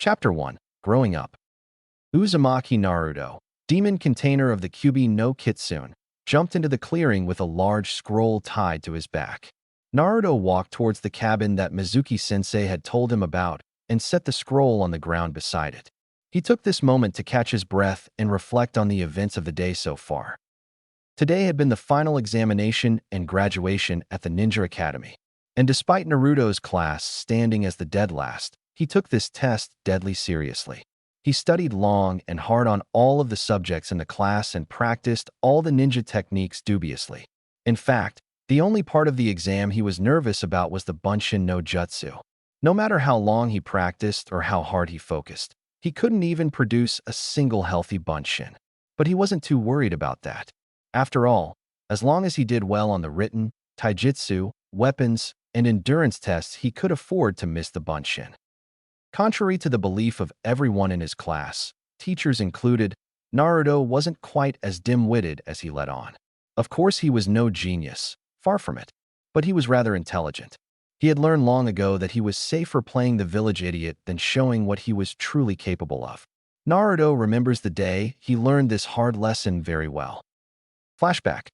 Chapter 1. Growing Up. Uzumaki Naruto, demon container of the Kyubi no Kitsune, jumped into the clearing with a large scroll tied to his back. Naruto walked towards the cabin that Mizuki-sensei had told him about and set the scroll on the ground beside it. He took this moment to catch his breath and reflect on the events of the day so far. Today had been the final examination and graduation at the Ninja Academy, and despite Naruto's class standing as the dead last, he took this test deadly seriously. He studied long and hard on all of the subjects in the class and practiced all the ninja techniques dubiously. In fact, the only part of the exam he was nervous about was the Bunshin no Jutsu. No matter how long he practiced or how hard he focused, he couldn't even produce a single healthy Bunshin. But he wasn't too worried about that. After all, as long as he did well on the written, taijutsu, weapons, and endurance tests, he could afford to miss the Bunshin. Contrary to the belief of everyone in his class, teachers included, Naruto wasn't quite as dim-witted as he let on. Of course, he was no genius, far from it, but he was rather intelligent. He had learned long ago that he was safer playing the village idiot than showing what he was truly capable of. Naruto remembers the day he learned this hard lesson very well. Flashback.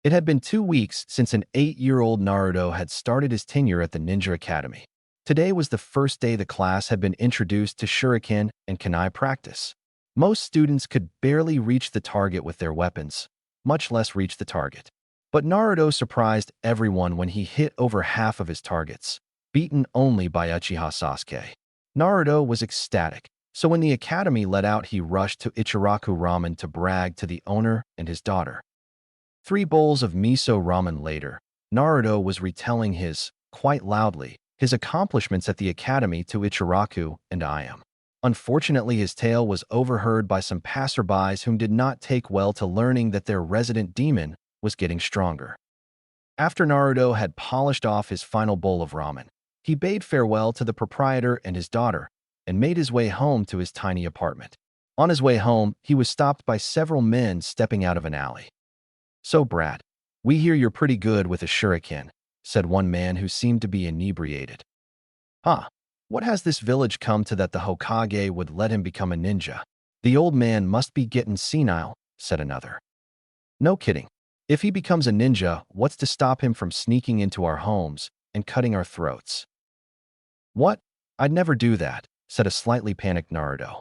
It had been 2 weeks since an 8-year-old Naruto had started his tenure at the Ninja Academy. Today was the first day the class had been introduced to shuriken and kunai practice. Most students could barely reach the target with their weapons, much less reach the target. But Naruto surprised everyone when he hit over half of his targets, beaten only by Uchiha Sasuke. Naruto was ecstatic, so when the academy let out, he rushed to Ichiraku Ramen to brag to the owner and his daughter. 3 bowls of miso ramen later, Naruto was retelling quite loudly, his accomplishments at the academy to Ichiraku and Ayam. Unfortunately, his tale was overheard by some passerbys whom did not take well to learning that their resident demon was getting stronger. After Naruto had polished off his final bowl of ramen, he bade farewell to the proprietor and his daughter and made his way home to his tiny apartment. On his way home, he was stopped by several men stepping out of an alley. "So, Brad, we hear you're pretty good with a shuriken," said one man who seemed to be inebriated. "Huh, what has this village come to that the Hokage would let him become a ninja? The old man must be getting senile," said another. "No kidding. If he becomes a ninja, what's to stop him from sneaking into our homes and cutting our throats?" "What? I'd never do that," said a slightly panicked Naruto.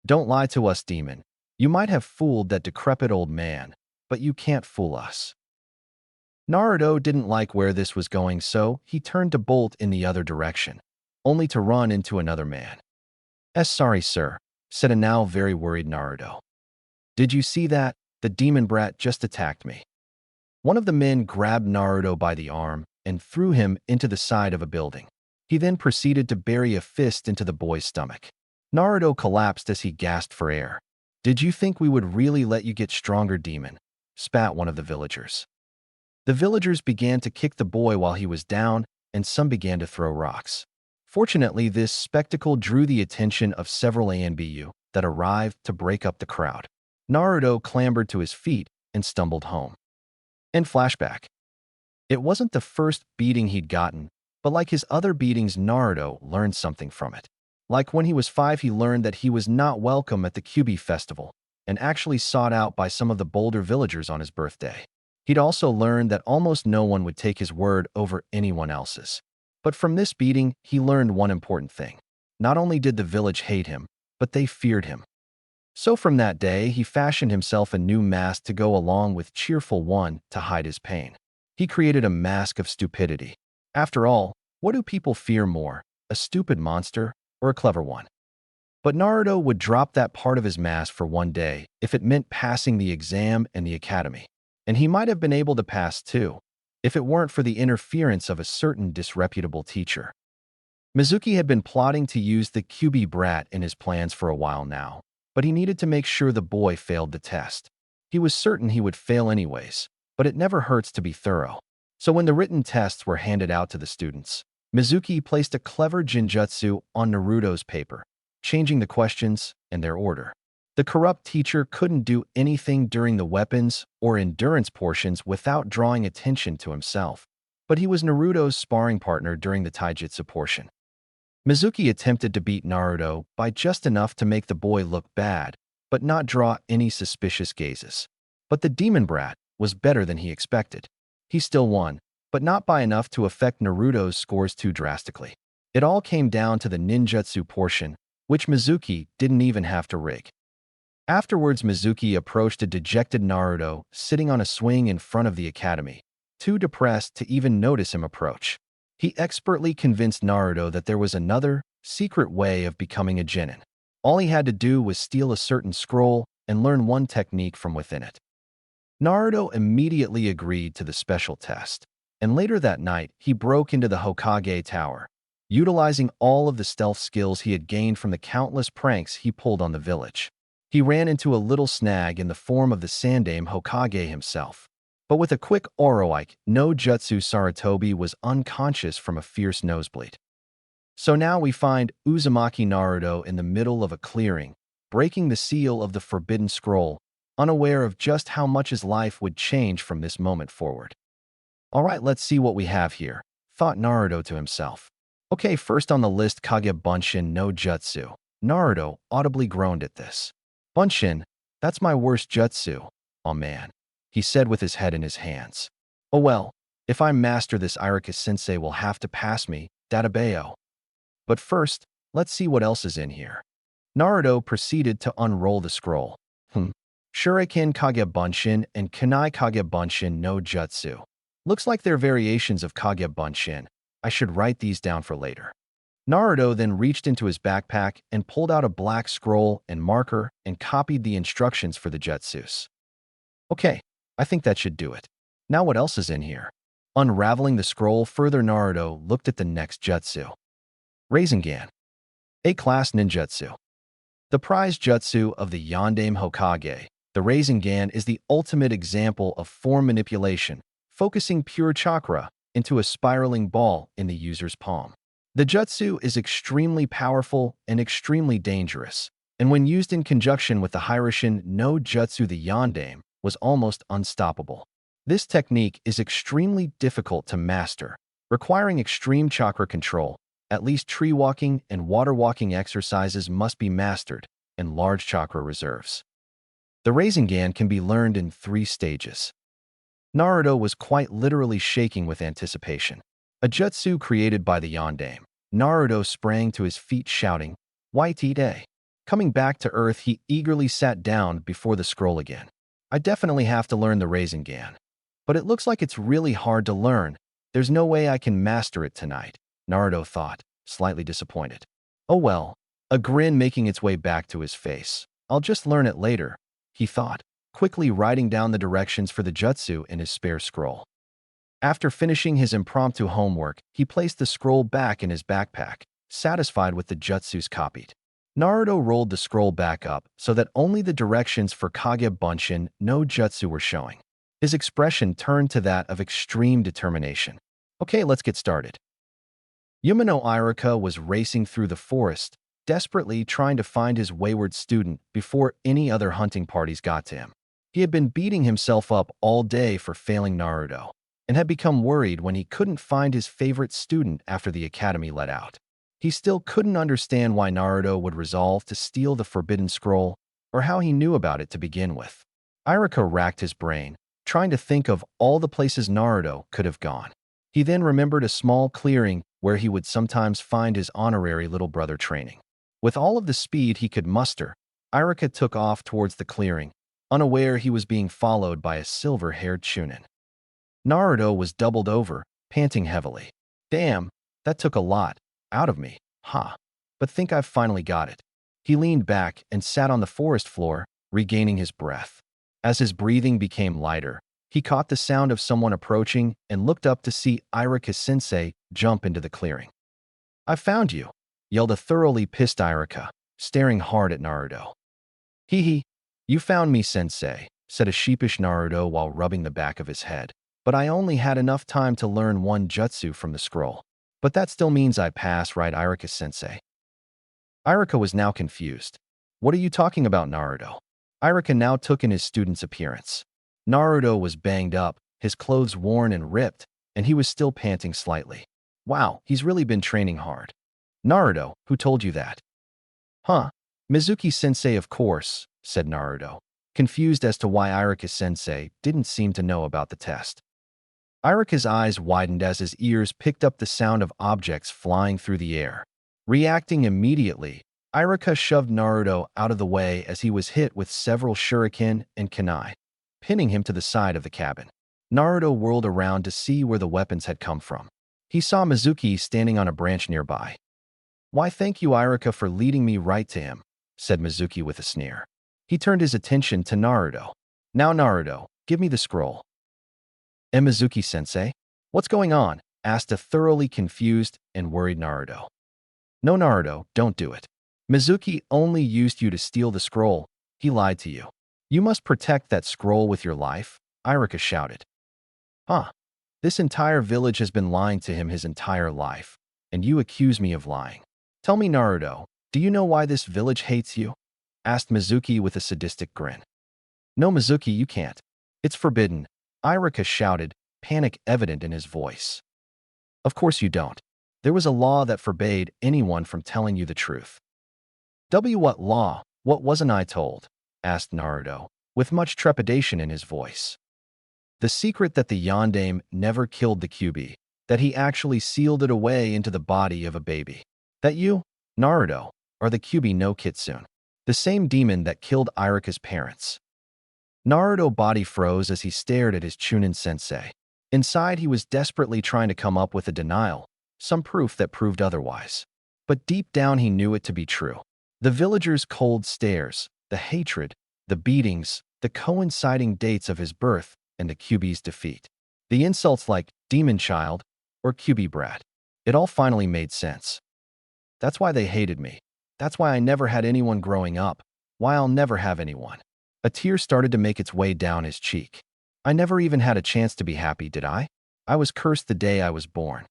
"Don't lie to us, demon. You might have fooled that decrepit old man, but you can't fool us." Naruto didn't like where this was going, so he turned to bolt in the other direction, only to run into another man. Sorry, sir," said a now very worried Naruto. "Did you see that? The demon brat just attacked me." One of the men grabbed Naruto by the arm and threw him into the side of a building. He then proceeded to bury a fist into the boy's stomach. Naruto collapsed as he gasped for air. "Did you think we would really let you get stronger, demon?" spat one of the villagers. The villagers began to kick the boy while he was down, and some began to throw rocks. Fortunately, this spectacle drew the attention of several ANBU that arrived to break up the crowd. Naruto clambered to his feet and stumbled home. And flashback. It wasn't the first beating he'd gotten, but like his other beatings, Naruto learned something from it. Like when he was 5, he learned that he was not welcome at the Kyubi festival, and actually sought out by some of the bolder villagers on his birthday. He'd also learned that almost no one would take his word over anyone else's. But from this beating, he learned one important thing. Not only did the village hate him, but they feared him. So from that day, he fashioned himself a new mask to go along with cheerful one to hide his pain. He created a mask of stupidity. After all, what do people fear more, a stupid monster or a clever one? But Naruto would drop that part of his mask for one day if it meant passing the exam and the academy. And he might have been able to pass too, if it weren't for the interference of a certain disreputable teacher. Mizuki had been plotting to use the Kyubi brat in his plans for a while now, but he needed to make sure the boy failed the test. He was certain he would fail anyways, but it never hurts to be thorough. So when the written tests were handed out to the students, Mizuki placed a clever genjutsu on Naruto's paper, changing the questions and their order. The corrupt teacher couldn't do anything during the weapons or endurance portions without drawing attention to himself, but he was Naruto's sparring partner during the taijutsu portion. Mizuki attempted to beat Naruto by just enough to make the boy look bad, but not draw any suspicious gazes. But the demon brat was better than he expected. He still won, but not by enough to affect Naruto's scores too drastically. It all came down to the ninjutsu portion, which Mizuki didn't even have to rig. Afterwards, Mizuki approached a dejected Naruto sitting on a swing in front of the academy, too depressed to even notice him approach. He expertly convinced Naruto that there was another, secret way of becoming a genin. All he had to do was steal a certain scroll and learn one technique from within it. Naruto immediately agreed to the special test, and later that night, he broke into the Hokage tower, utilizing all of the stealth skills he had gained from the countless pranks he pulled on the village. He ran into a little snag in the form of the Sandaime Hokage himself. But with a quick Oroike, no Jutsu Sarutobi was unconscious from a fierce nosebleed. So now we find Uzumaki Naruto in the middle of a clearing, breaking the seal of the Forbidden Scroll, unaware of just how much his life would change from this moment forward. Alright, let's see what we have here, thought Naruto to himself. Okay, first on the list, Kage Bunshin no Jutsu. Naruto audibly groaned at this. Bunshin, that's my worst jutsu. Oh man, he said with his head in his hands. Oh well, if I master this, Iruka-sensei will have to pass me, Databeo. But first, let's see what else is in here. Naruto proceeded to unroll the scroll. Shuriken Kage Bunshin and Kunai Kage Bunshin no Jutsu. Looks like they're variations of Kage Bunshin. I should write these down for later. Naruto then reached into his backpack and pulled out a black scroll and marker and copied the instructions for the jutsus. Okay, I think that should do it. Now what else is in here? Unraveling the scroll further, Naruto looked at the next jutsu. Rasengan. A-class ninjutsu. The prize jutsu of the Yondaime Hokage, the Rasengan is the ultimate example of form manipulation, focusing pure chakra into a spiraling ball in the user's palm. The jutsu is extremely powerful and extremely dangerous, and when used in conjunction with the Hiroshin no Jutsu, the Yondaime was almost unstoppable. This technique is extremely difficult to master, requiring extreme chakra control. At least tree walking and water walking exercises must be mastered, and large chakra reserves. The Rasengan can be learned in 3 stages. Naruto was quite literally shaking with anticipation. A jutsu created by the Yondaime. Naruto sprang to his feet shouting, "Waitite!" Coming back to earth, he eagerly sat down before the scroll again. I definitely have to learn the Rasengan. But it looks like it's really hard to learn. There's no way I can master it tonight, Naruto thought, slightly disappointed. Oh well, a grin making its way back to his face. I'll just learn it later, he thought, quickly writing down the directions for the jutsu in his spare scroll. After finishing his impromptu homework, he placed the scroll back in his backpack, satisfied with the jutsus copied. Naruto rolled the scroll back up so that only the directions for Kage Bunshin no Jutsu were showing. His expression turned to that of extreme determination. Okay, let's get started. Yumino Iruka was racing through the forest, desperately trying to find his wayward student before any other hunting parties got to him. He had been beating himself up all day for failing Naruto, and had become worried when he couldn't find his favorite student after the academy let out. He still couldn't understand why Naruto would resolve to steal the Forbidden Scroll, or how he knew about it to begin with. Iruka racked his brain, trying to think of all the places Naruto could have gone. He then remembered a small clearing where he would sometimes find his honorary little brother training. With all of the speed he could muster, Iruka took off towards the clearing, unaware he was being followed by a silver-haired Chunin. Naruto was doubled over, panting heavily. Damn, that took a lot out of me, but think I've finally got it. He leaned back and sat on the forest floor, regaining his breath. As his breathing became lighter, he caught the sound of someone approaching and looked up to see Iruka-sensei jump into the clearing. "I found you," yelled a thoroughly pissed Iruka, staring hard at Naruto. "Hee, you found me, sensei," said a sheepish Naruto while rubbing the back of his head. "But I only had enough time to learn one jutsu from the scroll. But that still means I pass, right, Iruka-sensei?" Iruka was now confused. "What are you talking about, Naruto?" Iruka now took in his student's appearance. Naruto was banged up, his clothes worn and ripped, and he was still panting slightly. Wow, he's really been training hard. Naruto, who told you that? Huh? Mizuki-sensei, of course, said Naruto, confused as to why Iruka-sensei didn't seem to know about the test. Iruka's eyes widened as his ears picked up the sound of objects flying through the air. Reacting immediately, Iruka shoved Naruto out of the way as he was hit with several shuriken and kunai, pinning him to the side of the cabin. Naruto whirled around to see where the weapons had come from. He saw Mizuki standing on a branch nearby. "Why, thank you, Iruka, for leading me right to him," said Mizuki with a sneer. He turned his attention to Naruto. "Now, Naruto, give me the scroll." Mizuki-sensei? What's going on?" asked a thoroughly confused and worried Naruto. "No, Naruto, don't do it. Mizuki only used you to steal the scroll. He lied to you. You must protect that scroll with your life," Iruka shouted. "Huh? This entire village has been lying to him his entire life, and you accuse me of lying. Tell me, Naruto, do you know why this village hates you?" asked Mizuki with a sadistic grin. "No, Mizuki, you can't. It's forbidden," Iruka shouted, panic evident in his voice. "Of course you don't. There was a law that forbade anyone from telling you the truth." What law? What wasn't I told?" asked Naruto, with much trepidation in his voice. "The secret that the Yondaime never killed the Kyuubi, that he actually sealed it away into the body of a baby. That you, Naruto, are the Kyuubi no Kitsune, the same demon that killed Iruka's parents." Naruto's body froze as he stared at his Chunin sensei. Inside, he was desperately trying to come up with a denial, some proof that proved otherwise. But deep down, he knew it to be true. The villagers' cold stares, the hatred, the beatings, the coinciding dates of his birth and the Kyuubi's defeat. The insults like demon child or Kyuubi brat. It all finally made sense. That's why they hated me. That's why I never had anyone growing up. Why I'll never have anyone. A tear started to make its way down his cheek. I never even had a chance to be happy, did I? I was cursed the day I was born.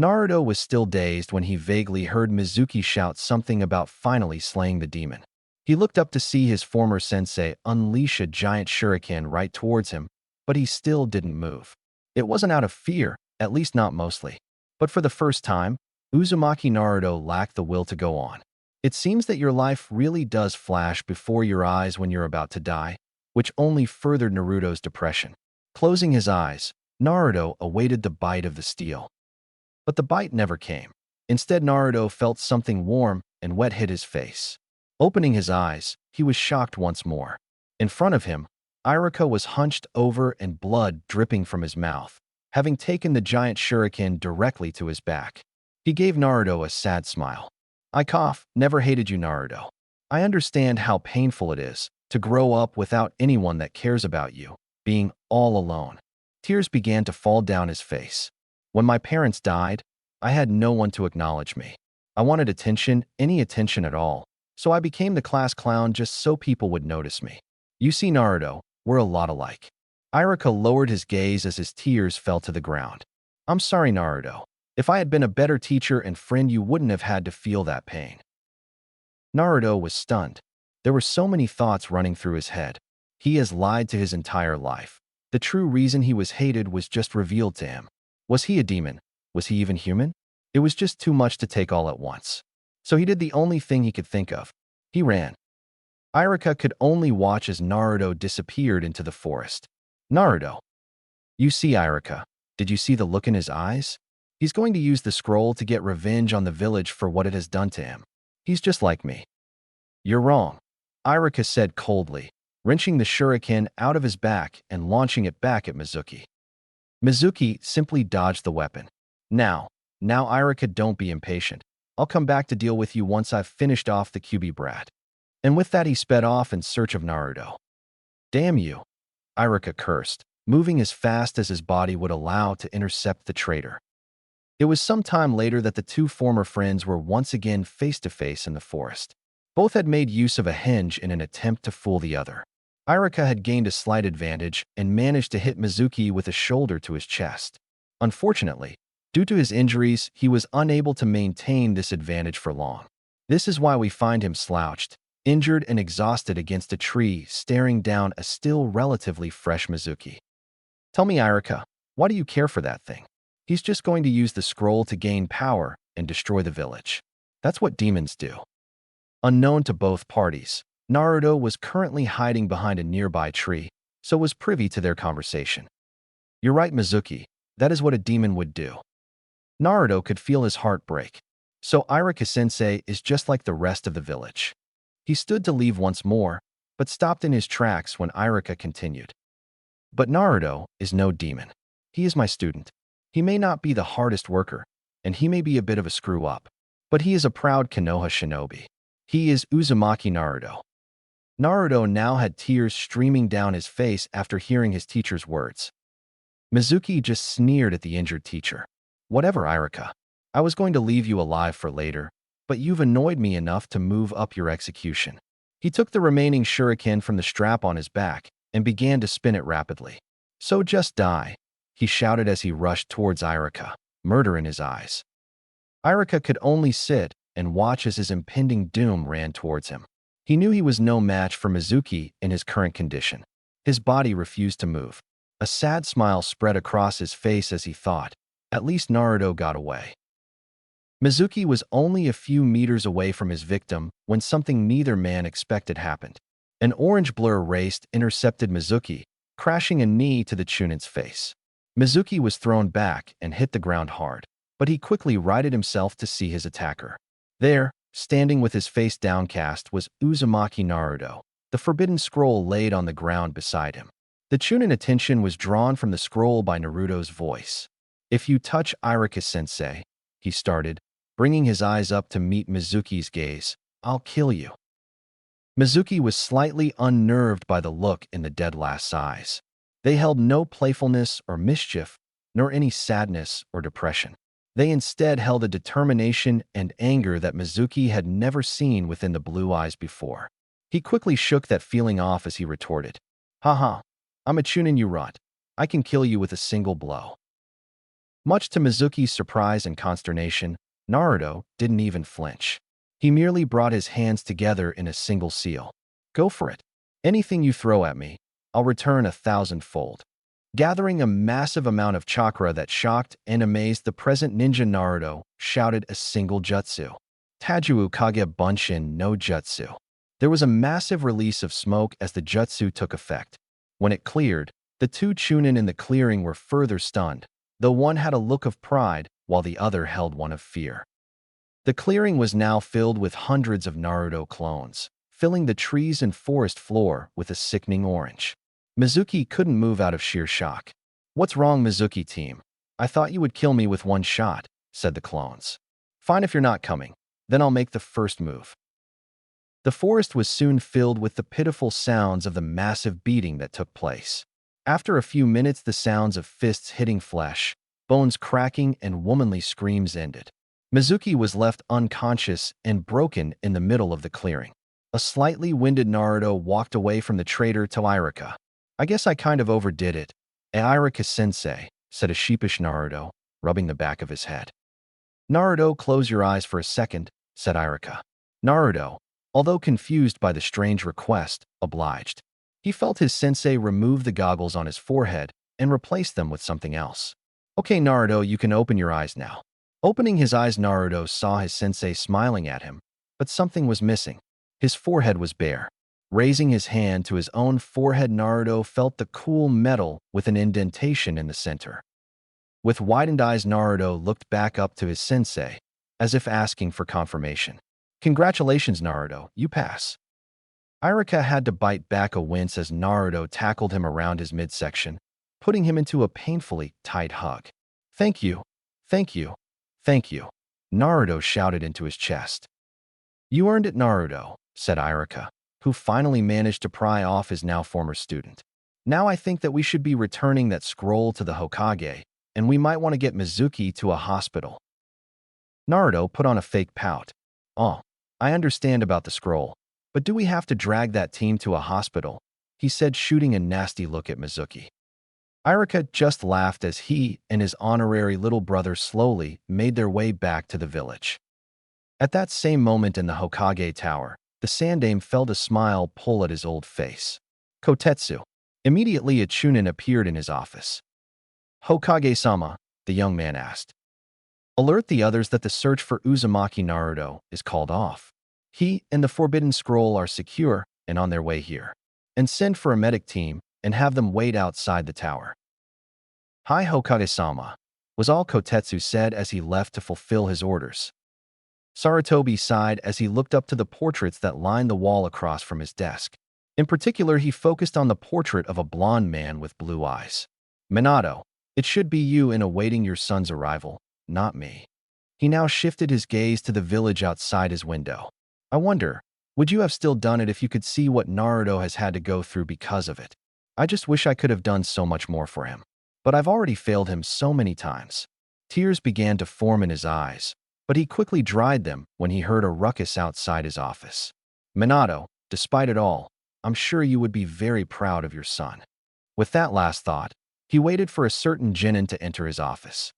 Naruto was still dazed when he vaguely heard Mizuki shout something about finally slaying the demon. He looked up to see his former sensei unleash a giant shuriken right towards him, but he still didn't move. It wasn't out of fear, at least not mostly. But for the first time, Uzumaki Naruto lacked the will to go on. It seems that your life really does flash before your eyes when you're about to die, which only furthered Naruto's depression. Closing his eyes, Naruto awaited the bite of the steel. But the bite never came. Instead, Naruto felt something warm and wet hit his face. Opening his eyes, he was shocked once more. In front of him, Iruka was hunched over and blood dripping from his mouth, having taken the giant shuriken directly to his back. He gave Naruto a sad smile. "I never hated you, Naruto. I understand how painful it is to grow up without anyone that cares about you, being all alone." Tears began to fall down his face. "When my parents died, I had no one to acknowledge me. I wanted attention, any attention at all, so I became the class clown just so people would notice me. You see, Naruto, we're a lot alike." Iruka lowered his gaze as his tears fell to the ground. "I'm sorry, Naruto. If I had been a better teacher and friend, you wouldn't have had to feel that pain." Naruto was stunned. There were so many thoughts running through his head. He has lied to his entire life. The true reason he was hated was just revealed to him. Was he a demon? Was he even human? It was just too much to take all at once. So he did the only thing he could think of. He ran. Iruka could only watch as Naruto disappeared into the forest. "Naruto." "You see, Iruka, did you see the look in his eyes? He's going to use the scroll to get revenge on the village for what it has done to him. He's just like me." "You're wrong," Iruka said coldly, wrenching the shuriken out of his back and launching it back at Mizuki. Mizuki simply dodged the weapon. Now, Iruka, don't be impatient. I'll come back to deal with you once I've finished off the Kyuubi brat." And with that, he sped off in search of Naruto. "Damn you," Iruka cursed, moving as fast as his body would allow to intercept the traitor. It was some time later that the two former friends were once again face to face in the forest. Both had made use of a henge in an attempt to fool the other. Iruka had gained a slight advantage and managed to hit Mizuki with a shoulder to his chest. Unfortunately, due to his injuries, he was unable to maintain this advantage for long. This is why we find him slouched, injured and exhausted against a tree, staring down a still relatively fresh Mizuki. "Tell me, Iruka, why do you care for that thing? He's just going to use the scroll to gain power, and destroy the village. That's what demons do. Unknown to both parties, Naruto was currently hiding behind a nearby tree, so was privy to their conversation. You're right, Mizuki. That is what a demon would do. Naruto could feel his heart break. So Iruka-sensei is just like the rest of the village. He stood to leave once more, but stopped in his tracks when Iruka continued. But Naruto is no demon. He is my student. He may not be the hardest worker, and he may be a bit of a screw-up, but he is a proud Konoha shinobi. He is Uzumaki Naruto. Naruto now had tears streaming down his face after hearing his teacher's words. Mizuki just sneered at the injured teacher. Whatever, Iruka. I was going to leave you alive for later, but you've annoyed me enough to move up your execution. He took the remaining shuriken from the strap on his back and began to spin it rapidly. So just die, he shouted as he rushed towards Iruka, murder in his eyes. Iruka could only sit and watch as his impending doom ran towards him. He knew he was no match for Mizuki in his current condition. His body refused to move. A sad smile spread across his face as he thought, at least Naruto got away. Mizuki was only a few meters away from his victim when something neither man expected happened. An orange blur raced, intercepted Mizuki, crashing a knee to the Chunin's face. Mizuki was thrown back and hit the ground hard, but he quickly righted himself to see his attacker. There, standing with his face downcast, was Uzumaki Naruto, the forbidden scroll laid on the ground beside him. The Chunin attention was drawn from the scroll by Naruto's voice. If you touch Iruka-sensei, he started, bringing his eyes up to meet Mizuki's gaze, I'll kill you. Mizuki was slightly unnerved by the look in the dead last's eyes. They held no playfulness or mischief, nor any sadness or depression. They instead held a determination and anger that Mizuki had never seen within the blue eyes before. He quickly shook that feeling off as he retorted, Haha, I'm a Chunin, you rot. I can kill you with a single blow. Much to Mizuki's surprise and consternation, Naruto didn't even flinch. He merely brought his hands together in a single seal. Go for it. Anything you throw at me, I'll return 1,000-fold. Gathering a massive amount of chakra that shocked and amazed the present ninja, Naruto shouted a single jutsu. Taju Kage Bunshin no Jutsu. There was a massive release of smoke as the jutsu took effect. When it cleared, the two Chunin in the clearing were further stunned, though one had a look of pride while the other held one of fear. The clearing was now filled with hundreds of Naruto clones, filling the trees and forest floor with a sickening orange. Mizuki couldn't move out of sheer shock. What's wrong, Mizuki team? I thought you would kill me with one shot, said the clones. Fine, if you're not coming, then I'll make the first move. The forest was soon filled with the pitiful sounds of the massive beating that took place. After a few minutes, the sounds of fists hitting flesh, bones cracking, and womanly screams ended. Mizuki was left unconscious and broken in the middle of the clearing. A slightly winded Naruto walked away from the traitor to Iruka. I guess I kind of overdid it. Iruka-sensei, said a sheepish Naruto, rubbing the back of his head. Naruto, close your eyes for a second, said Iruka. Naruto, although confused by the strange request, obliged. He felt his sensei remove the goggles on his forehead and replace them with something else. Okay, Naruto, you can open your eyes now. Opening his eyes, Naruto saw his sensei smiling at him, but something was missing. His forehead was bare. Raising his hand to his own forehead, Naruto felt the cool metal with an indentation in the center. With widened eyes, Naruto looked back up to his sensei, as if asking for confirmation. Congratulations, Naruto, you pass. Iruka had to bite back a wince as Naruto tackled him around his midsection, putting him into a painfully tight hug. Thank you, thank you, thank you, Naruto shouted into his chest. You earned it, Naruto, said Iruka, who finally managed to pry off his now former student. Now I think that we should be returning that scroll to the Hokage, and we might want to get Mizuki to a hospital. Naruto put on a fake pout. Oh, I understand about the scroll, but do we have to drag that team to a hospital? He said, shooting a nasty look at Mizuki. Iruka just laughed as he and his honorary little brother slowly made their way back to the village. At that same moment in the Hokage tower, the Sandaime felt a smile pull at his old face. Kotetsu. Immediately a Chunin appeared in his office. Hokage-sama, the young man asked. Alert the others that the search for Uzumaki Naruto is called off. He and the Forbidden Scroll are secure and on their way here. And send for a medic team and have them wait outside the tower. Hi Hokage-sama, was all Kotetsu said as he left to fulfill his orders. Sarutobi sighed as he looked up to the portraits that lined the wall across from his desk. In particular, he focused on the portrait of a blond man with blue eyes. Minato, it should be you in awaiting your son's arrival, not me. He now shifted his gaze to the village outside his window. I wonder, would you have still done it if you could see what Naruto has had to go through because of it? I just wish I could have done so much more for him. But I've already failed him so many times. Tears began to form in his eyes, but he quickly dried them when he heard a ruckus outside his office. Minato, despite it all, I'm sure you would be very proud of your son. With that last thought, he waited for a certain genin to enter his office.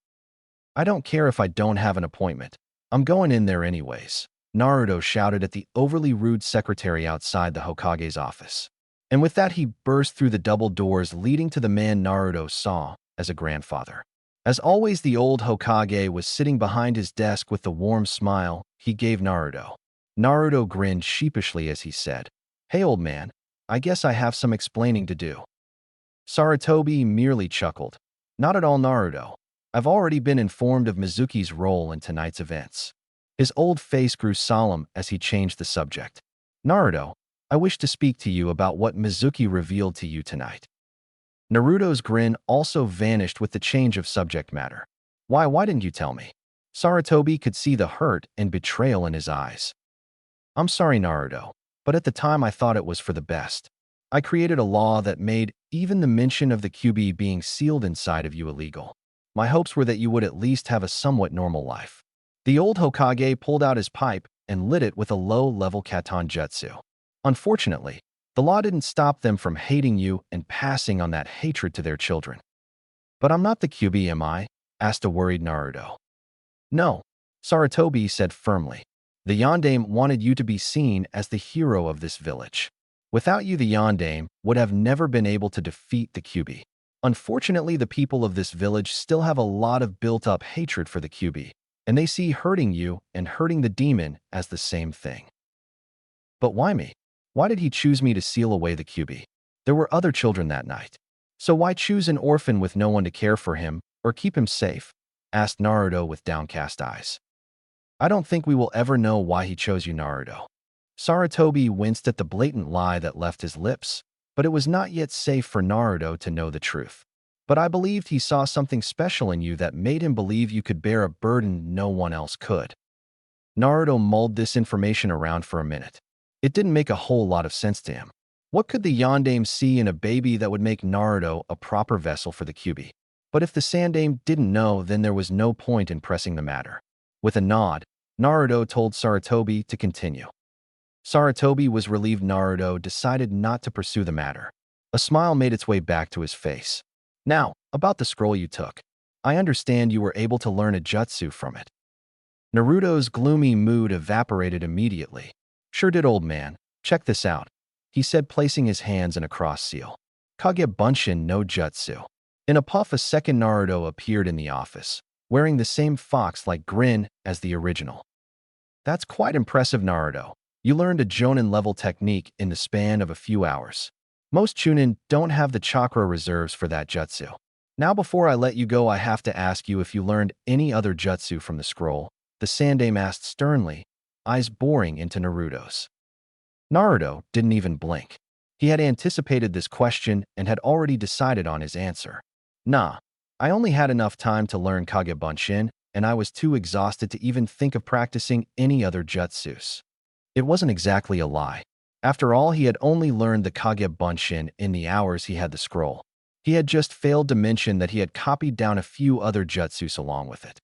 I don't care if I don't have an appointment. I'm going in there anyways, Naruto shouted at the overly rude secretary outside the Hokage's office. And with that he burst through the double doors leading to the man Naruto saw as a grandfather. As always, the old Hokage was sitting behind his desk with the warm smile he gave Naruto. Naruto grinned sheepishly as he said, "Hey old man, I guess I have some explaining to do." Sarutobi merely chuckled. Not at all, Naruto. I've already been informed of Mizuki's role in tonight's events. His old face grew solemn as he changed the subject. Naruto, I wish to speak to you about what Mizuki revealed to you tonight. Naruto's grin also vanished with the change of subject matter. Why didn't you tell me? Sarutobi could see the hurt and betrayal in his eyes. I'm sorry, Naruto, but at the time I thought it was for the best. I created a law that made even the mention of the QB being sealed inside of you illegal. My hopes were that you would at least have a somewhat normal life. The old Hokage pulled out his pipe and lit it with a low-level Katon Jutsu. Unfortunately, the law didn't stop them from hating you and passing on that hatred to their children. But I'm not the QB, am I? Asked a worried Naruto. No, Sarutobi said firmly. The Yondaime wanted you to be seen as the hero of this village. Without you, the Yondaime would have never been able to defeat the QB. Unfortunately, the people of this village still have a lot of built-up hatred for the QB, and they see hurting you and hurting the demon as the same thing. But why me? Why did he choose me to seal away the QB? There were other children that night. So why choose an orphan with no one to care for him or keep him safe? Asked Naruto with downcast eyes. I don't think we will ever know why he chose you, Naruto. Sarutobi winced at the blatant lie that left his lips, but it was not yet safe for Naruto to know the truth. But I believed he saw something special in you that made him believe you could bear a burden no one else could. Naruto mulled this information around for a minute. It didn't make a whole lot of sense to him. What could the Yondaime see in a baby that would make Naruto a proper vessel for the QB? But if the Sandaime didn't know, then there was no point in pressing the matter. With a nod, Naruto told Sarutobi to continue. Sarutobi was relieved Naruto decided not to pursue the matter. A smile made its way back to his face. Now, about the scroll you took. I understand you were able to learn a jutsu from it. Naruto's gloomy mood evaporated immediately. Sure did, old man. Check this out, he said, placing his hands in a cross seal. Kage Bunshin no Jutsu. In a puff, a second Naruto appeared in the office, wearing the same fox-like grin as the original. That's quite impressive, Naruto. You learned a Jonin-level technique in the span of a few hours. Most Chunin don't have the chakra reserves for that jutsu. Now before I let you go, I have to ask you if you learned any other jutsu from the scroll, the Sandaime asked sternly, eyes boring into Naruto's. Naruto didn't even blink. He had anticipated this question and had already decided on his answer. Nah, I only had enough time to learn Kage Bunshin, and I was too exhausted to even think of practicing any other jutsus. It wasn't exactly a lie. After all, he had only learned the Kage Bunshin in the hours he had the scroll. He had just failed to mention that he had copied down a few other jutsus along with it.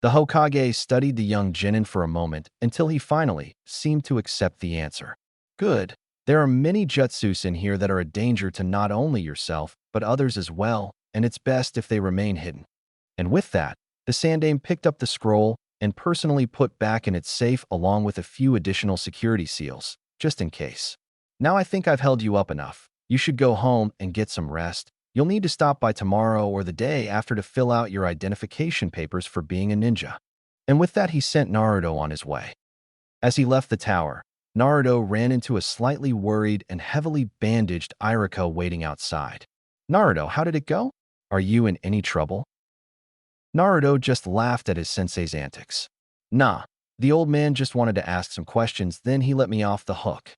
The Hokage studied the young genin for a moment until he finally seemed to accept the answer. Good. There are many jutsus in here that are a danger to not only yourself, but others as well, and it's best if they remain hidden. And with that, the Sandaime picked up the scroll and personally put back in its safe along with a few additional security seals, just in case. Now I think I've held you up enough. You should go home and get some rest. You'll need to stop by tomorrow or the day after to fill out your identification papers for being a ninja." And with that, he sent Naruto on his way. As he left the tower, Naruto ran into a slightly worried and heavily bandaged Iruka waiting outside. "Naruto, how did it go? Are you in any trouble?" Naruto just laughed at his sensei's antics. "Nah, the old man just wanted to ask some questions, then he let me off the hook."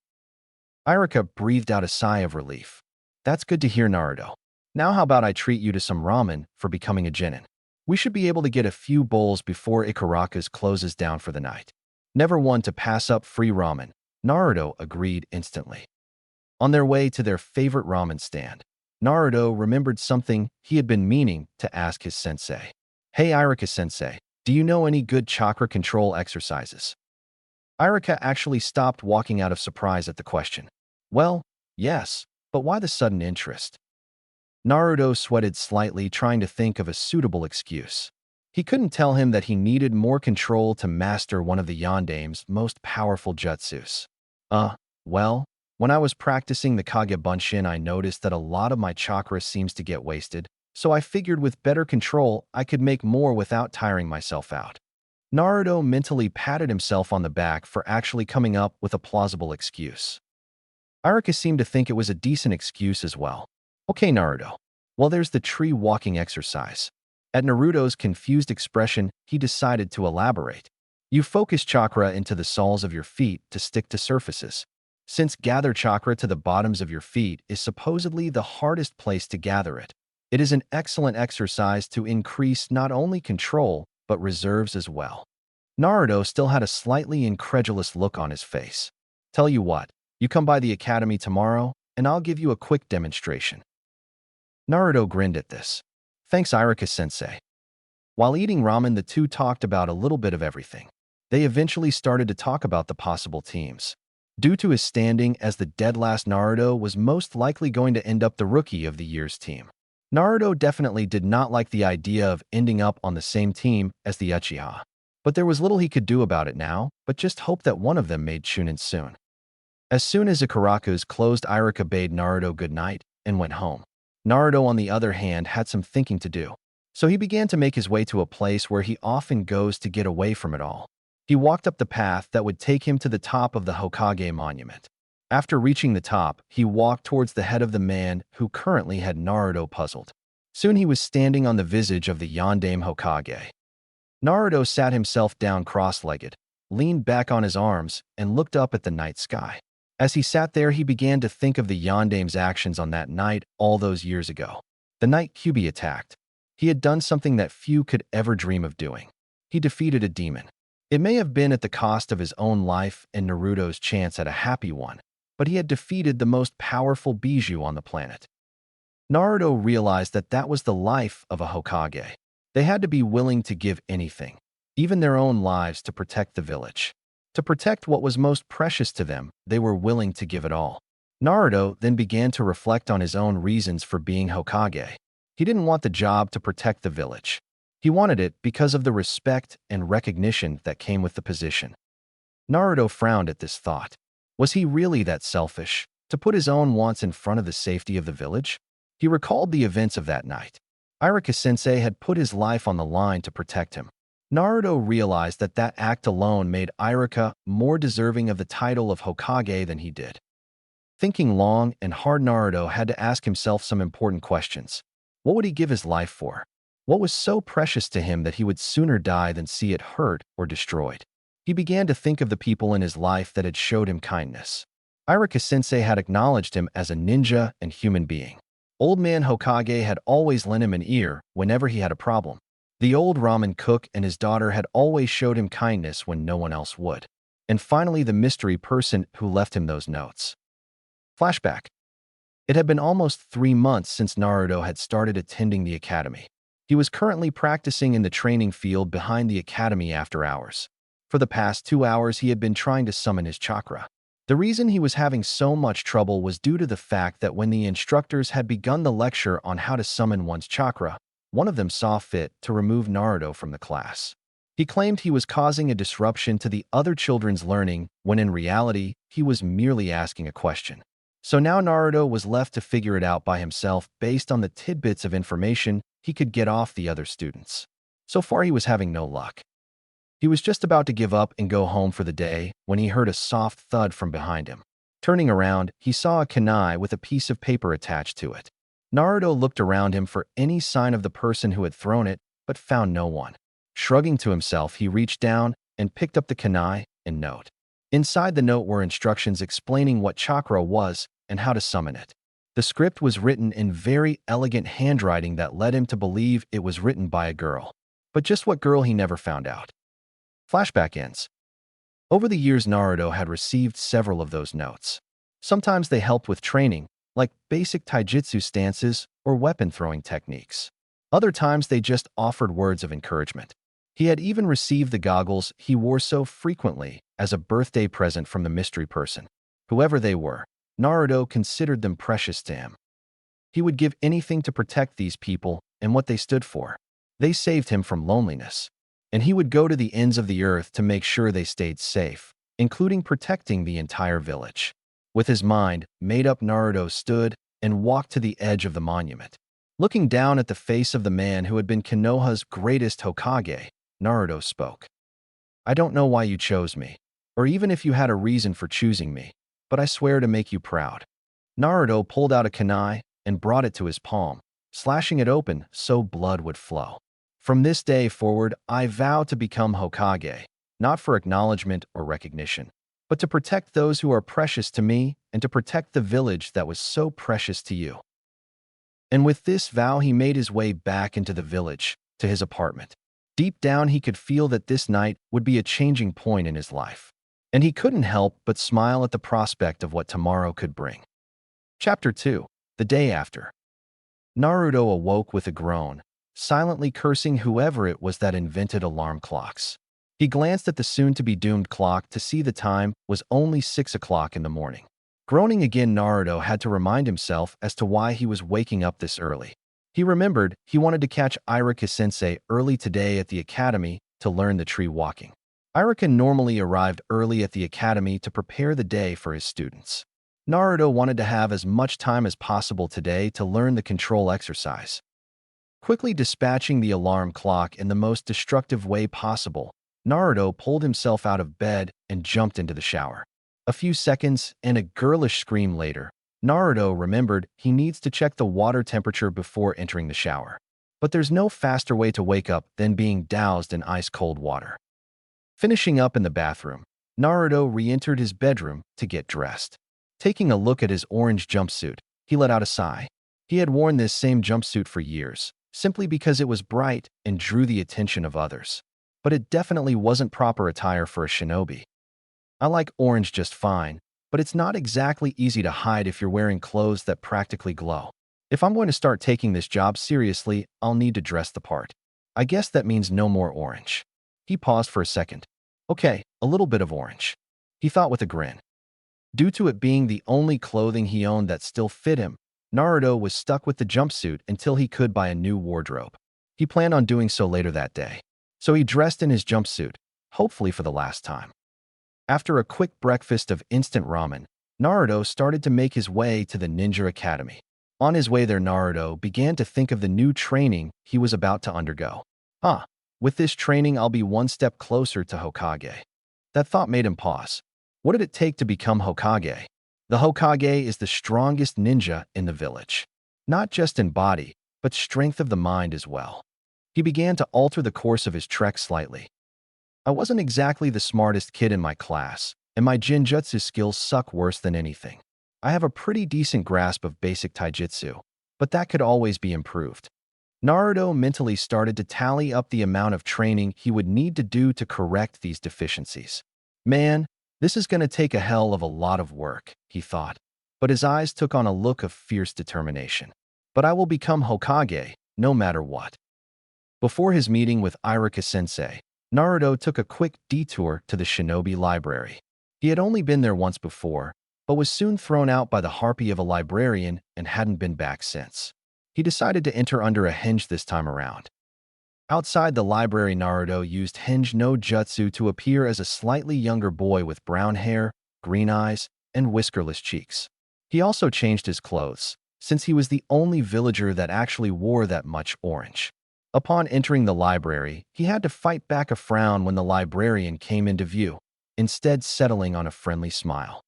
Iruka breathed out a sigh of relief. "That's good to hear, Naruto. Now how about I treat you to some ramen for becoming a genin? We should be able to get a few bowls before Ikaraka's closes down for the night." Never one to pass up free ramen, Naruto agreed instantly. On their way to their favorite ramen stand, Naruto remembered something he had been meaning to ask his sensei. "Hey Iruka-sensei, do you know any good chakra control exercises?" Iruka actually stopped walking out of surprise at the question. "Well, yes, but why the sudden interest?" Naruto sweated slightly, trying to think of a suitable excuse. He couldn't tell him that he needed more control to master one of the Yandame's most powerful jutsus. Well, when I was practicing the Kage Bunshin, I noticed that a lot of my chakra seems to get wasted, so I figured with better control, I could make more without tiring myself out." Naruto mentally patted himself on the back for actually coming up with a plausible excuse. Iruka seemed to think it was a decent excuse as well. "Okay, Naruto. Well, there's the tree walking exercise." At Naruto's confused expression, he decided to elaborate. "You focus chakra into the soles of your feet to stick to surfaces. Since gather chakra to the bottoms of your feet is supposedly the hardest place to gather it, it is an excellent exercise to increase not only control, but reserves as well." Naruto still had a slightly incredulous look on his face. "Tell you what, you come by the academy tomorrow, and I'll give you a quick demonstration." Naruto grinned at this. "Thanks, Iruka-sensei." While eating ramen, the two talked about a little bit of everything. They eventually started to talk about the possible teams. Due to his standing as the dead last, Naruto was most likely going to end up the Rookie of the Year's team. Naruto definitely did not like the idea of ending up on the same team as the Uchiha. But there was little he could do about it now, but just hope that one of them made Chunin soon. As soon as Ikaraku's closed, Iruka bade Naruto good night and went home. Naruto, on the other hand, had some thinking to do, so he began to make his way to a place where he often goes to get away from it all. He walked up the path that would take him to the top of the Hokage monument. After reaching the top, he walked towards the head of the man who currently had Naruto puzzled. Soon he was standing on the visage of the Yandame Hokage. Naruto sat himself down cross-legged, leaned back on his arms, and looked up at the night sky. As he sat there, he began to think of the Yandame's actions on that night all those years ago. The night Kyuubi attacked, he had done something that few could ever dream of doing. He defeated a demon. It may have been at the cost of his own life and Naruto's chance at a happy one, but he had defeated the most powerful bijou on the planet. Naruto realized that that was the life of a Hokage. They had to be willing to give anything, even their own lives, to protect the village. To protect what was most precious to them, they were willing to give it all. Naruto then began to reflect on his own reasons for being Hokage. He didn't want the job to protect the village. He wanted it because of the respect and recognition that came with the position. Naruto frowned at this thought. Was he really that selfish, to put his own wants in front of the safety of the village? He recalled the events of that night. Iruka-sensei had put his life on the line to protect him. Naruto realized that that act alone made Iruka more deserving of the title of Hokage than he did. Thinking long and hard, Naruto had to ask himself some important questions. What would he give his life for? What was so precious to him that he would sooner die than see it hurt or destroyed? He began to think of the people in his life that had showed him kindness. Iruka-sensei had acknowledged him as a ninja and human being. Old Man Hokage had always lent him an ear whenever he had a problem. The old ramen cook and his daughter had always showed him kindness when no one else would. And finally, the mystery person who left him those notes. Flashback. It had been almost 3 months since Naruto had started attending the academy. He was currently practicing in the training field behind the academy after hours. For the past 2 hours, he had been trying to summon his chakra. The reason he was having so much trouble was due to the fact that when the instructors had begun the lecture on how to summon one's chakra, one of them saw fit to remove Naruto from the class. He claimed he was causing a disruption to the other children's learning when in reality, he was merely asking a question. So now Naruto was left to figure it out by himself based on the tidbits of information he could get off the other students. So far, he was having no luck. He was just about to give up and go home for the day when he heard a soft thud from behind him. Turning around, he saw a kunai with a piece of paper attached to it. Naruto looked around him for any sign of the person who had thrown it, but found no one. Shrugging to himself, he reached down and picked up the kunai and note. Inside the note were instructions explaining what chakra was and how to summon it. The script was written in very elegant handwriting that led him to believe it was written by a girl. But just what girl he never found out. Flashback ends. Over the years, Naruto had received several of those notes. Sometimes they helped with training, like basic taijutsu stances or weapon-throwing techniques. Other times they just offered words of encouragement. He had even received the goggles he wore so frequently as a birthday present from the mystery person. Whoever they were, Naruto considered them precious to him. He would give anything to protect these people and what they stood for. They saved him from loneliness, and he would go to the ends of the earth to make sure they stayed safe, including protecting the entire village. With his mind made up, Naruto stood and walked to the edge of the monument. Looking down at the face of the man who had been Konoha's greatest Hokage, Naruto spoke. "I don't know why you chose me, or even if you had a reason for choosing me, but I swear to make you proud." Naruto pulled out a kunai and brought it to his palm, slashing it open so blood would flow. "From this day forward, I vow to become Hokage, not for acknowledgement or recognition, but to protect those who are precious to me and to protect the village that was so precious to you." And with this vow, he made his way back into the village, to his apartment. Deep down, he could feel that this night would be a changing point in his life, and he couldn't help but smile at the prospect of what tomorrow could bring. Chapter 2. The day after. Naruto awoke with a groan, silently cursing whoever it was that invented alarm clocks. He glanced at the soon-to-be doomed clock to see the time was only 6 o'clock in the morning. Groaning again, Naruto had to remind himself as to why he was waking up this early. He remembered he wanted to catch Iruka-sensei early today at the academy to learn the tree walking. Iruka normally arrived early at the academy to prepare the day for his students. Naruto wanted to have as much time as possible today to learn the control exercise. Quickly dispatching the alarm clock in the most destructive way possible, Naruto pulled himself out of bed and jumped into the shower. A few seconds and a girlish scream later, Naruto remembered he needs to check the water temperature before entering the shower. But there's no faster way to wake up than being doused in ice-cold water. Finishing up in the bathroom, Naruto re-entered his bedroom to get dressed. Taking a look at his orange jumpsuit, he let out a sigh. He had worn this same jumpsuit for years, simply because it was bright and drew the attention of others. But it definitely wasn't proper attire for a shinobi. "I like orange just fine, but it's not exactly easy to hide if you're wearing clothes that practically glow. If I'm going to start taking this job seriously, I'll need to dress the part. I guess that means no more orange." He paused for a second. "Okay, a little bit of orange," he thought with a grin. Due to it being the only clothing he owned that still fit him, Naruto was stuck with the jumpsuit until he could buy a new wardrobe. He planned on doing so later that day. So he dressed in his jumpsuit, hopefully for the last time. After a quick breakfast of instant ramen, Naruto started to make his way to the Ninja Academy. On his way there, Naruto began to think of the new training he was about to undergo. With this training, I'll be one step closer to Hokage. That thought made him pause. What did it take to become Hokage? The Hokage is the strongest ninja in the village. Not just in body, but strength of the mind as well. He began to alter the course of his trek slightly. "I wasn't exactly the smartest kid in my class, and my genjutsu skills suck worse than anything. I have a pretty decent grasp of basic taijutsu, but that could always be improved." Naruto mentally started to tally up the amount of training he would need to do to correct these deficiencies. "Man, this is going to take a hell of a lot of work," he thought, but his eyes took on a look of fierce determination. "But I will become Hokage, no matter what." Before his meeting with Iruka-sensei, Naruto took a quick detour to the Shinobi Library. He had only been there once before, but was soon thrown out by the harpy of a librarian and hadn't been back since. He decided to enter under a henge this time around. Outside the library, Naruto used henge no jutsu to appear as a slightly younger boy with brown hair, green eyes, and whiskerless cheeks. He also changed his clothes, since he was the only villager that actually wore that much orange. Upon entering the library, he had to fight back a frown when the librarian came into view, instead settling on a friendly smile.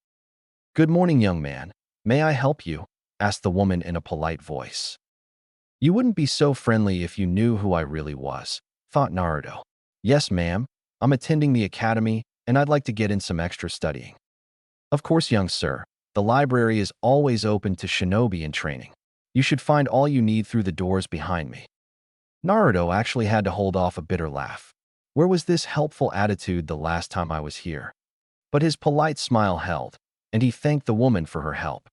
"Good morning, young man. May I help you?" asked the woman in a polite voice. "You wouldn't be so friendly if you knew who I really was," thought Naruto. "Yes, ma'am. I'm attending the academy, and I'd like to get in some extra studying." "Of course, young sir. The library is always open to shinobi in training. You should find all you need through the doors behind me." Naruto actually had to hold off a bitter laugh. Where was this helpful attitude the last time I was here? But his polite smile held, and he thanked the woman for her help.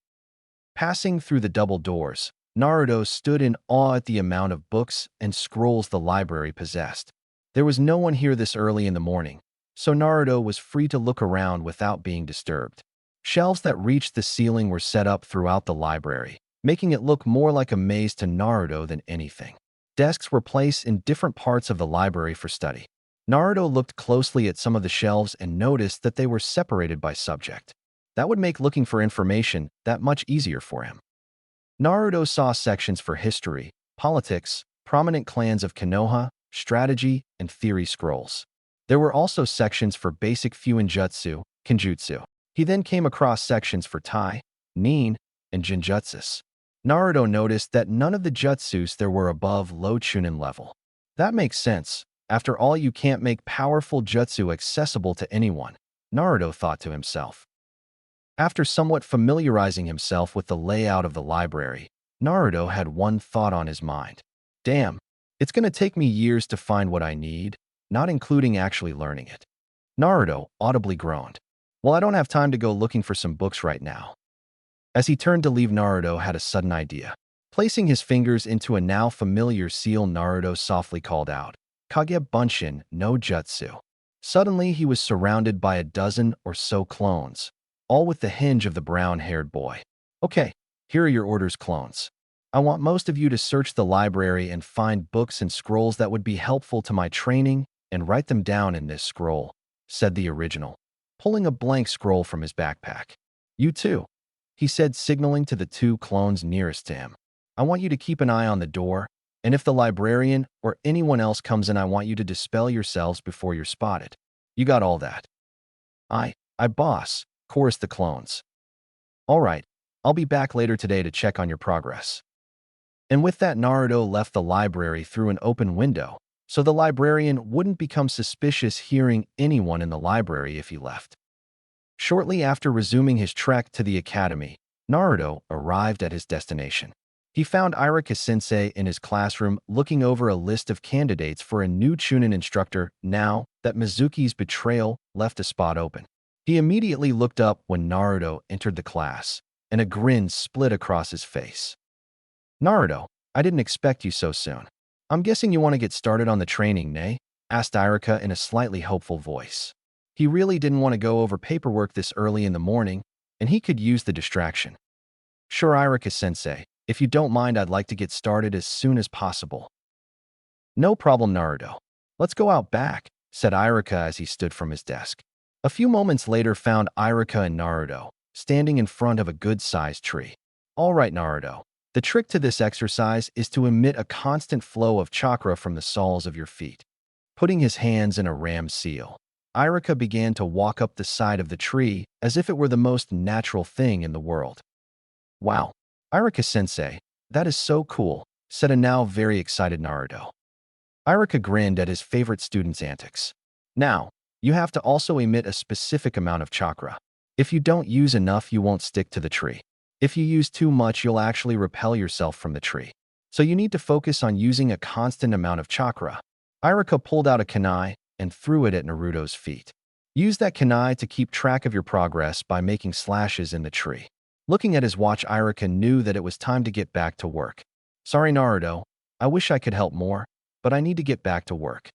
Passing through the double doors, Naruto stood in awe at the amount of books and scrolls the library possessed. There was no one here this early in the morning, so Naruto was free to look around without being disturbed. Shelves that reached the ceiling were set up throughout the library, making it look more like a maze to Naruto than anything. Desks were placed in different parts of the library for study. Naruto looked closely at some of the shelves and noticed that they were separated by subject. That would make looking for information that much easier for him. Naruto saw sections for history, politics, prominent clans of Konoha, strategy, and theory scrolls. There were also sections for basic fuinjutsu, kenjutsu. He then came across sections for tai, nin, and genjutsus. Naruto noticed that none of the jutsus there were above low chunin level. That makes sense. After all, you can't make powerful jutsu accessible to anyone, Naruto thought to himself. After somewhat familiarizing himself with the layout of the library, Naruto had one thought on his mind. Damn, it's gonna take me years to find what I need, not including actually learning it. Naruto audibly groaned. Well, I don't have time to go looking for some books right now. As he turned to leave, Naruto had a sudden idea. Placing his fingers into a now familiar seal, Naruto softly called out, "Kage Bunshin no Jutsu." Suddenly, he was surrounded by a dozen or so clones, all with the hinge of the brown-haired boy. "Okay, here are your orders, clones. I want most of you to search the library and find books and scrolls that would be helpful to my training and write them down in this scroll," said the original, pulling a blank scroll from his backpack. "You too," he said, signaling to the two clones nearest to him. "I want you to keep an eye on the door, and if the librarian or anyone else comes in, I want you to dispel yourselves before you're spotted. You got all that?" I boss," chorused the clones. "All right, I'll be back later today to check on your progress." And with that, Naruto left the library through an open window, so the librarian wouldn't become suspicious hearing anyone in the library if he left. Shortly after resuming his trek to the academy, Naruto arrived at his destination. He found Iruka-sensei in his classroom looking over a list of candidates for a new Chunin instructor now that Mizuki's betrayal left a spot open. He immediately looked up when Naruto entered the class, and a grin split across his face. "Naruto, I didn't expect you so soon. I'm guessing you want to get started on the training, nay?" asked Iruka in a slightly hopeful voice. He really didn't want to go over paperwork this early in the morning, and he could use the distraction. "Sure, Iruka-sensei. If you don't mind, I'd like to get started as soon as possible." "No problem, Naruto. Let's go out back," said Iruka as he stood from his desk. A few moments later found Iruka and Naruto standing in front of a good-sized tree. "All right, Naruto. The trick to this exercise is to emit a constant flow of chakra from the soles of your feet." Putting his hands in a ram seal, Iruka began to walk up the side of the tree as if it were the most natural thing in the world. "Wow, Iruka-sensei, that is so cool," said a now very excited Naruto. Iruka grinned at his favorite student's antics. "Now, you have to also emit a specific amount of chakra. If you don't use enough, you won't stick to the tree. If you use too much, you'll actually repel yourself from the tree. So you need to focus on using a constant amount of chakra." Iruka pulled out a kunai and threw it at Naruto's feet. Use that kunai to keep track of your progress by making slashes in the tree. Looking at his watch, Iruka knew that it was time to get back to work. "Sorry, Naruto. I wish I could help more, but I need to get back to work."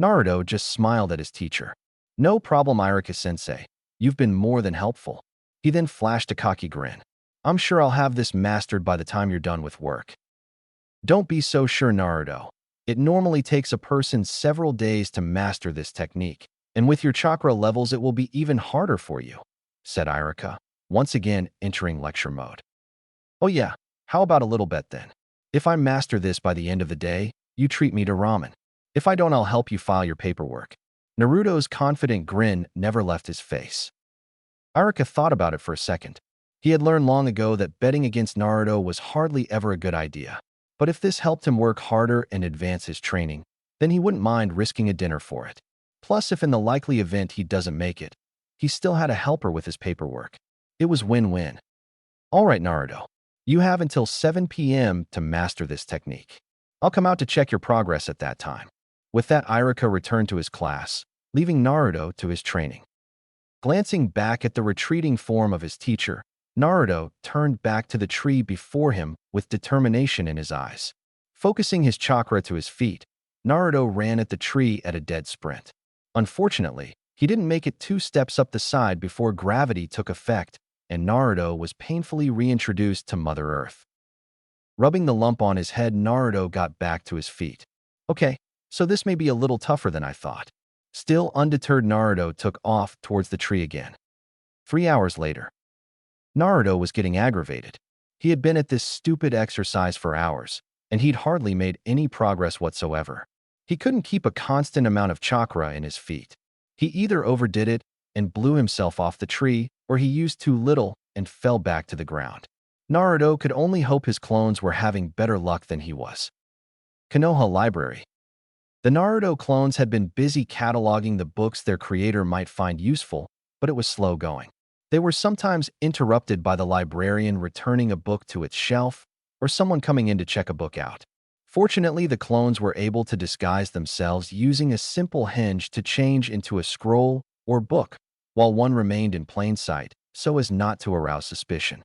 Naruto just smiled at his teacher. "No problem, Iruka-sensei. You've been more than helpful." He then flashed a cocky grin. "I'm sure I'll have this mastered by the time you're done with work." "Don't be so sure, Naruto. It normally takes a person several days to master this technique, and with your chakra levels it will be even harder for you," said Iruka. once again entering lecture mode. Oh yeah, how about a little bet then? If I master this by the end of the day, you treat me to ramen. If I don't, I'll help you file your paperwork. Naruto's confident grin never left his face. Iruka thought about it for a second. He had learned long ago that betting against Naruto was hardly ever a good idea. But if this helped him work harder and advance his training, then he wouldn't mind risking a dinner for it. Plus, if in the likely event he doesn't make it, he still had a helper with his paperwork. It was win-win. All right, Naruto. You have until 7 p.m. to master this technique. I'll come out to check your progress at that time. With that, Iruka returned to his class, leaving Naruto to his training. Glancing back at the retreating form of his teacher, Naruto turned back to the tree before him with determination in his eyes. Focusing his chakra to his feet, Naruto ran at the tree at a dead sprint. Unfortunately, he didn't make it 2 steps up the side before gravity took effect, and Naruto was painfully reintroduced to Mother Earth. Rubbing the lump on his head, Naruto got back to his feet. Okay, so this may be a little tougher than I thought. Still undeterred, Naruto took off towards the tree again. 3 hours later, Naruto was getting aggravated. He had been at this stupid exercise for hours, and he'd hardly made any progress whatsoever. He couldn't keep a constant amount of chakra in his feet. He either overdid it and blew himself off the tree, or he used too little and fell back to the ground. Naruto could only hope his clones were having better luck than he was. Konoha Library. The Naruto clones had been busy cataloging the books their creator might find useful, but it was slow going. They were sometimes interrupted by the librarian returning a book to its shelf or someone coming in to check a book out. Fortunately, the clones were able to disguise themselves using a simple hinge to change into a scroll or book, while one remained in plain sight so as not to arouse suspicion.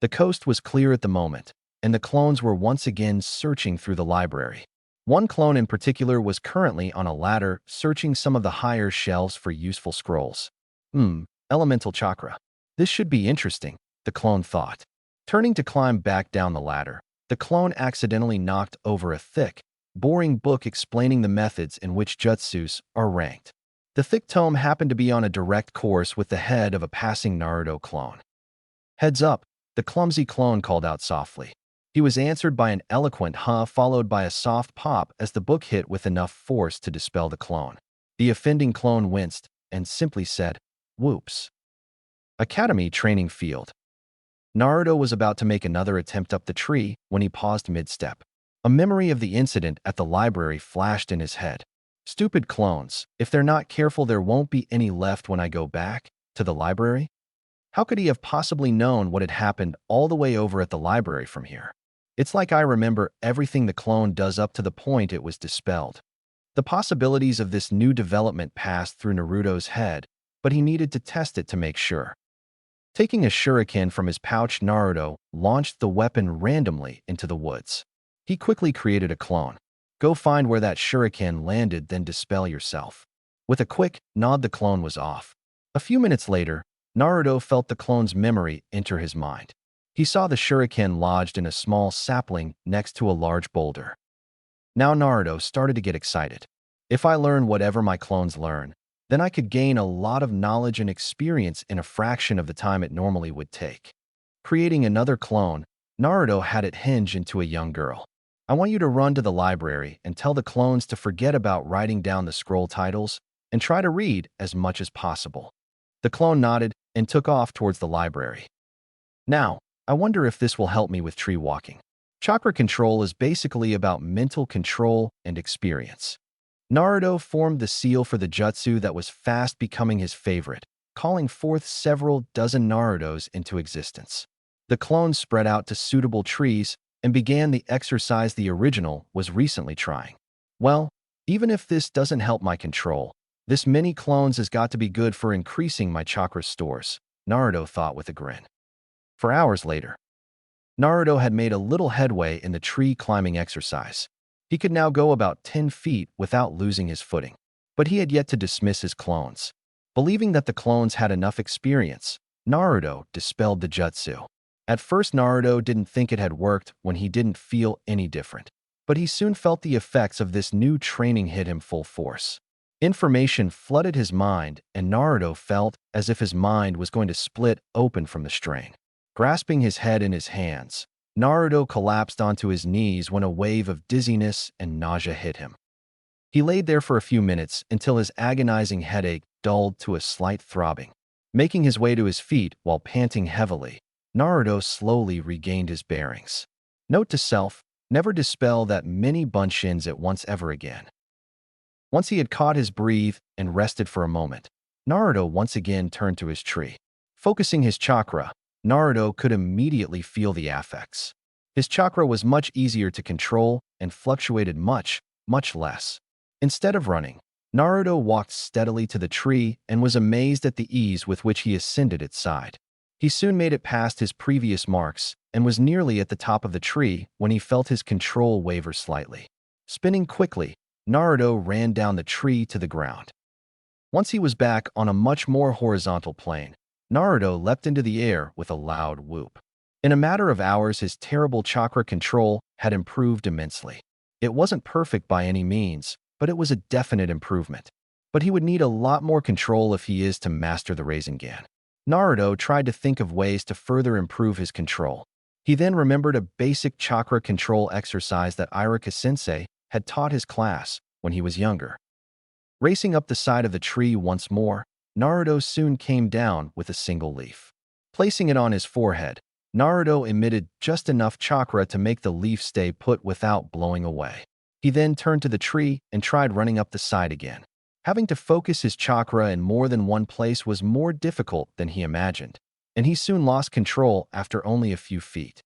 The coast was clear at the moment, and the clones were once again searching through the library. One clone in particular was currently on a ladder searching some of the higher shelves for useful scrolls. Elemental chakra. This should be interesting, the clone thought. Turning to climb back down the ladder, the clone accidentally knocked over a thick, boring book explaining the methods in which jutsus are ranked. The thick tome happened to be on a direct course with the head of a passing Naruto clone. Heads up, the clumsy clone called out softly. He was answered by an eloquent "huh" followed by a soft pop as the book hit with enough force to dispel the clone. The offending clone winced and simply said, "Whoops." Academy Training Field. Naruto was about to make another attempt up the tree when he paused mid-step. A memory of the incident at the library flashed in his head. Stupid clones, if they're not careful there won't be any left when I go back to the library? How could he have possibly known what had happened all the way over at the library from here? It's like I remember everything the clone does up to the point it was dispelled. The possibilities of this new development passed through Naruto's head, but he needed to test it to make sure. Taking a shuriken from his pouch, Naruto launched the weapon randomly into the woods. He quickly created a clone. Go find where that shuriken landed, then dispel yourself. With a quick nod, the clone was off. A few minutes later, Naruto felt the clone's memory enter his mind. He saw the shuriken lodged in a small sapling next to a large boulder. Now Naruto started to get excited. If I learn whatever my clones learn, then I could gain a lot of knowledge and experience in a fraction of the time it normally would take. Creating another clone, Naruto had it hinge into a young girl. I want you to run to the library and tell the clones to forget about writing down the scroll titles and try to read as much as possible. The clone nodded and took off towards the library. Now, I wonder if this will help me with tree walking. Chakra control is basically about mental control and experience. Naruto formed the seal for the jutsu that was fast becoming his favorite, calling forth several dozen Narutos into existence. The clones spread out to suitable trees and began the exercise the original was recently trying. Well, even if this doesn't help my control, this many clones has got to be good for increasing my chakra stores, Naruto thought with a grin. For hours later, Naruto had made a little headway in the tree climbing exercise. He could now go about 10 feet without losing his footing. But he had yet to dismiss his clones. Believing that the clones had enough experience, Naruto dispelled the jutsu. At first, Naruto didn't think it had worked when he didn't feel any different. But he soon felt the effects of this new training hit him full force. Information flooded his mind, and Naruto felt as if his mind was going to split open from the strain. Grasping his head in his hands, Naruto collapsed onto his knees when a wave of dizziness and nausea hit him. He laid there for a few minutes until his agonizing headache dulled to a slight throbbing. Making his way to his feet while panting heavily, Naruto slowly regained his bearings. Note to self, never dispel that many bunshins at once ever again. Once he had caught his breath and rested for a moment, Naruto once again turned to his tree. Focusing his chakra, Naruto could immediately feel the affects. His chakra was much easier to control and fluctuated much less. Instead of running, Naruto walked steadily to the tree and was amazed at the ease with which he ascended its side. He soon made it past his previous marks and was nearly at the top of the tree when he felt his control waver slightly. Spinning quickly, Naruto ran down the tree to the ground. Once he was back on a much more horizontal plane, Naruto leapt into the air with a loud whoop. In a matter of hours, his terrible chakra control had improved immensely. It wasn't perfect by any means, but it was a definite improvement. But he would need a lot more control if he is to master the Rasengan. Naruto tried to think of ways to further improve his control. He then remembered a basic chakra control exercise that Iruka-sensei had taught his class when he was younger. Racing up the side of the tree once more, Naruto soon came down with a single leaf. Placing it on his forehead, Naruto emitted just enough chakra to make the leaf stay put without blowing away. He then turned to the tree and tried running up the side again. Having to focus his chakra in more than one place was more difficult than he imagined, and he soon lost control after only a few feet.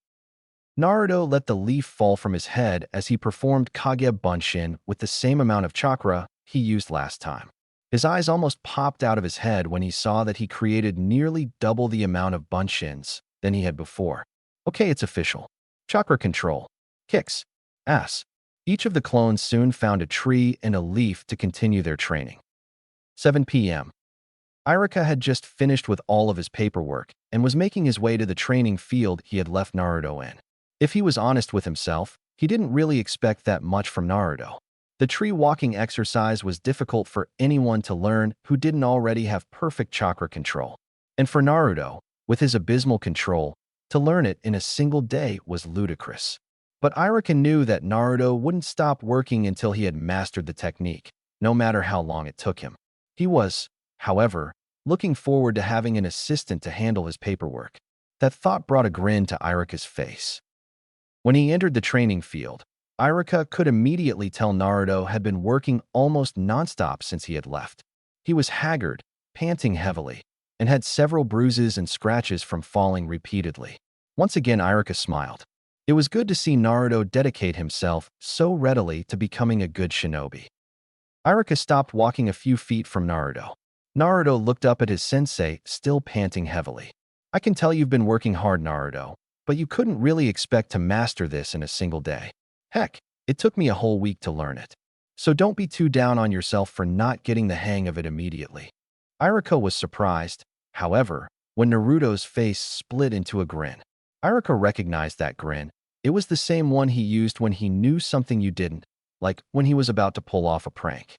Naruto let the leaf fall from his head as he performed Kage Bunshin with the same amount of chakra he used last time. His eyes almost popped out of his head when he saw that he created nearly double the amount of bunshins than he had before. Okay, it's official. Chakra control. Kicks. Ass. Each of the clones soon found a tree and a leaf to continue their training. 7 p.m. Iruka had just finished with all of his paperwork and was making his way to the training field he had left Naruto in. If he was honest with himself, he didn't really expect that much from Naruto. The tree walking exercise was difficult for anyone to learn who didn't already have perfect chakra control. And for Naruto, with his abysmal control, to learn it in a single day was ludicrous. But Iruka knew that Naruto wouldn't stop working until he had mastered the technique, no matter how long it took him. He was, however, looking forward to having an assistant to handle his paperwork. That thought brought a grin to Iruka's face. When he entered the training field, Iruka could immediately tell Naruto had been working almost nonstop since he had left. He was haggard, panting heavily, and had several bruises and scratches from falling repeatedly. Once again, Iruka smiled. It was good to see Naruto dedicate himself so readily to becoming a good shinobi. Iruka stopped walking a few feet from Naruto. Naruto looked up at his sensei, still panting heavily. I can tell you've been working hard, Naruto, but you couldn't really expect to master this in a single day. Heck, it took me a whole week to learn it. So don't be too down on yourself for not getting the hang of it immediately. Iruka was surprised, however, when Naruto's face split into a grin. Iruka recognized that grin. It was the same one he used when he knew something you didn't, like when he was about to pull off a prank.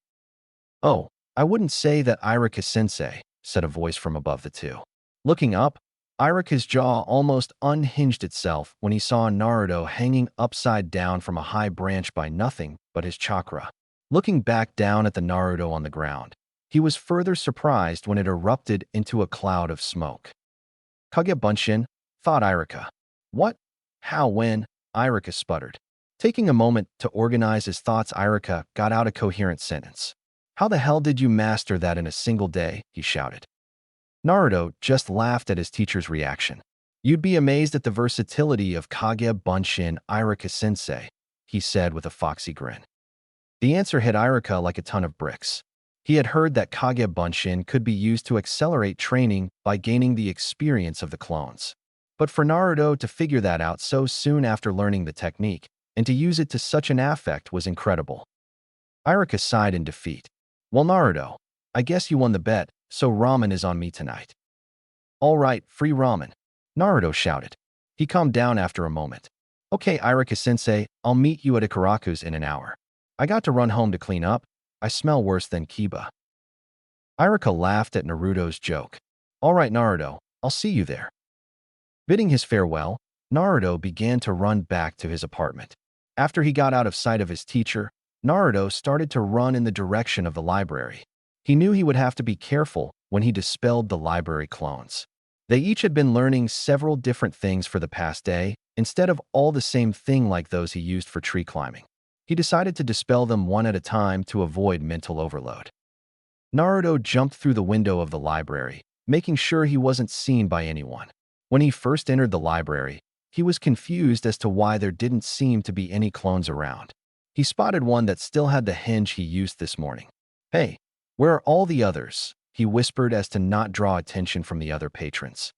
Oh, I wouldn't say that, Iruka-sensei, said a voice from above the two. Looking up, Iruka's jaw almost unhinged itself when he saw Naruto hanging upside down from a high branch by nothing but his chakra. Looking back down at the Naruto on the ground, he was further surprised when it erupted into a cloud of smoke. Kage Bunshin, thought Iruka. What? How? When? Iruka sputtered. Taking a moment to organize his thoughts, Iruka got out a coherent sentence. How the hell did you master that in a single day? He shouted. Naruto just laughed at his teacher's reaction. You'd be amazed at the versatility of Kage Bunshin, Iruka-sensei, he said with a foxy grin. The answer hit Iruka like a ton of bricks. He had heard that Kage Bunshin could be used to accelerate training by gaining the experience of the clones. But for Naruto to figure that out so soon after learning the technique, and to use it to such an effect was incredible. Iruka sighed in defeat. Well, Naruto, I guess you won the bet, so ramen is on me tonight. All right, free ramen, Naruto shouted. He calmed down after a moment. Okay, Iruka-sensei, I'll meet you at Ikaraku's in an hour. I got to run home to clean up, I smell worse than Kiba. Iruka laughed at Naruto's joke. All right, Naruto, I'll see you there. Bidding his farewell, Naruto began to run back to his apartment. After he got out of sight of his teacher, Naruto started to run in the direction of the library. He knew he would have to be careful when he dispelled the library clones. They each had been learning several different things for the past day, instead of all the same thing like those he used for tree climbing. He decided to dispel them one at a time to avoid mental overload. Naruto jumped through the window of the library, making sure he wasn't seen by anyone. When he first entered the library, he was confused as to why there didn't seem to be any clones around. He spotted one that still had the hinge he used this morning. Hey, where are all the others? He whispered as to not draw attention from the other patrons.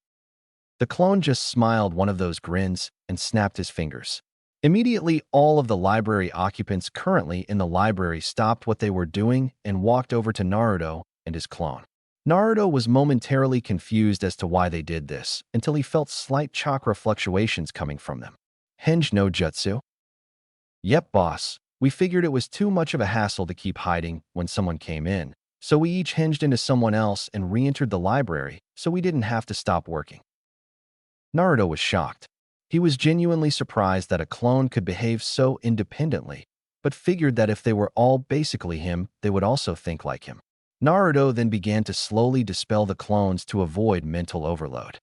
The clone just smiled one of those grins and snapped his fingers. Immediately, all of the library occupants currently in the library stopped what they were doing and walked over to Naruto and his clone. Naruto was momentarily confused as to why they did this, until he felt slight chakra fluctuations coming from them. Hinge no jutsu? Yep, boss. We figured it was too much of a hassle to keep hiding when someone came in, so we each hinged into someone else and re-entered the library so we didn't have to stop working. Naruto was shocked. He was genuinely surprised that a clone could behave so independently, but figured that if they were all basically him, they would also think like him. Naruto then began to slowly dispel the clones to avoid mental overload.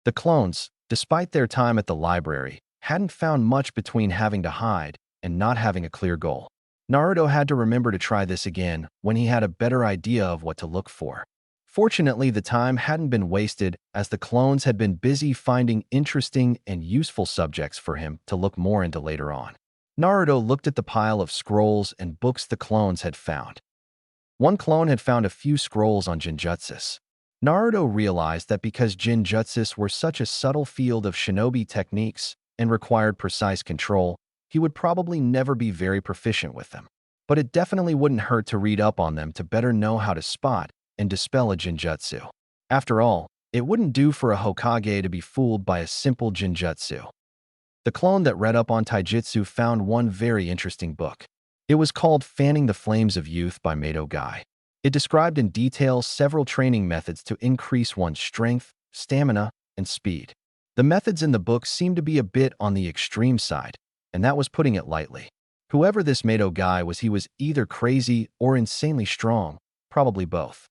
The clones, despite their time at the library, hadn't found much between having to hide and not having a clear goal. Naruto had to remember to try this again when he had a better idea of what to look for. Fortunately, the time hadn't been wasted as the clones had been busy finding interesting and useful subjects for him to look more into later on. Naruto looked at the pile of scrolls and books the clones had found. One clone had found a few scrolls on Jinjutsus. Naruto realized that because Jinjutsus were such a subtle field of shinobi techniques and required precise control, he would probably never be very proficient with them. But it definitely wouldn't hurt to read up on them to better know how to spot and dispel a Jinjutsu. After all, it wouldn't do for a Hokage to be fooled by a simple Jinjutsu. The clone that read up on Taijutsu found one very interesting book. It was called Fanning the Flames of Youth by Mato Guy. It described in detail several training methods to increase one's strength, stamina, and speed. The methods in the book seemed to be a bit on the extreme side, and that was putting it lightly. Whoever this Mato Guy was, he was either crazy or insanely strong, probably both.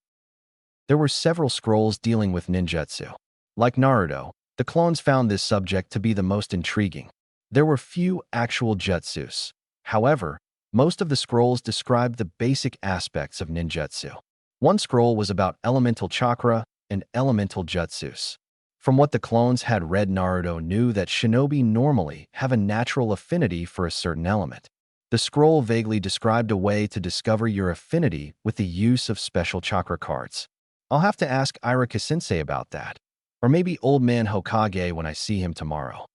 There were several scrolls dealing with ninjutsu. Like Naruto, the clones found this subject to be the most intriguing. There were few actual jutsus. However, most of the scrolls described the basic aspects of ninjutsu. One scroll was about elemental chakra and elemental jutsus. From what the clones had read, Naruto knew that shinobi normally have a natural affinity for a certain element. The scroll vaguely described a way to discover your affinity with the use of special chakra cards. I'll have to ask Iruka-sensei about that, or maybe Old Man Hokage when I see him tomorrow.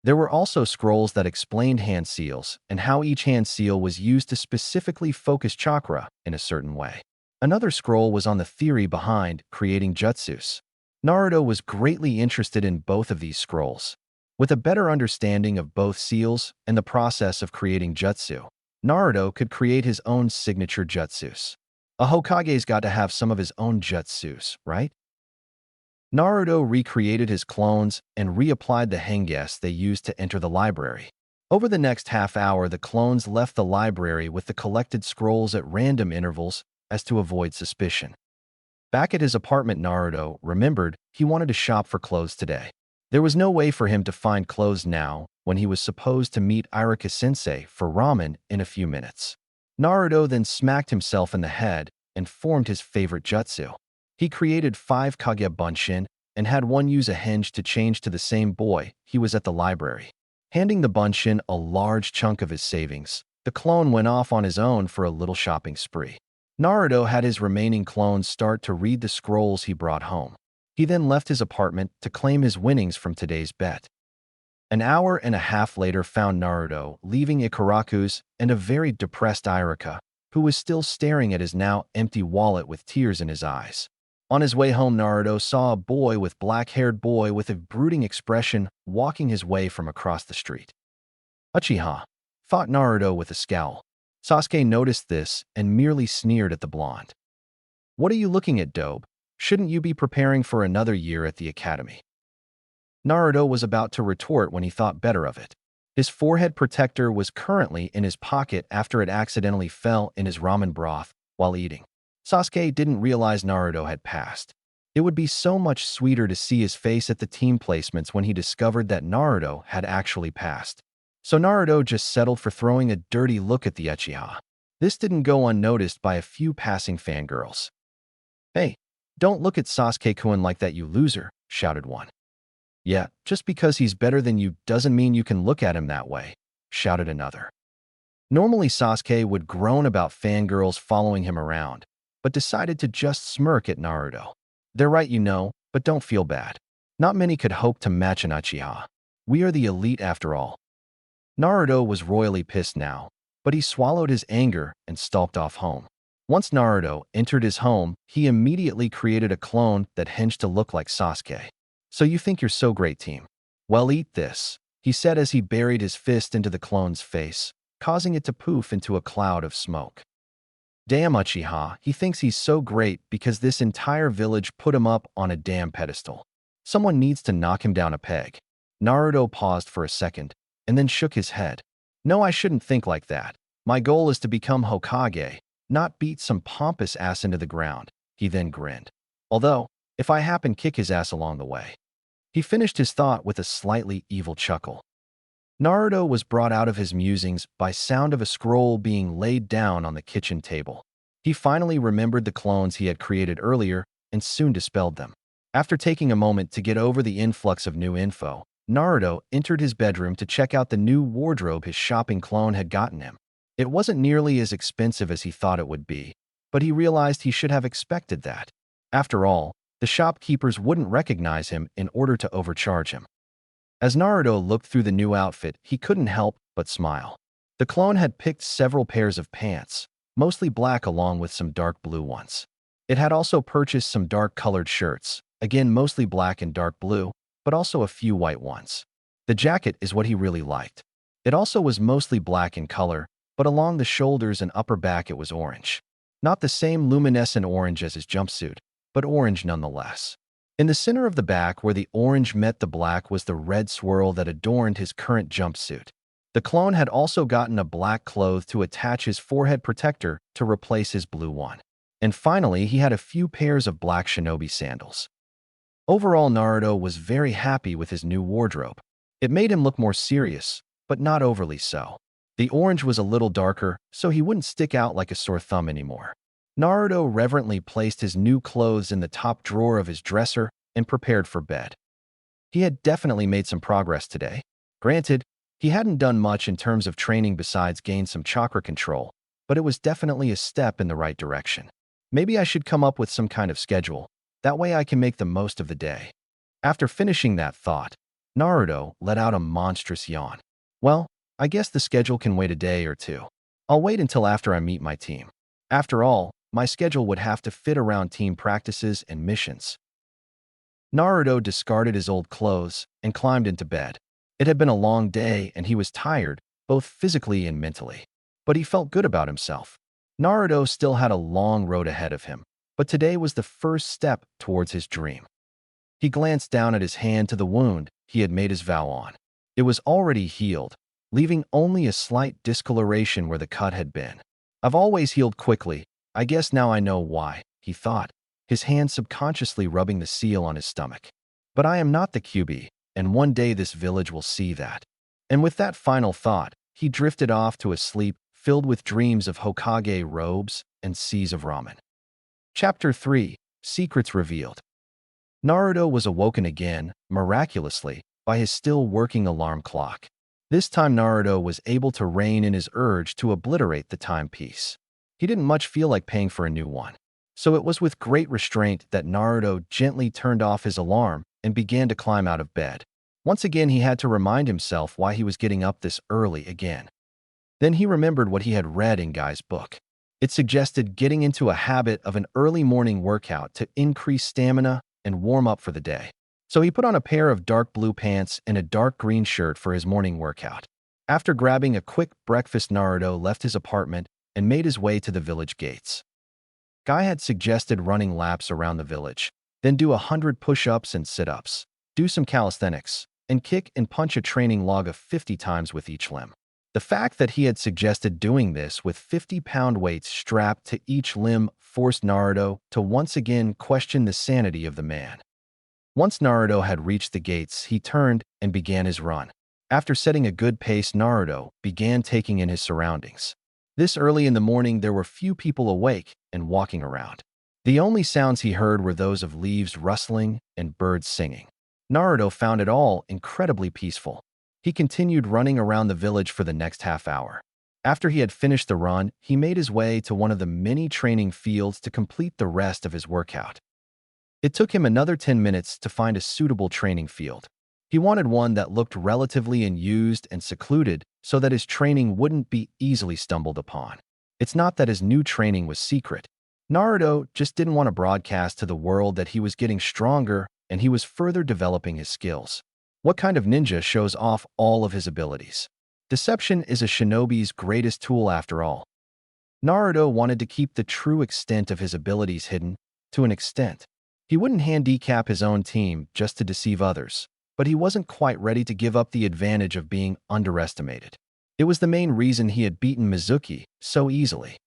There were also scrolls that explained hand seals and how each hand seal was used to specifically focus chakra in a certain way. Another scroll was on the theory behind creating jutsus. Naruto was greatly interested in both of these scrolls. With a better understanding of both seals and the process of creating jutsu, Naruto could create his own signature jutsus. A Hokage's got to have some of his own jutsus, right? Naruto recreated his clones and reapplied the henges they used to enter the library. Over the next half hour, the clones left the library with the collected scrolls at random intervals as to avoid suspicion. Back at his apartment, Naruto remembered he wanted to shop for clothes today. There was no way for him to find clothes now when he was supposed to meet Iruka-sensei for ramen in a few minutes. Naruto then smacked himself in the head and formed his favorite jutsu. He created 5 Kage Bunshin and had one use a hinge to change to the same boy he was at the library. Handing the Bunshin a large chunk of his savings, the clone went off on his own for a little shopping spree. Naruto had his remaining clones start to read the scrolls he brought home. He then left his apartment to claim his winnings from today's bet. An hour and a half later found Naruto leaving Ikaraku's and a very depressed Iruka, who was still staring at his now empty wallet with tears in his eyes. On his way home, Naruto saw a boy with black-haired boy with a brooding expression walking his way from across the street. Uchiha, thought Naruto with a scowl. Sasuke noticed this and merely sneered at the blonde. What are you looking at, Dobe? Shouldn't you be preparing for another year at the academy? Naruto was about to retort when he thought better of it. His forehead protector was currently in his pocket after it accidentally fell in his ramen broth while eating. Sasuke didn't realize Naruto had passed. It would be so much sweeter to see his face at the team placements when he discovered that Naruto had actually passed. So Naruto just settled for throwing a dirty look at the Uchiha. This didn't go unnoticed by a few passing fangirls. Hey, don't look at Sasuke-kun like that, you loser, shouted one. Yeah, just because he's better than you doesn't mean you can look at him that way, shouted another. Normally Sasuke would groan about fangirls following him around, but decided to just smirk at Naruto. They're right, you know, but don't feel bad. Not many could hope to match an Uchiha. We are the elite after all. Naruto was royally pissed now, but he swallowed his anger and stalked off home. Once Naruto entered his home, he immediately created a clone that hinged to look like Sasuke. So you think you're so great, team? Well, eat this, he said as he buried his fist into the clone's face, causing it to poof into a cloud of smoke. Damn Uchiha, he thinks he's so great because this entire village put him up on a damn pedestal. Someone needs to knock him down a peg. Naruto paused for a second, and then shook his head. No, I shouldn't think like that. My goal is to become Hokage, not beat some pompous ass into the ground, he then grinned. Although, if I happen kick his ass along the way. He finished his thought with a slightly evil chuckle. Naruto was brought out of his musings by sound of a scroll being laid down on the kitchen table. He finally remembered the clones he had created earlier and soon dispelled them. After taking a moment to get over the influx of new info, Naruto entered his bedroom to check out the new wardrobe his shopping clone had gotten him. It wasn't nearly as expensive as he thought it would be, but he realized he should have expected that. After all, the shopkeepers wouldn't recognize him in order to overcharge him. As Naruto looked through the new outfit, he couldn't help but smile. The clone had picked several pairs of pants, mostly black along with some dark blue ones. It had also purchased some dark-colored shirts, again mostly black and dark blue, but also a few white ones. The jacket is what he really liked. It also was mostly black in color, but along the shoulders and upper back it was orange. Not the same luminescent orange as his jumpsuit, but orange nonetheless. In the center of the back where the orange met the black was the red swirl that adorned his current jumpsuit. The clone had also gotten a black cloth to attach his forehead protector to replace his blue one. And finally, he had a few pairs of black shinobi sandals. Overall, Naruto was very happy with his new wardrobe. It made him look more serious, but not overly so. The orange was a little darker, so he wouldn't stick out like a sore thumb anymore. Naruto reverently placed his new clothes in the top drawer of his dresser and prepared for bed. He had definitely made some progress today. Granted, he hadn't done much in terms of training besides gain some chakra control, but it was definitely a step in the right direction. Maybe I should come up with some kind of schedule. That way I can make the most of the day. After finishing that thought, Naruto let out a monstrous yawn. Well, I guess the schedule can wait a day or two. I'll wait until after I meet my team. After all, my schedule would have to fit around team practices and missions. Naruto discarded his old clothes and climbed into bed. It had been a long day and he was tired, both physically and mentally. But he felt good about himself. Naruto still had a long road ahead of him, but today was the first step towards his dream. He glanced down at his hand to the wound he had made his vow on. It was already healed, leaving only a slight discoloration where the cut had been. I've always healed quickly. I guess now I know why, he thought, his hand subconsciously rubbing the seal on his stomach. But I am not the QB, and one day this village will see that. And with that final thought, he drifted off to a sleep filled with dreams of Hokage robes and seas of ramen. Chapter 3: Secrets Revealed. Naruto was awoken again, miraculously, by his still working alarm clock. This time Naruto was able to rein in his urge to obliterate the timepiece. He didn't much feel like paying for a new one. So it was with great restraint that Naruto gently turned off his alarm and began to climb out of bed. Once again, he had to remind himself why he was getting up this early again. Then he remembered what he had read in Guy's book. It suggested getting into a habit of an early morning workout to increase stamina and warm up for the day. So he put on a pair of dark blue pants and a dark green shirt for his morning workout. After grabbing a quick breakfast, Naruto left his apartment and made his way to the village gates. Guy had suggested running laps around the village, then do 100 push-ups and sit-ups, do some calisthenics, and kick and punch a training log of 50 times with each limb. The fact that he had suggested doing this with 50-pound weights strapped to each limb forced Naruto to once again question the sanity of the man. Once Naruto had reached the gates, he turned and began his run. After setting a good pace, Naruto began taking in his surroundings. This early in the morning, there were few people awake and walking around. The only sounds he heard were those of leaves rustling and birds singing. Naruto found it all incredibly peaceful. He continued running around the village for the next half hour. After he had finished the run, he made his way to one of the many training fields to complete the rest of his workout. It took him another 10 minutes to find a suitable training field. He wanted one that looked relatively unused and secluded so that his training wouldn't be easily stumbled upon. It's not that his new training was secret. Naruto just didn't want to broadcast to the world that he was getting stronger and he was further developing his skills. What kind of ninja shows off all of his abilities? Deception is a shinobi's greatest tool after all. Naruto wanted to keep the true extent of his abilities hidden to an extent. He wouldn't handicap his own team just to deceive others, but he wasn't quite ready to give up the advantage of being underestimated. It was the main reason he had beaten Mizuki so easily.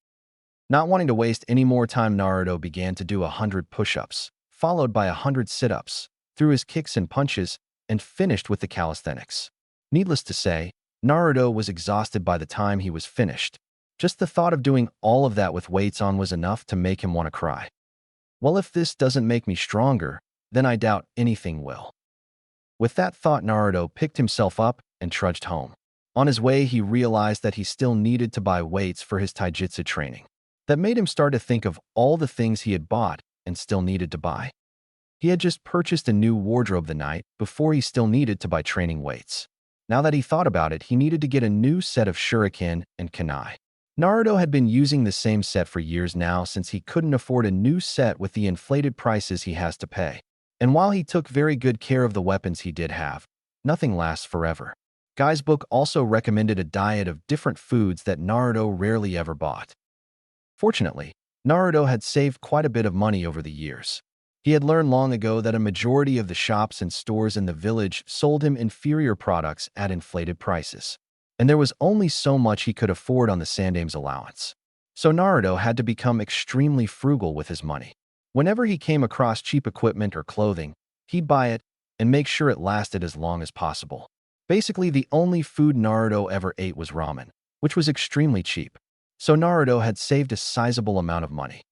Not wanting to waste any more time, Naruto began to do 100 push-ups, followed by 100 sit-ups, threw his kicks and punches, and finished with the calisthenics. Needless to say, Naruto was exhausted by the time he was finished. Just the thought of doing all of that with weights on was enough to make him want to cry. Well, if this doesn't make me stronger, then I doubt anything will. With that thought, Naruto picked himself up and trudged home. On his way, he realized that he still needed to buy weights for his taijutsu training. That made him start to think of all the things he had bought and still needed to buy. He had just purchased a new wardrobe the night before he still needed to buy training weights. Now that he thought about it, he needed to get a new set of shuriken and kunai. Naruto had been using the same set for years now since he couldn't afford a new set with the inflated prices he has to pay. And while he took very good care of the weapons he did have, nothing lasts forever. Guy's book also recommended a diet of different foods that Naruto rarely ever bought. Fortunately, Naruto had saved quite a bit of money over the years. He had learned long ago that a majority of the shops and stores in the village sold him inferior products at inflated prices, and there was only so much he could afford on the Sandame's allowance. So Naruto had to become extremely frugal with his money. Whenever he came across cheap equipment or clothing, he'd buy it and make sure it lasted as long as possible. Basically, the only food Naruto ever ate was ramen, which was extremely cheap. So Naruto had saved a sizable amount of money.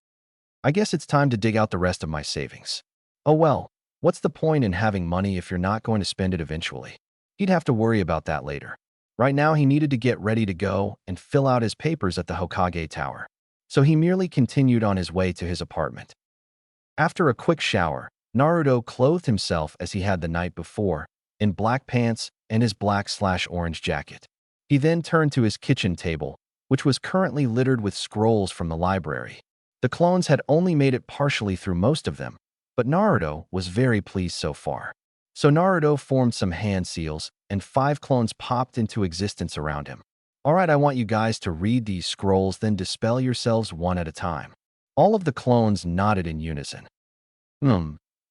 I guess it's time to dig out the rest of my savings. Oh well, what's the point in having money if you're not going to spend it eventually? He'd have to worry about that later. Right now, he needed to get ready to go and fill out his papers at the Hokage Tower. So he merely continued on his way to his apartment. After a quick shower, Naruto clothed himself as he had the night before, in black pants and his black/orange jacket. He then turned to his kitchen table, which was currently littered with scrolls from the library. The clones had only made it partially through most of them, but Naruto was very pleased so far. So Naruto formed some hand seals, and 5 clones popped into existence around him. Alright, I want you guys to read these scrolls, then dispel yourselves one at a time. All of the clones nodded in unison.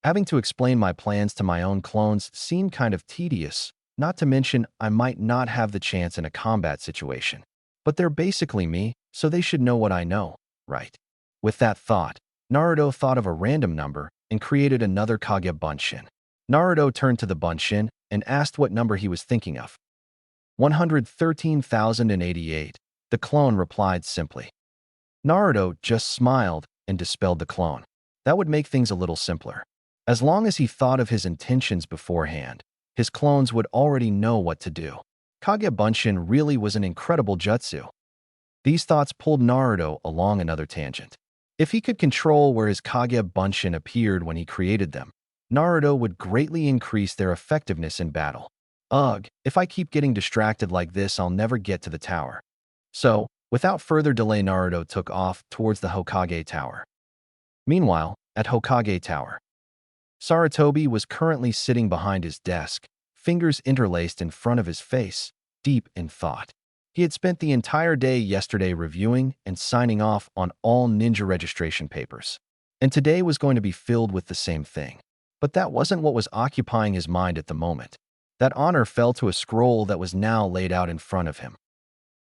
Having to explain my plans to my own clones seemed kind of tedious, not to mention I might not have the chance in a combat situation. But they're basically me, so they should know what I know, right? With that thought, Naruto thought of a random number and created another Kage Bunshin. Naruto turned to the Bunshin and asked what number he was thinking of. 113,088, the clone replied simply. Naruto just smiled and dispelled the clone. That would make things a little simpler. As long as he thought of his intentions beforehand, his clones would already know what to do. Kage Bunshin really was an incredible jutsu. These thoughts pulled Naruto along another tangent. If he could control where his Kage Bunshin appeared when he created them, Naruto would greatly increase their effectiveness in battle. Ugh, if I keep getting distracted like this, I'll never get to the tower. So, without further delay, Naruto took off towards the Hokage Tower. Meanwhile, at Hokage Tower, Sarutobi was currently sitting behind his desk, fingers interlaced in front of his face, deep in thought. He had spent the entire day yesterday reviewing and signing off on all ninja registration papers, and today was going to be filled with the same thing. But that wasn't what was occupying his mind at the moment. That honor fell to a scroll that was now laid out in front of him.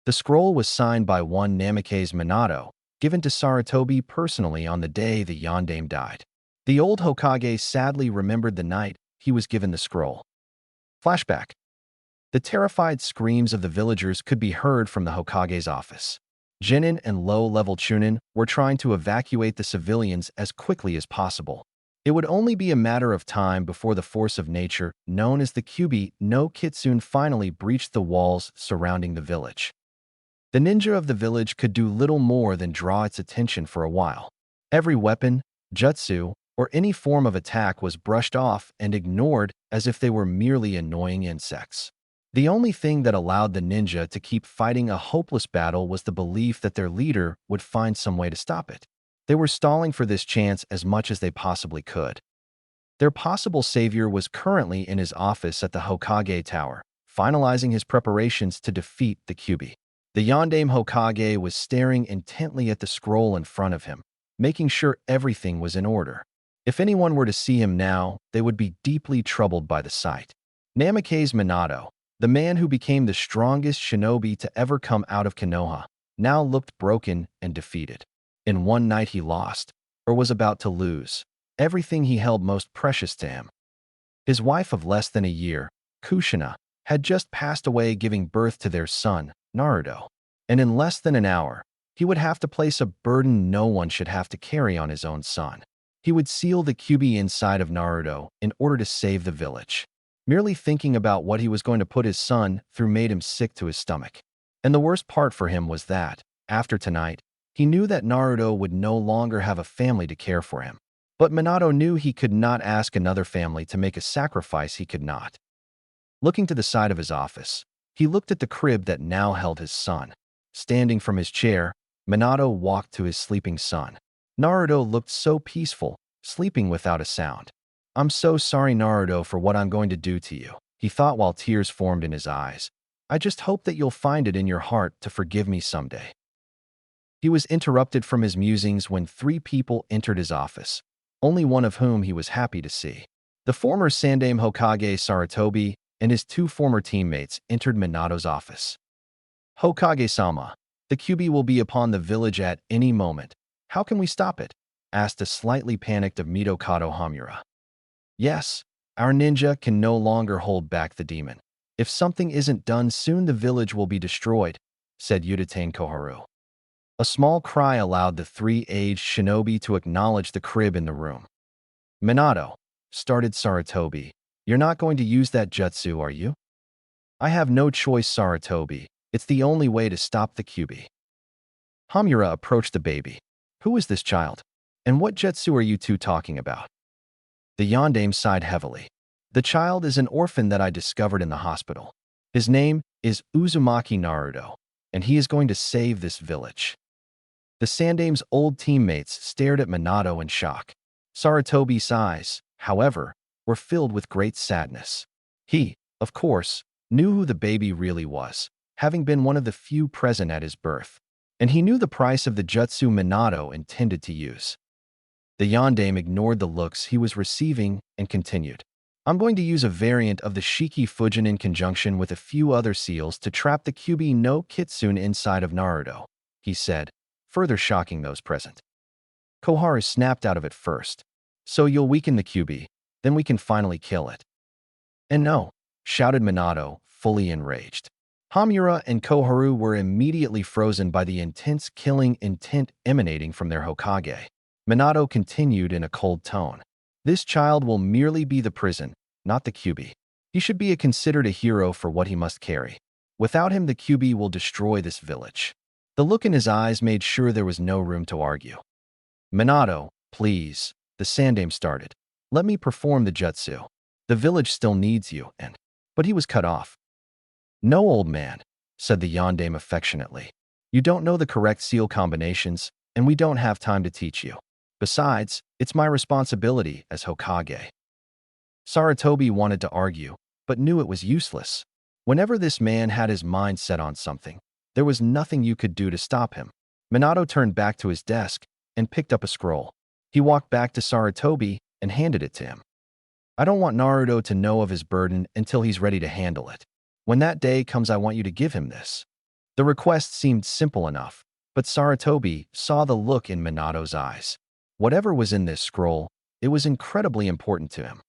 The scroll was signed by one Namikaze Minato, given to Sarutobi personally on the day the Yondaime died. The old Hokage sadly remembered the night he was given the scroll. Flashback. The terrified screams of the villagers could be heard from the Hokage's office. Genin and low-level Chunin were trying to evacuate the civilians as quickly as possible. It would only be a matter of time before the force of nature, known as the Kyubi no Kitsune, finally breached the walls surrounding the village. The ninja of the village could do little more than draw its attention for a while. Every weapon, jutsu, or any form of attack was brushed off and ignored as if they were merely annoying insects. The only thing that allowed the ninja to keep fighting a hopeless battle was the belief that their leader would find some way to stop it. They were stalling for this chance as much as they possibly could. Their possible savior was currently in his office at the Hokage Tower, finalizing his preparations to defeat the Kyubi. The Yondaime Hokage was staring intently at the scroll in front of him, making sure everything was in order. If anyone were to see him now, they would be deeply troubled by the sight. Namikaze Minato, the man who became the strongest shinobi to ever come out of Konoha, now looked broken and defeated. In one night he lost, or was about to lose, everything he held most precious to him. His wife of less than a year, Kushina, had just passed away giving birth to their son, Naruto. And in less than an hour, he would have to place a burden no one should have to carry on his own son. He would seal the Kyubi inside of Naruto in order to save the village. Merely thinking about what he was going to put his son through made him sick to his stomach. And the worst part for him was that, after tonight, he knew that Naruto would no longer have a family to care for him. But Minato knew he could not ask another family to make a sacrifice he could not. Looking to the side of his office, he looked at the crib that now held his son. Standing from his chair, Minato walked to his sleeping son. Naruto looked so peaceful, sleeping without a sound. "I'm so sorry, Naruto, for what I'm going to do to you," he thought while tears formed in his eyes. "I just hope that you'll find it in your heart to forgive me someday." He was interrupted from his musings when 3 people entered his office, only one of whom he was happy to see. The former Sandaime Hokage Sarutobi and his 2 former teammates entered Minato's office. "Hokage-sama, the Kyubi will be upon the village at any moment. How can we stop it?" asked a slightly panicked of Mitokado Hamura. "Yes, our ninja can no longer hold back the demon. If something isn't done soon, the village will be destroyed," said Udatain Koharu. A small cry allowed the 3 aged shinobi to acknowledge the crib in the room. "Minato," started Sarutobi, "you're not going to use that jutsu, are you?" "I have no choice, Sarutobi. It's the only way to stop the Kyubi." Hamura approached the baby. "Who is this child? And what jutsu are you 2 talking about?" The Yondaime sighed heavily. "The child is an orphan that I discovered in the hospital. His name is Uzumaki Naruto, and he is going to save this village." The Sandaime's old teammates stared at Minato in shock. Sarutobi's eyes, however, were filled with great sadness. He, of course, knew who the baby really was, having been one of the few present at his birth, and he knew the price of the jutsu Minato intended to use. The Yondaime ignored the looks he was receiving and continued. "I'm going to use a variant of the Shiki Fujin in conjunction with a few other seals to trap the Kyubi no Kitsune inside of Naruto," he said, further shocking those present. Koharu snapped out of it first. "So you'll weaken the Kyubi, then we can finally kill it." "And no," shouted Minato, fully enraged. Hamura and Koharu were immediately frozen by the intense killing intent emanating from their Hokage. Minato continued in a cold tone. "This child will merely be the prison, not the Kyubi. He should be considered a hero for what he must carry. Without him, the Kyubi will destroy this village." The look in his eyes made sure there was no room to argue. "Minato, please," the Sandaime started. "Let me perform the jutsu. The village still needs you," but he was cut off. "No, old man," said the Yondaime affectionately. "You don't know the correct seal combinations, and we don't have time to teach you. Besides, it's my responsibility as Hokage." Sarutobi wanted to argue, but knew it was useless. Whenever this man had his mind set on something, There was nothing you could do to stop him. Minato turned back to his desk and picked up a scroll. He walked back to Sarutobi and handed it to him. I don't want Naruto to know of his burden until he's ready to handle it. When that day comes, I want you to give him this. The request seemed simple enough, but Sarutobi saw the look in Minato's eyes. Whatever was in this scroll, it was incredibly important to him.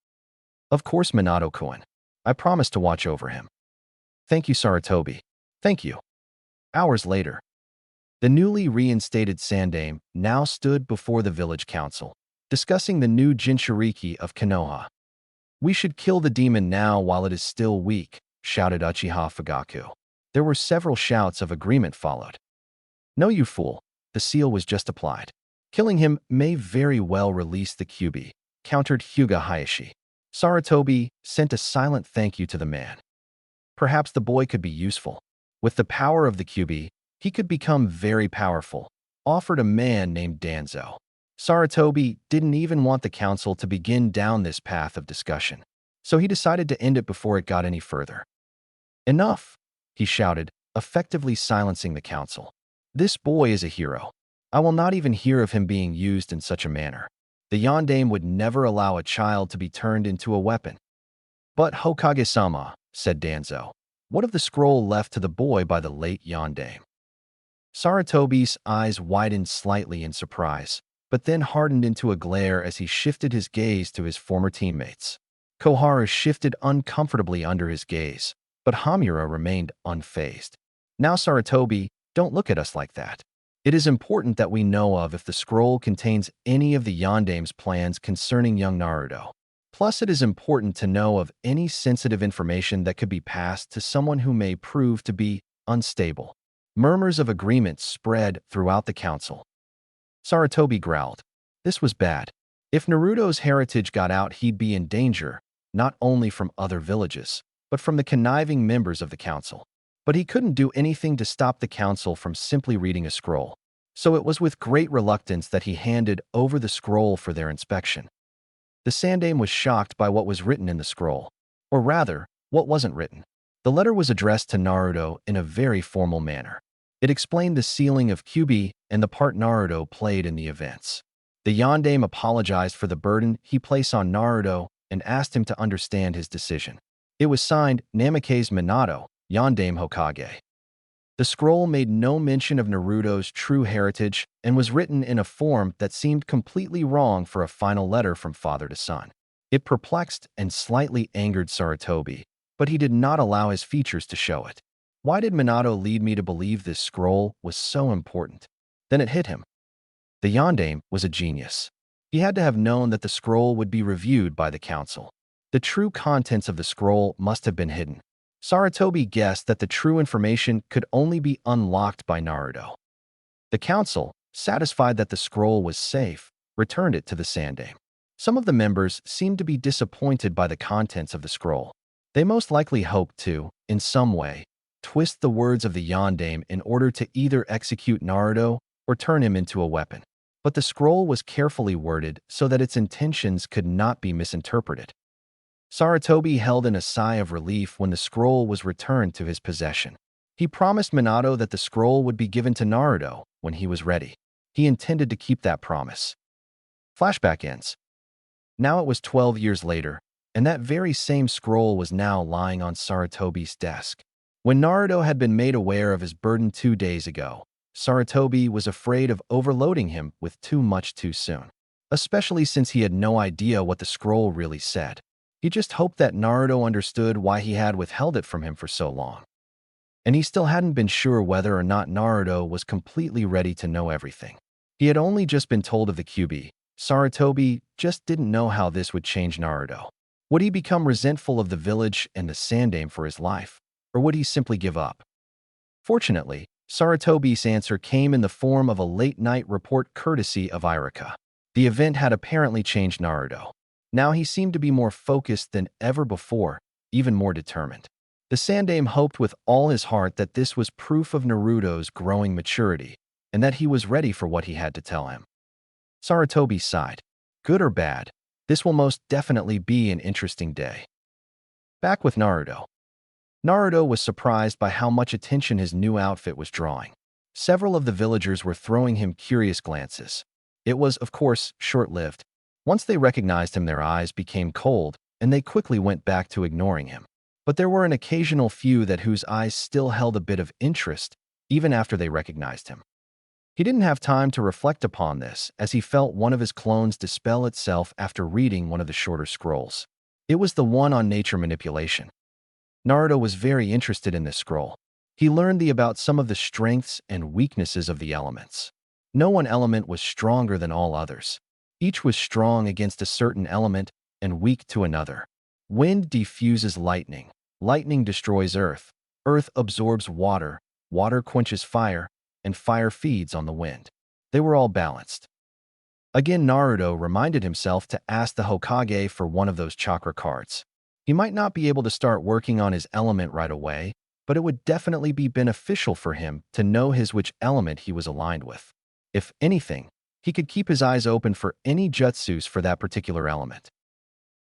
Of course, Minato-kun. I promise to watch over him. Thank you, Sarutobi. Thank you. Hours later, the newly reinstated Sandaime now stood before the village council, discussing the new Jinchuriki of Konoha. We should kill the demon now while it is still weak, shouted Uchiha Fugaku. There were several shouts of agreement followed. No, you fool. The seal was just applied. Killing him may very well release the Kyuubi, countered Hyuga Hayashi. Sarutobi sent a silent thank you to the man. Perhaps the boy could be useful. With the power of the Kyuubi, he could become very powerful, offered a man named Danzo. Sarutobi didn't even want the council to begin down this path of discussion, so he decided to end it before it got any further. Enough, he shouted, effectively silencing the council. This boy is a hero. I will not even hear of him being used in such a manner. The Yondaime would never allow a child to be turned into a weapon. But Hokage-sama, said Danzo, what of the scroll left to the boy by the late Yondaime? Sarutobi's eyes widened slightly in surprise, but then hardened into a glare as he shifted his gaze to his former teammates. Koharu shifted uncomfortably under his gaze, but Hamura remained unfazed. Now, Sarutobi, don't look at us like that. It is important that we know of if the scroll contains any of the Yondaime's plans concerning young Naruto. Plus, it is important to know of any sensitive information that could be passed to someone who may prove to be unstable. Murmurs of agreement spread throughout the council. Sarutobi growled. This was bad. If Naruto's heritage got out, he'd be in danger, not only from other villages, but from the conniving members of the council. But he couldn't do anything to stop the council from simply reading a scroll. So it was with great reluctance that he handed over the scroll for their inspection. The Sandaime was shocked by what was written in the scroll. Or rather, what wasn't written. The letter was addressed to Naruto in a very formal manner. It explained the sealing of Kyuubi and the part Naruto played in the events. The Yondaime apologized for the burden he placed on Naruto and asked him to understand his decision. It was signed Namikaze Minato, Yondaime Hokage. The scroll made no mention of Naruto's true heritage and was written in a form that seemed completely wrong for a final letter from father to son. It perplexed and slightly angered Sarutobi, but he did not allow his features to show it. Why did Minato lead me to believe this scroll was so important? Then it hit him. The Yondaime was a genius. He had to have known that the scroll would be reviewed by the council. The true contents of the scroll must have been hidden. Sarutobi guessed that the true information could only be unlocked by Naruto. The council, satisfied that the scroll was safe, returned it to the Sandaime. Some of the members seemed to be disappointed by the contents of the scroll. They most likely hoped to, in some way, twist the words of the Yondaime in order to either execute Naruto or turn him into a weapon. But the scroll was carefully worded so that its intentions could not be misinterpreted. Sarutobi held in a sigh of relief when the scroll was returned to his possession. He promised Minato that the scroll would be given to Naruto when he was ready. He intended to keep that promise. Flashback ends. Now it was 12 years later, and that very same scroll was now lying on Sarutobi's desk. When Naruto had been made aware of his burden 2 days ago, Sarutobi was afraid of overloading him with too much too soon, especially since he had no idea what the scroll really said. He just hoped that Naruto understood why he had withheld it from him for so long. And he still hadn't been sure whether or not Naruto was completely ready to know everything. He had only just been told of the Kyuubi. Sarutobi just didn't know how this would change Naruto. Would he become resentful of the village and the Sandaime for his life? Or would he simply give up? Fortunately, Sarutobi's answer came in the form of a late-night report courtesy of Iruka. The event had apparently changed Naruto. Now he seemed to be more focused than ever before, even more determined. The Sandaime hoped with all his heart that this was proof of Naruto's growing maturity, and that he was ready for what he had to tell him. Sarutobi sighed. Good or bad, this will most definitely be an interesting day. Back with Naruto. Naruto was surprised by how much attention his new outfit was drawing. Several of the villagers were throwing him curious glances. It was, of course, short-lived. Once they recognized him, their eyes became cold, and they quickly went back to ignoring him. But there were an occasional few whose eyes still held a bit of interest, even after they recognized him. He didn't have time to reflect upon this, as he felt one of his clones dispel itself after reading one of the shorter scrolls. It was the one on nature manipulation. Naruto was very interested in this scroll. He learned about some of the strengths and weaknesses of the elements. No one element was stronger than all others. Each was strong against a certain element and weak to another. Wind diffuses lightning. Lightning destroys earth. Earth absorbs water. Water quenches fire, and fire feeds on the wind. They were all balanced. Again, Naruto reminded himself to ask the Hokage for one of those chakra cards. He might not be able to start working on his element right away, but it would definitely be beneficial for him to know which element he was aligned with. If anything, he could keep his eyes open for any jutsus for that particular element.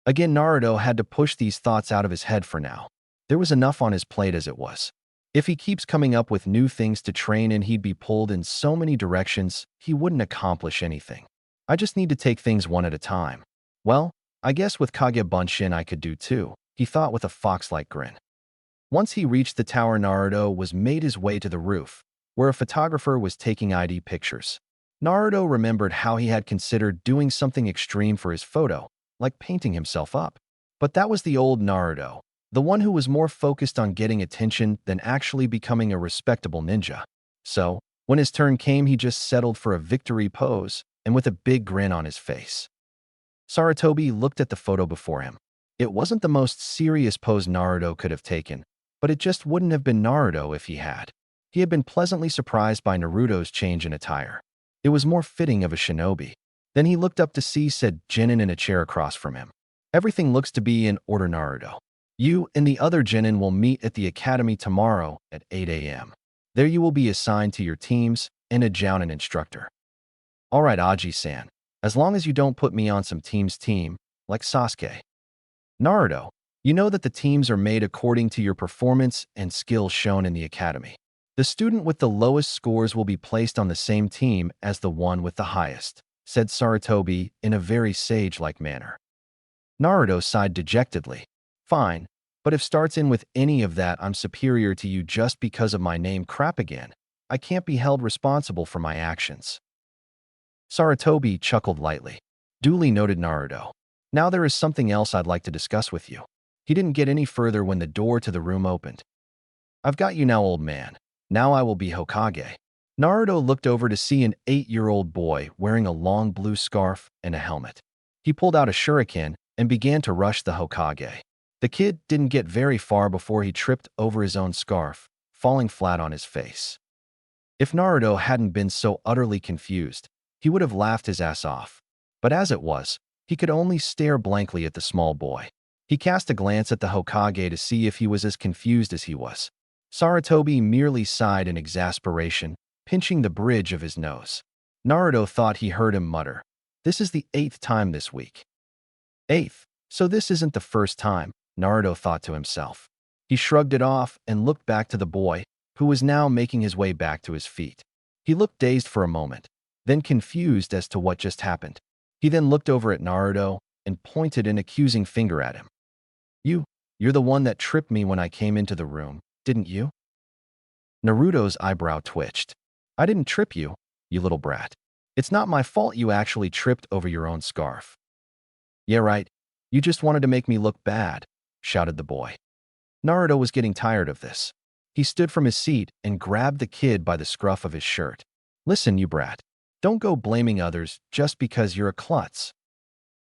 Again, Naruto had to push these thoughts out of his head for now. There was enough on his plate as it was. If he keeps coming up with new things to train and he'd be pulled in so many directions, he wouldn't accomplish anything. I just need to take things one at a time. Well, I guess with Kage Bunshin I could do too, he thought with a fox-like grin. Once he reached the tower, Naruto was made his way to the roof, where a photographer was taking ID pictures. Naruto remembered how he had considered doing something extreme for his photo, like painting himself up. But that was the old Naruto, the one who was more focused on getting attention than actually becoming a respectable ninja. So, when his turn came, he just settled for a victory pose, and with a big grin on his face. Sarutobi looked at the photo before him. It wasn't the most serious pose Naruto could have taken, but it just wouldn't have been Naruto if he had. He had been pleasantly surprised by Naruto's change in attire. It was more fitting of a shinobi. Then he looked up to see said genin in a chair across from him. Everything looks to be in order, Naruto. You and the other genin will meet at the academy tomorrow at 8 a.m. There you will be assigned to your teams and a jounin instructor. All right, Aji-san. As long as you don't put me on some team's team, like Sasuke. Naruto, you know that the teams are made according to your performance and skills shown in the academy. The student with the lowest scores will be placed on the same team as the one with the highest, said Sarutobi in a very sage-like manner. Naruto sighed dejectedly. Fine, but if starts in with any of that I'm superior to you just because of my name crap again, I can't be held responsible for my actions. Sarutobi chuckled lightly. Duly noted, Naruto. Now there is something else I'd like to discuss with you. He didn't get any further when the door to the room opened. I've got you now, old man. Now I will be Hokage. Naruto looked over to see an 8-year-old boy wearing a long blue scarf and a helmet. He pulled out a shuriken and began to rush the Hokage. The kid didn't get very far before he tripped over his own scarf, falling flat on his face. If Naruto hadn't been so utterly confused, he would have laughed his ass off. But as it was, he could only stare blankly at the small boy. He cast a glance at the Hokage to see if he was as confused as he was. Sarutobi merely sighed in exasperation, pinching the bridge of his nose. Naruto thought he heard him mutter, "This is the 8th time this week." 8th? So this isn't the first time, Naruto thought to himself. He shrugged it off and looked back to the boy, who was now making his way back to his feet. He looked dazed for a moment, then confused as to what just happened. He then looked over at Naruto and pointed an accusing finger at him. You're the one that tripped me when I came into the room, didn't you? Naruto's eyebrow twitched. I didn't trip you, you little brat. It's not my fault you actually tripped over your own scarf. Yeah, right. You just wanted to make me look bad, shouted the boy. Naruto was getting tired of this. He stood from his seat and grabbed the kid by the scruff of his shirt. Listen, you brat. Don't go blaming others just because you're a klutz.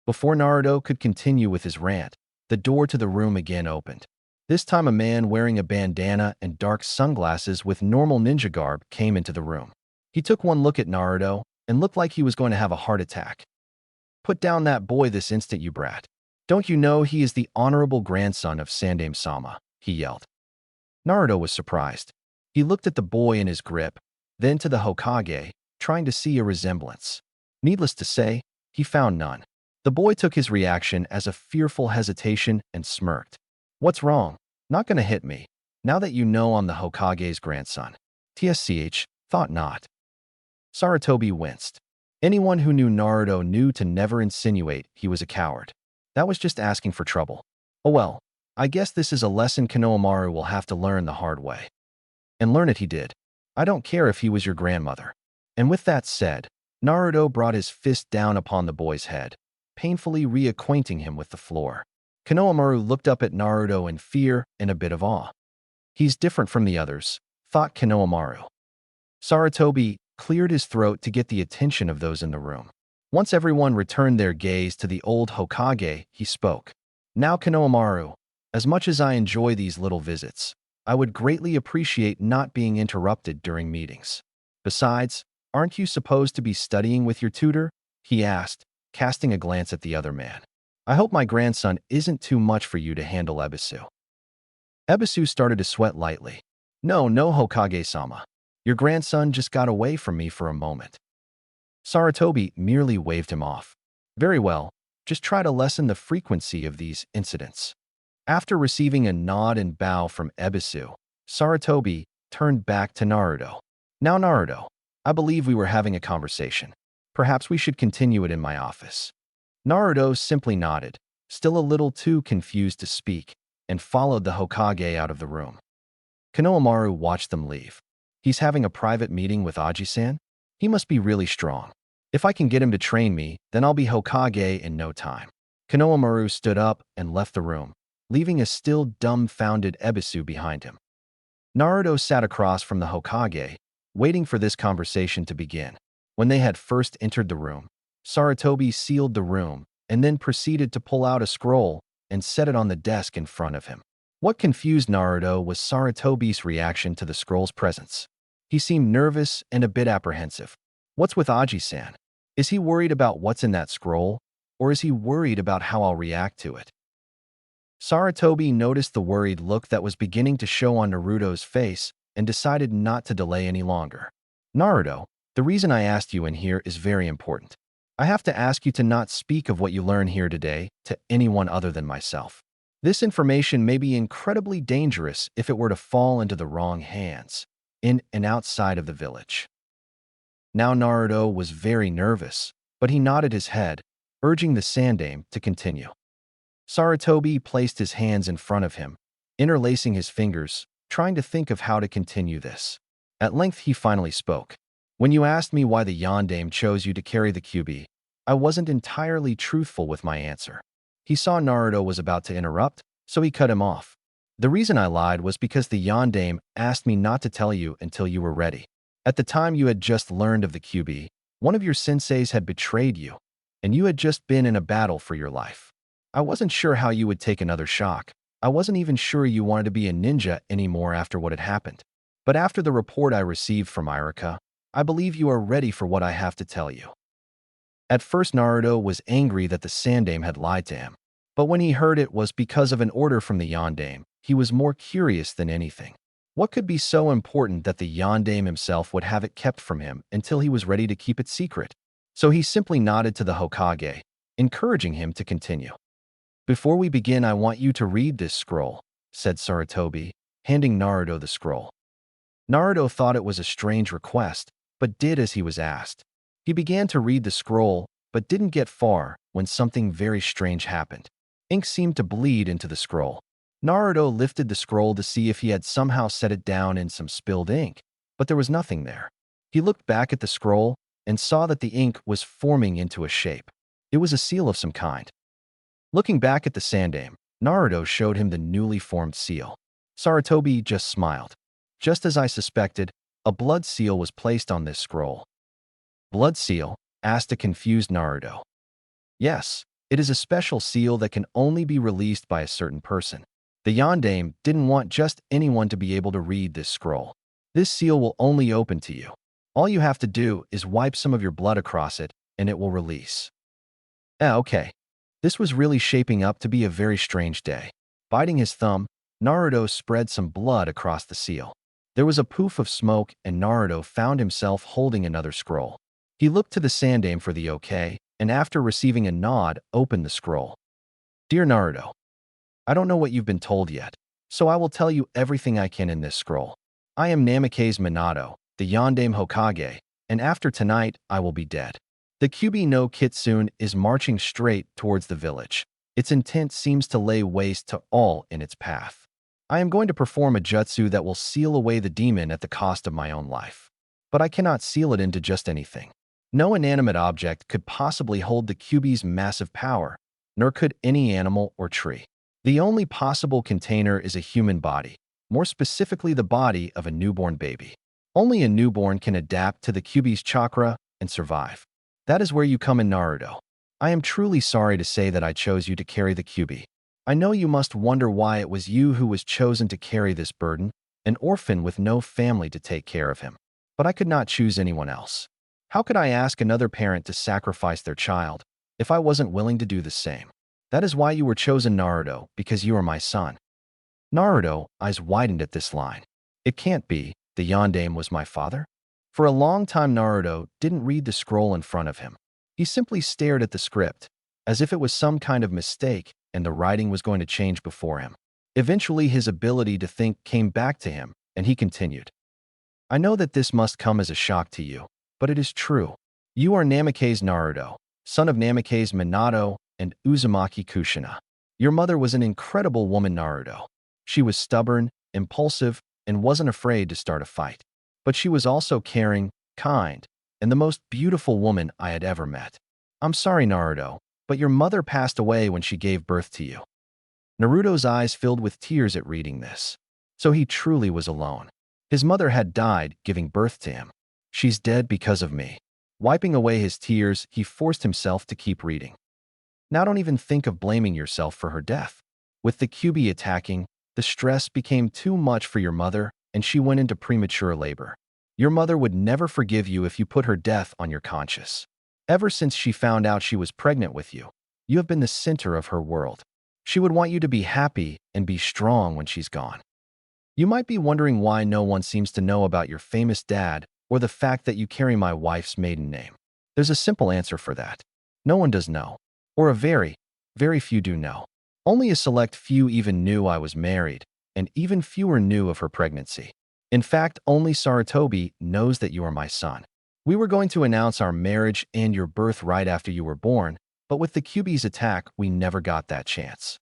Before Naruto could continue with his rant, the door to the room again opened. This time a man wearing a bandana and dark sunglasses with normal ninja garb came into the room. He took one look at Naruto and looked like he was going to have a heart attack. Put down that boy this instant, you brat. Don't you know he is the honorable grandson of Sandaime-sama, he yelled. Naruto was surprised. He looked at the boy in his grip, then to the Hokage, trying to see a resemblance. Needless to say, he found none. The boy took his reaction as a fearful hesitation and smirked. What's wrong? Not gonna hit me, Now that you know I'm the Hokage's grandson. TSCH, thought not. Sarutobi winced. Anyone who knew Naruto knew to never insinuate he was a coward. That was just asking for trouble. Oh well, I guess this is a lesson Konohamaru will have to learn the hard way. And learn it he did. I don't care if he was your grandmother. And with that said, Naruto brought his fist down upon the boy's head, painfully reacquainting him with the floor. Konohamaru looked up at Naruto in fear and a bit of awe. He's different from the others, thought Konohamaru. Sarutobi cleared his throat to get the attention of those in the room. Once everyone returned their gaze to the old Hokage, he spoke. Now Konohamaru, as much as I enjoy these little visits, I would greatly appreciate not being interrupted during meetings. Besides, aren't you supposed to be studying with your tutor? He asked, casting a glance at the other man. I hope my grandson isn't too much for you to handle, Ebisu. Ebisu started to sweat lightly. No, Hokage-sama. Your grandson just got away from me for a moment. Sarutobi merely waved him off. Very well, just try to lessen the frequency of these incidents. After receiving a nod and bow from Ebisu, Sarutobi turned back to Naruto. Now Naruto, I believe we were having a conversation. Perhaps we should continue it in my office. Naruto simply nodded, still a little too confused to speak, and followed the Hokage out of the room. Konohamaru watched them leave. He's having a private meeting with Aji-san? He must be really strong. If I can get him to train me, then I'll be Hokage in no time. Konohamaru stood up and left the room, leaving a still dumbfounded Ebisu behind him. Naruto sat across from the Hokage, waiting for this conversation to begin. When they had first entered the room, Sarutobi sealed the room and then proceeded to pull out a scroll and set it on the desk in front of him. What confused Naruto was Sarutobi's reaction to the scroll's presence. He seemed nervous and a bit apprehensive. What's with Aji-san? Is he worried about what's in that scroll, or is he worried about how I'll react to it? Sarutobi noticed the worried look that was beginning to show on Naruto's face and decided not to delay any longer. Naruto, the reason I asked you in here is very important. I have to ask you to not speak of what you learn here today to anyone other than myself. This information may be incredibly dangerous if it were to fall into the wrong hands, in and outside of the village. Now Naruto was very nervous, but he nodded his head, urging the Sandaime to continue. Sarutobi placed his hands in front of him, interlacing his fingers, trying to think of how to continue this. At length he finally spoke. When you asked me why the Yondaime chose you to carry the Kyuubi, I wasn't entirely truthful with my answer. He saw Naruto was about to interrupt, so he cut him off. The reason I lied was because the Yondaime asked me not to tell you until you were ready. At the time you had just learned of the Kyuubi, one of your senseis had betrayed you, and you had just been in a battle for your life. I wasn't sure how you would take another shock. I wasn't even sure you wanted to be a ninja anymore after what had happened. But after the report I received from Iruka, I believe you are ready for what I have to tell you. At first Naruto was angry that the Sandaime had lied to him, but when he heard it was because of an order from the Yondaime, he was more curious than anything. What could be so important that the Yondaime himself would have it kept from him until he was ready to keep it secret? So he simply nodded to the Hokage, encouraging him to continue. Before we begin, I want you to read this scroll, said Sarutobi, handing Naruto the scroll. Naruto thought it was a strange request, but did as he was asked. He began to read the scroll, but didn't get far when something very strange happened. Ink seemed to bleed into the scroll. Naruto lifted the scroll to see if he had somehow set it down in some spilled ink, but there was nothing there. He looked back at the scroll and saw that the ink was forming into a shape. It was a seal of some kind. Looking back at the Sandaime, Naruto showed him the newly formed seal. Sarutobi just smiled. Just as I suspected, a blood seal was placed on this scroll. Blood seal? Asked a confused Naruto. Yes, it is a special seal that can only be released by a certain person. The Yondaime didn't want just anyone to be able to read this scroll. This seal will only open to you. All you have to do is wipe some of your blood across it, and it will release. Okay. This was really shaping up to be a very strange day. Biting his thumb, Naruto spread some blood across the seal. There was a poof of smoke, and Naruto found himself holding another scroll. He looked to the Sandaime for the okay, and after receiving a nod, opened the scroll. Dear Naruto, I don't know what you've been told yet, So I will tell you everything I can in this scroll. I am Namikaze Minato, the Yondaime Hokage, and after tonight, I will be dead. The Kyuubi no Kitsune is marching straight towards the village. Its intent seems to lay waste to all in its path. I am going to perform a jutsu that will seal away the demon at the cost of my own life. But I cannot seal it into just anything. No inanimate object could possibly hold the Kyuubi's massive power, nor could any animal or tree. The only possible container is a human body, more specifically the body of a newborn baby. Only a newborn can adapt to the Kyuubi's chakra and survive. That is where you come in, Naruto. I am truly sorry to say that I chose you to carry the Kyuubi. I know you must wonder why it was you who was chosen to carry this burden, an orphan with no family to take care of him. But I could not choose anyone else. How could I ask another parent to sacrifice their child if I wasn't willing to do the same? That is why you were chosen, Naruto, because you are my son. Naruto, eyes widened at this line. It can't be, the Yondaime was my father? For a long time, Naruto didn't read the scroll in front of him. He simply stared at the script, as if it was some kind of mistake and the writing was going to change before him. Eventually, his ability to think came back to him, and he continued. I know that this must come as a shock to you, but it is true. You are Namikaze Naruto, son of Namikaze Minato and Uzumaki Kushina. Your mother was an incredible woman, Naruto. She was stubborn, impulsive, and wasn't afraid to start a fight. But she was also caring, kind, and the most beautiful woman I had ever met. I'm sorry, Naruto, but your mother passed away when she gave birth to you. Naruto's eyes filled with tears at reading this. So he truly was alone. His mother had died giving birth to him. She's dead because of me. Wiping away his tears, he forced himself to keep reading. Now don't even think of blaming yourself for her death. With the Kyuubi attacking, the stress became too much for your mother, and she went into premature labor. Your mother would never forgive you if you put her death on your conscience. Ever since she found out she was pregnant with you, you have been the center of her world. She would want you to be happy and be strong when she's gone. You might be wondering why no one seems to know about your famous dad or the fact that you carry my wife's maiden name. There's a simple answer for that. No one does know. Or a very, very few do know. Only a select few even knew I was married, and even fewer knew of her pregnancy. In fact, only Sarutobi knows that you are my son. We were going to announce our marriage and your birth right after you were born, but with the Kyuubi's attack, we never got that chance.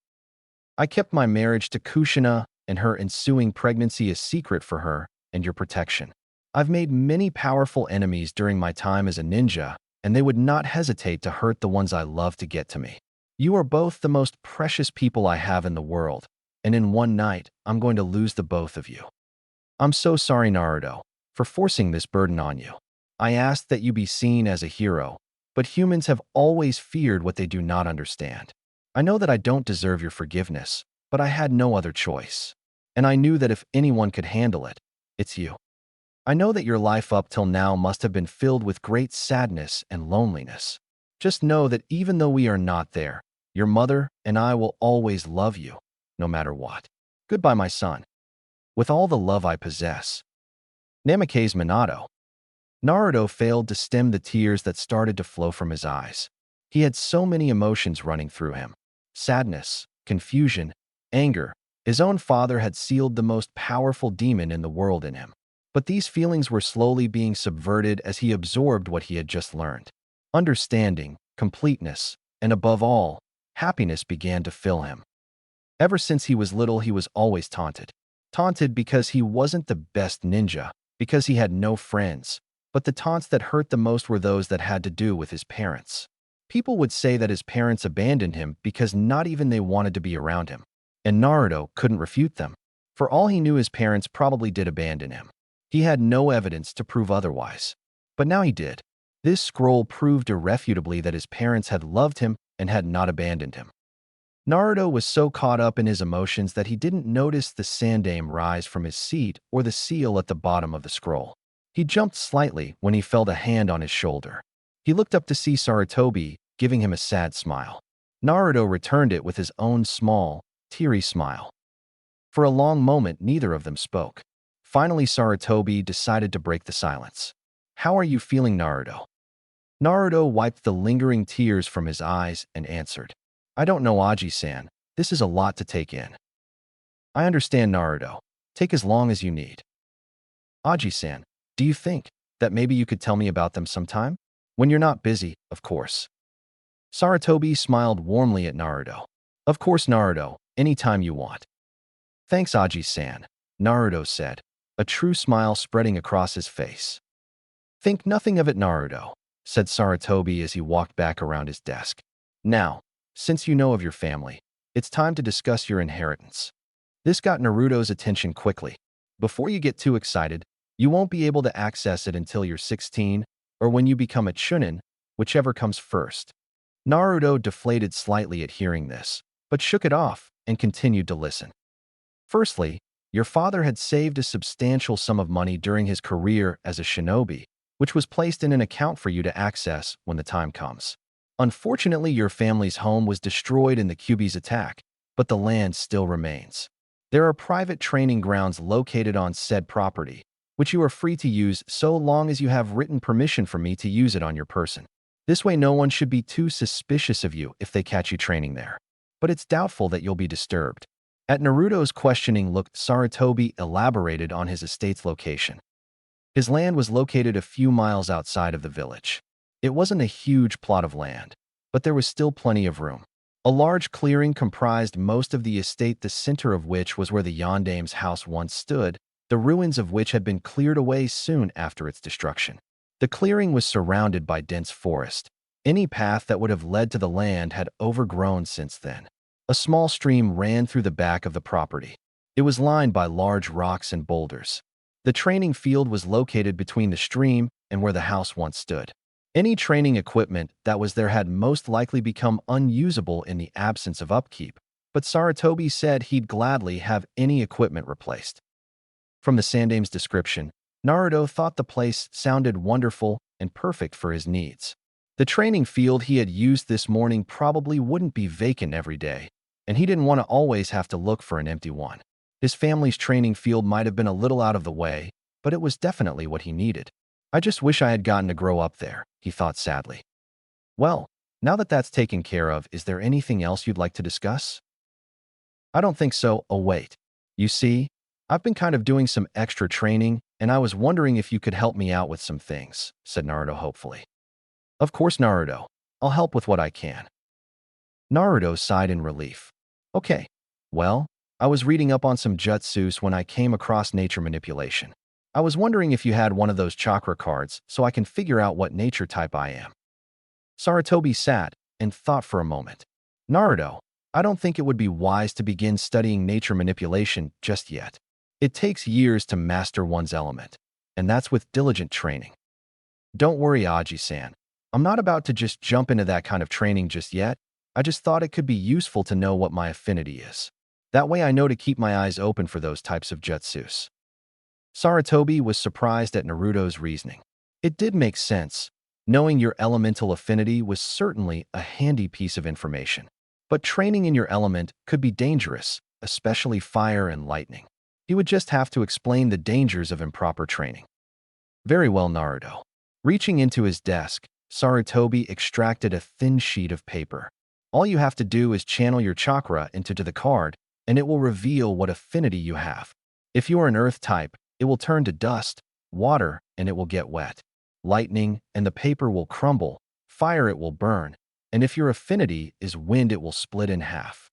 I kept my marriage to Kushina and her ensuing pregnancy a secret for her and your protection. I've made many powerful enemies during my time as a ninja, and they would not hesitate to hurt the ones I love to get to me. You are both the most precious people I have in the world, and in one night, I'm going to lose the both of you. I'm so sorry, Naruto, for forcing this burden on you. I asked that you be seen as a hero, but humans have always feared what they do not understand. I know that I don't deserve your forgiveness, but I had no other choice. And I knew that if anyone could handle it, it's you. I know that your life up till now must have been filled with great sadness and loneliness. Just know that even though we are not there, your mother and I will always love you, no matter what. Goodbye, my son. With all the love I possess. Namikaze Minato. Naruto failed to stem the tears that started to flow from his eyes. He had so many emotions running through him. Sadness, confusion, anger. His own father had sealed the most powerful demon in the world in him. But these feelings were slowly being subverted as he absorbed what he had just learned. Understanding, completeness, and above all, happiness began to fill him. Ever since he was little, he was always taunted. Taunted because he wasn't the best ninja, because he had no friends. But the taunts that hurt the most were those that had to do with his parents. People would say that his parents abandoned him because not even they wanted to be around him. And Naruto couldn't refute them. For all he knew, his parents probably did abandon him. He had no evidence to prove otherwise. But now he did. This scroll proved irrefutably that his parents had loved him and had not abandoned him. Naruto was so caught up in his emotions that he didn't notice the sandaime rise from his seat or the seal at the bottom of the scroll. He jumped slightly when he felt a hand on his shoulder. He looked up to see Sarutobi, giving him a sad smile. Naruto returned it with his own small, teary smile. For a long moment, neither of them spoke. Finally, Sarutobi decided to break the silence. How are you feeling, Naruto? Naruto wiped the lingering tears from his eyes and answered. I don't know, Aji-san. This is a lot to take in. I understand, Naruto. Take as long as you need. Aji-san, do you think that maybe you could tell me about them sometime? When you're not busy, of course. Saratobi smiled warmly at Naruto. Of course, Naruto, anytime you want. Thanks, Aji-san, Naruto said, a true smile spreading across his face. Think nothing of it, Naruto, said Saratobi as he walked back around his desk. Now, since you know of your family, it's time to discuss your inheritance. This got Naruto's attention quickly. Before you get too excited, you won't be able to access it until you're 16 or when you become a chunin, whichever comes first. Naruto deflated slightly at hearing this, but shook it off and continued to listen. Firstly, your father had saved a substantial sum of money during his career as a shinobi, which was placed in an account for you to access when the time comes. Unfortunately, your family's home was destroyed in the Kyuubi's attack, but the land still remains. There are private training grounds located on said property, which you are free to use so long as you have written permission from me to use it on your person. This way no one should be too suspicious of you if they catch you training there. But it's doubtful that you'll be disturbed. At Naruto's questioning look, Saratobi elaborated on his estate's location. His land was located a few miles outside of the village. It wasn't a huge plot of land, but there was still plenty of room. A large clearing comprised most of the estate, the center of which was where the Yondame's house once stood, the ruins of which had been cleared away soon after its destruction. The clearing was surrounded by dense forest. Any path that would have led to the land had overgrown since then. A small stream ran through the back of the property. It was lined by large rocks and boulders. The training field was located between the stream and where the house once stood. Any training equipment that was there had most likely become unusable in the absence of upkeep, but Saratobi said he'd gladly have any equipment replaced. From the Sandame's description, Naruto thought the place sounded wonderful and perfect for his needs. The training field he had used this morning probably wouldn't be vacant every day, and he didn't want to always have to look for an empty one. His family's training field might have been a little out of the way, but it was definitely what he needed. I just wish I had gotten to grow up there, he thought sadly. Well, now that that's taken care of, is there anything else you'd like to discuss? I don't think so. Oh, wait. You see, I've been kind of doing some extra training, and I was wondering if you could help me out with some things, said Naruto hopefully. Of course, Naruto. I'll help with what I can. Naruto sighed in relief. Okay, well, I was reading up on some jutsus when I came across nature manipulation. I was wondering if you had one of those chakra cards so I can figure out what nature type I am. Saratobi sat and thought for a moment. Naruto, I don't think it would be wise to begin studying nature manipulation just yet. It takes years to master one's element, and that's with diligent training. Don't worry, Aji-san. I'm not about to just jump into that kind of training just yet. I just thought it could be useful to know what my affinity is. That way I know to keep my eyes open for those types of jutsus. Saratobi was surprised at Naruto's reasoning. It did make sense. Knowing your elemental affinity was certainly a handy piece of information. But training in your element could be dangerous, especially fire and lightning. He would just have to explain the dangers of improper training. Very well, Naruto. Reaching into his desk, Saratobi extracted a thin sheet of paper. All you have to do is channel your chakra into the card, and it will reveal what affinity you have. If you are an earth type, it will turn to dust, water, and it will get wet. Lightning, and the paper will crumble. Fire, it will burn. And if your affinity is wind, it will split in half.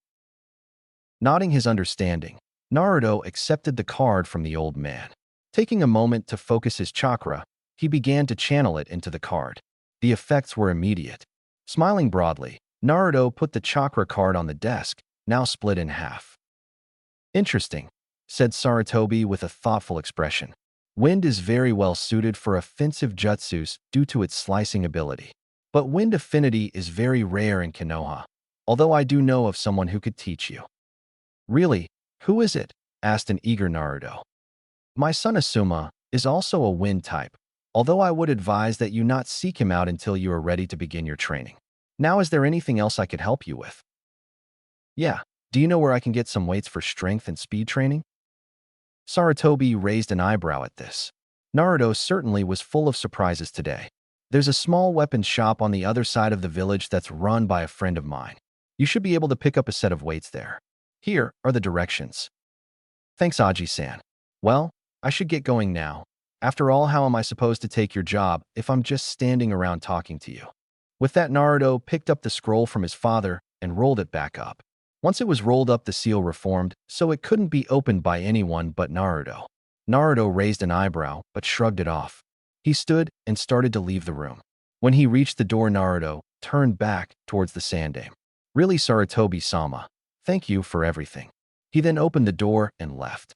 Nodding his understanding, Naruto accepted the card from the old man. Taking a moment to focus his chakra, he began to channel it into the card. The effects were immediate. Smiling broadly, Naruto put the chakra card on the desk, now split in half. Interesting, said Saratobi with a thoughtful expression. Wind is very well suited for offensive jutsus due to its slicing ability. But wind affinity is very rare in Konoha, although I do know of someone who could teach you. Really? Who is it? Asked an eager Naruto. My son Asuma is also a wind type, although I would advise that you not seek him out until you are ready to begin your training. Now, is there anything else I could help you with? Yeah, do you know where I can get some weights for strength and speed training? Saratobi raised an eyebrow at this. Naruto certainly was full of surprises today. There's a small weapons shop on the other side of the village that's run by a friend of mine. You should be able to pick up a set of weights there. Here are the directions. Thanks, Aji-san. Well, I should get going now. After all, how am I supposed to take your job if I'm just standing around talking to you? With that, Naruto picked up the scroll from his father and rolled it back up. Once it was rolled up, the seal reformed, so it couldn't be opened by anyone but Naruto. Naruto raised an eyebrow, but shrugged it off. He stood and started to leave the room. When he reached the door, Naruto turned back towards the Sandame. Really, Sarutobi-sama. Thank you for everything. He then opened the door and left.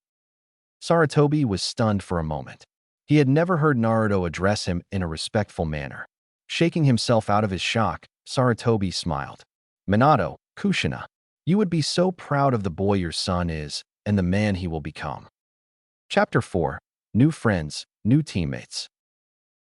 Sarutobi was stunned for a moment. He had never heard Naruto address him in a respectful manner. Shaking himself out of his shock, Sarutobi smiled. Minato, Kushina, you would be so proud of the boy your son is and the man he will become. Chapter 4. New Friends, New Teammates.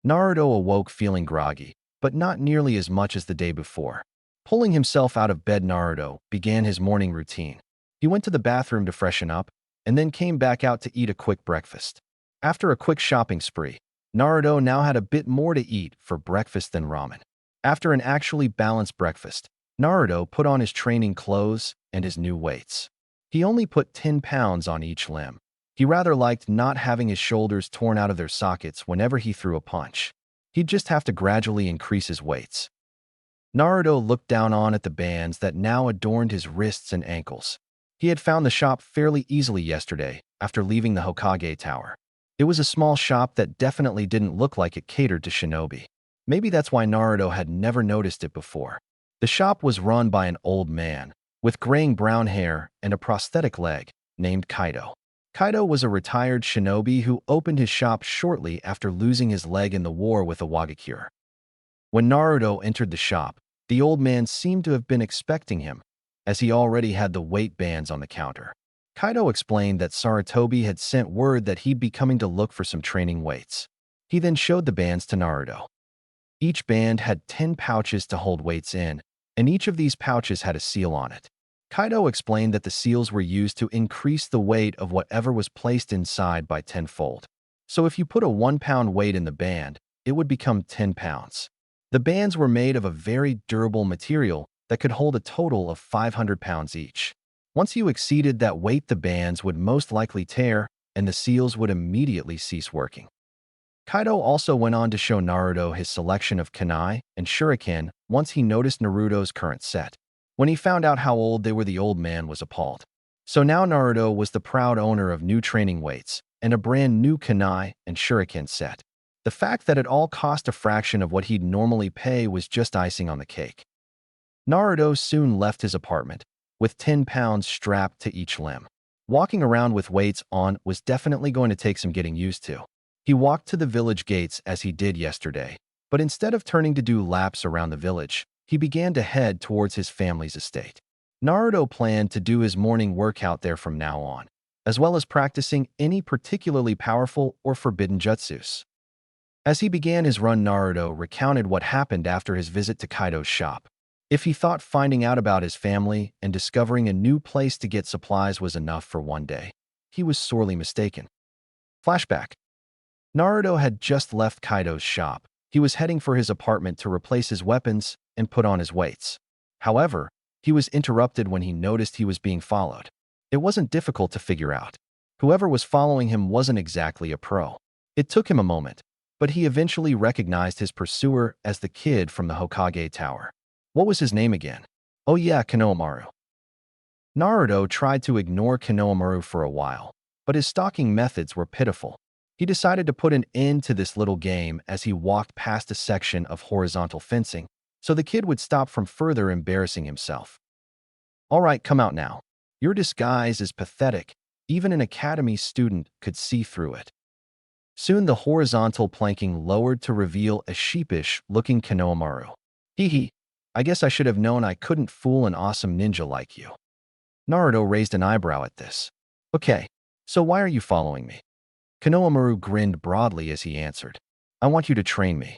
Naruto awoke feeling groggy, but not nearly as much as the day before. Pulling himself out of bed, Naruto began his morning routine. He went to the bathroom to freshen up, and then came back out to eat a quick breakfast. After a quick shopping spree, Naruto now had a bit more to eat for breakfast than ramen. After an actually balanced breakfast, Naruto put on his training clothes and his new weights. He only put 10 pounds on each limb. He rather liked not having his shoulders torn out of their sockets whenever he threw a punch. He'd just have to gradually increase his weights. Naruto looked down at the bands that now adorned his wrists and ankles. He had found the shop fairly easily yesterday after leaving the Hokage Tower. It was a small shop that definitely didn't look like it catered to shinobi. Maybe that's why Naruto had never noticed it before. The shop was run by an old man with graying brown hair and a prosthetic leg named Kaido. Kaido was a retired shinobi who opened his shop shortly after losing his leg in the war with a Wagakure. When Naruto entered the shop, the old man seemed to have been expecting him, as he already had the weight bands on the counter. Kaido explained that Sarutobi had sent word that he'd be coming to look for some training weights. He then showed the bands to Naruto. Each band had 10 pouches to hold weights in, and each of these pouches had a seal on it. Kaido explained that the seals were used to increase the weight of whatever was placed inside by 10-fold. So if you put a 1-pound weight in the band, it would become 10 pounds. The bands were made of a very durable material that could hold a total of 500 pounds each. Once you exceeded that weight, the bands would most likely tear, and the seals would immediately cease working. Kaido also went on to show Naruto his selection of kunai and shuriken once he noticed Naruto's current set. When he found out how old they were, the old man was appalled. So now Naruto was the proud owner of new training weights and a brand new kunai and shuriken set. The fact that it all cost a fraction of what he'd normally pay was just icing on the cake. Naruto soon left his apartment, with 10 pounds strapped to each limb. Walking around with weights on was definitely going to take some getting used to. He walked to the village gates as he did yesterday, but instead of turning to do laps around the village, he began to head towards his family's estate. Naruto planned to do his morning workout there from now on, as well as practicing any particularly powerful or forbidden jutsus. As he began his run, Naruto recounted what happened after his visit to Kaido's shop. If he thought finding out about his family and discovering a new place to get supplies was enough for one day, he was sorely mistaken. Flashback. Naruto had just left Kaido's shop. He was heading for his apartment to replace his weapons and put on his weights. However, he was interrupted when he noticed he was being followed. It wasn't difficult to figure out. Whoever was following him wasn't exactly a pro. It took him a moment, but he eventually recognized his pursuer as the kid from the Hokage Tower. What was his name again? Oh yeah, Konohamaru. Naruto tried to ignore Konohamaru for a while, but his stalking methods were pitiful. He decided to put an end to this little game as he walked past a section of horizontal fencing, so the kid would stop from further embarrassing himself. All right, come out now. Your disguise is pathetic. Even an academy student could see through it. Soon the horizontal planking lowered to reveal a sheepish-looking Konohamaru. Hee hee. I guess I should have known I couldn't fool an awesome ninja like you. Naruto raised an eyebrow at this. Okay, so why are you following me? Konohamaru grinned broadly as he answered. I want you to train me.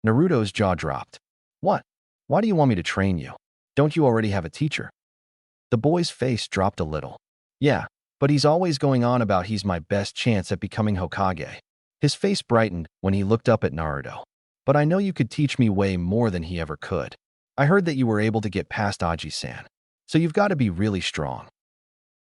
Naruto's jaw dropped. What? Why do you want me to train you? Don't you already have a teacher? The boy's face dropped a little. Yeah, but he's always going on about he's my best chance at becoming Hokage. His face brightened when he looked up at Naruto. But I know you could teach me way more than he ever could. I heard that you were able to get past Aji-san, so you've got to be really strong.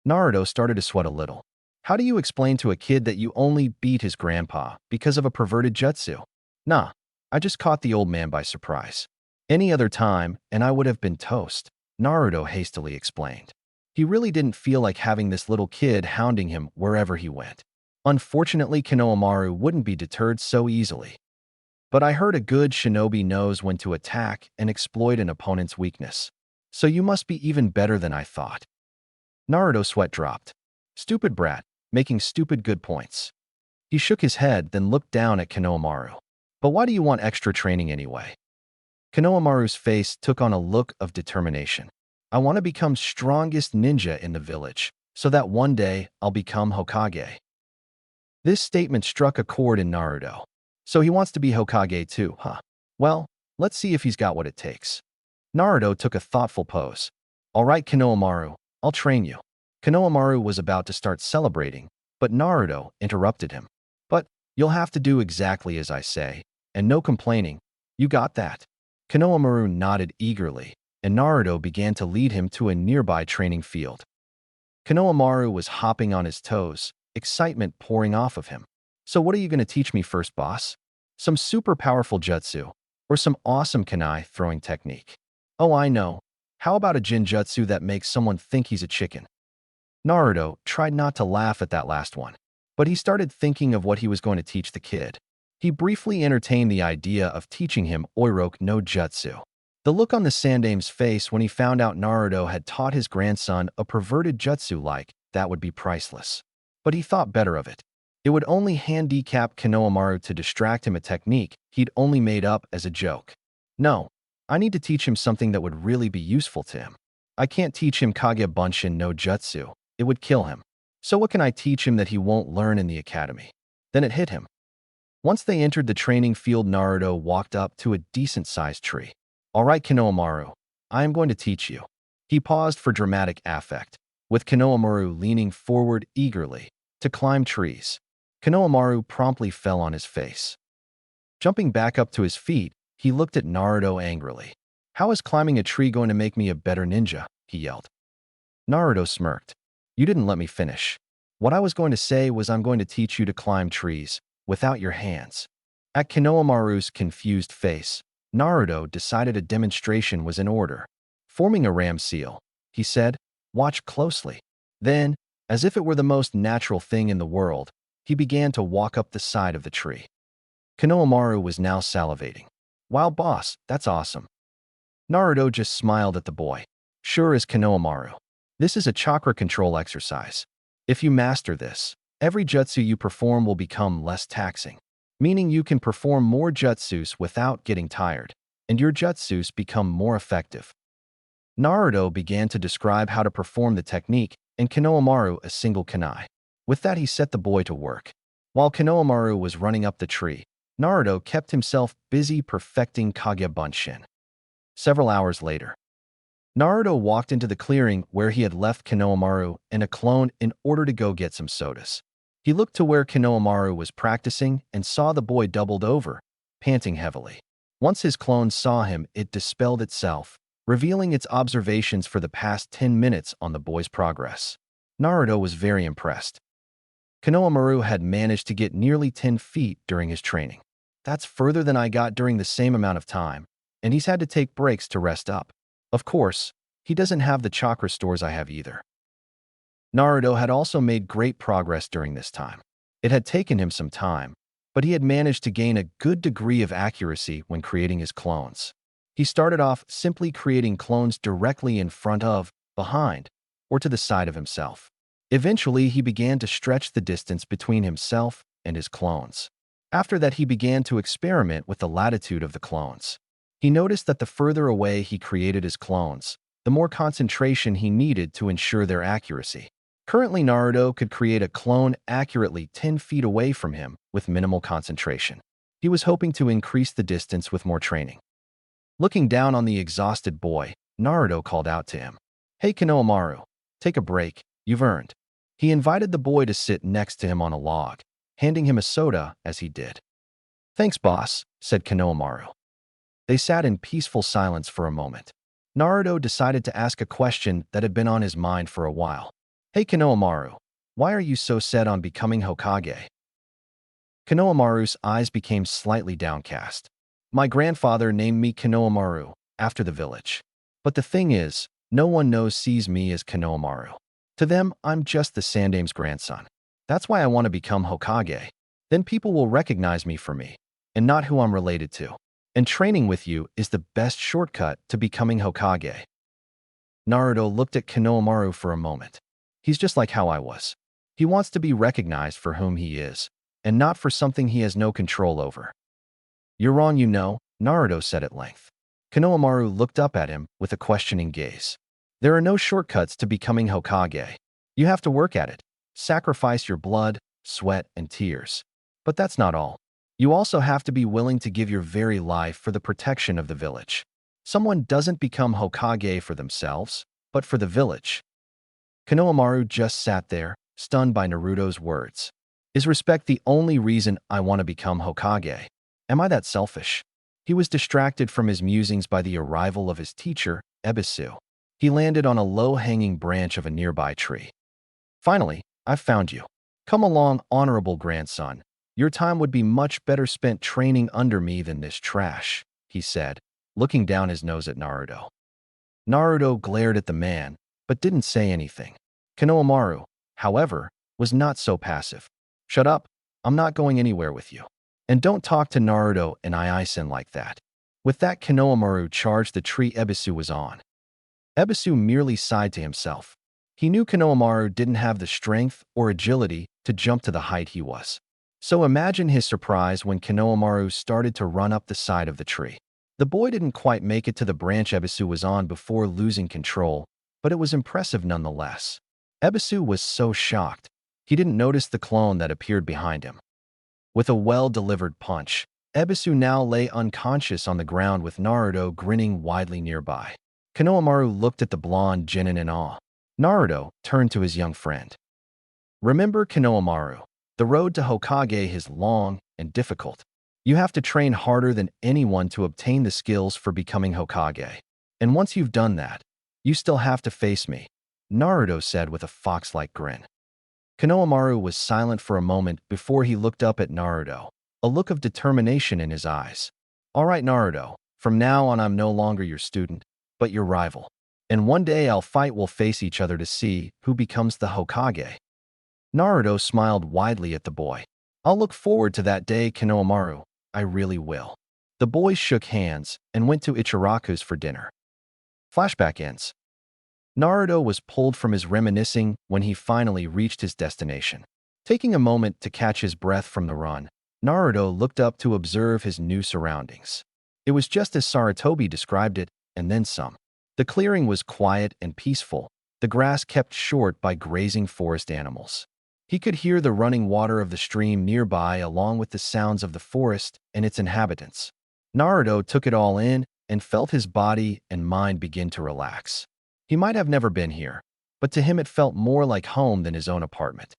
Naruto started to sweat a little. How do you explain to a kid that you only beat his grandpa because of a perverted jutsu? Nah, I just caught the old man by surprise. Any other time, and I would have been toast, Naruto hastily explained. He really didn't feel like having this little kid hounding him wherever he went. Unfortunately, Konohamaru wouldn't be deterred so easily. But I heard a good shinobi knows when to attack and exploit an opponent's weakness. So you must be even better than I thought. Naruto's sweat dropped. Stupid brat, making stupid good points. He shook his head, then looked down at Konohamaru. But why do you want extra training anyway? Konohamaru's face took on a look of determination. I want to become strongest ninja in the village, so that one day I'll become Hokage. This statement struck a chord in Naruto. So he wants to be Hokage too, huh? Well, let's see if he's got what it takes. Naruto took a thoughtful pose. All right, Konohamaru, I'll train you. Konohamaru was about to start celebrating, but Naruto interrupted him. But you'll have to do exactly as I say, and no complaining. You got that? Konohamaru nodded eagerly, and Naruto began to lead him to a nearby training field. Konohamaru was hopping on his toes, excitement pouring off of him. So what are you going to teach me first, boss? Some super powerful jutsu, or some awesome kunai throwing technique? Oh, I know. How about a jinjutsu that makes someone think he's a chicken? Naruto tried not to laugh at that last one, but he started thinking of what he was going to teach the kid. He briefly entertained the idea of teaching him Oiroke no Jutsu. The look on the Sandame's face when he found out Naruto had taught his grandson a perverted jutsu like that would be priceless. But he thought better of it. It would only handicap Konohamaru to distract him a technique he'd only made up as a joke. No, I need to teach him something that would really be useful to him. I can't teach him Kage Bunshin no Jutsu. It would kill him. So what can I teach him that he won't learn in the academy? Then it hit him. Once they entered the training field, Naruto walked up to a decent-sized tree. All right, Konohamaru, I am going to teach you. He paused for dramatic effect, with Konohamaru leaning forward eagerly to climb trees. Konohamaru promptly fell on his face. Jumping back up to his feet, he looked at Naruto angrily. How is climbing a tree going to make me a better ninja? He yelled. Naruto smirked. You didn't let me finish. What I was going to say was I'm going to teach you to climb trees without your hands. At Konohamaru's confused face, Naruto decided a demonstration was in order. Forming a ram seal, he said, watch closely. Then, as if it were the most natural thing in the world, he began to walk up the side of the tree. Konohamaru was now salivating. Wow, boss, that's awesome. Naruto just smiled at the boy. Sure is, Konohamaru. This is a chakra control exercise. If you master this, every jutsu you perform will become less taxing, meaning you can perform more jutsus without getting tired, and your jutsus become more effective. Naruto began to describe how to perform the technique, and Konohamaru a single kunai. With that, he set the boy to work. While Konohamaru was running up the tree, Naruto kept himself busy perfecting Kage Bunshin. Several hours later, Naruto walked into the clearing where he had left Konohamaru and a clone in order to go get some sodas. He looked to where Konohamaru was practicing and saw the boy doubled over, panting heavily. Once his clone saw him, it dispelled itself, revealing its observations for the past 10 minutes on the boy's progress. Naruto was very impressed. Konohamaru had managed to get nearly 10 feet during his training. That's further than I got during the same amount of time, and he's had to take breaks to rest up. Of course, he doesn't have the chakra stores I have either. Naruto had also made great progress during this time. It had taken him some time, but he had managed to gain a good degree of accuracy when creating his clones. He started off simply creating clones directly in front of, behind, or to the side of himself. Eventually, he began to stretch the distance between himself and his clones. After that, he began to experiment with the latitude of the clones. He noticed that the further away he created his clones, the more concentration he needed to ensure their accuracy. Currently, Naruto could create a clone accurately 10 feet away from him with minimal concentration. He was hoping to increase the distance with more training. Looking down on the exhausted boy, Naruto called out to him. Hey Konohamaru, take a break, you've earned. He invited the boy to sit next to him on a log, handing him a soda as he did. Thanks, boss, said Konohamaru. They sat in peaceful silence for a moment. Naruto decided to ask a question that had been on his mind for a while. Hey Konohamaru, Why are you so set on becoming Hokage? Konohamaru's eyes became slightly downcast. My grandfather named me Konohamaru, after the village. But the thing is, no one sees me as Konohamaru. To them, I'm just the Sandame's grandson. That's why I want to become Hokage. Then people will recognize me for me, and not who I'm related to. And training with you is the best shortcut to becoming Hokage. Naruto looked at Konohamaru for a moment. He's just like how I was. He wants to be recognized for whom he is, and not for something he has no control over. You're wrong, Naruto said at length. Konohamaru looked up at him with a questioning gaze. There are no shortcuts to becoming Hokage. You have to work at it, sacrifice your blood, sweat, and tears. But that's not all. You also have to be willing to give your very life for the protection of the village. Someone doesn't become Hokage for themselves, but for the village. Konohamaru just sat there, stunned by Naruto's words. Is respect the only reason I want to become Hokage? Am I that selfish? He was distracted from his musings by the arrival of his teacher, Ebisu. He landed on a low-hanging branch of a nearby tree. Finally, I've found you. Come along, honorable grandson. Your time would be much better spent training under me than this trash, he said, looking down his nose at Naruto. Naruto glared at the man, but didn't say anything. Konohamaru, however, was not so passive. Shut up, I'm not going anywhere with you. And don't talk to Naruto and Iisen like that. With that, Konohamaru charged the tree Ebisu was on. Ebisu merely sighed to himself. He knew Konohamaru didn't have the strength or agility to jump to the height he was. So imagine his surprise when Konohamaru started to run up the side of the tree. The boy didn't quite make it to the branch Ebisu was on before losing control, but it was impressive nonetheless. Ebisu was so shocked, he didn't notice the clone that appeared behind him. With a well-delivered punch, Ebisu now lay unconscious on the ground with Naruto grinning widely nearby. Konohamaru looked at the blonde genin in awe. Naruto turned to his young friend. Remember, Konohamaru, the road to Hokage is long and difficult. You have to train harder than anyone to obtain the skills for becoming Hokage. And once you've done that, you still have to face me, Naruto said with a fox-like grin. Konohamaru was silent for a moment before he looked up at Naruto, a look of determination in his eyes. All right, Naruto, from now on I'm no longer your student, but your rival. And one day we'll face each other to see who becomes the Hokage. Naruto smiled widely at the boy. I'll look forward to that day, Konohamaru. I really will. The boys shook hands and went to Ichiraku's for dinner. Flashback ends. Naruto was pulled from his reminiscing when he finally reached his destination. Taking a moment to catch his breath from the run, Naruto looked up to observe his new surroundings. It was just as Sarutobi described it, and then some. The clearing was quiet and peaceful, the grass kept short by grazing forest animals. He could hear the running water of the stream nearby along with the sounds of the forest and its inhabitants. Naruto took it all in and felt his body and mind begin to relax. He might have never been here, but to him it felt more like home than his own apartment.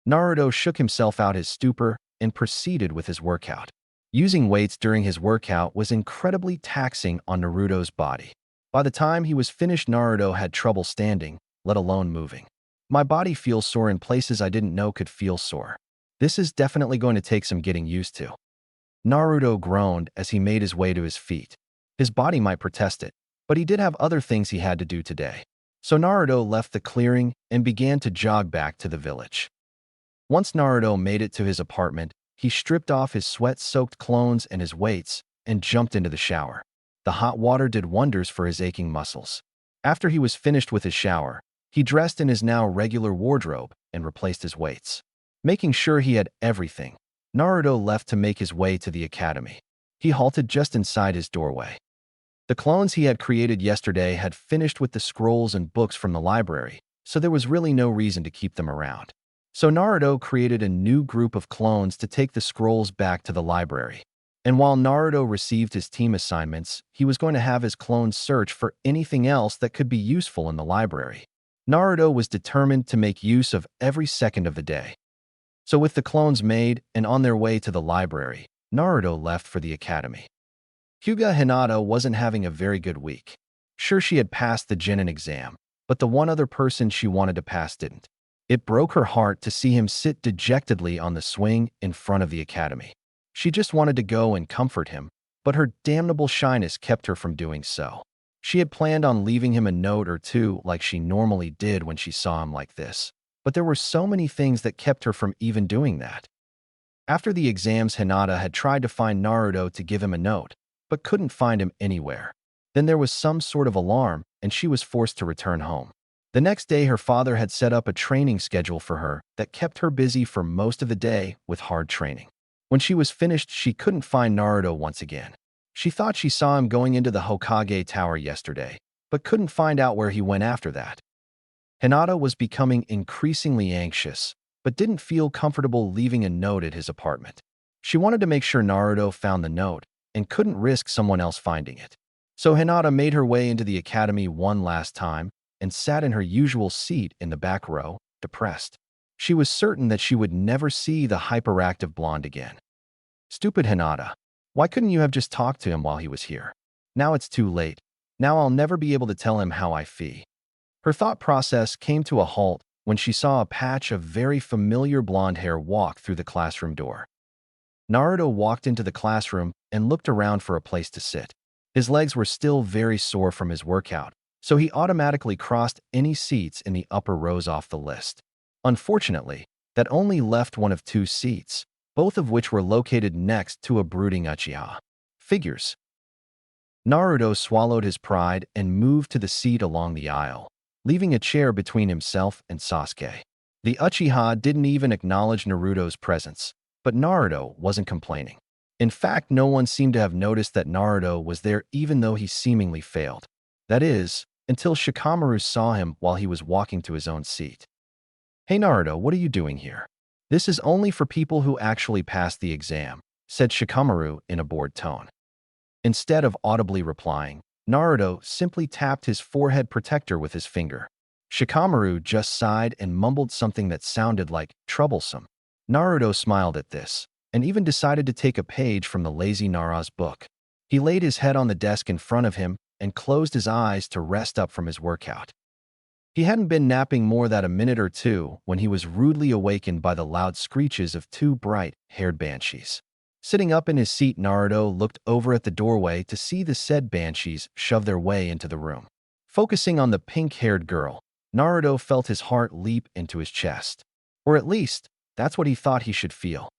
Naruto shook himself out his stupor and proceeded with his workout. Using weights during his workout was incredibly taxing on Naruto's body. By the time he was finished, Naruto had trouble standing, let alone moving. My body feels sore in places I didn't know could feel sore. This is definitely going to take some getting used to. Naruto groaned as he made his way to his feet. His body might protest it, but he did have other things he had to do today. So Naruto left the clearing and began to jog back to the village. Once Naruto made it to his apartment, he stripped off his sweat-soaked clothes and his weights and jumped into the shower. The hot water did wonders for his aching muscles. After he was finished with his shower, he dressed in his now regular wardrobe and replaced his weights. Making sure he had everything, Naruto left to make his way to the academy. He halted just inside his doorway. The clones he had created yesterday had finished with the scrolls and books from the library, so there was really no reason to keep them around. So Naruto created a new group of clones to take the scrolls back to the library. And while Naruto received his team assignments, he was going to have his clones search for anything else that could be useful in the library. Naruto was determined to make use of every second of the day. So with the clones made and on their way to the library, Naruto left for the academy. Hinata wasn't having a very good week. Sure, she had passed the Genin exam, but the one other person she wanted to pass didn't. It broke her heart to see him sit dejectedly on the swing in front of the academy. She just wanted to go and comfort him, but her damnable shyness kept her from doing so. She had planned on leaving him a note or two like she normally did when she saw him like this, but there were so many things that kept her from even doing that. After the exams, Hinata had tried to find Naruto to give him a note, but couldn't find him anywhere. Then there was some sort of alarm, and she was forced to return home. The next day, her father had set up a training schedule for her that kept her busy for most of the day with hard training. When she was finished, she couldn't find Naruto once again. She thought she saw him going into the Hokage tower yesterday, but couldn't find out where he went after that. Hinata was becoming increasingly anxious, but didn't feel comfortable leaving a note at his apartment. She wanted to make sure Naruto found the note and couldn't risk someone else finding it. So Hinata made her way into the academy one last time and sat in her usual seat in the back row, depressed. She was certain that she would never see the hyperactive blonde again. Stupid Hinata. Why couldn't you have just talked to him while he was here? Now it's too late. Now I'll never be able to tell him how I feel. Her thought process came to a halt when she saw a patch of very familiar blonde hair walk through the classroom door. Naruto walked into the classroom and looked around for a place to sit. His legs were still very sore from his workout, so he automatically crossed any seats in the upper rows off the list. Unfortunately, that only left one of two seats, both of which were located next to a brooding Uchiha. Figures. Naruto swallowed his pride and moved to the seat along the aisle, leaving a chair between himself and Sasuke. The Uchiha didn't even acknowledge Naruto's presence, but Naruto wasn't complaining. In fact, no one seemed to have noticed that Naruto was there even though he seemingly failed. That is, until Shikamaru saw him while he was walking to his own seat. "Hey Naruto, what are you doing here?" "This is only for people who actually passed the exam," said Shikamaru in a bored tone. Instead of audibly replying, Naruto simply tapped his forehead protector with his finger. Shikamaru just sighed and mumbled something that sounded like troublesome. Naruto smiled at this, and even decided to take a page from the Lazy Nara's book. He laid his head on the desk in front of him and closed his eyes to rest up from his workout. He hadn't been napping more than a minute or two when he was rudely awakened by the loud screeches of two bright-haired banshees. Sitting up in his seat, Naruto looked over at the doorway to see the said banshees shove their way into the room. Focusing on the pink-haired girl, Naruto felt his heart leap into his chest. Or at least, that's what he thought he should feel.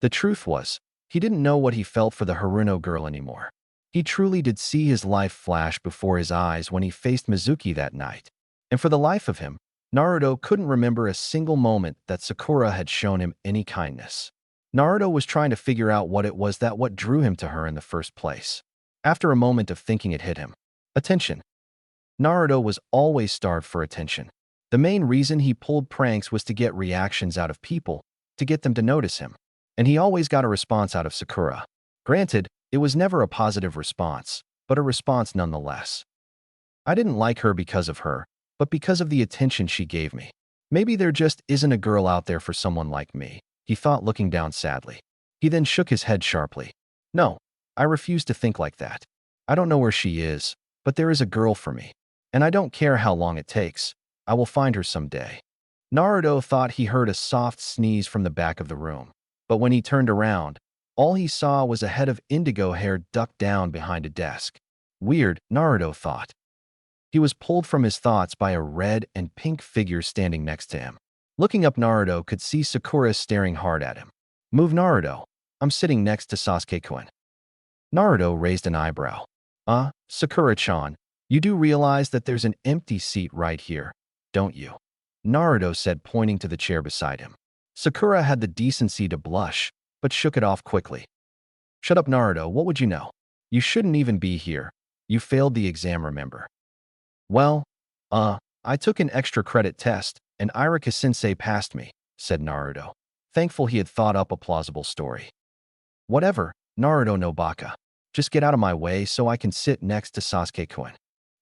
The truth was, he didn't know what he felt for the Haruno girl anymore. He truly did see his life flash before his eyes when he faced Mizuki that night. And for the life of him, Naruto couldn't remember a single moment that Sakura had shown him any kindness. Naruto was trying to figure out what it was that drew him to her in the first place. After a moment of thinking, it hit him. Attention. Naruto was always starved for attention. The main reason he pulled pranks was to get reactions out of people, to get them to notice him. And he always got a response out of Sakura. Granted, it was never a positive response, but a response nonetheless. I didn't like her because of her, but because of the attention she gave me. Maybe there just isn't a girl out there for someone like me, he thought, looking down sadly. He then shook his head sharply. No, I refuse to think like that. I don't know where she is, but there is a girl for me. And I don't care how long it takes. I will find her someday. Naruto thought he heard a soft sneeze from the back of the room, but when he turned around, all he saw was a head of indigo hair ducked down behind a desk. Weird, Naruto thought. He was pulled from his thoughts by a red and pink figure standing next to him. Looking up, Naruto could see Sakura staring hard at him. Move, Naruto. I'm sitting next to Sasuke-kun. Naruto raised an eyebrow. Sakura-chan, you do realize that there's an empty seat right here, don't you? Naruto said, pointing to the chair beside him. Sakura had the decency to blush, but shook it off quickly. Shut up, Naruto, what would you know? You shouldn't even be here. You failed the exam, remember? Well, I took an extra credit test, and Iruka-sensei passed me, said Naruto, thankful he had thought up a plausible story. Whatever, Naruto no baka. Just get out of my way so I can sit next to Sasuke-kun.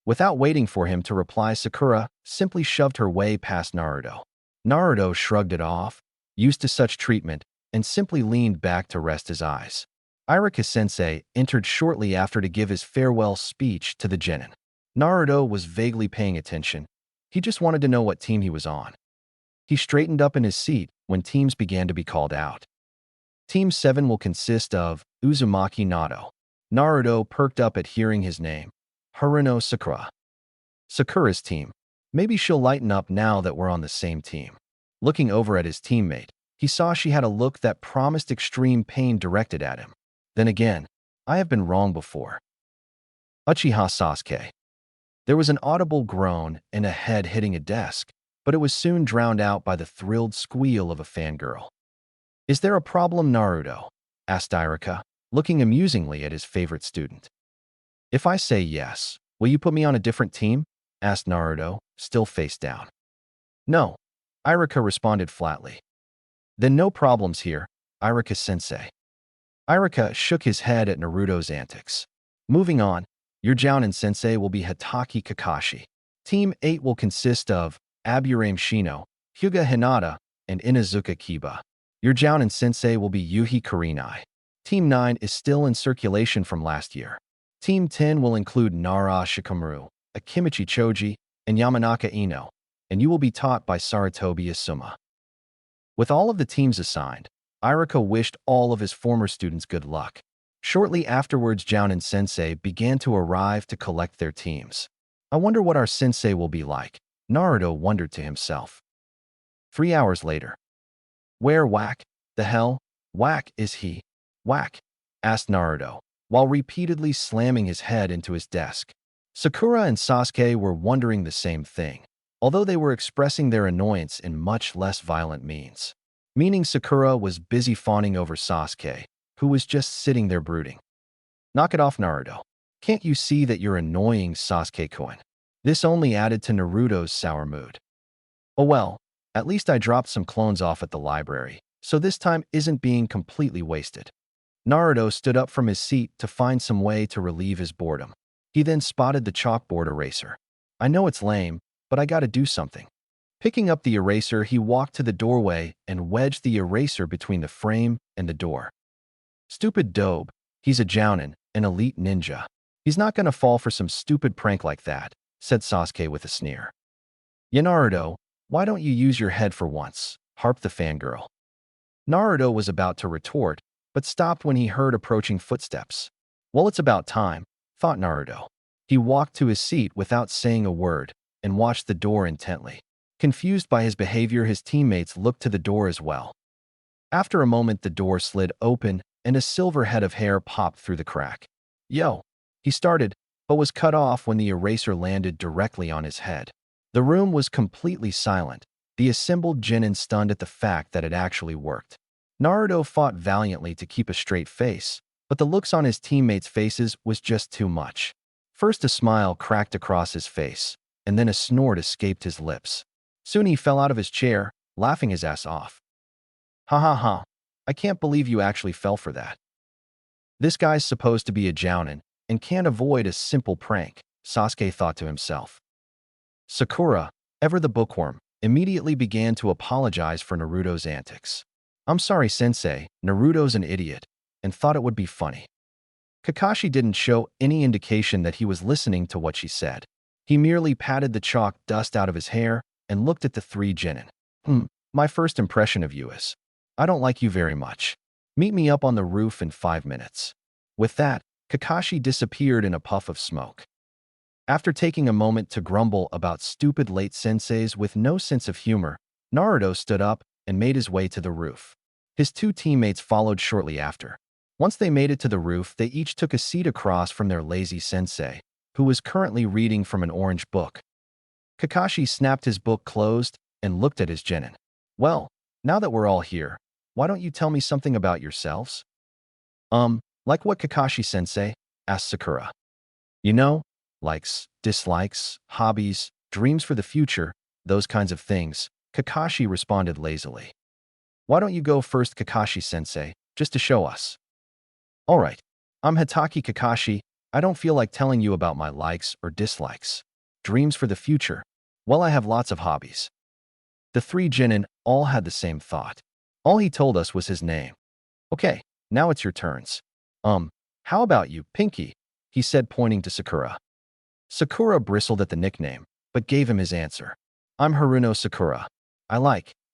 Without waiting for him to reply, Sakura simply shoved her way past Naruto. Naruto shrugged it off, used to such treatment, and simply leaned back to rest his eyes. Iruka-sensei entered shortly after to give his farewell speech to the genin. Naruto was vaguely paying attention. He just wanted to know what team he was on. He straightened up in his seat when teams began to be called out. Team 7 will consist of Uzumaki Nato. Naruto perked up at hearing his name. Haruno Sakura. Sakura's team. Maybe she'll lighten up now that we're on the same team. Looking over at his teammate, he saw she had a look that promised extreme pain directed at him. Then again, I have been wrong before. Uchiha Sasuke. There was an audible groan and a head hitting a desk, but it was soon drowned out by the thrilled squeal of a fangirl. Is there a problem, Naruto? Asked Iruka, looking amusingly at his favorite student. If I say yes, will you put me on a different team? Asked Naruto, still face down. No, Iruka responded flatly. Then no problems here, Iruka-sensei. Iruka shook his head at Naruto's antics. Moving on, your Jounin-sensei will be Hitaki Kakashi. Team 8 will consist of Aburame Shino, Hyuga Hinata, and Inazuka Kiba. Your Jounin-sensei will be Yuhi Kurenai. Team 9 is still in circulation from last year. Team 10 will include Nara Shikamaru, Akimichi Choji, and Yamanaka Ino, and you will be taught by Saratobi Asuma. With all of the teams assigned, Iruka wished all of his former students good luck. Shortly afterwards, Jounin-sensei began to arrive to collect their teams. I wonder what our sensei will be like, Naruto wondered to himself. 3 hours later. Where the hell is he? Asked Naruto, while repeatedly slamming his head into his desk. Sakura and Sasuke were wondering the same thing, although they were expressing their annoyance in much less violent means. Meaning Sakura was busy fawning over Sasuke, who was just sitting there brooding. Knock it off, Naruto. Can't you see that you're annoying, Sasuke-kun? This only added to Naruto's sour mood. Oh well, at least I dropped some clones off at the library, so this time isn't being completely wasted. Naruto stood up from his seat to find some way to relieve his boredom. He then spotted the chalkboard eraser. I know it's lame, but I gotta do something. Picking up the eraser, he walked to the doorway and wedged the eraser between the frame and the door. Stupid dobe, he's a Jounin, an elite ninja. He's not gonna fall for some stupid prank like that, said Sasuke with a sneer. Yeah, Naruto, why don't you use your head for once? Harped the fangirl. Naruto was about to retort, but stopped when he heard approaching footsteps. Well, it's about time, thought Naruto. He walked to his seat without saying a word and watched the door intently. Confused by his behavior, his teammates looked to the door as well. After a moment, the door slid open and a silver head of hair popped through the crack. Yo, he started, but was cut off when the eraser landed directly on his head. The room was completely silent, the assembled genin stunned at the fact that it actually worked. Naruto fought valiantly to keep a straight face, but the looks on his teammates' faces was just too much. First a smile cracked across his face, and then a snort escaped his lips. Soon he fell out of his chair, laughing his ass off. Ha ha ha, I can't believe you actually fell for that. This guy's supposed to be a Jounin and can't avoid a simple prank, Sasuke thought to himself. Sakura, ever the bookworm, immediately began to apologize for Naruto's antics. I'm sorry, sensei, Naruto's an idiot, and thought it would be funny. Kakashi didn't show any indication that he was listening to what she said. He merely patted the chalk dust out of his hair and looked at the three genin. My first impression of you is, I don't like you very much. Meet me up on the roof in 5 minutes. With that, Kakashi disappeared in a puff of smoke. After taking a moment to grumble about stupid late senseis with no sense of humor, Naruto stood up and made his way to the roof. His two teammates followed shortly after. Once they made it to the roof, they each took a seat across from their lazy sensei, who was currently reading from an orange book. Kakashi snapped his book closed and looked at his genin. Well, now that we're all here, why don't you tell me something about yourselves? Like what, Kakashi-sensei? Asked Sakura. You know, likes, dislikes, hobbies, dreams for the future, those kinds of things, Kakashi responded lazily. Why don't you go first, Kakashi-sensei, just to show us? All right, I'm Hitaki Kakashi. I don't feel like telling you about my likes or dislikes. Dreams for the future. Well, I have lots of hobbies. The three genin all had the same thought. All he told us was his name. Okay, now it's your turns. How about you, Pinky? He said, pointing to Sakura. Sakura bristled at the nickname, but gave him his answer. I'm Haruno Sakura.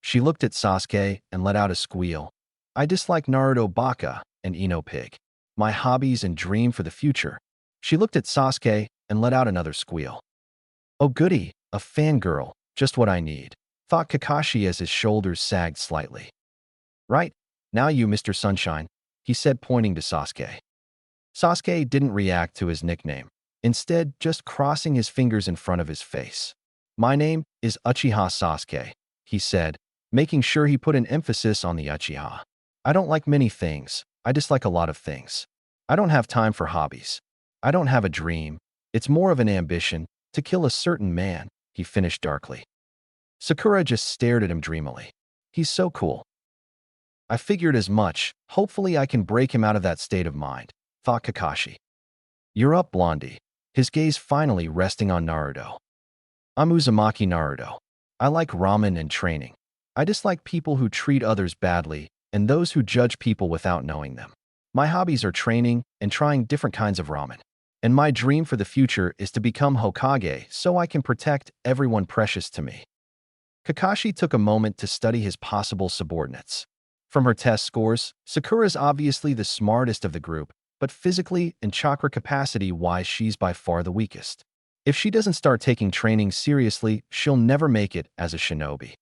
She looked at Sasuke and let out a squeal. I dislike Naruto Baka and Ino Pig. My hobbies and dream for the future. She looked at Sasuke and let out another squeal. Oh goody, a fangirl, just what I need, thought Kakashi as his shoulders sagged slightly. Right, now you, Mr. Sunshine, he said, pointing to Sasuke. Sasuke didn't react to his nickname, instead just crossing his fingers in front of his face. My name is Uchiha Sasuke, he said, making sure he put an emphasis on the Uchiha. I don't like many things, I dislike a lot of things. I don't have time for hobbies. I don't have a dream. It's more of an ambition to kill a certain man, he finished darkly. Sakura just stared at him dreamily. He's so cool. I figured as much. Hopefully I can break him out of that state of mind, thought Kakashi. You're up, Blondie. His gaze finally resting on Naruto. I'm Uzumaki Naruto. I like ramen and training. I dislike people who treat others badly and those who judge people without knowing them. My hobbies are training and trying different kinds of ramen. And my dream for the future is to become Hokage so I can protect everyone precious to me. Kakashi took a moment to study his possible subordinates. From her test scores, Sakura's obviously the smartest of the group, but physically and chakra capacity-wise she's by far the weakest. If she doesn't start taking training seriously, she'll never make it as a shinobi.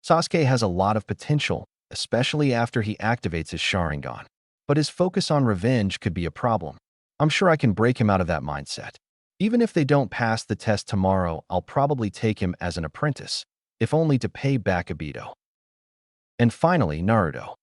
Sasuke has a lot of potential, especially after he activates his Sharingan. But his focus on revenge could be a problem. I'm sure I can break him out of that mindset. Even if they don't pass the test tomorrow, I'll probably take him as an apprentice, if only to pay back Obito. And finally, Naruto.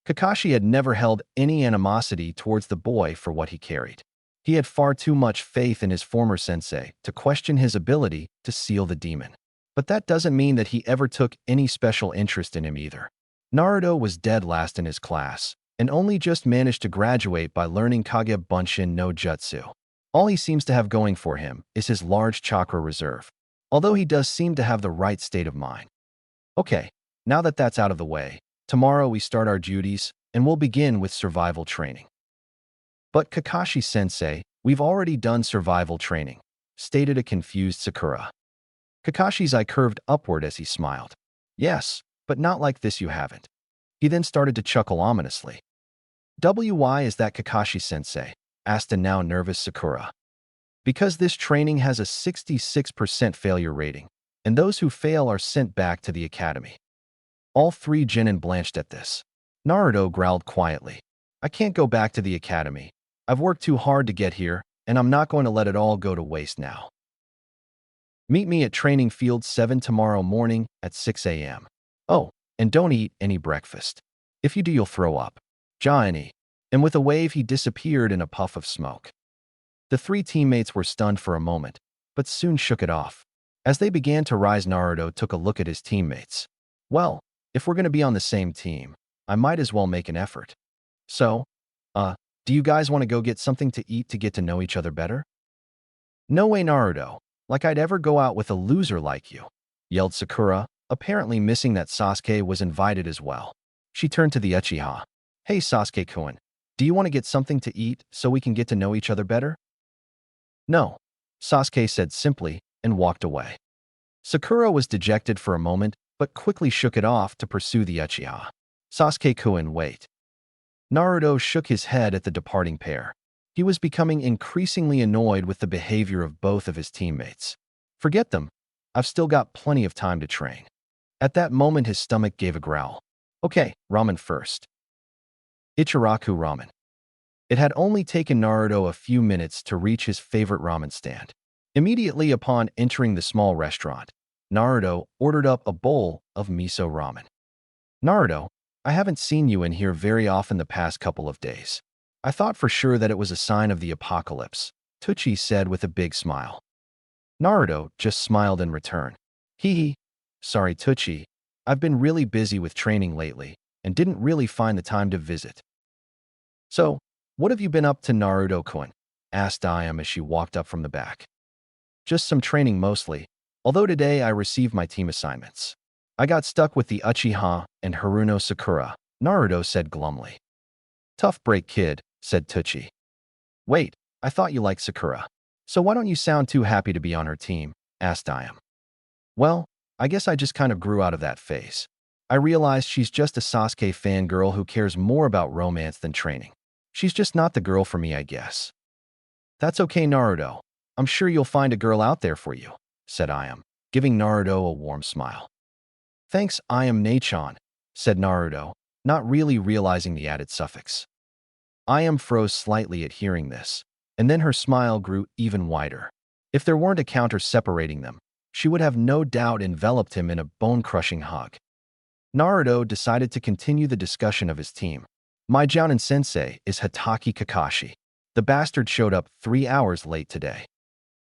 Kakashi had never held any animosity towards the boy for what he carried. He had far too much faith in his former sensei to question his ability to seal the demon. But that doesn't mean that he ever took any special interest in him either. Naruto was dead last in his class, and only just managed to graduate by learning Kage Bunshin no Jutsu. All he seems to have going for him is his large chakra reserve, although he does seem to have the right state of mind. Okay, now that that's out of the way, tomorrow we start our duties, and we'll begin with survival training. But Kakashi-sensei, we've already done survival training, stated a confused Sakura. Kakashi's eye curved upward as he smiled. Yes, but not like this you haven't. He then started to chuckle ominously. Why is that, Kakashi-sensei? Asked a now nervous Sakura. Because this training has a 66% failure rating, and those who fail are sent back to the academy. All three Genin blanched at this. Naruto growled quietly. I can't go back to the academy. I've worked too hard to get here, and I'm not going to let it all go to waste now. Meet me at Training Field 7 tomorrow morning at 6 a.m. Oh, and don't eat any breakfast. If you do, you'll throw up. Johnny. And with a wave, he disappeared in a puff of smoke. The three teammates were stunned for a moment, but soon shook it off. As they began to rise, Naruto took a look at his teammates. Well, if we're going to be on the same team, I might as well make an effort. So, do you guys want to go get something to eat to get to know each other better? No way, Naruto. Like I'd ever go out with a loser like you, yelled Sakura, apparently missing that Sasuke was invited as well. She turned to the Uchiha. Hey Sasuke-kun, do you want to get something to eat so we can get to know each other better? No, Sasuke said simply and walked away. Sakura was dejected for a moment, but quickly shook it off to pursue the Uchiha. Sasuke-kun, wait. Naruto shook his head at the departing pair. He was becoming increasingly annoyed with the behavior of both of his teammates. Forget them. I've still got plenty of time to train. At that moment, his stomach gave a growl. Okay, ramen first. Ichiraku ramen. It had only taken Naruto a few minutes to reach his favorite ramen stand. Immediately upon entering the small restaurant, Naruto ordered up a bowl of miso ramen. Naruto, I haven't seen you in here very often the past couple of days. I thought for sure that it was a sign of the apocalypse, Teuchi said with a big smile. Naruto just smiled in return. Hee. Sorry, Teuchi. I've been really busy with training lately and didn't really find the time to visit. So, what have you been up to, Naruto-kun? Asked Ayame as she walked up from the back. Just some training mostly, although today I received my team assignments. I got stuck with the Uchiha and Haruno Sakura, Naruto said glumly. Tough break, kid, said Teuchi. Wait, I thought you liked Sakura. So why don't you sound too happy to be on her team? Asked Ayame. Well, I guess I just kind of grew out of that phase. I realized she's just a Sasuke fangirl who cares more about romance than training. She's just not the girl for me, I guess. That's okay, Naruto. I'm sure you'll find a girl out there for you, said Iam, giving Naruto a warm smile. Thanks, Iam Nachon, said Naruto, not really realizing the added suffix. Iam froze slightly at hearing this, and then her smile grew even wider. If there weren't a counter separating them, she would have no doubt enveloped him in a bone-crushing hug. Naruto decided to continue the discussion of his team. My Jounin sensei is Hatake Kakashi. The bastard showed up 3 hours late today.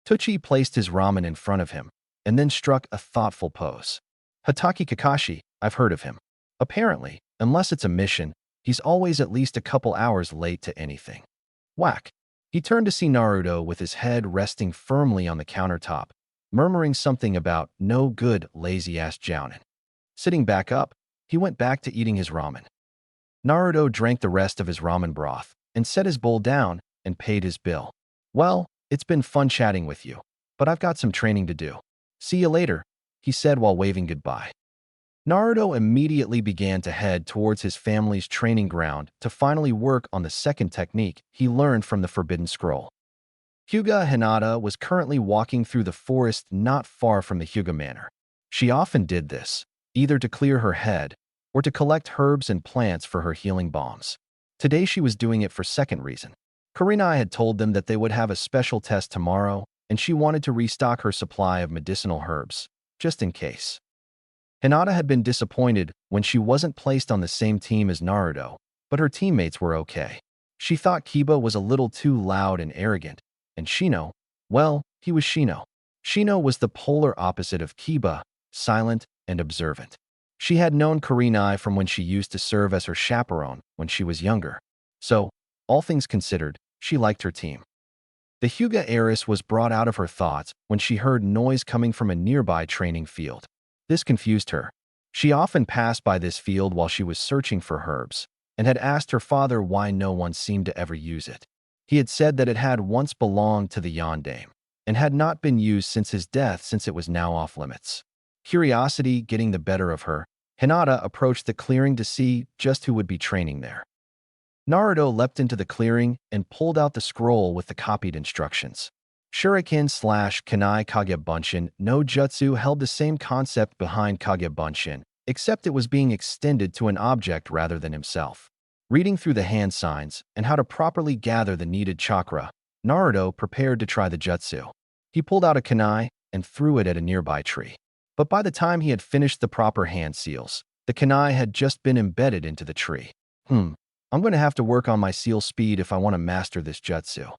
Tucci placed his ramen in front of him, and then struck a thoughtful pose. Hatake Kakashi, I've heard of him. Apparently, unless it's a mission, he's always at least a couple hours late to anything. Whack. He turned to see Naruto with his head resting firmly on the countertop, murmuring something about no good, lazy-ass Jounin. Sitting back up, he went back to eating his ramen. Naruto drank the rest of his ramen broth and set his bowl down and paid his bill. Well, it's been fun chatting with you, but I've got some training to do. See you later, he said while waving goodbye. Naruto immediately began to head towards his family's training ground to finally work on the second technique he learned from the Forbidden Scroll. Hyuga Hinata was currently walking through the forest not far from the Hyuga Manor. She often did this, either to clear her head or to collect herbs and plants for her healing bombs. Today she was doing it for second reason. Kurenai had told them that they would have a special test tomorrow, and she wanted to restock her supply of medicinal herbs, just in case. Hinata had been disappointed when she wasn't placed on the same team as Naruto, but her teammates were okay. She thought Kiba was a little too loud and arrogant, and Shino, well, he was Shino. Shino was the polar opposite of Kiba, silent and observant. She had known Kurenai from when she used to serve as her chaperone when she was younger. So, all things considered, she liked her team. The Hyuga heiress was brought out of her thoughts when she heard noise coming from a nearby training field. This confused her. She often passed by this field while she was searching for herbs, and had asked her father why no one seemed to ever use it. He had said that it had once belonged to the Yondaime, and had not been used since his death since it was now off limits. Curiosity getting the better of her, Hinata approached the clearing to see just who would be training there. Naruto leapt into the clearing and pulled out the scroll with the copied instructions. Shuriken/Kanai Kage Bunshin no Jutsu held the same concept behind Kage Bunshin, except it was being extended to an object rather than himself. Reading through the hand signs and how to properly gather the needed chakra, Naruto prepared to try the jutsu. He pulled out a kunai and threw it at a nearby tree. But by the time he had finished the proper hand seals, the kunai had just been embedded into the tree. I'm going to have to work on my seal speed if I want to master this jutsu.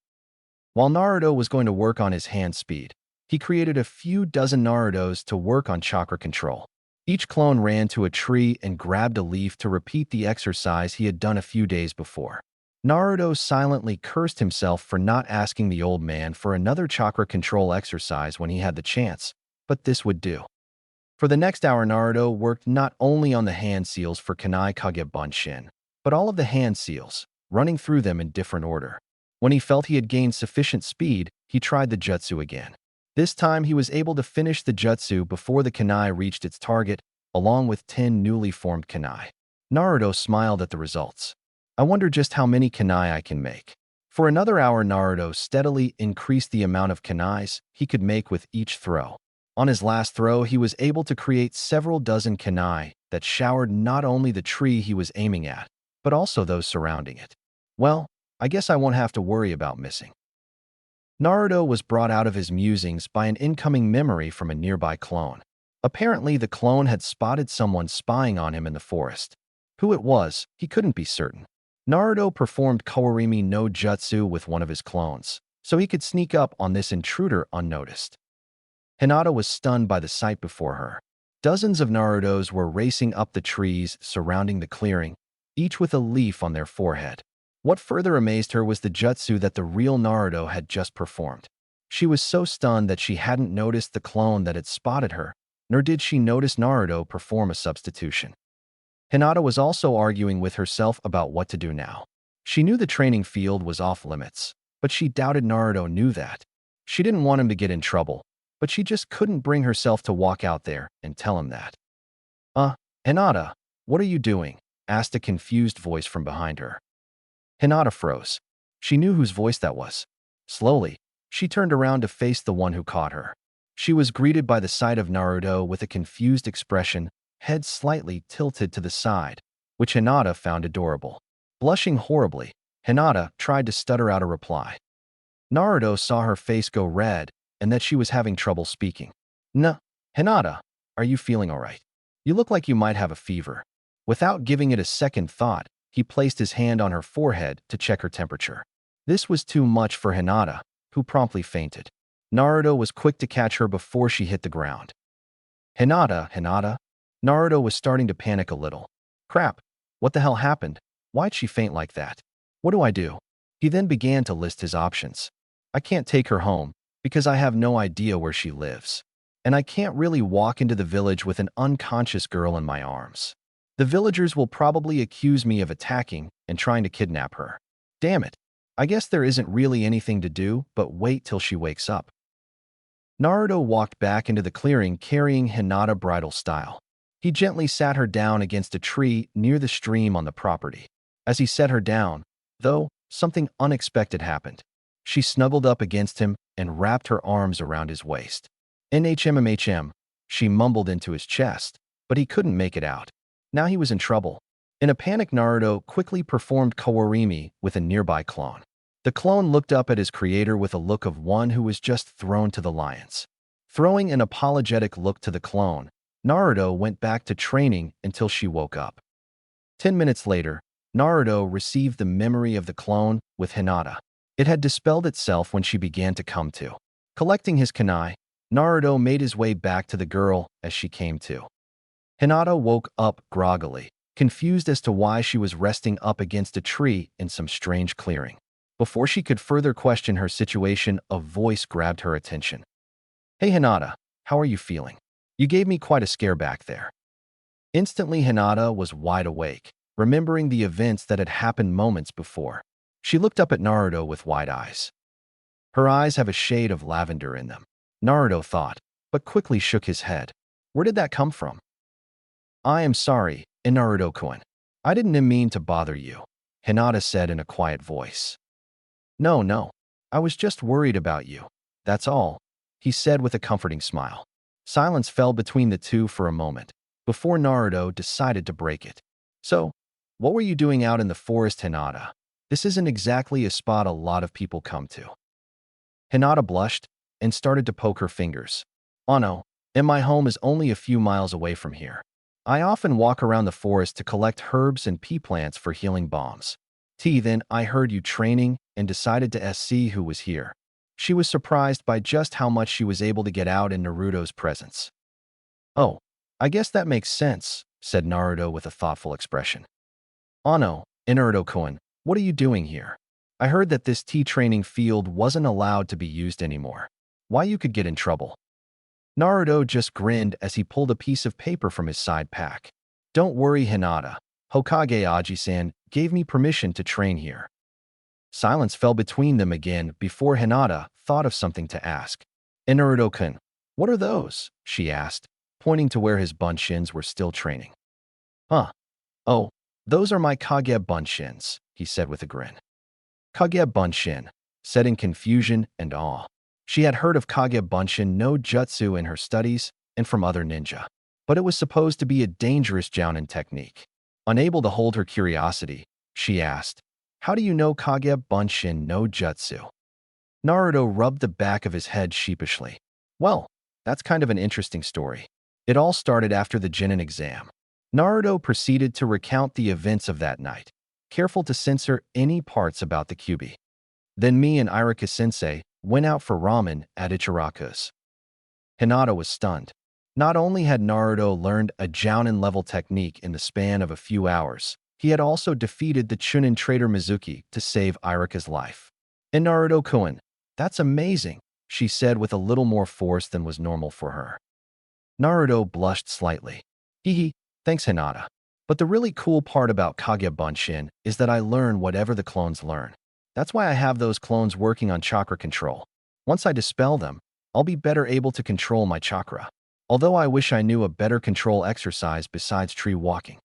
While Naruto was going to work on his hand speed, he created a few dozen Narutos to work on chakra control. Each clone ran to a tree and grabbed a leaf to repeat the exercise he had done a few days before. Naruto silently cursed himself for not asking the old man for another chakra control exercise when he had the chance, but this would do. For the next hour, Naruto worked not only on the hand seals for Kanai Kage Bunshin, but all of the hand seals, running through them in different order. When he felt he had gained sufficient speed, he tried the jutsu again. This time, he was able to finish the jutsu before the kunai reached its target, along with 10 newly formed kunai. Naruto smiled at the results. I wonder just how many kunai I can make. For another hour, Naruto steadily increased the amount of kunais he could make with each throw. On his last throw, he was able to create several dozen kunai that showered not only the tree he was aiming at, but also those surrounding it. Well, I guess I won't have to worry about missing. Naruto was brought out of his musings by an incoming memory from a nearby clone. Apparently, the clone had spotted someone spying on him in the forest. Who it was, he couldn't be certain. Naruto performed Kawarimi no Jutsu with one of his clones, so he could sneak up on this intruder unnoticed. Hinata was stunned by the sight before her. Dozens of Narutos were racing up the trees surrounding the clearing, each with a leaf on their forehead. What further amazed her was the jutsu that the real Naruto had just performed. She was so stunned that she hadn't noticed the clone that had spotted her, nor did she notice Naruto perform a substitution. Hinata was also arguing with herself about what to do now. She knew the training field was off limits, but she doubted Naruto knew that. She didn't want him to get in trouble, but she just couldn't bring herself to walk out there and tell him that. Uh, Hinata, what are you doing? Asked a confused voice from behind her. Hinata froze. She knew whose voice that was. Slowly, she turned around to face the one who caught her. She was greeted by the sight of Naruto with a confused expression, head slightly tilted to the side, which Hinata found adorable. Blushing horribly, Hinata tried to stutter out a reply. Naruto saw her face go red and that she was having trouble speaking. "No, Hinata, are you feeling all right? You look like you might have a fever." Without giving it a second thought, he placed his hand on her forehead to check her temperature. This was too much for Hinata, who promptly fainted. Naruto was quick to catch her before she hit the ground. Hinata. Naruto was starting to panic a little. Crap, what the hell happened? Why'd she faint like that? What do I do? He then began to list his options. I can't take her home, because I have no idea where she lives. And I can't really walk into the village with an unconscious girl in my arms. The villagers will probably accuse me of attacking and trying to kidnap her. Damn it. I guess there isn't really anything to do but wait till she wakes up. Naruto walked back into the clearing carrying Hinata bridal style. He gently sat her down against a tree near the stream on the property. As he set her down, though, something unexpected happened. She snuggled up against him and wrapped her arms around his waist. NHMMHM, she mumbled into his chest, but he couldn't make it out. Now he was in trouble. In a panic, Naruto quickly performed Kawarimi with a nearby clone. The clone looked up at his creator with a look of one who was just thrown to the lions. Throwing an apologetic look to the clone, Naruto went back to training until she woke up. 10 minutes later, Naruto received the memory of the clone with Hinata. It had dispelled itself when she began to come to. Collecting his kunai, Naruto made his way back to the girl as she came to. Hinata woke up groggily, confused as to why she was resting up against a tree in some strange clearing. Before she could further question her situation, a voice grabbed her attention. "Hey Hinata, how are you feeling? You gave me quite a scare back there." Instantly, Hinata was wide awake, remembering the events that had happened moments before. She looked up at Naruto with wide eyes. Her eyes have a shade of lavender in them, Naruto thought, but quickly shook his head. Where did that come from? "I am sorry, Naruto-kun. I didn't mean to bother you," Hinata said in a quiet voice. No, I was just worried about you. That's all," he said with a comforting smile. Silence fell between the two for a moment, before Naruto decided to break it. "So, what were you doing out in the forest, Hinata? This isn't exactly a spot a lot of people come to." Hinata blushed and started to poke her fingers. "Oh no, and my home is only a few miles away from here. I often walk around the forest to collect herbs and pea plants for healing bombs. Then I heard you training and decided to see who was here." She was surprised by just how much she was able to get out in Naruto's presence. "Oh, I guess that makes sense," said Naruto with a thoughtful expression. "Oh no, Naruto-kun, what are you doing here? I heard that this tea training field wasn't allowed to be used anymore. Why you could get in trouble?" Naruto just grinned as he pulled a piece of paper from his side pack. "Don't worry, Hinata. Hokage Aji-san gave me permission to train here." Silence fell between them again before Hinata thought of something to ask. "Naruto-kun, what are those?" she asked, pointing to where his bunshins were still training. "Huh? Oh, those are my Kage bunshins," he said with a grin. Kage bunshin, said in confusion and awe. She had heard of Kage bunshin no jutsu in her studies and from other ninja, but it was supposed to be a dangerous jounin technique. Unable to hold her curiosity, she asked, "How do you know Kage bunshin no jutsu?" Naruto rubbed the back of his head sheepishly. "Well, that's kind of an interesting story. It all started after the Genin exam." Naruto proceeded to recount the events of that night, careful to censor any parts about the Kyuubi. "Then me and Iruka-sensei went out for ramen at Ichiraku's." Hinata was stunned. Not only had Naruto learned a jounin-level technique in the span of a few hours, he had also defeated the Chunin traitor Mizuki to save Iruka's life. "Naruto-kun, that's amazing," she said with a little more force than was normal for her. Naruto blushed slightly. "Hee, thanks Hinata. But the really cool part about Kage Bunshin is that I learn whatever the clones learn. That's why I have those clones working on chakra control. Once I dispel them, I'll be better able to control my chakra. Although I wish I knew a better control exercise besides tree walking.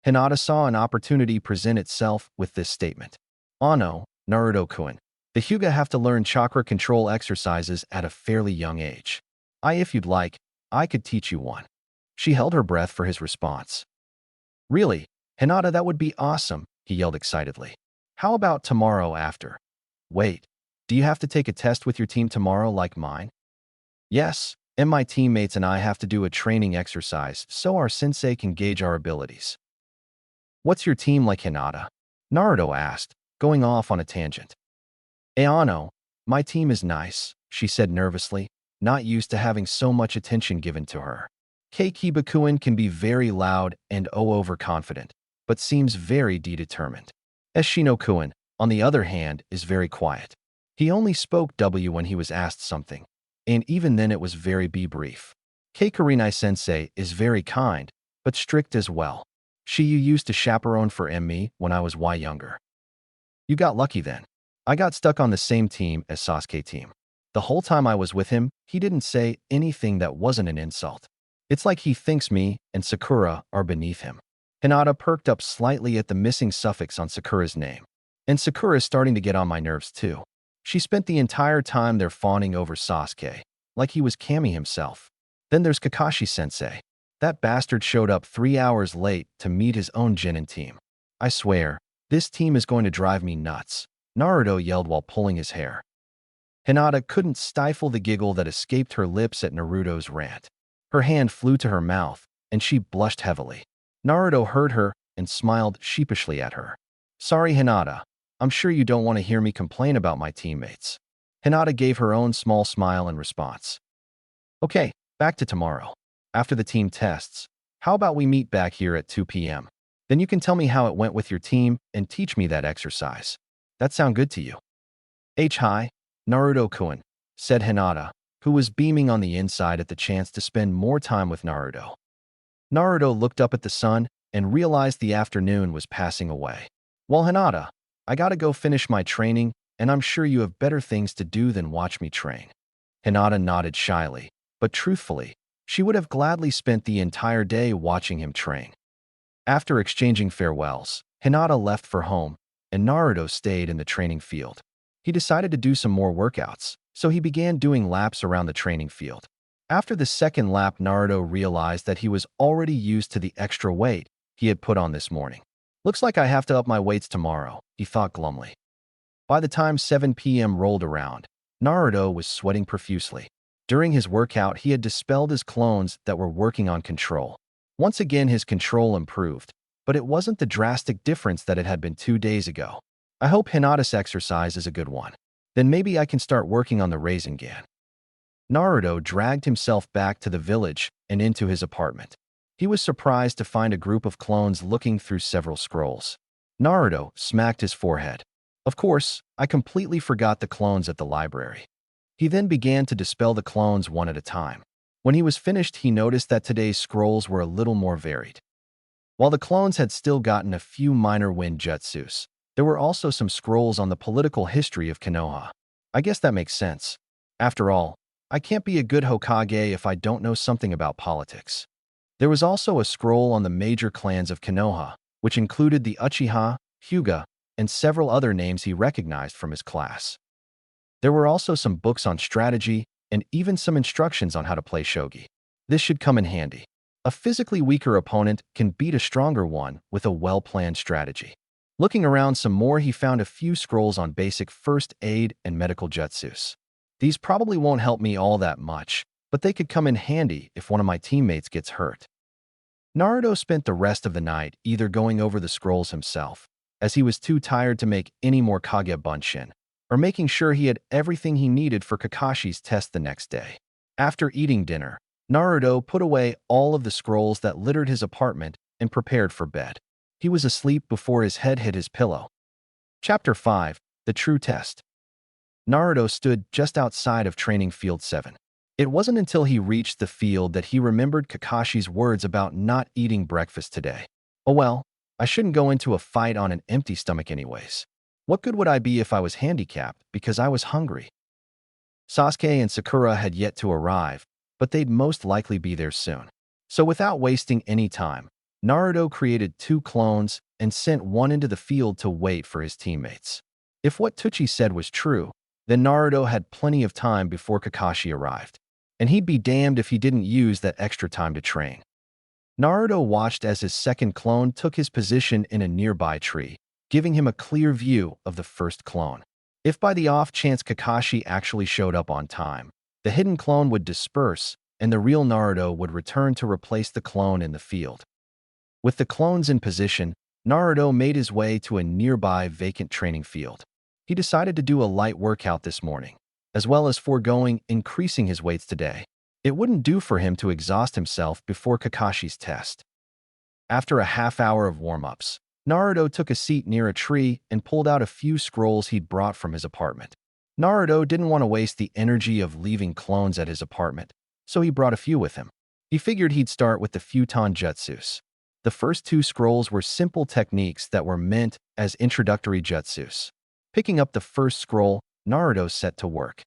Hinata saw an opportunity present itself with this statement. Oh no, Naruto-kun. The Hyuga have to learn chakra control exercises at a fairly young age. If you'd like, I could teach you one. She held her breath for his response. Really? Hinata, that would be awesome, he yelled excitedly. How about tomorrow after? Wait, do you have to take a test with your team tomorrow like mine? Yes, and my teammates and I have to do a training exercise so our sensei can gauge our abilities. What's your team like, Hinata? Naruto asked, going off on a tangent. Ayano, my team is nice, she said nervously, not used to having so much attention given to her. Keikibakuin can be very loud and overconfident, but seems very determined. Eshino-kun, on the other hand, is very quiet. He only spoke W when he was asked something, and even then it was very brief. Keikarinai-sensei is very kind, but strict as well. She used to chaperone for me when I was younger. You got lucky then. I got stuck on the same team as Sasuke team. The whole time I was with him, he didn't say anything that wasn't an insult. It's like he thinks me and Sakura are beneath him. Hinata perked up slightly at the missing suffix on Sakura's name. And Sakura is starting to get on my nerves too. She spent the entire time there fawning over Sasuke, like he was Kami himself. Then there's Kakashi-sensei. That bastard showed up 3 hours late to meet his own Genin team. I swear, this team is going to drive me nuts, Naruto yelled while pulling his hair. Hinata couldn't stifle the giggle that escaped her lips at Naruto's rant. Her hand flew to her mouth, and she blushed heavily. Naruto heard her and smiled sheepishly at her. Sorry, Hinata. I'm sure you don't want to hear me complain about my teammates. Hinata gave her own small smile in response. Okay, back to tomorrow. After the team tests, how about we meet back here at 2 p.m.? Then you can tell me how it went with your team and teach me that exercise. That sound good to you? Hi, Naruto-kun, said Hinata, who was beaming on the inside at the chance to spend more time with Naruto. Naruto looked up at the sun and realized the afternoon was passing away. Well, Hinata, I gotta go finish my training, and I'm sure you have better things to do than watch me train. Hinata nodded shyly, but truthfully, she would have gladly spent the entire day watching him train. After exchanging farewells, Hinata left for home, and Naruto stayed in the training field. He decided to do some more workouts, so he began doing laps around the training field. After the second lap, Naruto realized that he was already used to the extra weight he had put on this morning. Looks like I have to up my weights tomorrow, he thought glumly. By the time 7 p.m. rolled around, Naruto was sweating profusely. During his workout, he had dispelled his clones that were working on control. Once again, his control improved, but it wasn't the drastic difference that it had been 2 days ago. I hope Hinata's exercise is a good one. Then maybe I can start working on the Rasengan. Naruto dragged himself back to the village and into his apartment. He was surprised to find a group of clones looking through several scrolls. Naruto smacked his forehead. Of course, I completely forgot the clones at the library. He then began to dispel the clones one at a time. When he was finished, he noticed that today's scrolls were a little more varied. While the clones had still gotten a few minor wind jutsus, there were also some scrolls on the political history of Konoha. I guess that makes sense. After all, I can't be a good Hokage if I don't know something about politics. There was also a scroll on the major clans of Konoha, which included the Uchiha, Hyuga, and several other names he recognized from his class. There were also some books on strategy and even some instructions on how to play shogi. This should come in handy. A physically weaker opponent can beat a stronger one with a well-planned strategy. Looking around some more, he found a few scrolls on basic first aid and medical jutsus. These probably won't help me all that much, but they could come in handy if one of my teammates gets hurt. Naruto spent the rest of the night either going over the scrolls himself, as he was too tired to make any more Kage Bunshin, or making sure he had everything he needed for Kakashi's test the next day. After eating dinner, Naruto put away all of the scrolls that littered his apartment and prepared for bed. He was asleep before his head hit his pillow. Chapter 5: The True Test. Naruto stood just outside of Training Field 7. It wasn't until he reached the field that he remembered Kakashi's words about not eating breakfast today. Oh well, I shouldn't go into a fight on an empty stomach anyways. What good would I be if I was handicapped because I was hungry? Sasuke and Sakura had yet to arrive, but they'd most likely be there soon. So without wasting any time, Naruto created 2 clones and sent one into the field to wait for his teammates. If what Tsuchi said was true, then Naruto had plenty of time before Kakashi arrived, and he'd be damned if he didn't use that extra time to train. Naruto watched as his second clone took his position in a nearby tree, giving him a clear view of the first clone. If by the off chance Kakashi actually showed up on time, the hidden clone would disperse, and the real Naruto would return to replace the clone in the field. With the clones in position, Naruto made his way to a nearby vacant training field. He decided to do a light workout this morning, as well as foregoing increasing his weights today. It wouldn't do for him to exhaust himself before Kakashi's test. After a half-hour of warm-ups, Naruto took a seat near a tree and pulled out a few scrolls he'd brought from his apartment. Naruto didn't want to waste the energy of leaving clones at his apartment, so he brought a few with him. He figured he'd start with the Futon Jutsus. The first 2 scrolls were simple techniques that were meant as introductory jutsus. Picking up the first scroll, Naruto set to work.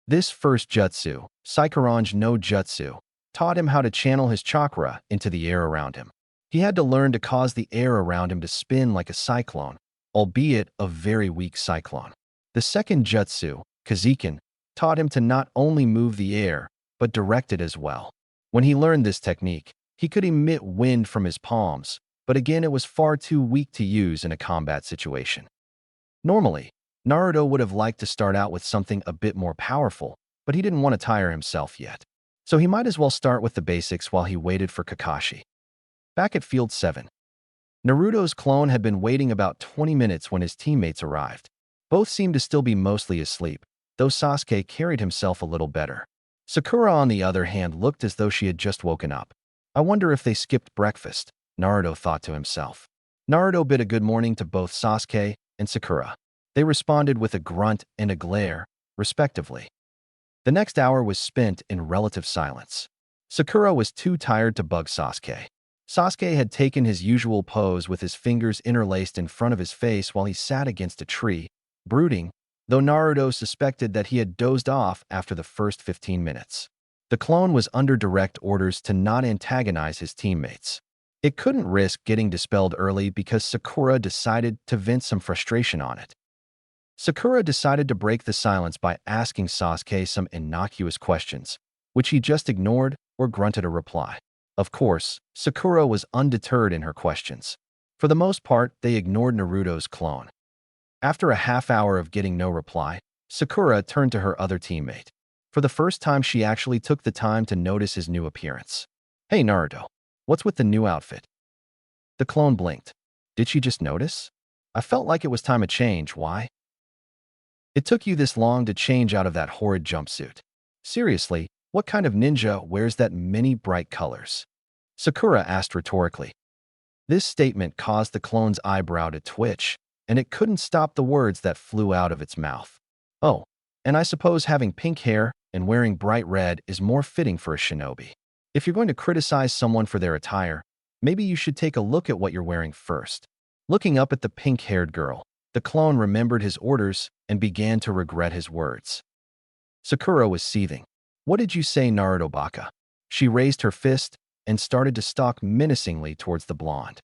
This first jutsu, Saikurange no Jutsu, taught him how to channel his chakra into the air around him. He had to learn to cause the air around him to spin like a cyclone, albeit a very weak cyclone. The second jutsu, Kazekin, taught him to not only move the air, but direct it as well. When he learned this technique, he could emit wind from his palms, but again it was far too weak to use in a combat situation. Normally, Naruto would have liked to start out with something a bit more powerful, but he didn't want to tire himself yet. So he might as well start with the basics while he waited for Kakashi. Back at Field 7, Naruto's clone had been waiting about 20 minutes when his teammates arrived. Both seemed to still be mostly asleep, though Sasuke carried himself a little better. Sakura, on the other hand, looked as though she had just woken up. I wonder if they skipped breakfast, Naruto thought to himself. Naruto bid a good morning to both Sasuke and Sakura. They responded with a grunt and a glare, respectively. The next hour was spent in relative silence. Sakura was too tired to bug Sasuke. Sasuke had taken his usual pose with his fingers interlaced in front of his face while he sat against a tree, brooding, though Naruto suspected that he had dozed off after the first 15 minutes. The clone was under direct orders to not antagonize his teammates. It couldn't risk getting dispelled early because Sakura decided to vent some frustration on it. Sakura decided to break the silence by asking Sasuke some innocuous questions, which he just ignored or grunted a reply. Of course, Sakura was undeterred in her questions. For the most part, they ignored Naruto's clone. After a half hour of getting no reply, Sakura turned to her other teammate. For the first time, she actually took the time to notice his new appearance. "Hey Naruto, what's with the new outfit?" The clone blinked. Did she just notice? I felt like it was time to change. Why? It took you this long to change out of that horrid jumpsuit. Seriously, what kind of ninja wears that many bright colors? Sakura asked rhetorically. This statement caused the clone's eyebrow to twitch, and it couldn't stop the words that flew out of its mouth. Oh, and I suppose having pink hair and wearing bright red is more fitting for a shinobi. If you're going to criticize someone for their attire, maybe you should take a look at what you're wearing first. Looking up at the pink-haired girl, the clone remembered his orders and began to regret his words. Sakura was seething. What did you say, Naruto Baka? She raised her fist and started to stalk menacingly towards the blonde.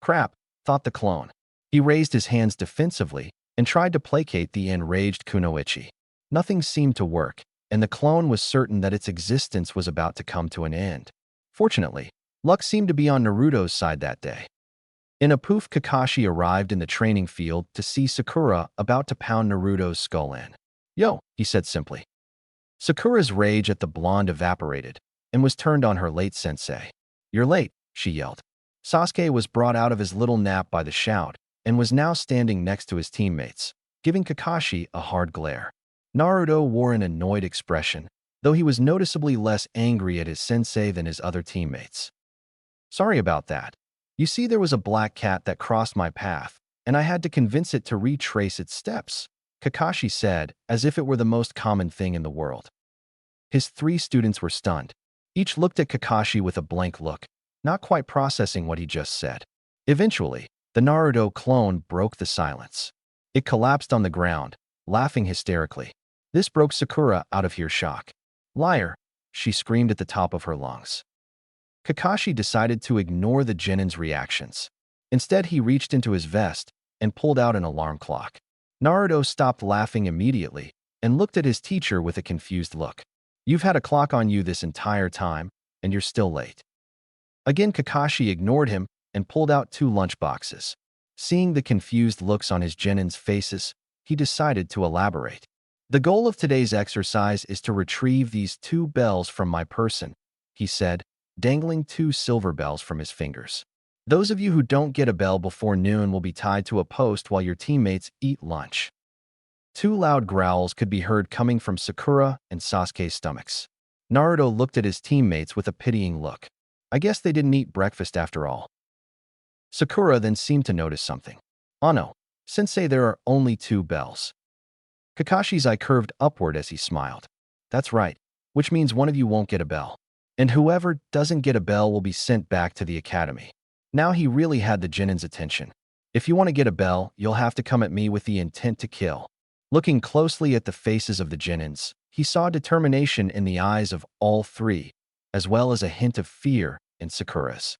Crap, thought the clone. He raised his hands defensively and tried to placate the enraged Kunoichi. Nothing seemed to work, and the clone was certain that its existence was about to come to an end. Fortunately, luck seemed to be on Naruto's side that day. In a poof, Kakashi arrived in the training field to see Sakura about to pound Naruto's skull in. "Yo," he said simply. Sakura's rage at the blonde evaporated and was turned on her late sensei. "You're late," she yelled. Sasuke was brought out of his little nap by the shout and was now standing next to his teammates, giving Kakashi a hard glare. Naruto wore an annoyed expression, though he was noticeably less angry at his sensei than his other teammates. "Sorry about that. You see, there was a black cat that crossed my path, and I had to convince it to retrace its steps," Kakashi said, as if it were the most common thing in the world. His 3 students were stunned. Each looked at Kakashi with a blank look, not quite processing what he just said. Eventually, the Naruto clone broke the silence. It collapsed on the ground, laughing hysterically. This broke Sakura out of earshot. Liar, she screamed at the top of her lungs. Kakashi decided to ignore the genin's reactions. Instead, he reached into his vest and pulled out an alarm clock. Naruto stopped laughing immediately and looked at his teacher with a confused look. You've had a clock on you this entire time, and you're still late. Again, Kakashi ignored him and pulled out 2 lunchboxes. Seeing the confused looks on his genin's faces, he decided to elaborate. The goal of today's exercise is to retrieve these 2 bells from my person, he said, dangling 2 silver bells from his fingers. Those of you who don't get a bell before noon will be tied to a post while your teammates eat lunch. 2 loud growls could be heard coming from Sakura and Sasuke's stomachs. Naruto looked at his teammates with a pitying look. I guess they didn't eat breakfast after all. Sakura then seemed to notice something. Oh no, Sensei, there are only 2 bells. Kakashi's eye curved upward as he smiled. That's right, which means one of you won't get a bell. And whoever doesn't get a bell will be sent back to the academy. Now he really had the genin's attention. If you want to get a bell, you'll have to come at me with the intent to kill. Looking closely at the faces of the genins, he saw determination in the eyes of all 3, as well as a hint of fear in Sakura's.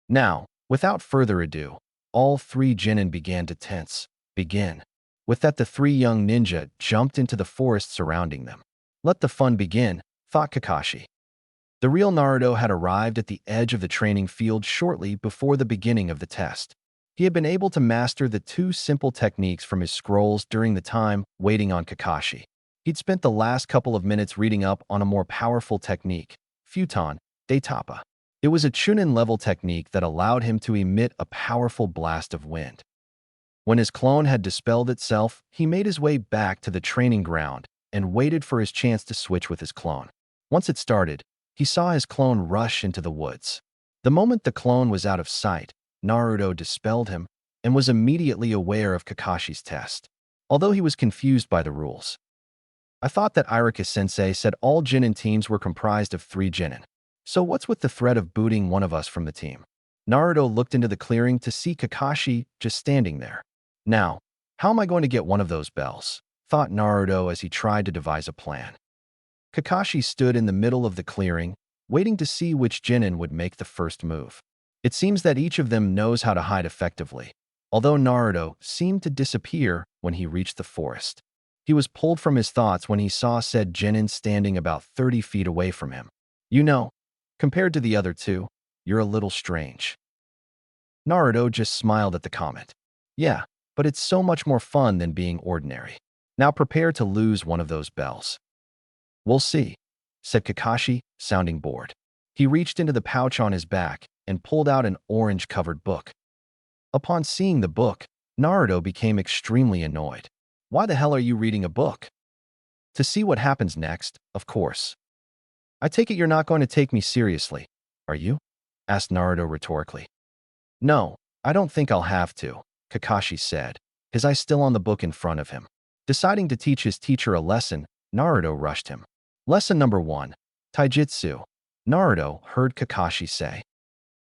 Now, without further ado, all 3 genin began to tense. Begin. With that, the 3 young ninja jumped into the forest surrounding them. Let the fun begin, thought Kakashi. The real Naruto had arrived at the edge of the training field shortly before the beginning of the test. He had been able to master the 2 simple techniques from his scrolls during the time waiting on Kakashi. He'd spent the last couple of minutes reading up on a more powerful technique, Futon de Tapa. It was a Chunin-level technique that allowed him to emit a powerful blast of wind. When his clone had dispelled itself, he made his way back to the training ground and waited for his chance to switch with his clone. Once it started, he saw his clone rush into the woods. The moment the clone was out of sight, Naruto dispelled him and was immediately aware of Kakashi's test, although he was confused by the rules. I thought that Iruka-sensei said all genin teams were comprised of 3 genin. So what's with the threat of booting one of us from the team? Naruto looked into the clearing to see Kakashi just standing there. Now, how am I going to get one of those bells? Thought Naruto as he tried to devise a plan. Kakashi stood in the middle of the clearing, waiting to see which genin would make the first move. It seems that each of them knows how to hide effectively, although Naruto seemed to disappear when he reached the forest. He was pulled from his thoughts when he saw said genin standing about 30 feet away from him. You know, compared to the other 2, you're a little strange. Naruto just smiled at the comment. Yeah, but it's so much more fun than being ordinary. Now prepare to lose one of those bells. We'll see, said Kakashi, sounding bored. He reached into the pouch on his back and pulled out an orange-covered book. Upon seeing the book, Naruto became extremely annoyed. Why the hell are you reading a book? To see what happens next, of course. I take it you're not going to take me seriously, are you? Asked Naruto rhetorically. No, I don't think I'll have to, Kakashi said, his eyes still on the book in front of him. Deciding to teach his teacher a lesson, Naruto rushed him. Lesson number 1, Taijutsu, Naruto heard Kakashi say.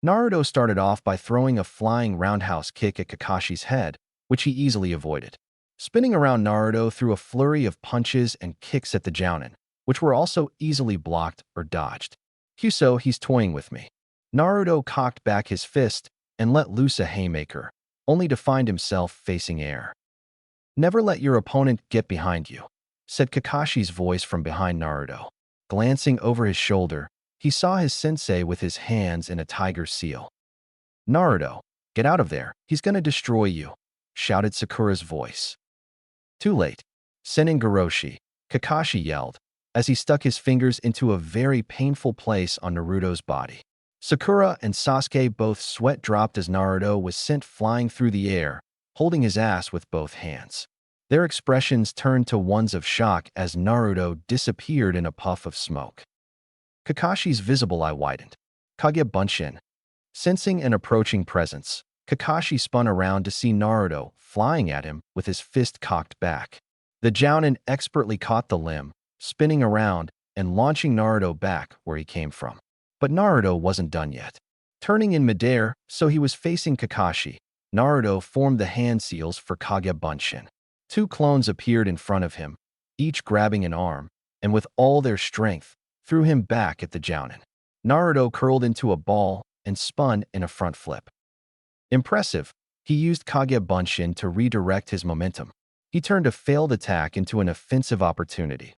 Naruto started off by throwing a flying roundhouse kick at Kakashi's head, which he easily avoided. Spinning around, Naruto threw a flurry of punches and kicks at the Jounin, which were also easily blocked or dodged. Kyuso, he's toying with me. Naruto cocked back his fist and let loose a haymaker, only to find himself facing air. Never let your opponent get behind you, said Kakashi's voice from behind Naruto. Glancing over his shoulder, he saw his sensei with his hands in a tiger seal. Naruto, get out of there, he's gonna destroy you, shouted Sakura's voice. Too late. Senin Goroshi, Kakashi yelled, as he stuck his fingers into a very painful place on Naruto's body. Sakura and Sasuke both sweat dropped as Naruto was sent flying through the air, holding his ass with both hands. Their expressions turned to ones of shock as Naruto disappeared in a puff of smoke. Kakashi's visible eye widened. Kage Bunshin. Sensing an approaching presence, Kakashi spun around to see Naruto flying at him with his fist cocked back. The Jounin expertly caught the limb, spinning around and launching Naruto back where he came from. But Naruto wasn't done yet. Turning in midair so he was facing Kakashi, Naruto formed the hand seals for Kage Bunshin. 2 clones appeared in front of him, each grabbing an arm, and with all their strength, threw him back at the Jounin. Naruto curled into a ball and spun in a front flip. Impressive, he used Kage Bunshin to redirect his momentum. He turned a failed attack into an offensive opportunity.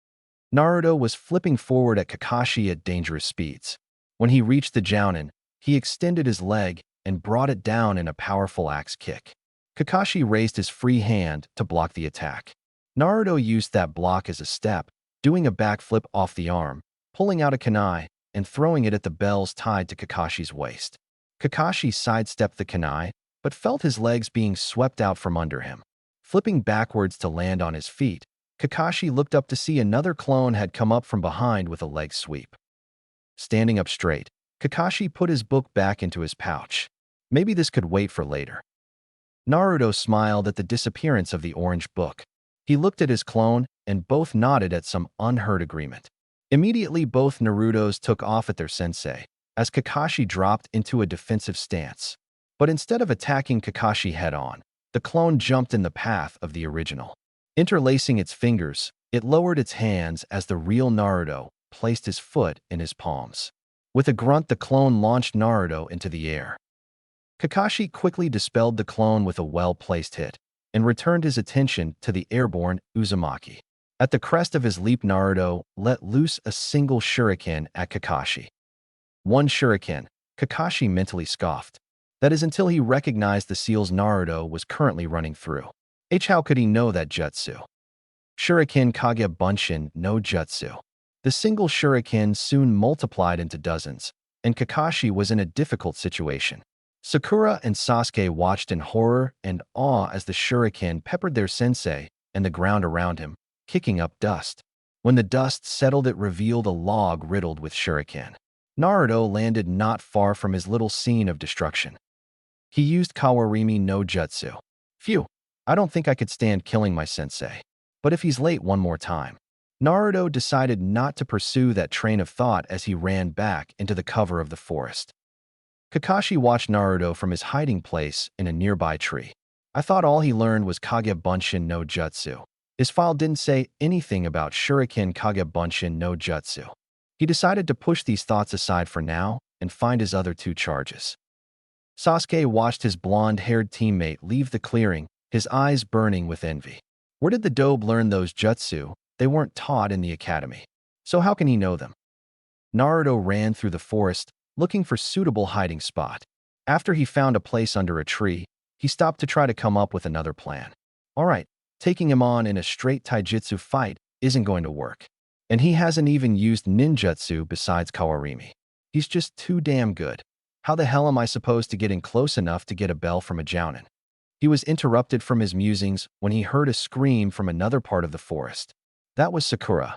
Naruto was flipping forward at Kakashi at dangerous speeds. When he reached the Jounin, he extended his leg and brought it down in a powerful axe kick. Kakashi raised his free hand to block the attack. Naruto used that block as a step, doing a backflip off the arm, pulling out a kunai, and throwing it at the bells tied to Kakashi's waist. Kakashi sidestepped the kunai, but felt his legs being swept out from under him. Flipping backwards to land on his feet, Kakashi looked up to see another clone had come up from behind with a leg sweep. Standing up straight, Kakashi put his book back into his pouch. Maybe this could wait for later. Naruto smiled at the disappearance of the orange book. He looked at his clone, and both nodded at some unheard agreement. Immediately, both Narutos took off at their sensei, as Kakashi dropped into a defensive stance. But instead of attacking Kakashi head-on, the clone jumped in the path of the original. Interlacing its fingers, it lowered its hands as the real Naruto placed his foot in his palms. With a grunt, the clone launched Naruto into the air. Kakashi quickly dispelled the clone with a well-placed hit, and returned his attention to the airborne Uzumaki. At the crest of his leap, Naruto let loose a single shuriken at Kakashi. One shuriken, Kakashi mentally scoffed. That is until he recognized the seals Naruto was currently running through. How could he know that jutsu? Shuriken Kage Bunshin no Jutsu. The single shuriken soon multiplied into dozens, and Kakashi was in a difficult situation. Sakura and Sasuke watched in horror and awe as the shuriken peppered their sensei and the ground around him, kicking up dust. When the dust settled, it revealed a log riddled with shuriken. Naruto landed not far from his little scene of destruction. He used Kawarimi no Jutsu. Phew, I don't think I could stand killing my sensei. But if he's late one more time. Naruto decided not to pursue that train of thought as he ran back into the cover of the forest. Kakashi watched Naruto from his hiding place in a nearby tree. I thought all he learned was Kage Bunshin no Jutsu. His file didn't say anything about Shuriken Kage Bunshin no Jutsu. He decided to push these thoughts aside for now and find his other two charges. Sasuke watched his blonde-haired teammate leave the clearing, his eyes burning with envy. Where did the dobe learn those jutsu? They weren't taught in the academy. So how can he know them? Naruto ran through the forest, looking for suitable hiding spot. After he found a place under a tree, he stopped to try to come up with another plan. Alright, taking him on in a straight taijutsu fight isn't going to work. And he hasn't even used ninjutsu besides Kawarimi. He's just too damn good. How the hell am I supposed to get in close enough to get a bell from a jounin? He was interrupted from his musings when he heard a scream from another part of the forest. That was Sakura.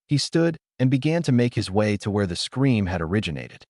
He stood and began to make his way to where the scream had originated.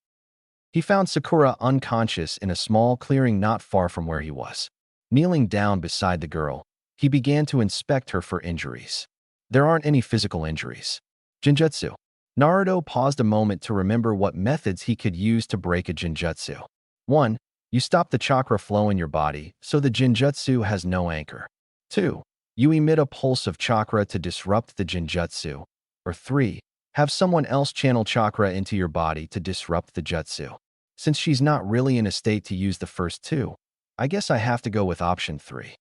He found Sakura unconscious in a small clearing not far from where he was. Kneeling down beside the girl, he began to inspect her for injuries. There aren't any physical injuries. Jinjutsu. Naruto paused a moment to remember what methods he could use to break a jinjutsu. 1. You stop the chakra flow in your body, so the jinjutsu has no anchor. 2. You emit a pulse of chakra to disrupt the jinjutsu. Or 3. Have someone else channel chakra into your body to disrupt the jutsu. Since she's not really in a state to use the first two, I guess I have to go with option 3.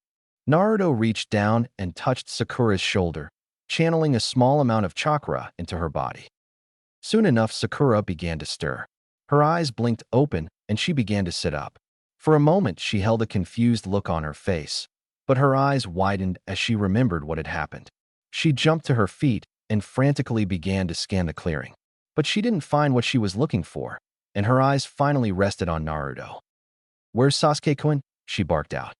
Naruto reached down and touched Sakura's shoulder, channeling a small amount of chakra into her body. Soon enough, Sakura began to stir. Her eyes blinked open and she began to sit up. For a moment, she held a confused look on her face, but her eyes widened as she remembered what had happened. She jumped to her feet and frantically began to scan the clearing. But she didn't find what she was looking for, and her eyes finally rested on Naruto. "Where's Sasuke-kun?" she barked out.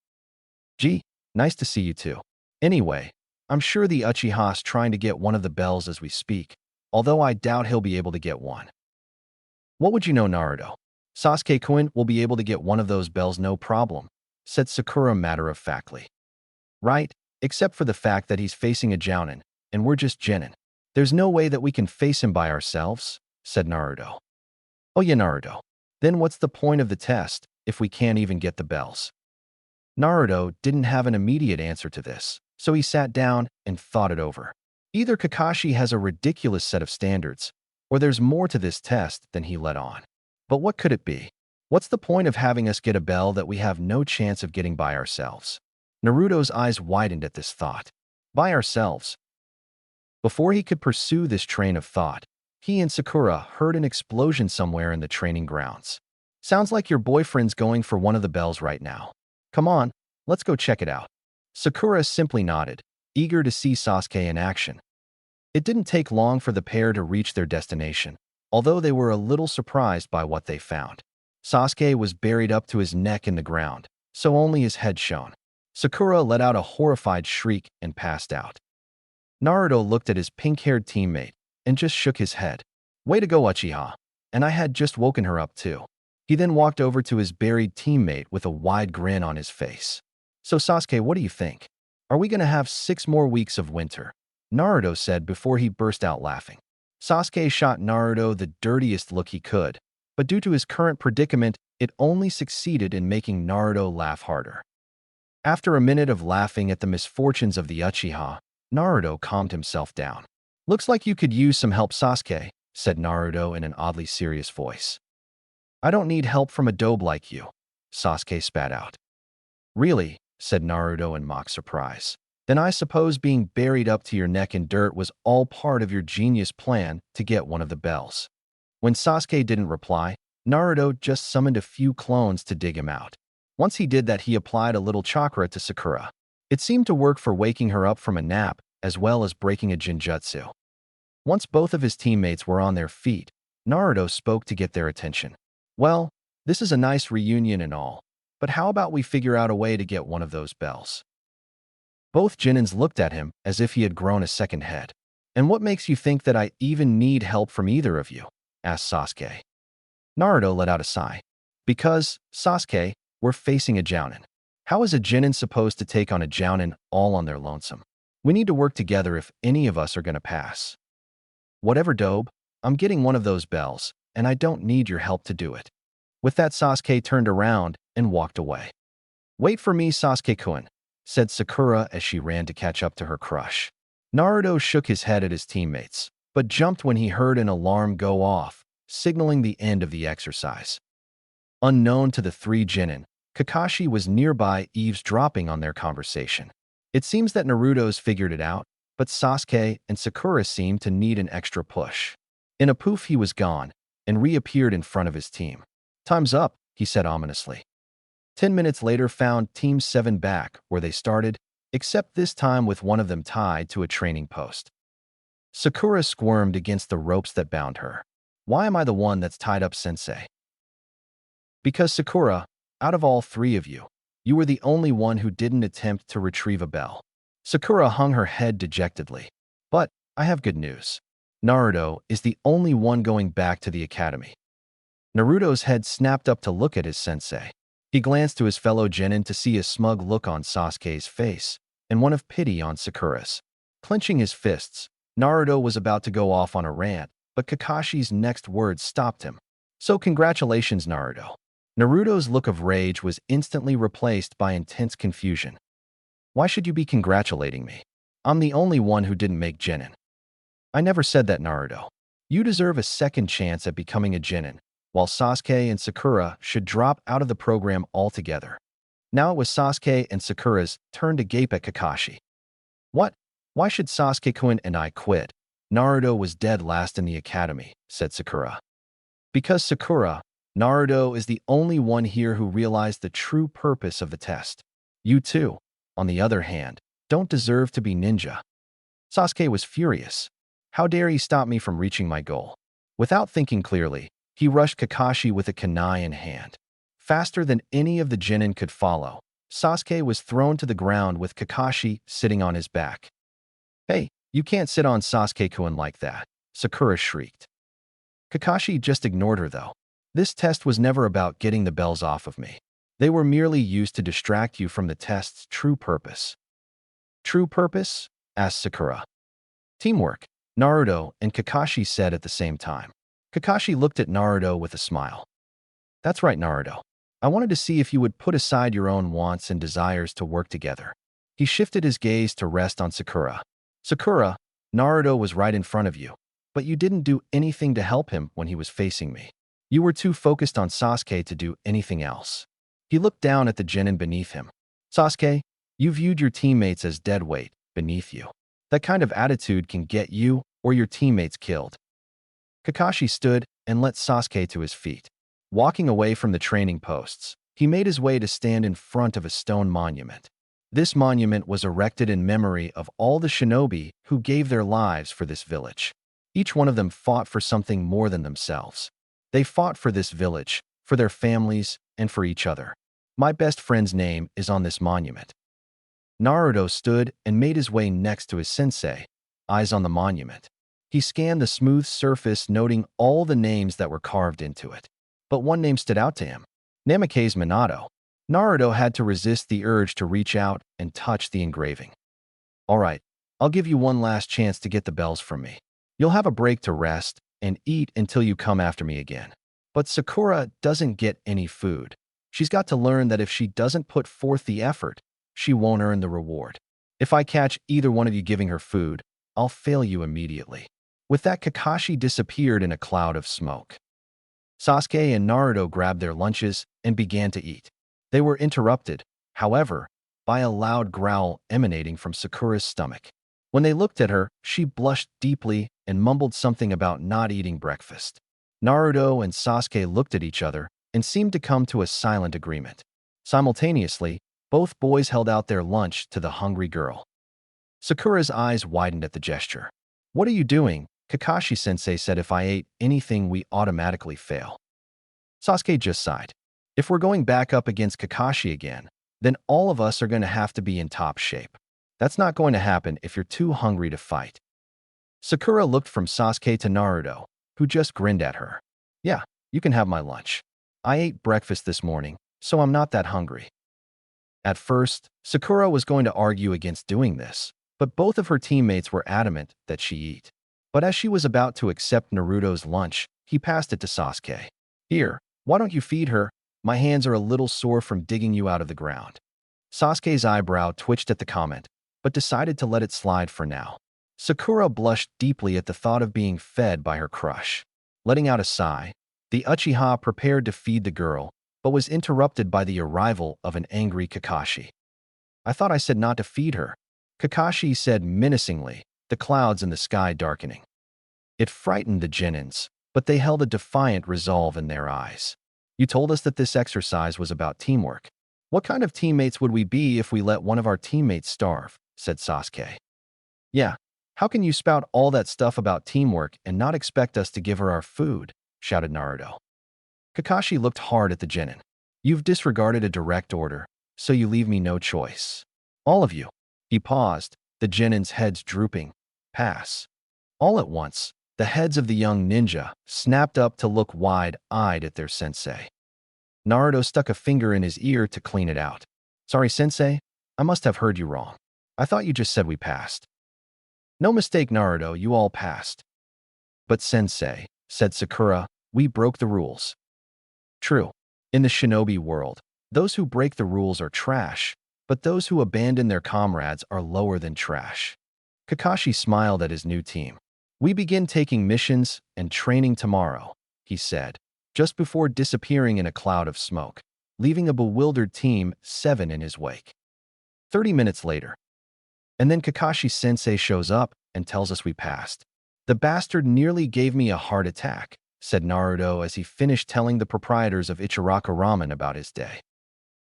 "Gee, nice to see you too. Anyway, I'm sure the Uchiha's trying to get one of the bells as we speak, although I doubt he'll be able to get one." "What would you know, Naruto? Sasuke-kun will be able to get one of those bells no problem," said Sakura matter-of-factly. "Right, except for the fact that he's facing a jounin, and we're just genin. There's no way that we can face him by ourselves," said Naruto. "Oh yeah, Naruto. Then what's the point of the test if we can't even get the bells?" Naruto didn't have an immediate answer to this, so he sat down and thought it over. Either Kakashi has a ridiculous set of standards, or there's more to this test than he let on. But what could it be? What's the point of having us get a bell that we have no chance of getting by ourselves? Naruto's eyes widened at this thought. By ourselves. Before he could pursue this train of thought, he and Sakura heard an explosion somewhere in the training grounds. Sounds like your boyfriend's going for one of the bells right now. Come on, let's go check it out. Sakura simply nodded, eager to see Sasuke in action. It didn't take long for the pair to reach their destination, although they were a little surprised by what they found. Sasuke was buried up to his neck in the ground, so only his head shone. Sakura let out a horrified shriek and passed out. Naruto looked at his pink-haired teammate and just shook his head. Way to go, Uchiha. And I had just woken her up too. He then walked over to his buried teammate with a wide grin on his face. So Sasuke, what do you think? Are we going to have 6 more weeks of winter? Naruto said before he burst out laughing. Sasuke shot Naruto the dirtiest look he could, but due to his current predicament, it only succeeded in making Naruto laugh harder. After a minute of laughing at the misfortunes of the Uchiha, Naruto calmed himself down. Looks like you could use some help, Sasuke, said Naruto in an oddly serious voice. I don't need help from a dobe like you, Sasuke spat out. Really? Said Naruto in mock surprise. Then I suppose being buried up to your neck in dirt was all part of your genius plan to get one of the bells. When Sasuke didn't reply, Naruto just summoned a few clones to dig him out. Once he did that, he applied a little chakra to Sakura. It seemed to work for waking her up from a nap, as well as breaking a genjutsu. Once both of his teammates were on their feet, Naruto spoke to get their attention. Well, this is a nice reunion and all, but how about we figure out a way to get one of those bells? Both Genins looked at him as if he had grown a second head. And what makes you think that I even need help from either of you? Asked Sasuke. Naruto let out a sigh. Because, Sasuke, we're facing a Jounin. How is a Genin supposed to take on a Jounin all on their lonesome? We need to work together if any of us are going to pass. Whatever, Dobe, I'm getting one of those bells, and I don't need your help to do it. With that, Sasuke turned around and walked away. Wait for me, Sasuke-kun, said Sakura as she ran to catch up to her crush. Naruto shook his head at his teammates, but jumped when he heard an alarm go off, signaling the end of the exercise. Unknown to the 3 Genin, Kakashi was nearby eavesdropping on their conversation. It seems that Naruto's figured it out, but Sasuke and Sakura seemed to need an extra push. In a poof, he was gone and reappeared in front of his team. Time's up, he said ominously. 10 minutes later found Team 7 back where they started, except this time with one of them tied to a training post. Sakura squirmed against the ropes that bound her. Why am I the one that's tied up, sensei? Because Sakura, out of all 3 of you, you were the only one who didn't attempt to retrieve a bell. Sakura hung her head dejectedly. But I have good news. Naruto is the only one going back to the academy. Naruto's head snapped up to look at his sensei. He glanced to his fellow Genin to see a smug look on Sasuke's face and one of pity on Sakura's. Clenching his fists, Naruto was about to go off on a rant, but Kakashi's next words stopped him. So congratulations, Naruto. Naruto's look of rage was instantly replaced by intense confusion. Why should you be congratulating me? I'm the only one who didn't make Genin. I never said that, Naruto. You deserve a second chance at becoming a Genin, while Sasuke and Sakura should drop out of the program altogether. Now it was Sasuke and Sakura's turn to gape at Kakashi. What? Why should Sasuke-kun and I quit? Naruto was dead last in the academy, said Sakura. Because Sakura, Naruto is the only one here who realized the true purpose of the test. You too, on the other hand, don't deserve to be ninja. Sasuke was furious. How dare he stop me from reaching my goal? Without thinking clearly, he rushed Kakashi with a kunai in hand. Faster than any of the Genin could follow, Sasuke was thrown to the ground with Kakashi sitting on his back. Hey, you can't sit on Sasuke-kun like that, Sakura shrieked. Kakashi just ignored her though. This test was never about getting the bells off of me. They were merely used to distract you from the test's true purpose. True purpose? Asked Sakura. Teamwork, Naruto and Kakashi said at the same time. Kakashi looked at Naruto with a smile. That's right, Naruto. I wanted to see if you would put aside your own wants and desires to work together. He shifted his gaze to rest on Sakura. Sakura, Naruto was right in front of you, but you didn't do anything to help him when he was facing me. You were too focused on Sasuke to do anything else. He looked down at the genin beneath him. Sasuke, you viewed your teammates as dead weight beneath you. That kind of attitude can get you or your teammates killed. Kakashi stood and led Sasuke to his feet. Walking away from the training posts, he made his way to stand in front of a stone monument. This monument was erected in memory of all the shinobi who gave their lives for this village. Each one of them fought for something more than themselves. They fought for this village, for their families, and for each other. My best friend's name is on this monument. Naruto stood and made his way next to his sensei, eyes on the monument. He scanned the smooth surface, noting all the names that were carved into it. But one name stood out to him: Namake's Minato. Naruto had to resist the urge to reach out and touch the engraving. All right, I'll give you one last chance to get the bells from me. You'll have a break to rest and eat until you come after me again. But Sakura doesn't get any food. She's got to learn that if she doesn't put forth the effort, she won't earn the reward. If I catch either one of you giving her food, I'll fail you immediately. With that, Kakashi disappeared in a cloud of smoke. Sasuke and Naruto grabbed their lunches and began to eat. They were interrupted, however, by a loud growl emanating from Sakura's stomach. When they looked at her, she blushed deeply and mumbled something about not eating breakfast. Naruto and Sasuke looked at each other and seemed to come to a silent agreement. Simultaneously, both boys held out their lunch to the hungry girl. Sakura's eyes widened at the gesture. "What are you doing?" Kakashi-sensei said. "If I ate anything, we automatically fail." Sasuke just sighed. "If we're going back up against Kakashi again, then all of us are going to have to be in top shape. That's not going to happen if you're too hungry to fight." Sakura looked from Sasuke to Naruto, who just grinned at her. "Yeah, you can have my lunch. I ate breakfast this morning, so I'm not that hungry." At first, Sakura was going to argue against doing this, but both of her teammates were adamant that she eat. But as she was about to accept Naruto's lunch, he passed it to Sasuke. "Here, why don't you feed her? My hands are a little sore from digging you out of the ground." Sasuke's eyebrow twitched at the comment, but decided to let it slide for now. Sakura blushed deeply at the thought of being fed by her crush. Letting out a sigh, the Uchiha prepared to feed the girl, but was interrupted by the arrival of an angry Kakashi. "I thought I said not to feed her," Kakashi said menacingly, the clouds in the sky darkening. It frightened the genins, but they held a defiant resolve in their eyes. "You told us that this exercise was about teamwork. What kind of teammates would we be if we let one of our teammates starve?" said Sasuke. "Yeah, how can you spout all that stuff about teamwork and not expect us to give her our food?" shouted Naruto. Kakashi looked hard at the genin. "You've disregarded a direct order, so you leave me no choice. All of you." He paused, the genins' heads drooping. "Pass." All at once, the heads of the young ninja snapped up to look wide-eyed at their sensei. Naruto stuck a finger in his ear to clean it out. "Sorry, sensei, I must have heard you wrong. I thought you just said we passed." "No mistake, Naruto, you all passed." "But sensei," said Sakura, "we broke the rules." "True. In the shinobi world, those who break the rules are trash, but those who abandon their comrades are lower than trash." Kakashi smiled at his new team. "We begin taking missions and training tomorrow," he said, just before disappearing in a cloud of smoke, leaving a bewildered Team 7 in his wake. 30 minutes later. And then Kakashi-sensei shows up and tells us we passed. "The bastard nearly gave me a heart attack," said Naruto as he finished telling the proprietors of Ichiraka Ramen about his day.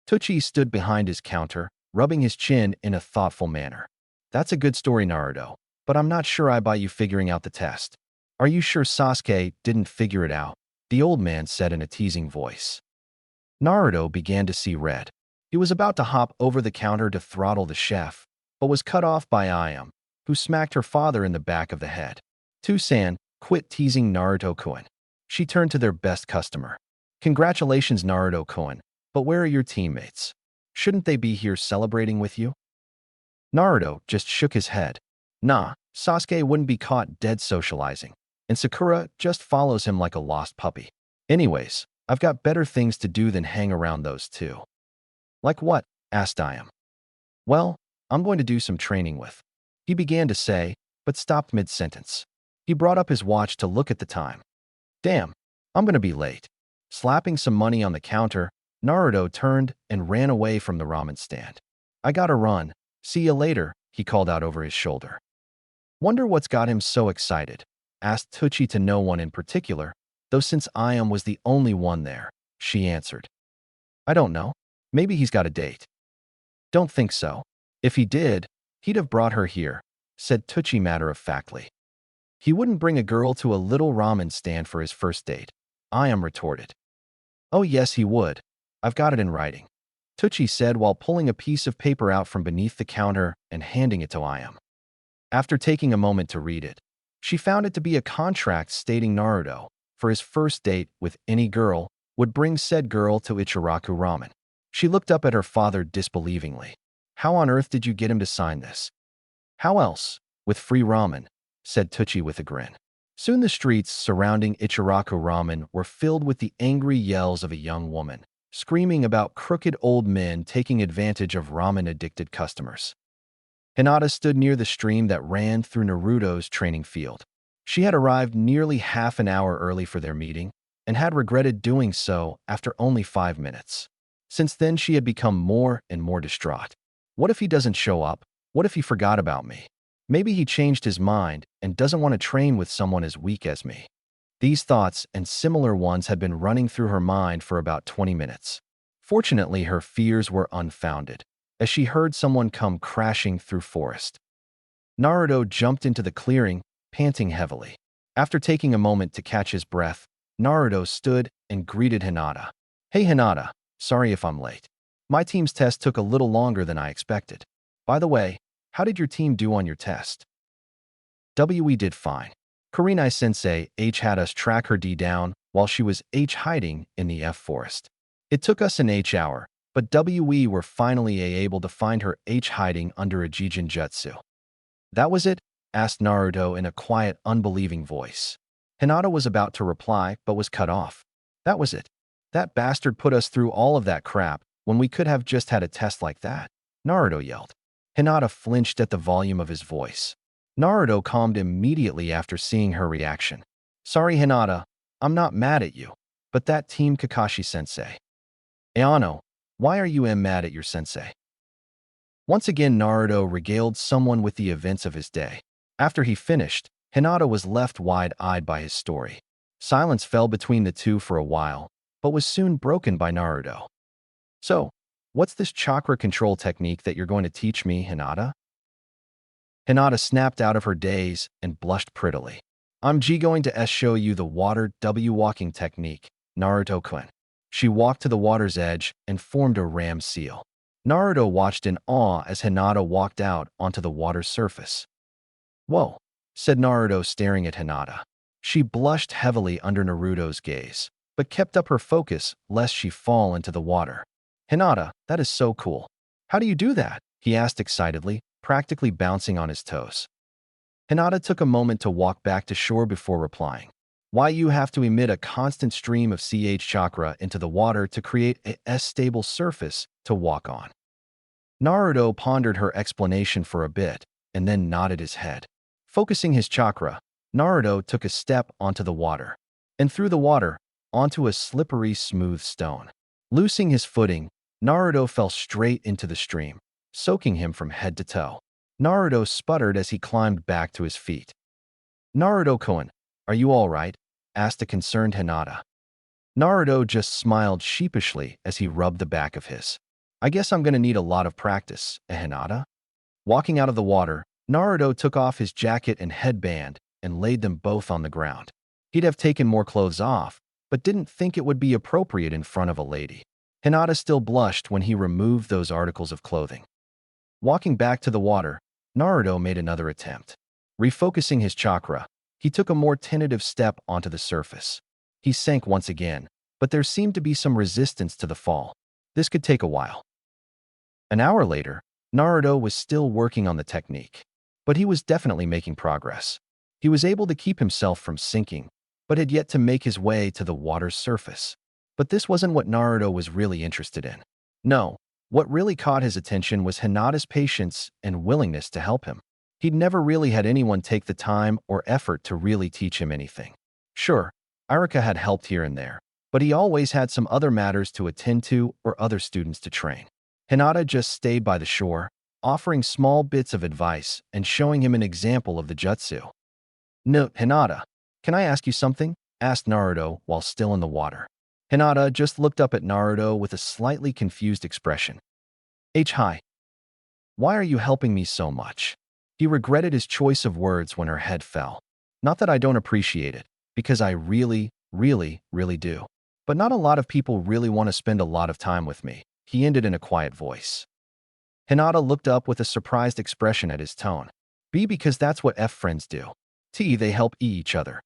Tucci stood behind his counter, rubbing his chin in a thoughtful manner. "That's a good story, Naruto, but I'm not sure I buy you figuring out the test." "Are you sure Sasuke didn't figure it out?" the old man said in a teasing voice. Naruto began to see red. He was about to hop over the counter to throttle the chef, but was cut off by Ayam, who smacked her father in the back of the head. "Tusan, quit teasing Naruto-kun." She turned to their best customer. "Congratulations, Naruto-kun, but where are your teammates? Shouldn't they be here celebrating with you?" Naruto just shook his head. "Nah, Sasuke wouldn't be caught dead socializing, and Sakura just follows him like a lost puppy. Anyways, I've got better things to do than hang around those two." "Like what?" asked Ayam. "Well, I'm going to do some training with." He began to say, but stopped mid-sentence. He brought up his watch to look at the time. Damn, I'm gonna be late. Slapping some money on the counter, Naruto turned and ran away from the ramen stand. I gotta run. See you later, he called out over his shoulder. Wonder what's got him so excited, asked Tucci to no one in particular, though since Ayam was the only one there, she answered. I don't know. Maybe he's got a date. Don't think so. If he did, he'd have brought her here, said Tucci matter-of-factly. He wouldn't bring a girl to a little ramen stand for his first date, Ayam retorted. Oh yes, he would. I've got it in writing, Tucci said while pulling a piece of paper out from beneath the counter and handing it to Ayam. After taking a moment to read it, she found it to be a contract stating Naruto, for his first date with any girl, would bring said girl to Ichiraku Ramen. She looked up at her father disbelievingly. How on earth did you get him to sign this? How else? With free ramen, said Tucci with a grin. Soon the streets surrounding Ichiraku Ramen were filled with the angry yells of a young woman, screaming about crooked old men taking advantage of ramen-addicted customers. Hinata stood near the stream that ran through Naruto's training field. She had arrived nearly half an hour early for their meeting and had regretted doing so after only 5 minutes. Since then, she had become more and more distraught. What if he doesn't show up? What if he forgot about me? Maybe he changed his mind and doesn't want to train with someone as weak as me. These thoughts and similar ones had been running through her mind for about 20 minutes. Fortunately, her fears were unfounded, as she heard someone come crashing through forest. Naruto jumped into the clearing, panting heavily. After taking a moment to catch his breath, Naruto stood and greeted Hinata. Hey Hinata, sorry if I'm late. My team's test took a little longer than I expected. By the way, how did your team do on your test? We did fine. Kurenai-sensei H had us track her D down while she was H hiding in the F forest. It took us an H hour, but we were finally able to find her H hiding under a Jijin Jutsu. That was it? Asked Naruto in a quiet, unbelieving voice. Hinata was about to reply, but was cut off. That was it. That bastard put us through all of that crap when we could have just had a test like that, Naruto yelled. Hinata flinched at the volume of his voice. Naruto calmed immediately after seeing her reaction. Sorry, Hinata, I'm not mad at you, but that team Kakashi-sensei. Ayano, why are you mad at your sensei? Once again, Naruto regaled someone with the events of his day. After he finished, Hinata was left wide-eyed by his story. Silence fell between the two for a while, but was soon broken by Naruto. So, what's this chakra control technique that you're going to teach me, Hinata? Hinata snapped out of her daze and blushed prettily. I'm going to show you the water W walking technique, Naruto-kun. She walked to the water's edge and formed a ram seal. Naruto watched in awe as Hinata walked out onto the water's surface. Whoa, said Naruto staring at Hinata. She blushed heavily under Naruto's gaze, but kept up her focus lest she fall into the water. Hinata, that is so cool. How do you do that? He asked excitedly, practically bouncing on his toes. Hinata took a moment to walk back to shore before replying. Why you have to emit a constant stream of chakra into the water to create a stable surface to walk on. Naruto pondered her explanation for a bit and then nodded his head. Focusing his chakra, Naruto took a step onto the water, and through the water, onto a slippery, smooth stone. Loosing his footing, Naruto fell straight into the stream, soaking him from head to toe. Naruto sputtered as he climbed back to his feet. Naruto-kun, are you all right? Asked a concerned Hinata. Naruto just smiled sheepishly as he rubbed the back of his. I guess I'm gonna need a lot of practice, Hinata. Walking out of the water, Naruto took off his jacket and headband and laid them both on the ground. He'd have taken more clothes off, but didn't think it would be appropriate in front of a lady. Hinata still blushed when he removed those articles of clothing. Walking back to the water, Naruto made another attempt. Refocusing his chakra, he took a more tentative step onto the surface. He sank once again, but there seemed to be some resistance to the fall. This could take a while. An hour later, Naruto was still working on the technique, but he was definitely making progress. He was able to keep himself from sinking, but had yet to make his way to the water's surface. But this wasn't what Naruto was really interested in. No, what really caught his attention was Hinata's patience and willingness to help him. He'd never really had anyone take the time or effort to really teach him anything. Sure, Iruka had helped here and there, but he always had some other matters to attend to or other students to train. Hinata just stayed by the shore, offering small bits of advice and showing him an example of the jutsu. "No, Hinata, can I ask you something?" asked Naruto while still in the water. Hinata just looked up at Naruto with a slightly confused expression. Hi. Why are you helping me so much?" He regretted his choice of words when her head fell. "Not that I don't appreciate it, because I really, really do. But not a lot of people really want to spend a lot of time with me," he ended in a quiet voice. Hinata looked up with a surprised expression at his tone. Because that's what friends do. They help each other.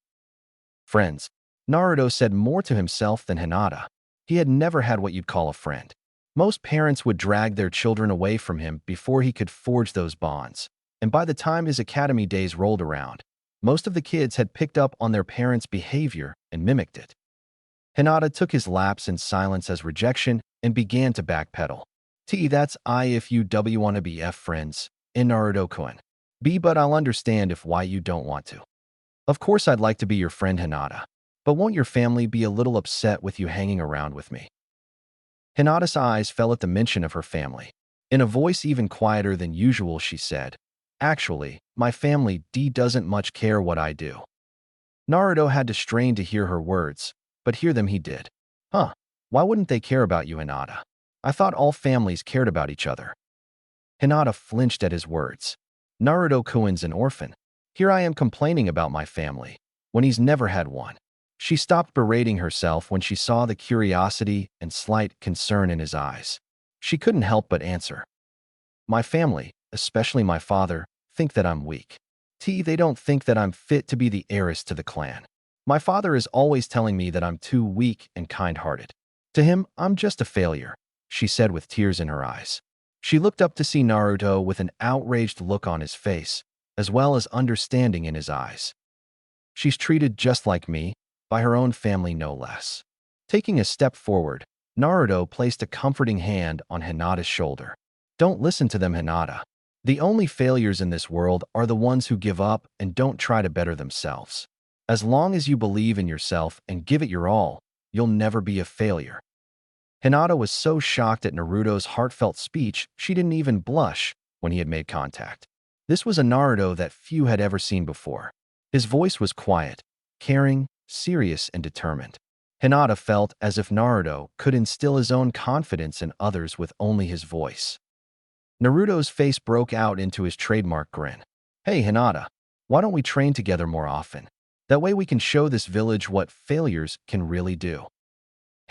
Friends. Naruto said more to himself than Hinata. He had never had what you'd call a friend. Most parents would drag their children away from him before he could forge those bonds. And by the time his academy days rolled around, most of the kids had picked up on their parents' behavior and mimicked it. Hinata took his lapse in silence as rejection and began to backpedal. That's if you want to be friends, in Naruto-kun. But I'll understand if why you don't want to. Of course I'd like to be your friend, Hinata. But won't your family be a little upset with you hanging around with me? Hinata's eyes fell at the mention of her family. In a voice even quieter than usual, she said, "Actually, my family doesn't much care what I do." Naruto had to strain to hear her words, but hear them he did. Huh, why wouldn't they care about you, Hinata? I thought all families cared about each other. Hinata flinched at his words. Naruto-kun's an orphan. Here I am complaining about my family, when he's never had one. She stopped berating herself when she saw the curiosity and slight concern in his eyes. She couldn't help but answer. My family, especially my father, think that I'm weak. They don't think that I'm fit to be the heiress to the clan. My father is always telling me that I'm too weak and kind-hearted. To him, I'm just a failure, she said with tears in her eyes. She looked up to see Naruto with an outraged look on his face, as well as understanding in his eyes. She's treated just like me, by her own family no less. Taking a step forward, Naruto placed a comforting hand on Hinata's shoulder. Don't listen to them, Hinata. The only failures in this world are the ones who give up and don't try to better themselves. As long as you believe in yourself and give it your all, you'll never be a failure. Hinata was so shocked at Naruto's heartfelt speech, she didn't even blush when he had made contact. This was a Naruto that few had ever seen before. His voice was quiet, caring, serious, and determined. Hinata felt as if Naruto could instill his own confidence in others with only his voice. Naruto's face broke out into his trademark grin. Hey, Hinata, why don't we train together more often? That way we can show this village what failures can really do.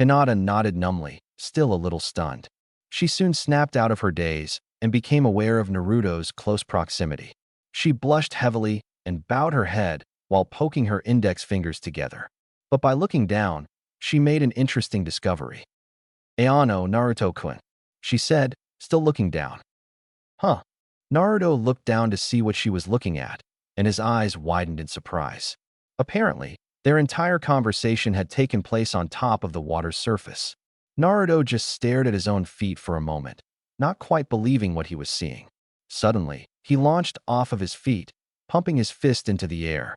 Hinata nodded numbly, still a little stunned. She soon snapped out of her daze and became aware of Naruto's close proximity. She blushed heavily and bowed her head while poking her index fingers together. But by looking down, she made an interesting discovery. Ayano, Naruto-kun, she said, still looking down. Huh. Naruto looked down to see what she was looking at, and his eyes widened in surprise. Apparently, their entire conversation had taken place on top of the water's surface. Naruto just stared at his own feet for a moment, not quite believing what he was seeing. Suddenly, he launched off of his feet, pumping his fist into the air.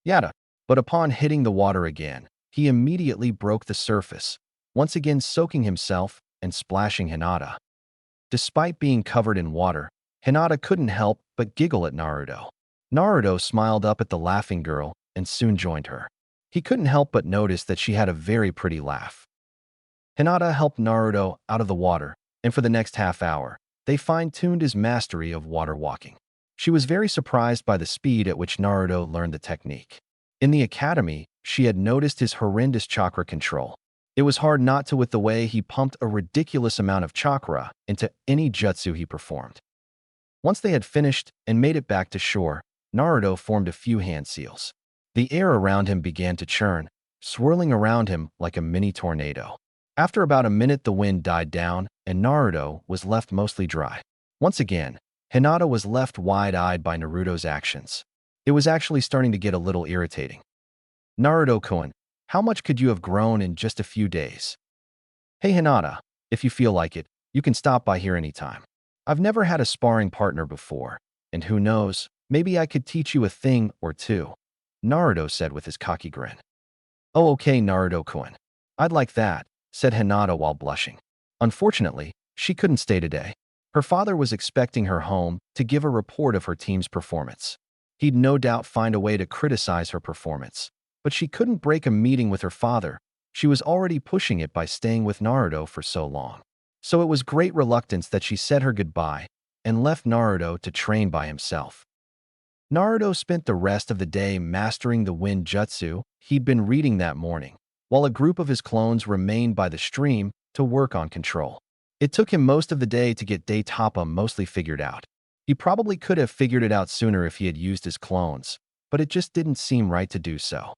Yada! But upon hitting the water again, he immediately broke the surface, once again soaking himself and splashing Hinata. Despite being covered in water, Hinata couldn't help but giggle at Naruto. Naruto smiled up at the laughing girl and soon joined her. He couldn't help but notice that she had a very pretty laugh. Hinata helped Naruto out of the water, and for the next half hour, they fine-tuned his mastery of water walking. She was very surprised by the speed at which Naruto learned the technique. In the academy, she had noticed his horrendous chakra control. It was hard not to with the way he pumped a ridiculous amount of chakra into any jutsu he performed. Once they had finished and made it back to shore, Naruto formed a few hand seals. The air around him began to churn, swirling around him like a mini tornado. After about a minute, the wind died down, and Naruto was left mostly dry. Once again, Hinata was left wide-eyed by Naruto's actions. It was actually starting to get a little irritating. Naruto-kun, how much could you have grown in just a few days? Hey Hinata, if you feel like it, you can stop by here anytime. I've never had a sparring partner before, and who knows, Maybe I could teach you a thing or two, Naruto said with his cocky grin. Oh, okay, Naruto-kun. I'd like that, said Hinata while blushing. Unfortunately, she couldn't stay today. Her father was expecting her home to give a report of her team's performance. He'd no doubt find a way to criticize her performance, but she couldn't break a meeting with her father. She was already pushing it by staying with Naruto for so long. So it was great reluctance that she said her goodbye and left Naruto to train by himself. Naruto spent the rest of the day mastering the wind jutsu he'd been reading that morning, while a group of his clones remained by the stream to work on control. It took him most of the day to get Daitapa mostly figured out. He probably could have figured it out sooner if he had used his clones, but it just didn't seem right to do so.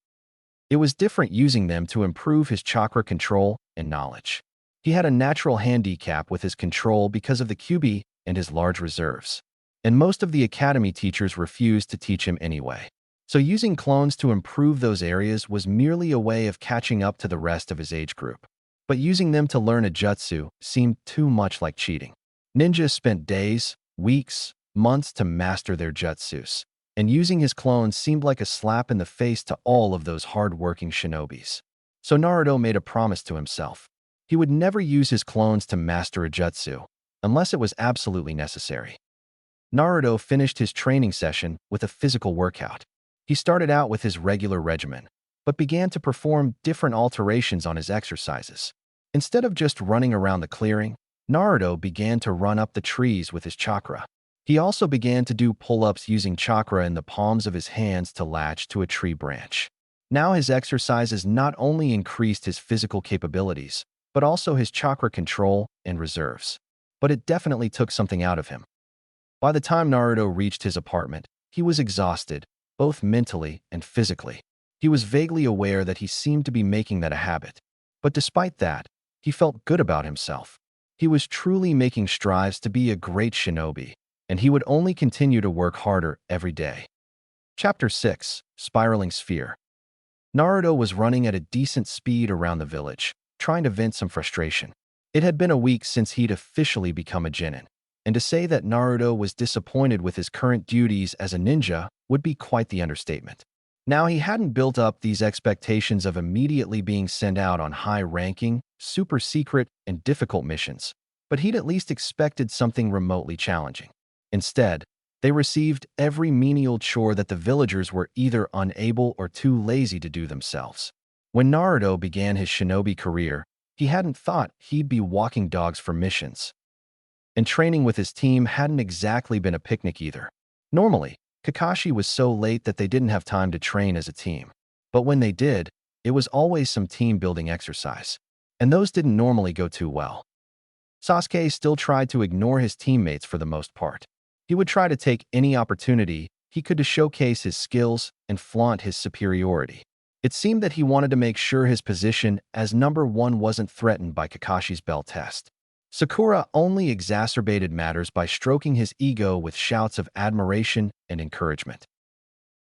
It was different using them to improve his chakra control and knowledge. He had a natural handicap with his control because of the QB and his large reserves, and most of the academy teachers refused to teach him anyway. So using clones to improve those areas was merely a way of catching up to the rest of his age group. But using them to learn a jutsu seemed too much like cheating. Ninjas spent days, weeks, months to master their jutsus, and using his clones seemed like a slap in the face to all of those hard-working shinobis. So Naruto made a promise to himself. He would never use his clones to master a jutsu, unless it was absolutely necessary. Naruto finished his training session with a physical workout. He started out with his regular regimen, but began to perform different alterations on his exercises. Instead of just running around the clearing, Naruto began to run up the trees with his chakra. He also began to do pull-ups using chakra in the palms of his hands to latch to a tree branch. Now his exercises not only increased his physical capabilities, but also his chakra control and reserves. But it definitely took something out of him. By the time Naruto reached his apartment, he was exhausted, both mentally and physically. He was vaguely aware that he seemed to be making that a habit. But despite that, he felt good about himself. He was truly making strides to be a great shinobi, and he would only continue to work harder every day. Chapter 6: Spiraling Sphere. Naruto was running at a decent speed around the village, trying to vent some frustration. It had been a week since he'd officially become a genin, and to say that Naruto was disappointed with his current duties as a ninja would be quite the understatement. Now he hadn't built up these expectations of immediately being sent out on high-ranking, super-secret, and difficult missions, but he'd at least expected something remotely challenging. Instead, they received every menial chore that the villagers were either unable or too lazy to do themselves. When Naruto began his shinobi career, he hadn't thought he'd be walking dogs for missions. And training with his team hadn't exactly been a picnic either. Normally, Kakashi was so late that they didn't have time to train as a team. But when they did, it was always some team-building exercise. And those didn't normally go too well. Sasuke still tried to ignore his teammates for the most part. He would try to take any opportunity he could to showcase his skills and flaunt his superiority. It seemed that he wanted to make sure his position as number one wasn't threatened by Kakashi's bell test. Sakura only exacerbated matters by stroking his ego with shouts of admiration and encouragement.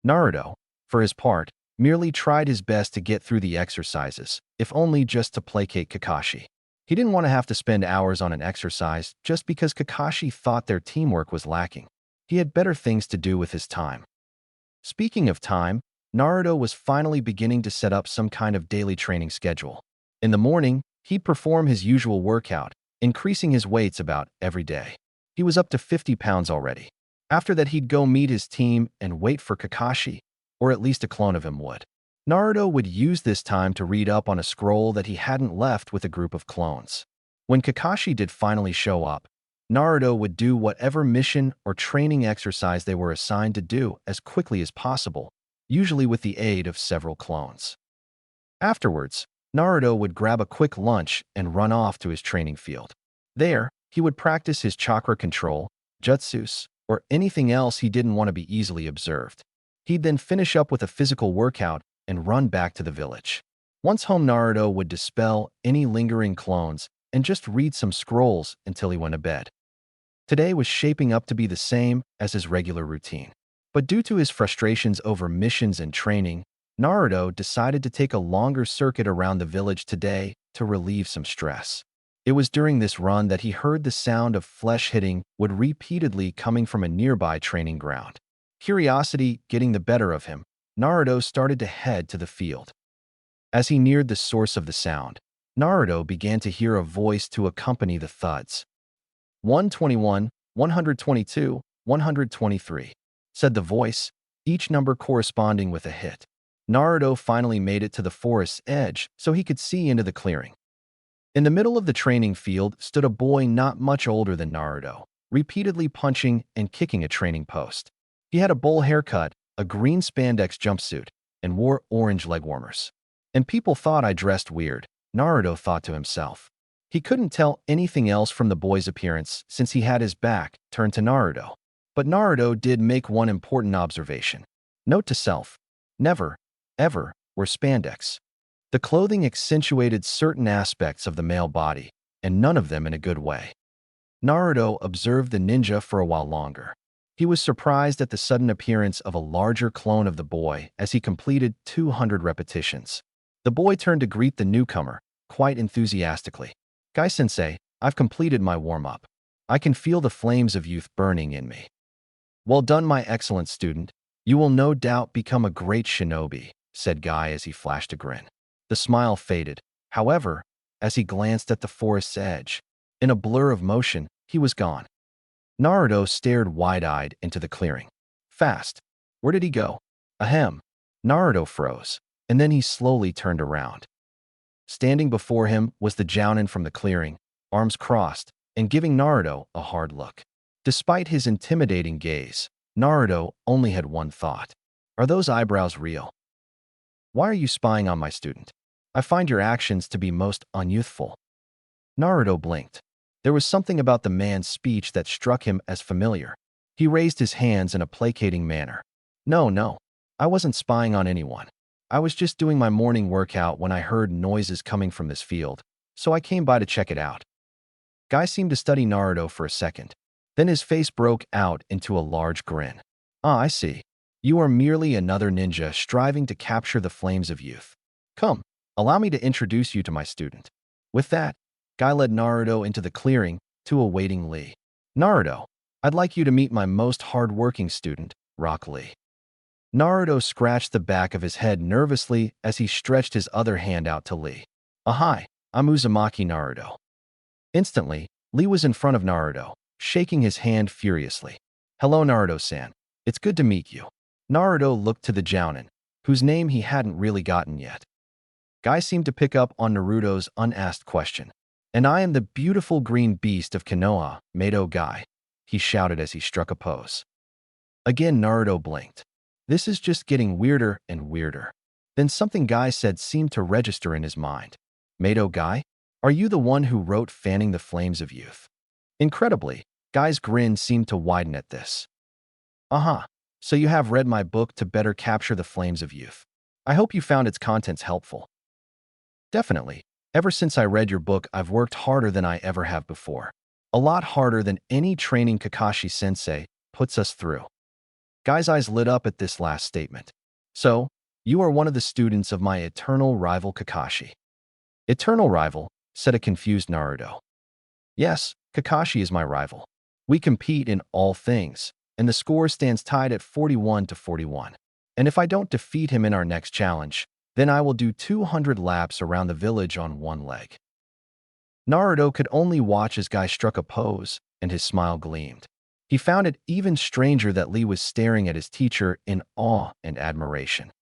Naruto, for his part, merely tried his best to get through the exercises, if only just to placate Kakashi. He didn't want to have to spend hours on an exercise just because Kakashi thought their teamwork was lacking. He had better things to do with his time. Speaking of time, Naruto was finally beginning to set up some kind of daily training schedule. In the morning, he'd perform his usual workout, increasing his weights about every day. He was up to 50 pounds already. After that, he'd go meet his team and wait for Kakashi, or at least a clone of him would. Naruto would use this time to read up on a scroll that he hadn't left with a group of clones. When Kakashi did finally show up, Naruto would do whatever mission or training exercise they were assigned to do as quickly as possible, usually with the aid of several clones. Afterwards, Naruto would grab a quick lunch and run off to his training field. There, he would practice his chakra control, jutsus, or anything else he didn't want to be easily observed. He'd then finish up with a physical workout and run back to the village. Once home, Naruto would dispel any lingering clones and just read some scrolls until he went to bed. Today was shaping up to be the same as his regular routine. But due to his frustrations over missions and training, Naruto decided to take a longer circuit around the village today to relieve some stress. It was during this run that he heard the sound of flesh hitting wood repeatedly coming from a nearby training ground. Curiosity getting the better of him, Naruto started to head to the field. As he neared the source of the sound, Naruto began to hear a voice to accompany the thuds. 121, 122, 123, said the voice, each number corresponding with a hit. Naruto finally made it to the forest's edge so he could see into the clearing. In the middle of the training field stood a boy not much older than Naruto, repeatedly punching and kicking a training post. He had a bowl haircut, a green spandex jumpsuit, and wore orange leg warmers. And people thought I dressed weird, Naruto thought to himself. He couldn't tell anything else from the boy's appearance since he had his back turned to Naruto. But Naruto did make one important observation. Note to self, never, ever, wear spandex. The clothing accentuated certain aspects of the male body, and none of them in a good way. Naruto observed the ninja for a while longer. He was surprised at the sudden appearance of a larger clone of the boy as he completed 200 repetitions. The boy turned to greet the newcomer, quite enthusiastically. "Guy-sensei, I've completed my warm-up. I can feel the flames of youth burning in me." "Well done, my excellent student. You will no doubt become a great shinobi," said Guy as he flashed a grin. The smile faded, however, as he glanced at the forest's edge. In a blur of motion, he was gone. Naruto stared wide-eyed into the clearing. Fast. Where did he go? Ahem. Naruto froze, and then he slowly turned around. Standing before him was the jounin from the clearing, arms crossed, and giving Naruto a hard look. Despite his intimidating gaze, Naruto only had one thought. Are those eyebrows real? Why are you spying on my student? I find your actions to be most unyouthful. Naruto blinked. There was something about the man's speech that struck him as familiar. He raised his hands in a placating manner. No, I wasn't spying on anyone. I was just doing my morning workout when I heard noises coming from this field, so I came by to check it out. Guy seemed to study Naruto for a second. Then his face broke out into a large grin. Ah, I see. You are merely another ninja striving to capture the flames of youth. Come, allow me to introduce you to my student. With that, Guy led Naruto into the clearing to a waiting Lee. Naruto, I'd like you to meet my most hard-working student, Rock Lee. Naruto scratched the back of his head nervously as he stretched his other hand out to Lee. Hi, I'm Uzumaki Naruto. Instantly, Lee was in front of Naruto, shaking his hand furiously. Hello, Naruto-san. It's good to meet you. Naruto looked to the jounin, whose name he hadn't really gotten yet. Guy seemed to pick up on Naruto's unasked question. And I am the beautiful green beast of Konoha, Mato Guy, he shouted as he struck a pose. Again, Naruto blinked. This is just getting weirder and weirder. Then something Guy said seemed to register in his mind. Mato Guy, are you the one who wrote Fanning the Flames of Youth? Incredibly, Guy's grin seemed to widen at this. So you have read my book to better capture the flames of youth. I hope you found its contents helpful. Definitely. Ever since I read your book, I've worked harder than I ever have before. A lot harder than any training Kakashi-sensei puts us through. Guy's eyes lit up at this last statement. So, you are one of the students of my eternal rival Kakashi. Eternal rival, said a confused Naruto. Yes, Kakashi is my rival. We compete in all things, and the score stands tied at 41-41. And if I don't defeat him in our next challenge, then I will do 200 laps around the village on one leg. Naruto could only watch as Guy struck a pose, and his smile gleamed. He found it even stranger that Lee was staring at his teacher in awe and admiration.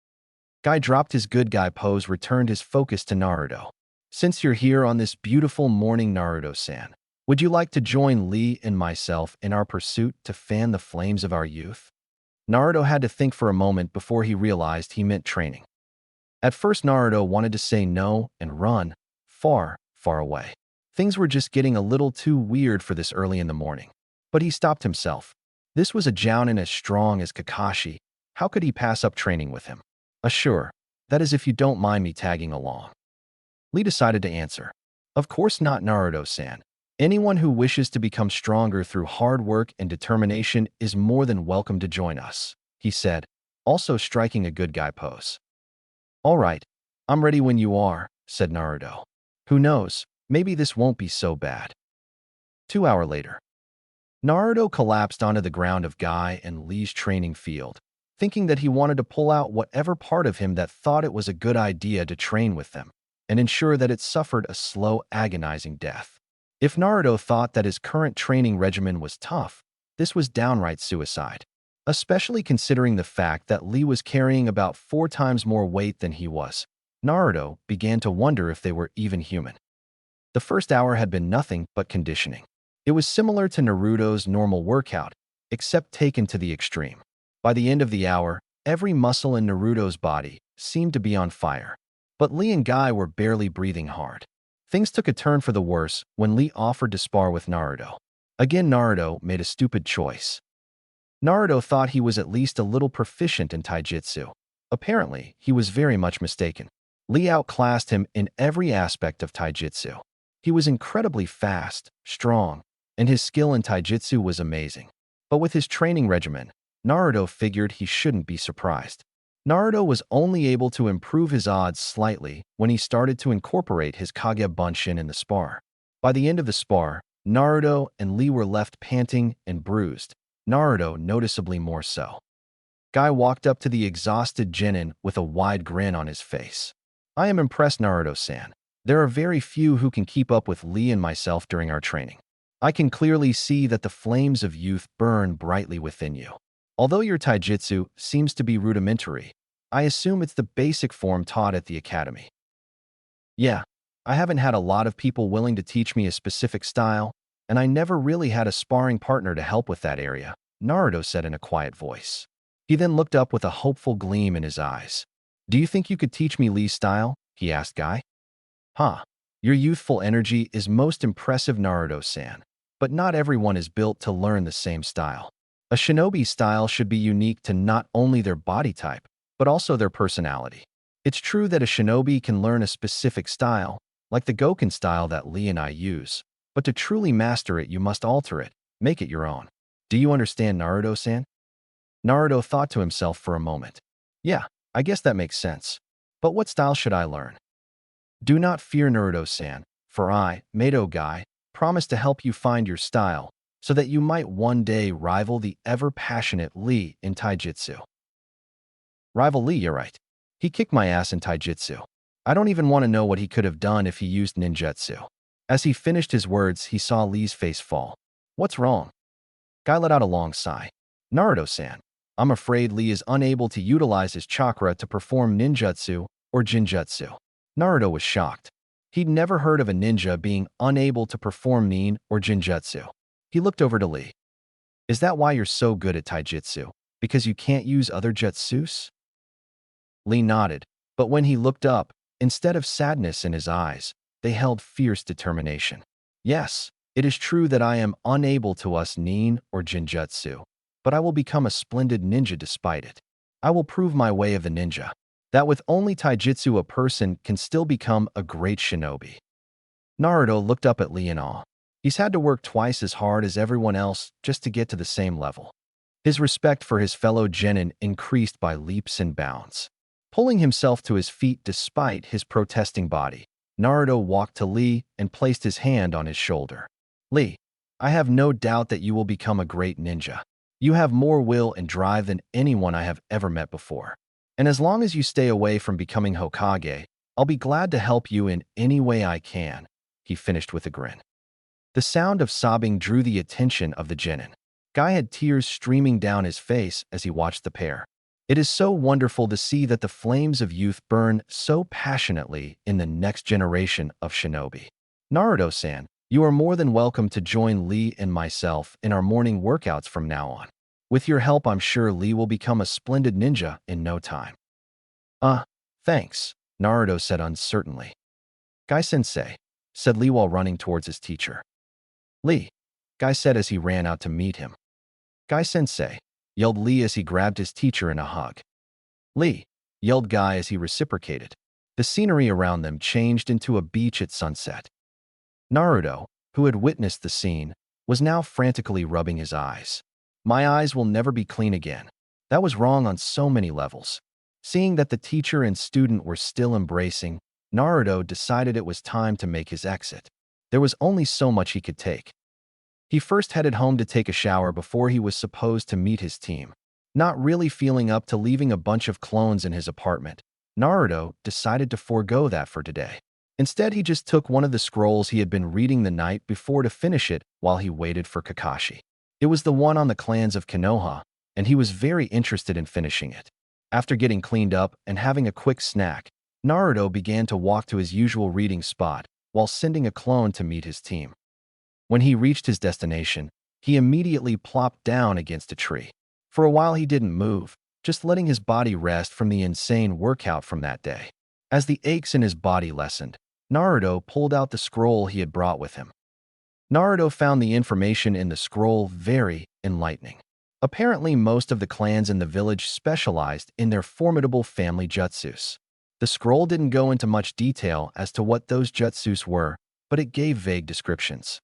Guy dropped his good guy pose, returned his focus to Naruto. Since you're here on this beautiful morning, Naruto-san, would you like to join Lee and myself in our pursuit to fan the flames of our youth? Naruto had to think for a moment before he realized he meant training. At first, Naruto wanted to say no and run far, far away. Things were just getting a little too weird for this early in the morning. But he stopped himself. This was a jounin as strong as Kakashi. How could he pass up training with him? Sure. That is if you don't mind me tagging along. Lee decided to answer. Of course not, Naruto-san. Anyone who wishes to become stronger through hard work and determination is more than welcome to join us, he said, also striking a good guy pose. All right, I'm ready when you are, said Naruto. Who knows, maybe this won't be so bad. 2 hours later. Naruto collapsed onto the ground of Guy and Lee's training field, thinking that he wanted to pull out whatever part of him that thought it was a good idea to train with them and ensure that it suffered a slow, agonizing death. If Naruto thought that his current training regimen was tough, this was downright suicide, especially considering the fact that Lee was carrying about 4 times more weight than he was. Naruto began to wonder if they were even human. The first hour had been nothing but conditioning. It was similar to Naruto's normal workout, except taken to the extreme. By the end of the hour, every muscle in Naruto's body seemed to be on fire. But Lee and Guy were barely breathing hard. Things took a turn for the worse when Lee offered to spar with Naruto. Again, Naruto made a stupid choice. Naruto thought he was at least a little proficient in taijutsu. Apparently, he was very much mistaken. Lee outclassed him in every aspect of taijutsu. He was incredibly fast, strong, and his skill in taijutsu was amazing. But with his training regimen, Naruto figured he shouldn't be surprised. Naruto was only able to improve his odds slightly when he started to incorporate his Kage Bunshin in the spar. By the end of the spar, Naruto and Lee were left panting and bruised, Naruto noticeably more so. Guy walked up to the exhausted genin with a wide grin on his face. "I am impressed, Naruto-san. There are very few who can keep up with Lee and myself during our training. I can clearly see that the flames of youth burn brightly within you. Although your taijutsu seems to be rudimentary, I assume it's the basic form taught at the academy." "Yeah, I haven't had a lot of people willing to teach me a specific style, and I never really had a sparring partner to help with that area," Naruto said in a quiet voice. He then looked up with a hopeful gleam in his eyes. "Do you think you could teach me Lee's style?" he asked Guy. "Huh. Your youthful energy is most impressive, Naruto-san, but not everyone is built to learn the same style. A shinobi style should be unique to not only their body type, but also their personality. It's true that a shinobi can learn a specific style, like the Goken style that Lee and I use, but to truly master it, you must alter it, make it your own. Do you understand, Naruto-san?" Naruto thought to himself for a moment. "Yeah, I guess that makes sense. But what style should I learn?" "Do not fear, Naruto-san, for I, Mato Guy, promise to help you find your style, so that you might one day rival the ever-passionate Lee in taijutsu." "Rival Lee, you're right. He kicked my ass in taijutsu. I don't even want to know what he could have done if he used ninjutsu." As he finished his words, he saw Lee's face fall. "What's wrong?" Guy let out a long sigh. "Naruto-san, I'm afraid Lee is unable to utilize his chakra to perform ninjutsu or jinjutsu." Naruto was shocked. He'd never heard of a ninja being unable to perform nin or jinjutsu. He looked over to Lee. "Is that why you're so good at taijutsu? Because you can't use other jutsus?" Lee nodded, but when he looked up, instead of sadness in his eyes, they held fierce determination. "Yes, it is true that I am unable to use nin or jinjutsu, but I will become a splendid ninja despite it. I will prove my way of the ninja, that with only taijutsu a person can still become a great shinobi." Naruto looked up at Lee in awe. He's had to work twice as hard as everyone else just to get to the same level. His respect for his fellow genin increased by leaps and bounds. Pulling himself to his feet despite his protesting body, Naruto walked to Lee and placed his hand on his shoulder. "Lee, I have no doubt that you will become a great ninja. You have more will and drive than anyone I have ever met before. And as long as you stay away from becoming Hokage, I'll be glad to help you in any way I can," he finished with a grin. The sound of sobbing drew the attention of the genin. Guy had tears streaming down his face as he watched the pair. It is so wonderful to see that the flames of youth burn so passionately in the next generation of shinobi. Naruto-san, you are more than welcome to join Lee and myself in our morning workouts from now on. With your help, I'm sure Lee will become a splendid ninja in no time." Thanks," Naruto said uncertainly. "Guy-sensei," said Lee while running towards his teacher. "Lee," Guy said as he ran out to meet him. "Guy-sensei," yelled Lee as he grabbed his teacher in a hug. "Lee," yelled Guy as he reciprocated. The scenery around them changed into a beach at sunset. Naruto, who had witnessed the scene, was now frantically rubbing his eyes. "My eyes will never be clean again. That was wrong on so many levels." Seeing that the teacher and student were still embracing, Naruto decided it was time to make his exit. There was only so much he could take. He first headed home to take a shower before he was supposed to meet his team. Not really feeling up to leaving a bunch of clones in his apartment, Naruto decided to forego that for today. Instead, he just took one of the scrolls he had been reading the night before to finish it while he waited for Kakashi. It was the one on the clans of Konoha, and he was very interested in finishing it. After getting cleaned up and having a quick snack, Naruto began to walk to his usual reading spot while sending a clone to meet his team. When he reached his destination, he immediately plopped down against a tree. For a while he didn't move, just letting his body rest from the insane workout from that day. As the aches in his body lessened, Naruto pulled out the scroll he had brought with him. Naruto found the information in the scroll very enlightening. Apparently, most of the clans in the village specialized in their formidable family jutsus. The scroll didn't go into much detail as to what those jutsus were, but it gave vague descriptions.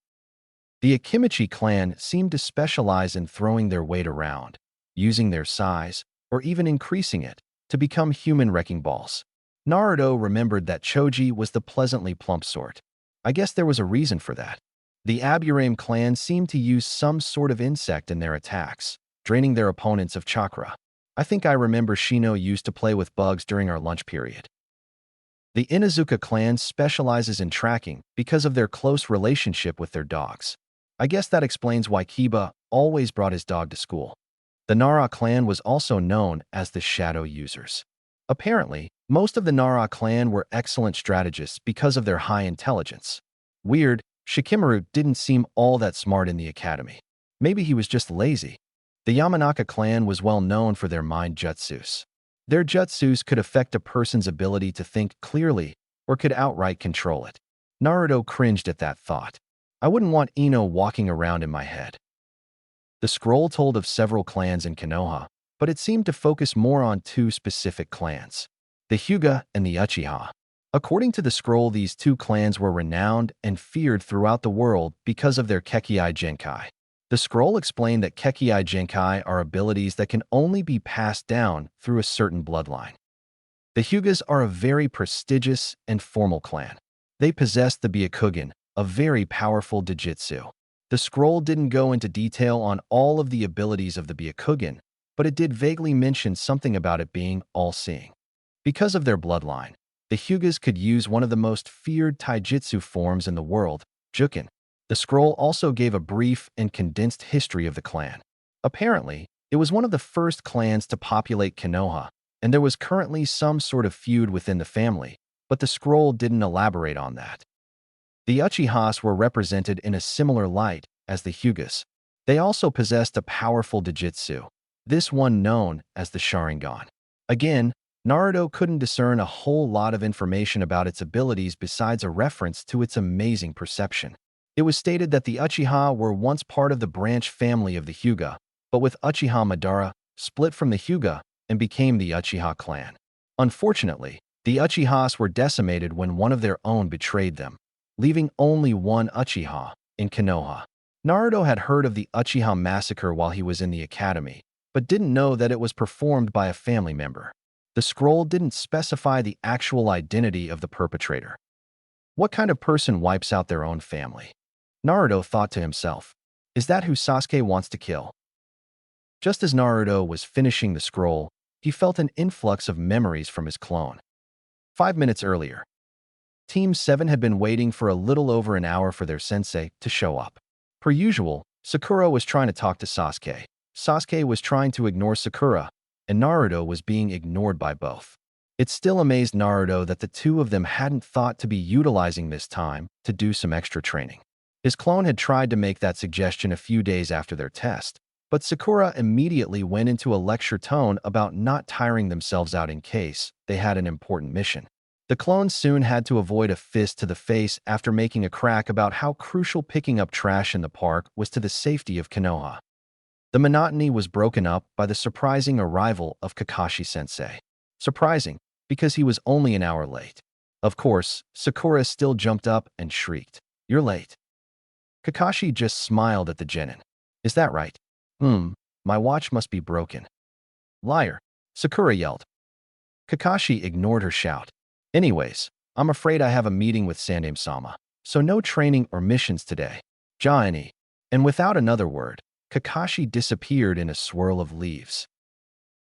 The Akimichi clan seemed to specialize in throwing their weight around, using their size, or even increasing it, to become human wrecking balls. Naruto remembered that Choji was the pleasantly plump sort. I guess there was a reason for that. The Aburame clan seemed to use some sort of insect in their attacks, draining their opponents of chakra. I think I remember Shino used to play with bugs during our lunch period. The Inuzuka clan specializes in tracking because of their close relationship with their dogs. I guess that explains why Kiba always brought his dog to school. The Nara clan was also known as the Shadow Users. Apparently, most of the Nara clan were excellent strategists because of their high intelligence. Weird, Shikamaru didn't seem all that smart in the academy. Maybe he was just lazy. The Yamanaka clan was well known for their mind jutsus. Their jutsus could affect a person's ability to think clearly or could outright control it. Naruto cringed at that thought. I wouldn't want Ino walking around in my head. The scroll told of several clans in Konoha, but it seemed to focus more on two specific clans, the Hyuga and the Uchiha. According to the scroll, these two clans were renowned and feared throughout the world because of their Kekkai Genkai. The scroll explained that Kekkai Genkai are abilities that can only be passed down through a certain bloodline. The Hyugas are a very prestigious and formal clan. They possess the Byakugan, a very powerful Dojutsu. The scroll didn't go into detail on all of the abilities of the Byakugan, but it did vaguely mention something about it being all-seeing. Because of their bloodline, the Hyugas could use one of the most feared taijutsu forms in the world, Juken. The scroll also gave a brief and condensed history of the clan. Apparently, it was one of the first clans to populate Konoha, and there was currently some sort of feud within the family, but the scroll didn't elaborate on that. The Uchihas were represented in a similar light as the Hyugas. They also possessed a powerful Dojutsu, this one known as the Sharingan. Again, Naruto couldn't discern a whole lot of information about its abilities besides a reference to its amazing perception. It was stated that the Uchiha were once part of the branch family of the Hyuga, but with Uchiha Madara, split from the Hyuga and became the Uchiha clan. Unfortunately, the Uchihas were decimated when one of their own betrayed them, leaving only one Uchiha in Konoha. Naruto had heard of the Uchiha massacre while he was in the academy, but didn't know that it was performed by a family member. The scroll didn't specify the actual identity of the perpetrator. What kind of person wipes out their own family? Naruto thought to himself, is that who Sasuke wants to kill? Just as Naruto was finishing the scroll, he felt an influx of memories from his clone. 5 minutes earlier, Team 7 had been waiting for a little over an hour for their sensei to show up. Per usual, Sakura was trying to talk to Sasuke. Sasuke was trying to ignore Sakura, and Naruto was being ignored by both. It still amazed Naruto that the two of them hadn't thought to be utilizing this time to do some extra training. His clone had tried to make that suggestion a few days after their test, but Sakura immediately went into a lecture tone about not tiring themselves out in case they had an important mission. The clones soon had to avoid a fist to the face after making a crack about how crucial picking up trash in the park was to the safety of Konoha. The monotony was broken up by the surprising arrival of Kakashi-sensei. Surprising, because he was only an hour late. Of course, Sakura still jumped up and shrieked, "You're late." Kakashi just smiled at the genin. "Is that right? My watch must be broken." "Liar," Sakura yelled. Kakashi ignored her shout. "Anyways, I'm afraid I have a meeting with Sandame-sama, so no training or missions today. Ja any." And without another word, Kakashi disappeared in a swirl of leaves.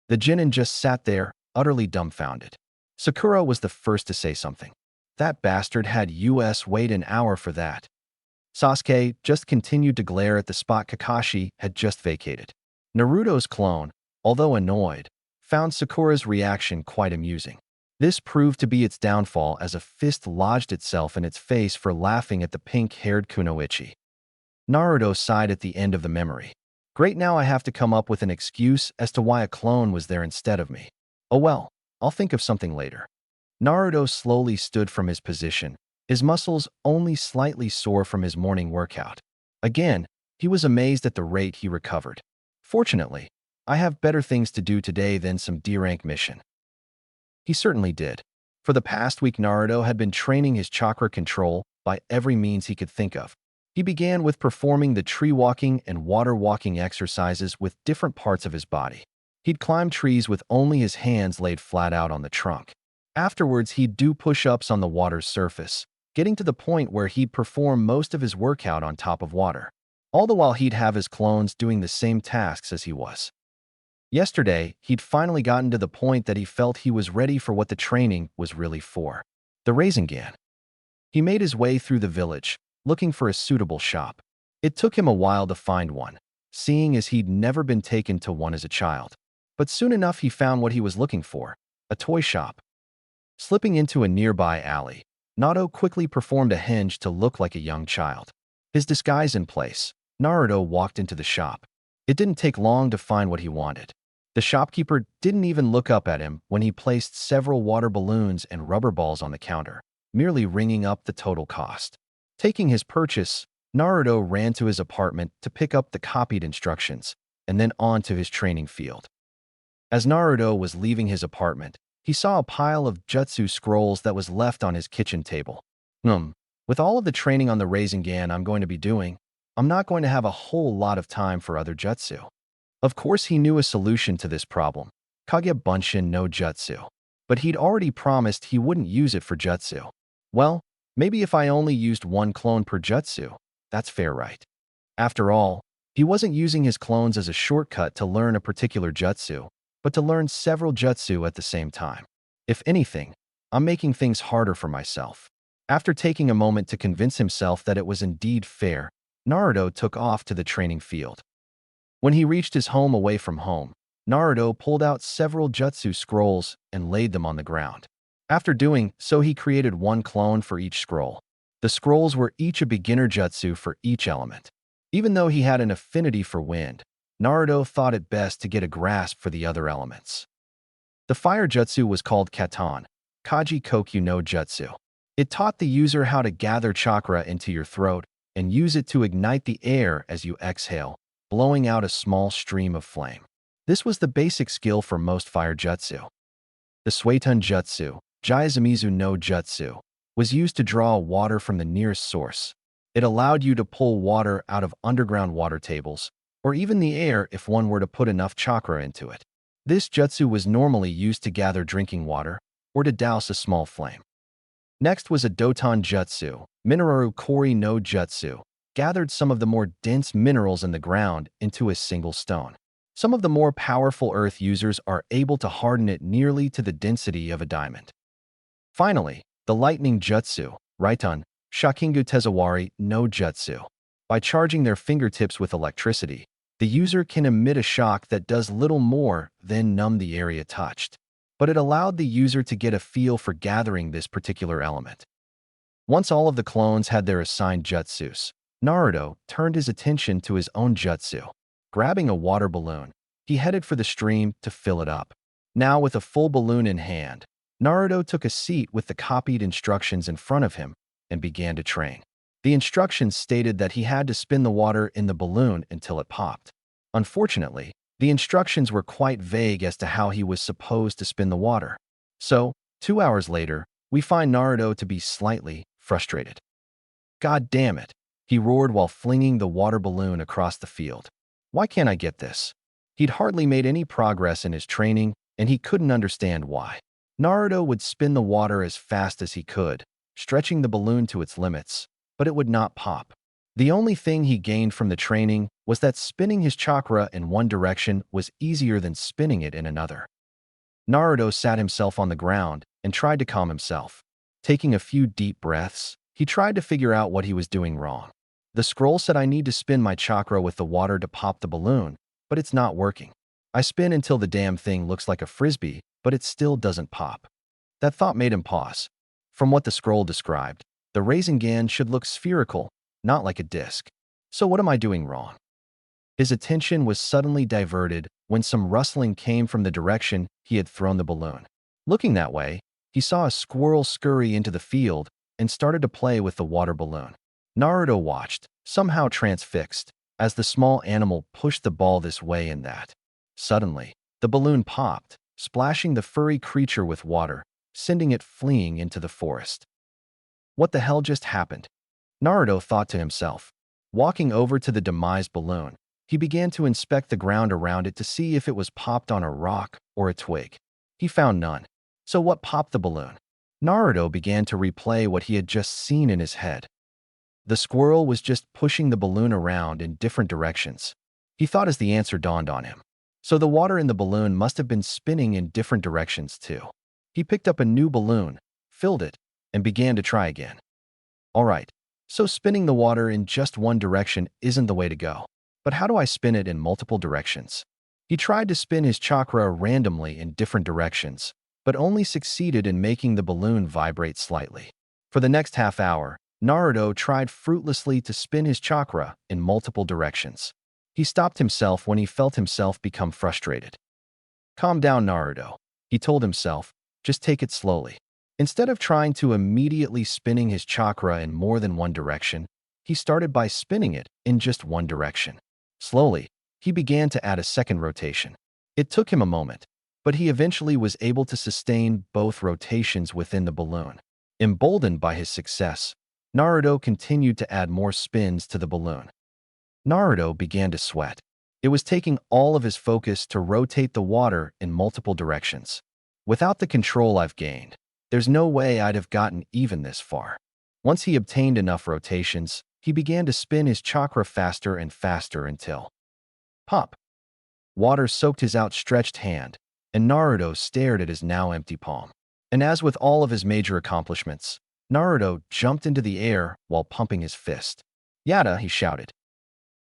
The Genin just sat there, utterly dumbfounded. Sakura was the first to say something. That bastard had us wait an hour for that. Sasuke just continued to glare at the spot Kakashi had just vacated. Naruto's clone, although annoyed, found Sakura's reaction quite amusing. This proved to be its downfall as a fist lodged itself in its face for laughing at the pink-haired Kunoichi. Naruto sighed at the end of the memory. Great, now I have to come up with an excuse as to why a clone was there instead of me. Oh well, I'll think of something later. Naruto slowly stood from his position, his muscles only slightly sore from his morning workout. Again, he was amazed at the rate he recovered. Fortunately, I have better things to do today than some D-rank mission. He certainly did. For the past week, Naruto had been training his chakra control by every means he could think of. He began with performing the tree walking and water walking exercises with different parts of his body. He'd climb trees with only his hands laid flat out on the trunk. Afterwards, he'd do push-ups on the water's surface, getting to the point where he'd perform most of his workout on top of water. All the while he'd have his clones doing the same tasks as he was. Yesterday, he'd finally gotten to the point that he felt he was ready for what the training was really for. The Rasengan. He made his way through the village, looking for a suitable shop. It took him a while to find one, seeing as he'd never been taken to one as a child. But soon enough he found what he was looking for, a toy shop. Slipping into a nearby alley, Naruto quickly performed a henge to look like a young child. His disguise in place, Naruto walked into the shop. It didn't take long to find what he wanted. The shopkeeper didn't even look up at him when he placed several water balloons and rubber balls on the counter, merely ringing up the total cost. Taking his purchase, Naruto ran to his apartment to pick up the copied instructions, and then on to his training field. As Naruto was leaving his apartment, he saw a pile of jutsu scrolls that was left on his kitchen table. With all of the training on the Rasengan I'm going to be doing, I'm not going to have a whole lot of time for other jutsu. Of course, he knew a solution to this problem, Kage Bunshin no Jutsu, but he'd already promised he wouldn't use it for jutsu. Well, maybe if I only used one clone per jutsu, that's fair, right? After all, he wasn't using his clones as a shortcut to learn a particular jutsu, but to learn several jutsu at the same time. If anything, I'm making things harder for myself. After taking a moment to convince himself that it was indeed fair, Naruto took off to the training field. When he reached his home away from home, Naruto pulled out several jutsu scrolls and laid them on the ground. After doing so, he created one clone for each scroll. The scrolls were each a beginner jutsu for each element. Even though he had an affinity for wind, Naruto thought it best to get a grasp for the other elements. The fire jutsu was called Katan, Kaji Kokyu no Jutsu. It taught the user how to gather chakra into your throat and use it to ignite the air as you exhale, blowing out a small stream of flame. This was the basic skill for most fire jutsu. The Suetun Jutsu, Jizamizu no Jutsu, was used to draw water from the nearest source. It allowed you to pull water out of underground water tables, or even the air if one were to put enough chakra into it. This jutsu was normally used to gather drinking water, or to douse a small flame. Next was a Doton Jutsu, Minaru Kori no Jutsu, gathered some of the more dense minerals in the ground into a single stone. Some of the more powerful earth users are able to harden it nearly to the density of a diamond. Finally, the lightning jutsu, Raitun, Shakingu Tezawari no Jutsu. By charging their fingertips with electricity, the user can emit a shock that does little more than numb the area touched. But it allowed the user to get a feel for gathering this particular element. Once all of the clones had their assigned jutsus, Naruto turned his attention to his own jutsu. Grabbing a water balloon, he headed for the stream to fill it up. Now, with a full balloon in hand, Naruto took a seat with the copied instructions in front of him and began to train. The instructions stated that he had to spin the water in the balloon until it popped. Unfortunately, the instructions were quite vague as to how he was supposed to spin the water. So, 2 hours later, we find Naruto to be slightly frustrated. God damn it, he roared while flinging the water balloon across the field. Why can't I get this? He'd hardly made any progress in his training, and he couldn't understand why. Naruto would spin the water as fast as he could, stretching the balloon to its limits, but it would not pop. The only thing he gained from the training was that spinning his chakra in one direction was easier than spinning it in another. Naruto sat himself on the ground and tried to calm himself. Taking a few deep breaths, he tried to figure out what he was doing wrong. The scroll said I need to spin my chakra with the water to pop the balloon, but it's not working. I spin until the damn thing looks like a frisbee, but it still doesn't pop. That thought made him pause. From what the scroll described, the Rasengan should look spherical, not like a disc. So what am I doing wrong? His attention was suddenly diverted when some rustling came from the direction he had thrown the balloon. Looking that way, he saw a squirrel scurry into the field and started to play with the water balloon. Naruto watched, somehow transfixed, as the small animal pushed the ball this way and that. Suddenly, the balloon popped, splashing the furry creature with water, sending it fleeing into the forest. What the hell just happened? Naruto thought to himself. Walking over to the demised balloon, he began to inspect the ground around it to see if it was popped on a rock or a twig. He found none. So what popped the balloon? Naruto began to replay what he had just seen in his head. The squirrel was just pushing the balloon around in different directions. He thought as the answer dawned on him. So the water in the balloon must have been spinning in different directions too. He picked up a new balloon, filled it, and began to try again. All right, so spinning the water in just one direction isn't the way to go. But how do I spin it in multiple directions? He tried to spin his chakra randomly in different directions, but only succeeded in making the balloon vibrate slightly. For the next half hour, Naruto tried fruitlessly to spin his chakra in multiple directions. He stopped himself when he felt himself become frustrated. Calm down, Naruto, he told himself, just take it slowly. Instead of trying to immediately spinning his chakra in more than one direction, he started by spinning it in just one direction. Slowly, he began to add a second rotation. It took him a moment, but he eventually was able to sustain both rotations within the balloon. Emboldened by his success, Naruto continued to add more spins to the balloon. Naruto began to sweat. It was taking all of his focus to rotate the water in multiple directions. Without the control I've gained, there's no way I'd have gotten even this far. Once he obtained enough rotations, he began to spin his chakra faster and faster until pop! Water soaked his outstretched hand, and Naruto stared at his now empty palm. And as with all of his major accomplishments, Naruto jumped into the air while pumping his fist. Yada, he shouted.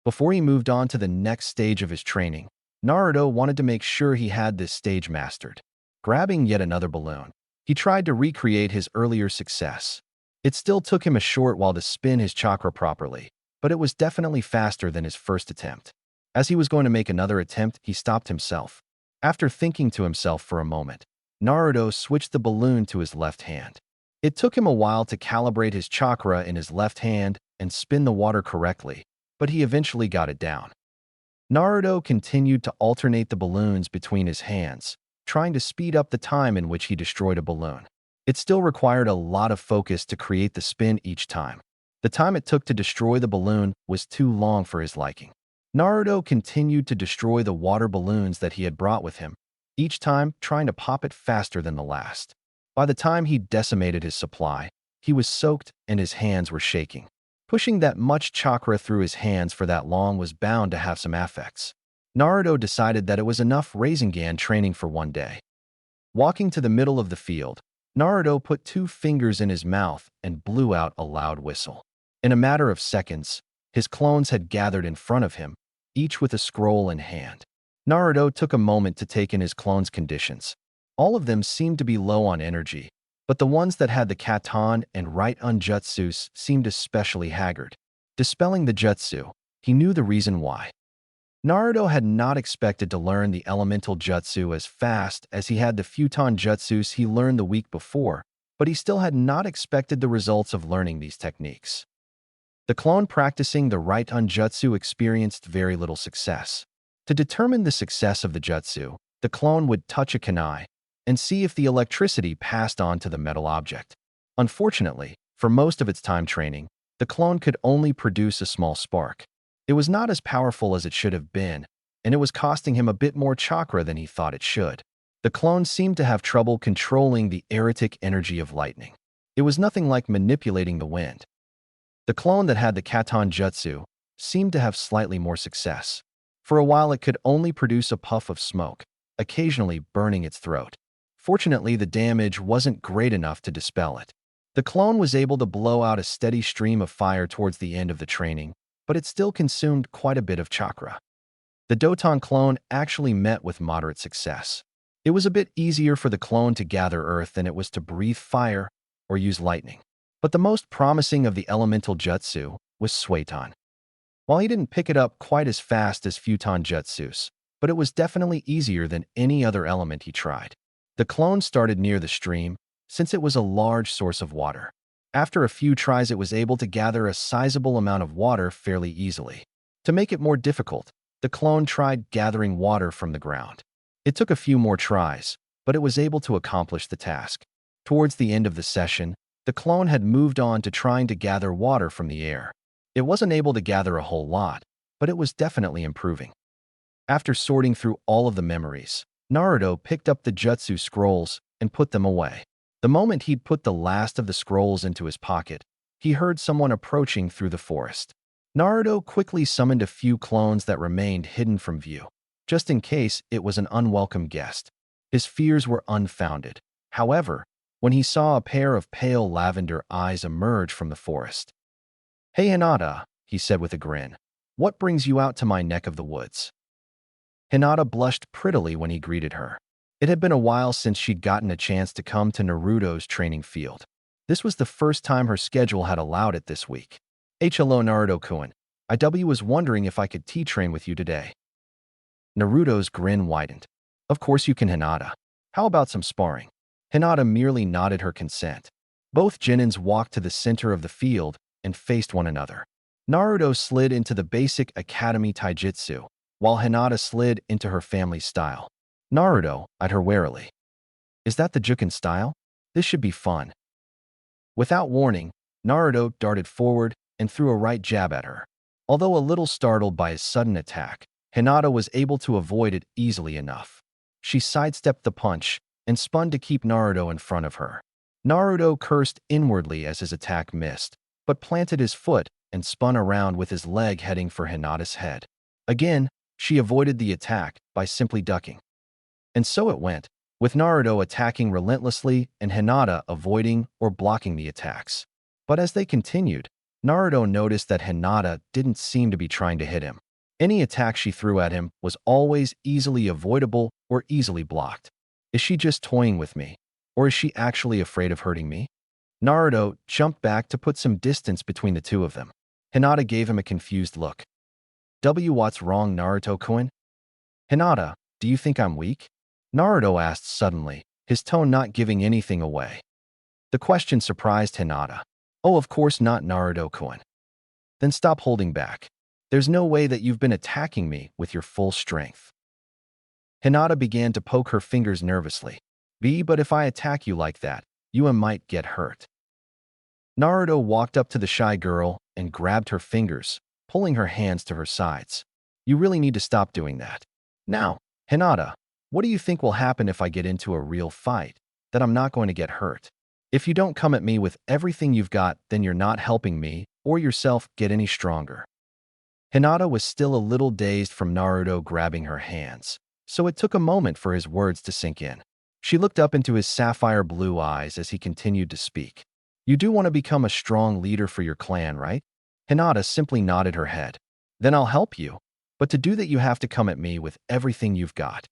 Before he moved on to the next stage of his training, Naruto wanted to make sure he had this stage mastered. Grabbing yet another balloon, he tried to recreate his earlier success. It still took him a short while to spin his chakra properly, but it was definitely faster than his first attempt. As he was going to make another attempt, he stopped himself. After thinking to himself for a moment, Naruto switched the balloon to his left hand. It took him a while to calibrate his chakra in his left hand and spin the water correctly, but he eventually got it down. Naruto continued to alternate the balloons between his hands, trying to speed up the time in which he destroyed a balloon. It still required a lot of focus to create the spin each time. The time it took to destroy the balloon was too long for his liking. Naruto continued to destroy the water balloons that he had brought with him, each time trying to pop it faster than the last. By the time he decimated his supply, he was soaked and his hands were shaking. Pushing that much chakra through his hands for that long was bound to have some effects. Naruto decided that it was enough Rasengan training for one day. Walking to the middle of the field, Naruto put 2 fingers in his mouth and blew out a loud whistle. In a matter of seconds, his clones had gathered in front of him, each with a scroll in hand. Naruto took a moment to take in his clones' conditions. All of them seemed to be low on energy, but the ones that had the Katan and right Jutsus seemed especially haggard. Dispelling the jutsu, he knew the reason why. Naruto had not expected to learn the elemental jutsu as fast as he had the futon jutsus he learned the week before, but he still had not expected the results of learning these techniques. The clone practicing the right jutsu experienced very little success. To determine the success of the jutsu, the clone would touch a kunai and see if the electricity passed on to the metal object. Unfortunately, for most of its time training, the clone could only produce a small spark. It was not as powerful as it should have been, and it was costing him a bit more chakra than he thought it should. The clone seemed to have trouble controlling the erratic energy of lightning. It was nothing like manipulating the wind. The clone that had the Katon Jutsu seemed to have slightly more success. For a while, it could only produce a puff of smoke, occasionally burning its throat. Fortunately, the damage wasn't great enough to dispel it. The clone was able to blow out a steady stream of fire towards the end of the training, but it still consumed quite a bit of chakra. The Doton clone actually met with moderate success. It was a bit easier for the clone to gather earth than it was to breathe fire or use lightning. But the most promising of the elemental jutsu was Suiton. While he didn't pick it up quite as fast as Futon jutsus, but it was definitely easier than any other element he tried. The clone started near the stream, since it was a large source of water. After a few tries, it was able to gather a sizable amount of water fairly easily. To make it more difficult, the clone tried gathering water from the ground. It took a few more tries, but it was able to accomplish the task. Towards the end of the session, the clone had moved on to trying to gather water from the air. It wasn't able to gather a whole lot, but it was definitely improving. After sorting through all of the memories, Naruto picked up the jutsu scrolls and put them away. The moment he'd put the last of the scrolls into his pocket, he heard someone approaching through the forest. Naruto quickly summoned a few clones that remained hidden from view, just in case it was an unwelcome guest. His fears were unfounded. However, when he saw a pair of pale lavender eyes emerge from the forest. "Hey Hinata," he said with a grin. "What brings you out to my neck of the woods?" Hinata blushed prettily when he greeted her. It had been a while since she'd gotten a chance to come to Naruto's training field. This was the first time her schedule had allowed it this week. "Hello Naruto-kun. I was wondering if I could tea train with you today." Naruto's grin widened. "Of course you can, Hinata. How about some sparring?" Hinata merely nodded her consent. Both Genins walked to the center of the field and faced one another. Naruto slid into the basic academy taijutsu, while Hinata slid into her family style. Naruto eyed her warily. "Is that the Juken style? This should be fun." Without warning, Naruto darted forward and threw a right jab at her. Although a little startled by his sudden attack, Hinata was able to avoid it easily enough. She sidestepped the punch and spun to keep Naruto in front of her. Naruto cursed inwardly as his attack missed, but planted his foot and spun around with his leg heading for Hinata's head. Again, she avoided the attack by simply ducking. And so it went, with Naruto attacking relentlessly and Hinata avoiding or blocking the attacks. But as they continued, Naruto noticed that Hinata didn't seem to be trying to hit him. Any attack she threw at him was always easily avoidable or easily blocked. Is she just toying with me? Or is she actually afraid of hurting me? Naruto jumped back to put some distance between the two of them. Hinata gave him a confused look. "What's wrong, Naruto-kun?" "Hinata, do you think I'm weak?" Naruto asked suddenly, his tone not giving anything away. The question surprised Hinata. "Oh, of course not, Naruto-kun." "Then stop holding back. There's no way that you've been attacking me with your full strength." Hinata began to poke her fingers nervously. But if I attack you like that, you might get hurt." Naruto walked up to the shy girl and grabbed her fingers, pulling her hands to her sides. "You really need to stop doing that. Now, Hinata, what do you think will happen if I get into a real fight, that I'm not going to get hurt? If you don't come at me with everything you've got, then you're not helping me or yourself get any stronger." Hinata was still a little dazed from Naruto grabbing her hands, so it took a moment for his words to sink in. She looked up into his sapphire blue eyes as he continued to speak. "You do want to become a strong leader for your clan, right?" Hinata simply nodded her head. "Then I'll help you. But to do that, you have to come at me with everything you've got."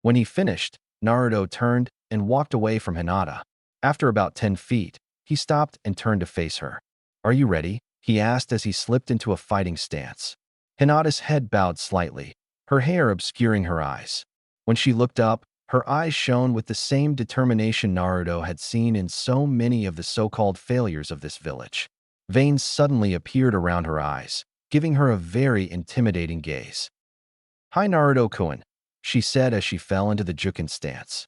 When he finished, Naruto turned and walked away from Hinata. After about 10 feet, he stopped and turned to face her. "Are you ready?" he asked as he slipped into a fighting stance. Hinata's head bowed slightly, her hair obscuring her eyes. When she looked up, her eyes shone with the same determination Naruto had seen in so many of the so-called failures of this village. Veins suddenly appeared around her eyes, giving her a very intimidating gaze. "Hi Naruto-kun," she said as she fell into the Juken stance.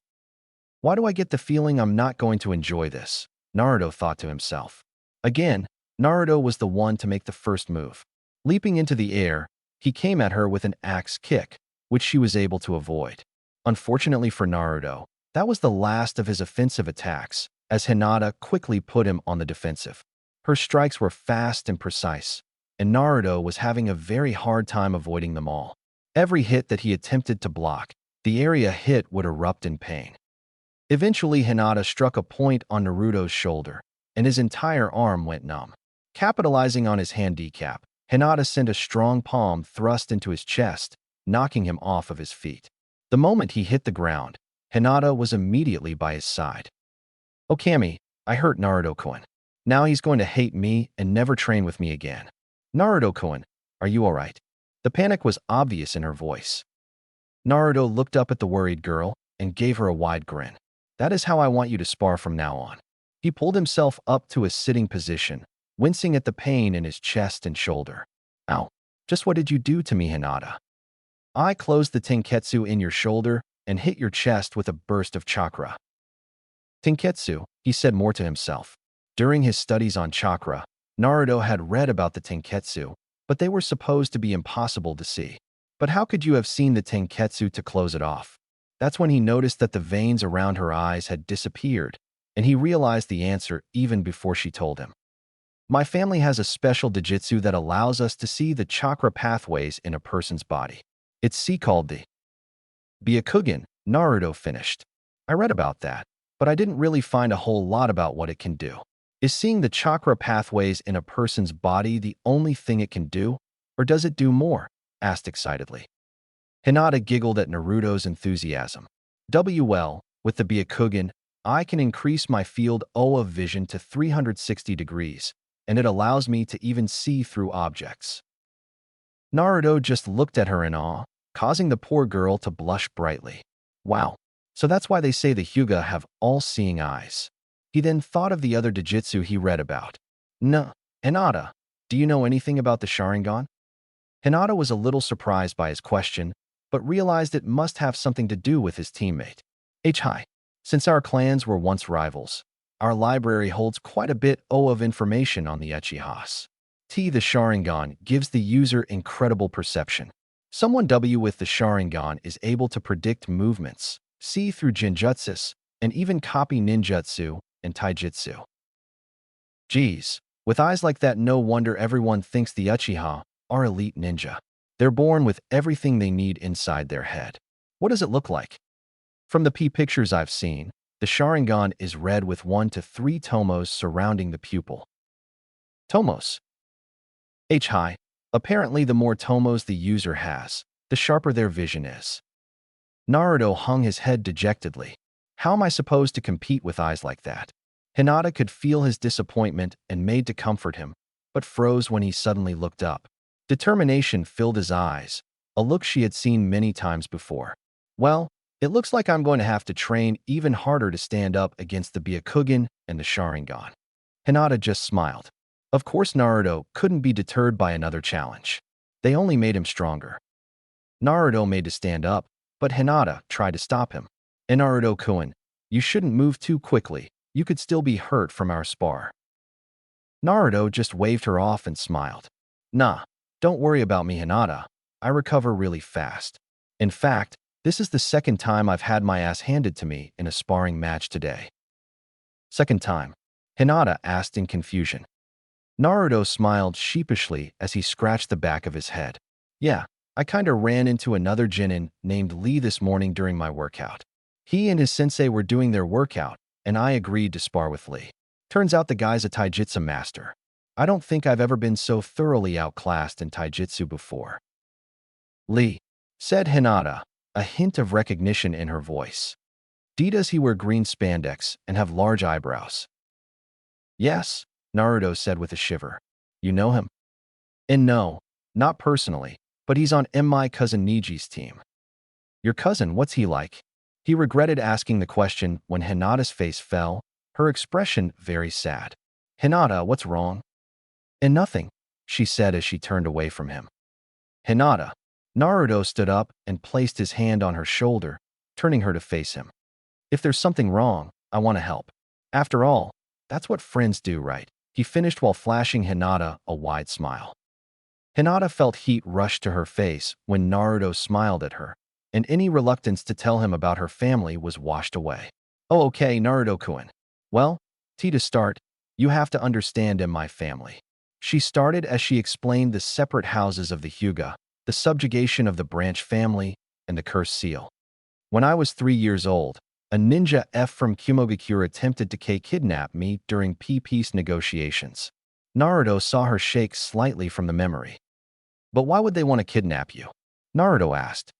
"Why do I get the feeling I'm not going to enjoy this?" Naruto thought to himself. Again, Naruto was the one to make the first move. Leaping into the air, he came at her with an axe kick, which she was able to avoid. Unfortunately for Naruto, that was the last of his offensive attacks, as Hinata quickly put him on the defensive. Her strikes were fast and precise, and Naruto was having a very hard time avoiding them all. Every hit that he attempted to block, the area hit would erupt in pain. Eventually, Hinata struck a point on Naruto's shoulder, and his entire arm went numb. Capitalizing on his handicap, Hinata sent a strong palm thrust into his chest, knocking him off of his feet. The moment he hit the ground, Hinata was immediately by his side. "Okami, I hurt Naruto-kun. Now he's going to hate me and never train with me again. Naruto-kun, are you alright?" The panic was obvious in her voice. Naruto looked up at the worried girl and gave her a wide grin. "That is how I want you to spar from now on." He pulled himself up to a sitting position, wincing at the pain in his chest and shoulder. "Ow, just what did you do to me, Hinata?" "I closed the tenketsu in your shoulder and hit your chest with a burst of chakra." Tenketsu, he said more to himself. During his studies on chakra, Naruto had read about the tenketsu, but they were supposed to be impossible to see. But how could you have seen the tenketsu to close it off? That's when he noticed that the veins around her eyes had disappeared, and he realized the answer even before she told him. "My family has a special dijitsu that allows us to see the chakra pathways in a person's body. It's called the Byakugan," Naruto finished. "I read about that, but I didn't really find a whole lot about what it can do. Is seeing the chakra pathways in a person's body the only thing it can do, or does it do more?" asked excitedly. Hinata giggled at Naruto's enthusiasm. "Well, with the Byakugan, I can increase my field of vision to 360 degrees, and it allows me to even see through objects." Naruto just looked at her in awe, causing the poor girl to blush brightly. Wow, so that's why they say the Hyuga have all-seeing eyes. He then thought of the other dijitsu he read about. Hinata, do you know anything about the Sharingan?" Hinata was a little surprised by his question, but realized it must have something to do with his teammate. Hi. Since our clans were once rivals, our library holds quite a bit of information on the Uchihas. The Sharingan gives the user incredible perception. Someone with the Sharingan is able to predict movements, see through genjutsus, and even copy ninjutsu and taijutsu. Geez, with eyes like that, no wonder everyone thinks the Uchiha are elite ninja. They're born with everything they need inside their head. What does it look like? From the pictures I've seen, the Sharingan is red with 1 to 3 tomos surrounding the pupil. Tomos. Hi. Apparently, the more tomos the user has, the sharper their vision is. Naruto hung his head dejectedly. How am I supposed to compete with eyes like that? Hinata could feel his disappointment and made to comfort him, but froze when he suddenly looked up. Determination filled his eyes, a look she had seen many times before. "Well, it looks like I'm going to have to train even harder to stand up against the Byakugan and the Sharingan." Hinata just smiled. Of course, Naruto couldn't be deterred by another challenge. They only made him stronger. Naruto made to stand up, but Hinata tried to stop him. "Naruto-kun, you shouldn't move too quickly. You could still be hurt from our spar." Naruto just waved her off and smiled. "Nah, don't worry about me, Hinata. I recover really fast. In fact, this is the second time I've had my ass handed to me in a sparring match today." "Second time?" Hinata asked in confusion. Naruto smiled sheepishly as he scratched the back of his head. "Yeah, I kinda ran into another Jinin named Lee this morning during my workout. He and his sensei were doing their workout, and I agreed to spar with Lee. Turns out the guy's a taijutsu master. I don't think I've ever been so thoroughly outclassed in taijutsu before." "Lee," said Hinata, a hint of recognition in her voice. "Does he wear green spandex and have large eyebrows?" "Yes," Naruto said with a shiver. "You know him?" "And no, not personally, but he's on my cousin Niji's team." "Your cousin, what's he like?" He regretted asking the question when Hinata's face fell, her expression very sad. "Hinata, what's wrong?" "And nothing," she said as she turned away from him. "Hinata." Naruto stood up and placed his hand on her shoulder, turning her to face him. "If there's something wrong, I want to help. After all, that's what friends do, right?" He finished while flashing Hinata a wide smile. Hinata felt heat rush to her face when Naruto smiled at her, and any reluctance to tell him about her family was washed away. "Oh, okay, Naruto-kun. Well, to start, You have to understand in my family. She started as she explained the separate houses of the Hyuga, the subjugation of the branch family, and the cursed seal. When I was 3 years old, a ninja F from Kumogakure attempted to kidnap me during peace negotiations. Naruto saw her shake slightly from the memory. But why would they want to kidnap you? Naruto asked.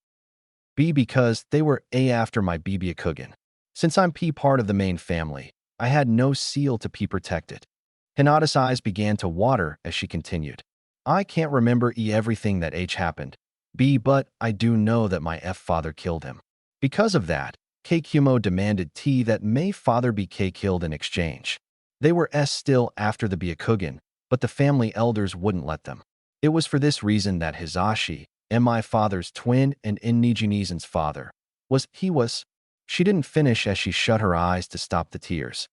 Because they were after my Byakugan. Since I'm part of the main family, I had no seal to protect it. Hinata's eyes began to water as she continued. I can't remember everything that happened. But I do know that my father killed him. Because of that, Kumo demanded that my father be killed in exchange. They were still after the Byakugan, but the family elders wouldn't let them. It was for this reason that Hisashi, and my father's twin and Nijinizen's father, was. She didn't finish as she shut her eyes to stop the tears.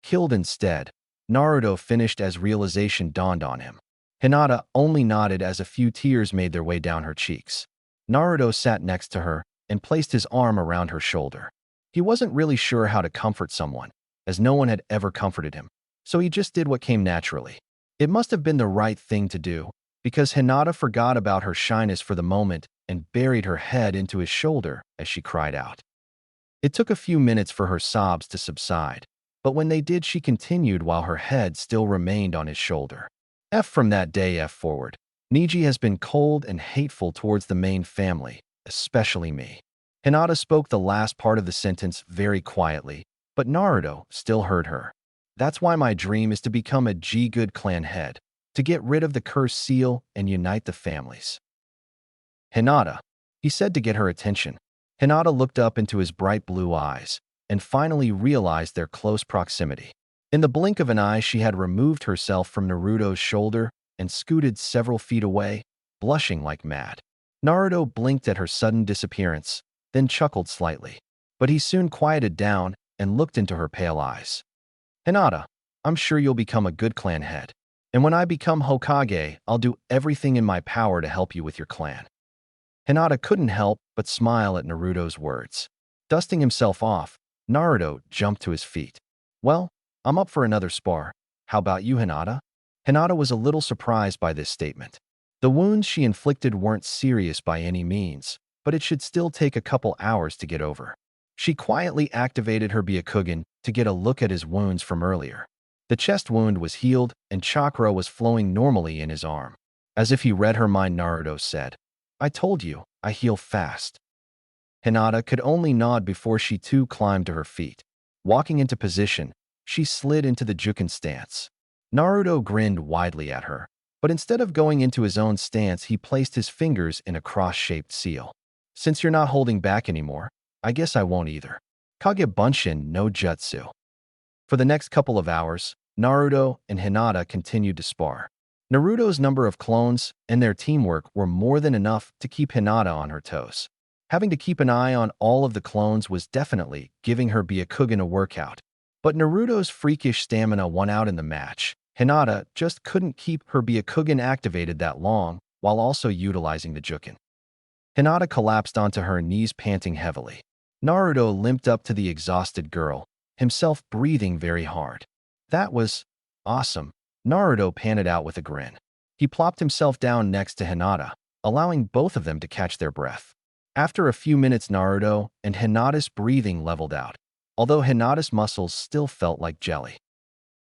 Killed instead, Naruto finished as realization dawned on him. Hinata only nodded as a few tears made their way down her cheeks. Naruto sat next to her and placed his arm around her shoulder. He wasn't really sure how to comfort someone, as no one had ever comforted him, so he just did what came naturally. It must have been the right thing to do, because Hinata forgot about her shyness for the moment and buried her head into his shoulder as she cried out. It took a few minutes for her sobs to subside, but when they did, she continued while her head still remained on his shoulder. From that day forward, Niji has been cold and hateful towards the main family, especially me. Hinata spoke the last part of the sentence very quietly, but Naruto still heard her. That's why my dream is to become a Good clan head, to get rid of the cursed seal and unite the families. Hinata, he said to get her attention. Hinata looked up into his bright blue eyes and finally realized their close proximity. In the blink of an eye, she had removed herself from Naruto's shoulder and scooted several feet away, blushing like mad. Naruto blinked at her sudden disappearance, then chuckled slightly. But he soon quieted down and looked into her pale eyes. Hinata, I'm sure you'll become a good clan head. And when I become Hokage, I'll do everything in my power to help you with your clan. Hinata couldn't help but smile at Naruto's words. Dusting himself off, Naruto jumped to his feet. Well, I'm up for another spar. How about you, Hinata? Hinata was a little surprised by this statement. The wounds she inflicted weren't serious by any means, but it should still take a couple hours to get over. She quietly activated her Byakugan to get a look at his wounds from earlier. The chest wound was healed and chakra was flowing normally in his arm. As if he read her mind, Naruto said, I told you, I heal fast. Hinata could only nod before she too climbed to her feet. Walking into position, she slid into the Juken stance. Naruto grinned widely at her, but instead of going into his own stance, he placed his fingers in a cross-shaped seal. Since you're not holding back anymore, I guess I won't either. Kage Bunshin no Jutsu. For the next couple of hours, Naruto and Hinata continued to spar. Naruto's number of clones and their teamwork were more than enough to keep Hinata on her toes. Having to keep an eye on all of the clones was definitely giving her Byakugan a workout. But Naruto's freakish stamina won out in the match. Hinata just couldn't keep her Byakugan activated that long while also utilizing the Juken. Hinata collapsed onto her knees, panting heavily. Naruto limped up to the exhausted girl, himself breathing very hard. That was awesome, Naruto panted out with a grin. He plopped himself down next to Hinata, allowing both of them to catch their breath. After a few minutes, Naruto and Hinata's breathing leveled out, although Hinata's muscles still felt like jelly.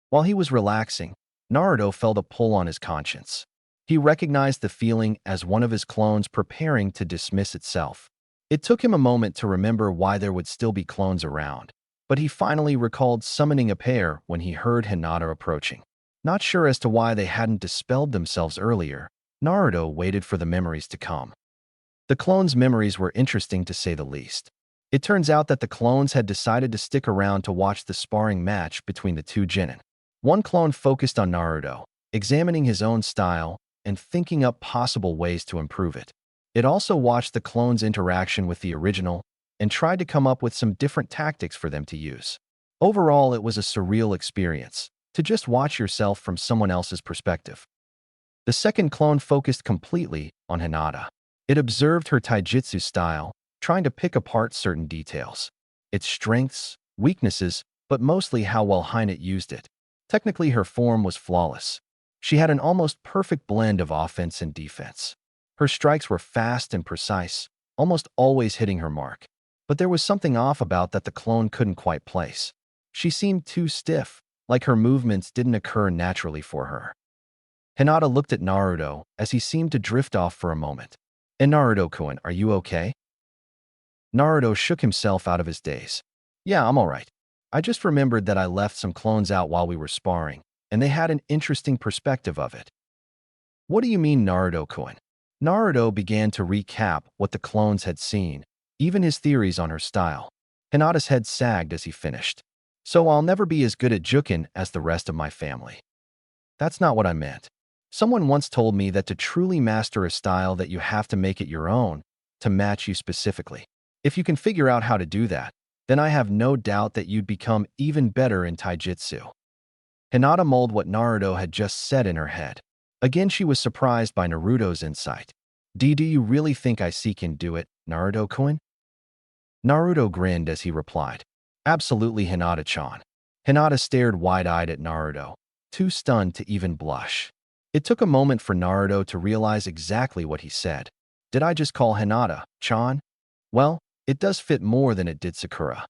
While he was relaxing, Naruto felt a pull on his conscience. He recognized the feeling as one of his clones preparing to dismiss itself. It took him a moment to remember why there would still be clones around, but he finally recalled summoning a pair when he heard Hinata approaching. Not sure as to why they hadn't dispelled themselves earlier, Naruto waited for the memories to come. The clones' memories were interesting to say the least. It turns out that the clones had decided to stick around to watch the sparring match between the two genin. One clone focused on Naruto, examining his own style and thinking up possible ways to improve it. It also watched the clones' interaction with the original and tried to come up with some different tactics for them to use. Overall, it was a surreal experience, to just watch yourself from someone else's perspective. The second clone focused completely on Hinata. It observed her taijutsu style, trying to pick apart certain details. Its strengths, weaknesses, but mostly how well Hinata used it. Technically, her form was flawless. She had an almost perfect blend of offense and defense. Her strikes were fast and precise, almost always hitting her mark. But there was something off about that the clone couldn't quite place. She seemed too stiff, like her movements didn't occur naturally for her. Hinata looked at Naruto as he seemed to drift off for a moment. "And Naruto-kun, are you okay?" Naruto shook himself out of his daze. "Yeah, I'm alright. I just remembered that I left some clones out while we were sparring, and they had an interesting perspective of it." "What do you mean, Naruto-kun?" Naruto began to recap what the clones had seen, even his theories on her style. Hinata's head sagged as he finished. "So I'll never be as good at jukin as the rest of my family." "That's not what I meant. Someone once told me that to truly master a style that you have to make it your own, to match you specifically. If you can figure out how to do that, then I have no doubt that you'd become even better in taijutsu." Hinata mulled what Naruto had just said in her head. Again, she was surprised by Naruto's insight. Do you really think I can do it, Naruto-kun?" Naruto grinned as he replied, "Absolutely, Hinata-chan." Hinata stared wide-eyed at Naruto, too stunned to even blush. It took a moment for Naruto to realize exactly what he said. Did I just call Hinata-chan? Well, it does fit more than it did Sakura.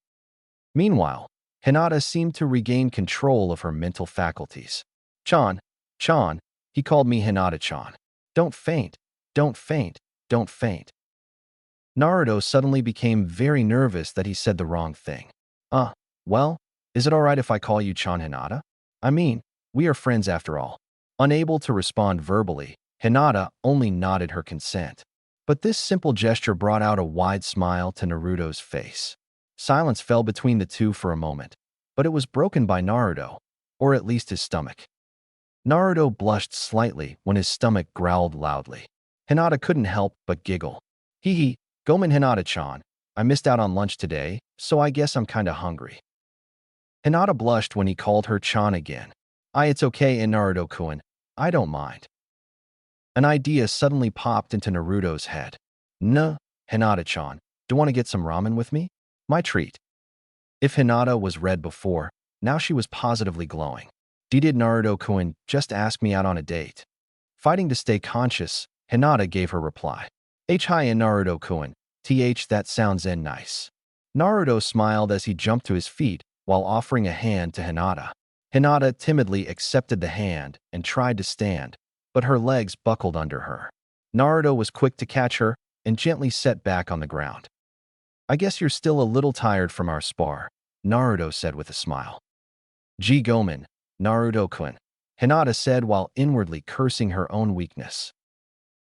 Meanwhile, Hinata seemed to regain control of her mental faculties. Chan, he called me Hinata-chan. Don't faint, don't faint, don't faint." Naruto suddenly became very nervous that he said the wrong thing. Well, is it alright if I call you Chan Hinata? I mean, we are friends after all." Unable to respond verbally, Hinata only nodded her consent. But this simple gesture brought out a wide smile to Naruto's face. Silence fell between the two for a moment, but it was broken by Naruto, or at least his stomach. Naruto blushed slightly when his stomach growled loudly. Hinata couldn't help but giggle. "Hee, Gomen Hinata-chan, I missed out on lunch today, so I guess I'm kinda hungry." Hinata blushed when he called her Chan again. It's okay, Naruto-kun, I don't mind." An idea suddenly popped into Naruto's head. Hinata-chan, do you want to get some ramen with me? My treat." If Hinata was red before, now she was positively glowing. Did Naruto-kun just ask me out on a date?" Fighting to stay conscious, Hinata gave her reply. Hi Naruto-kun, that sounds nice." Naruto smiled as he jumped to his feet while offering a hand to Hinata. Hinata timidly accepted the hand and tried to stand, but her legs buckled under her. Naruto was quick to catch her and gently set back on the ground. "I guess you're still a little tired from our spar," Naruto said with a smile. "Gee Gomen, Naruto-kun," Hinata said while inwardly cursing her own weakness.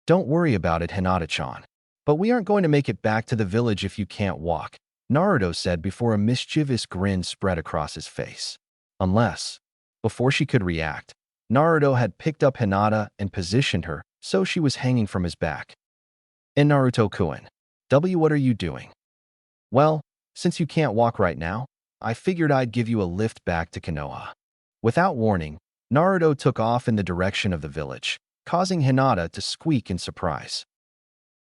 "Don't worry about it, Hinata-chan. But we aren't going to make it back to the village if you can't walk," Naruto said before a mischievous grin spread across his face. Unless, before she could react, Naruto had picked up Hinata and positioned her so she was hanging from his back. "And Naruto-kun, what are you doing?" "Well, since you can't walk right now, I figured I'd give you a lift back to Konoha." Without warning, Naruto took off in the direction of the village, causing Hinata to squeak in surprise.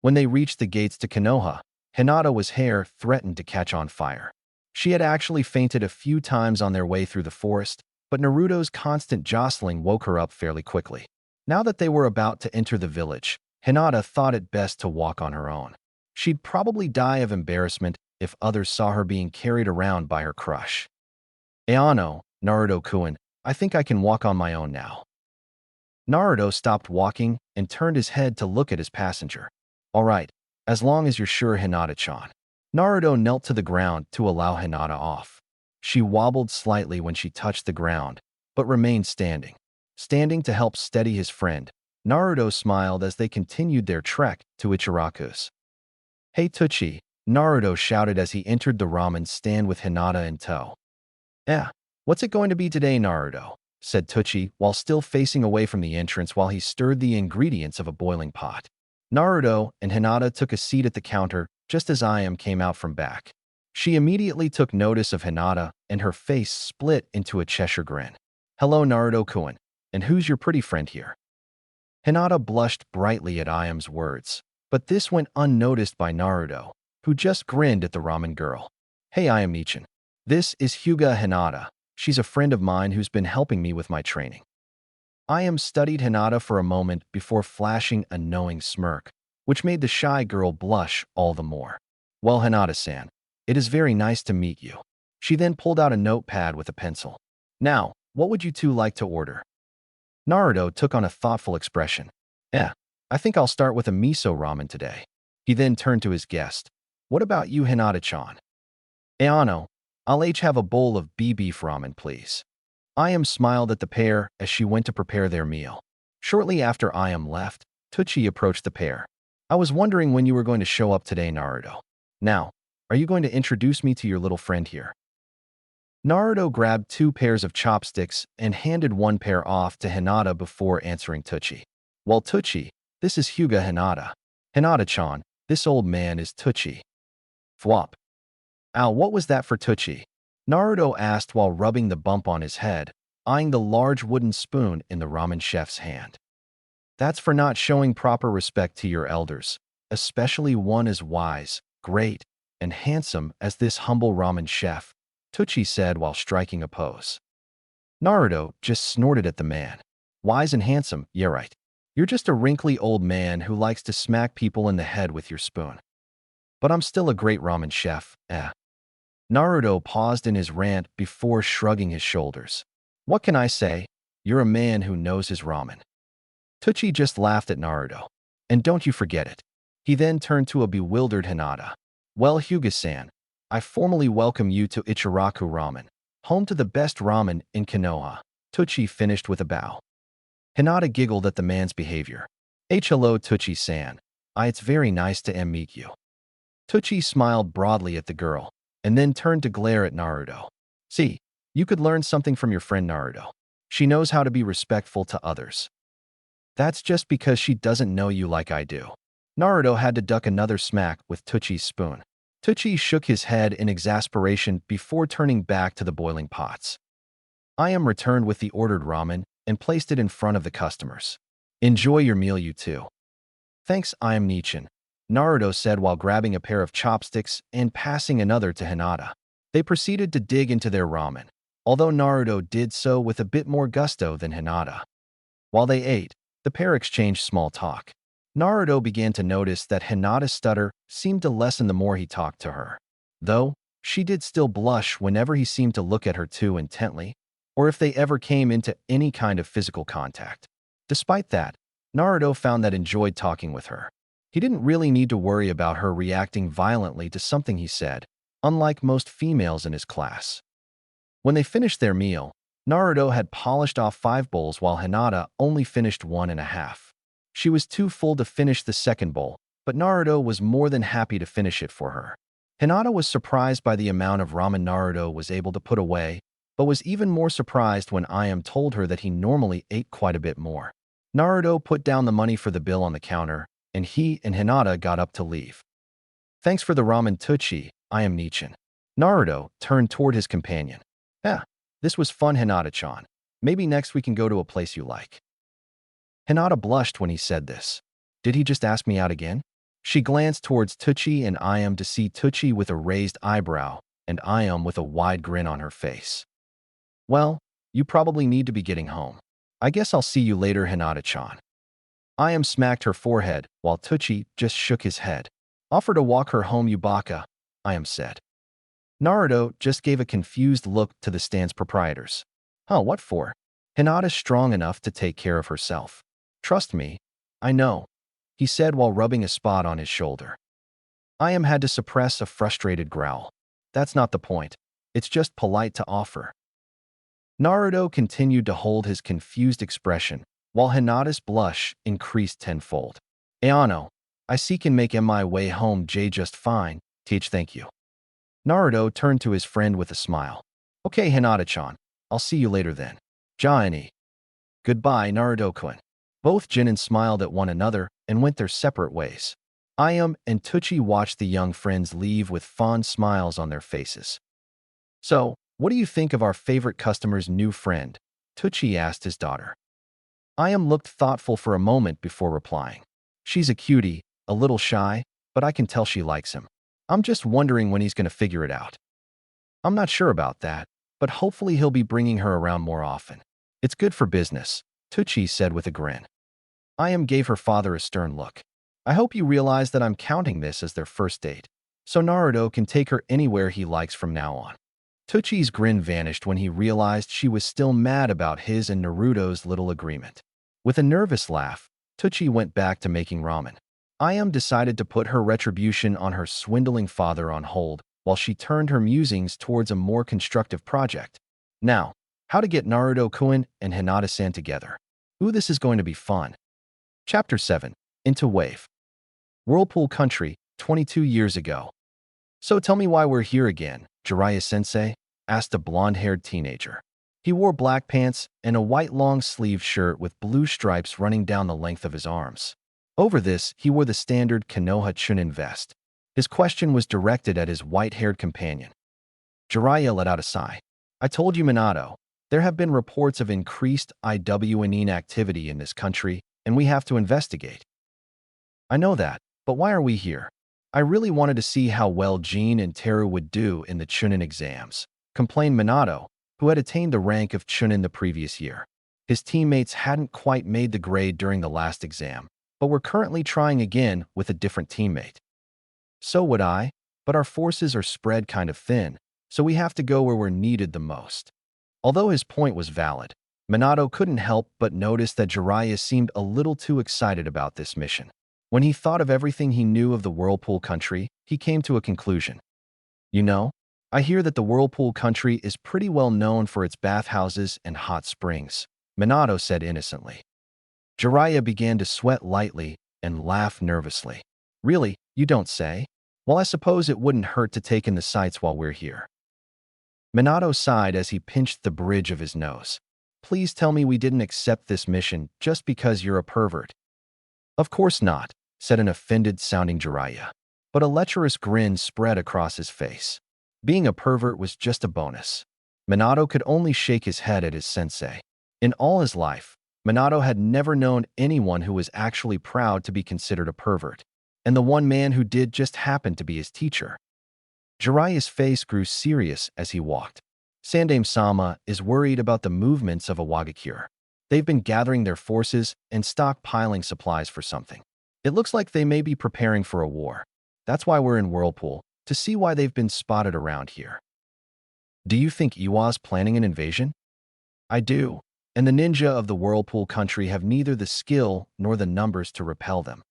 When they reached the gates to Konoha, Hinata's hair threatened to catch on fire. She had actually fainted a few times on their way through the forest, but Naruto's constant jostling woke her up fairly quickly. Now that they were about to enter the village, Hinata thought it best to walk on her own. She'd probably die of embarrassment if others saw her being carried around by her crush. "Ayano, Naruto-kun, I think I can walk on my own now." Naruto stopped walking and turned his head to look at his passenger. "All right, as long as you're sure, Hinata-chan." Naruto knelt to the ground to allow Hinata off. She wobbled slightly when she touched the ground, but remained standing. Standing to help steady his friend, Naruto smiled as they continued their trek to Ichiraku's. "Hey Tuchi," Naruto shouted as he entered the ramen stand with Hinata in tow. What's it going to be today, Naruto?" said Tuchi while still facing away from the entrance while he stirred the ingredients of a boiling pot. Naruto and Hinata took a seat at the counter just as Ayam came out from back. She immediately took notice of Hinata and her face split into a Cheshire grin. "Hello, Naruto-kun, and who's your pretty friend here?" Hinata blushed brightly at Ayam's words, but this went unnoticed by Naruto, who just grinned at the ramen girl. "Hey Ayam-nichan. This is Hyuga Hinata. She's a friend of mine who's been helping me with my training. I studied Hinata for a moment before flashing a knowing smirk, which made the shy girl blush all the more. Well, Hinata-san, it is very nice to meet you. She then pulled out a notepad with a pencil. Now, what would you two like to order? Naruto took on a thoughtful expression. I think I'll start with a miso ramen today. He then turned to his guest. What about you, Hinata-chan? Ayano, I'll each have a bowl of beef ramen, please. Ayam smiled at the pair as she went to prepare their meal. Shortly after Ayam left, Tucci approached the pair. I was wondering when you were going to show up today, Naruto. Now, are you going to introduce me to your little friend here? Naruto grabbed 2 pairs of chopsticks and handed 1 pair off to Hinata before answering Tucci. Well, Tucci, this is Hyuga Hinata. Hinata-chan, this old man is Tucci. Thwop. Ow, what was that for Tucci? Naruto asked while rubbing the bump on his head, eyeing the large wooden spoon in the ramen chef's hand. That's for not showing proper respect to your elders, especially one as wise, great, and handsome as this humble ramen chef, Tucci said while striking a pose. Naruto just snorted at the man. Wise and handsome, yeah right. You're just a wrinkly old man who likes to smack people in the head with your spoon. But I'm still a great ramen chef, Naruto paused in his rant before shrugging his shoulders. What can I say? You're a man who knows his ramen. Tucci just laughed at Naruto. And don't you forget it. He then turned to a bewildered Hinata. Well, Hyuga-san, I formally welcome you to Ichiraku Ramen, home to the best ramen in Konoha. Tucci finished with a bow. Hinata giggled at the man's behavior. Hello, Tucci-san. It's very nice to meet you. Tucci smiled broadly at the girl, and then turned to glare at Naruto. See, you could learn something from your friend Naruto. She knows how to be respectful to others. That's just because she doesn't know you like I do. Naruto had to duck another smack with Tucci's spoon. Tucci shook his head in exasperation before turning back to the boiling pots. Ayam returned with the ordered ramen and placed it in front of the customers. Enjoy your meal, you two. Thanks, Ayam Nichin, Naruto said while grabbing a pair of chopsticks and passing another to Hinata. They proceeded to dig into their ramen, although Naruto did so with a bit more gusto than Hinata. While they ate, the pair exchanged small talk. Naruto began to notice that Hinata's stutter seemed to lessen the more he talked to her, though she did still blush whenever he seemed to look at her too intently, or if they ever came into any kind of physical contact. Despite that, Naruto found that enjoyed talking with her. He didn't really need to worry about her reacting violently to something he said, unlike most females in his class. When they finished their meal, Naruto had polished off 5 bowls while Hinata only finished 1.5. She was too full to finish the second bowl, but Naruto was more than happy to finish it for her. Hinata was surprised by the amount of ramen Naruto was able to put away, but was even more surprised when Ayam told her that he normally ate quite a bit more. Naruto put down the money for the bill on the counter, and he and Hinata got up to leave. Thanks for the ramen, Tucci, Ayam Nichin. Naruto turned toward his companion. This was fun, Hinata-chan. Maybe next we can go to a place you like. Hinata blushed when he said this. Did he just ask me out again? She glanced towards Tucci and Ayam to see Tucci with a raised eyebrow and Ayam with a wide grin on her face. Well, you probably need to be getting home. I guess I'll see you later, Hinata-chan. Ayam smacked her forehead while Tucci just shook his head. Offer to walk her home, Yubaka, Ayam said. Naruto just gave a confused look to the stand's proprietors. What for? Hinata's strong enough to take care of herself. Trust me, I know, he said while rubbing a spot on his shoulder. Ayam had to suppress a frustrated growl. That's not the point. It's just polite to offer. Naruto continued to hold his confused expression, while Hinata's blush increased tenfold. Ayano, I see can make my way home just fine, thank you. Naruto turned to his friend with a smile. Okay, Hinata-chan, I'll see you later then. Jaini. Goodbye, Naruto-kun. Both Jinin smiled at one another and went their separate ways. Ayam and Tucci watched the young friends leave with fond smiles on their faces. So, what do you think of our favorite customer's new friend? Tucci asked his daughter. Ayam looked thoughtful for a moment before replying. She's a cutie, a little shy, but I can tell she likes him. I'm just wondering when he's going to figure it out. I'm not sure about that, but hopefully he'll be bringing her around more often. It's good for business, Tucci said with a grin. Ayam gave her father a stern look. I hope you realize that I'm counting this as their first date, so Naruto can take her anywhere he likes from now on. Tucci's grin vanished when he realized she was still mad about his and Naruto's little agreement. With a nervous laugh, Tucci went back to making ramen. Ayam decided to put her retribution on her swindling father on hold while she turned her musings towards a more constructive project. Now, how to get Naruto-kun and Hinata-san together. Ooh, this is going to be fun. Chapter 7. Into Wave. Whirlpool Country, 22 years ago. So tell me why we're here again, Jiraiya-sensei, asked a blonde-haired teenager. He wore black pants and a white long-sleeved shirt with blue stripes running down the length of his arms. Over this, he wore the standard Konoha Chunin vest. His question was directed at his white-haired companion. Jiraiya let out a sigh. I told you, Minato, there have been reports of increased IWNine activity in this country, and we have to investigate. I know that, but why are we here? I really wanted to see how well Jin and Teru would do in the Chunin exams, complained Minato, who had attained the rank of Chunin the previous year. His teammates hadn't quite made the grade during the last exam, but were currently trying again with a different teammate. So would I, but our forces are spread kind of thin, so we have to go where we're needed the most. Although his point was valid, Minato couldn't help but notice that Jiraiya seemed a little too excited about this mission. When he thought of everything he knew of the Whirlpool Country, he came to a conclusion. You know, I hear that the Whirlpool Country is pretty well known for its bathhouses and hot springs, Minato said innocently. Jiraiya began to sweat lightly and laugh nervously. Really, you don't say? Well, I suppose it wouldn't hurt to take in the sights while we're here. Minato sighed as he pinched the bridge of his nose. Please tell me we didn't accept this mission just because you're a pervert. Of course not, said an offended-sounding Jiraiya. But a lecherous grin spread across his face. Being a pervert was just a bonus. Minato could only shake his head at his sensei. In all his life, Minato had never known anyone who was actually proud to be considered a pervert. And the one man who did just happened to be his teacher. Jiraiya's face grew serious as he walked. Sandaime-sama is worried about the movements of a Wagakure. They've been gathering their forces and stockpiling supplies for something. It looks like they may be preparing for a war. That's why we're in Whirlpool, to see why they've been spotted around here. Do you think Iwa's planning an invasion? I do, and the ninja of the Whirlpool Country have neither the skill nor the numbers to repel them.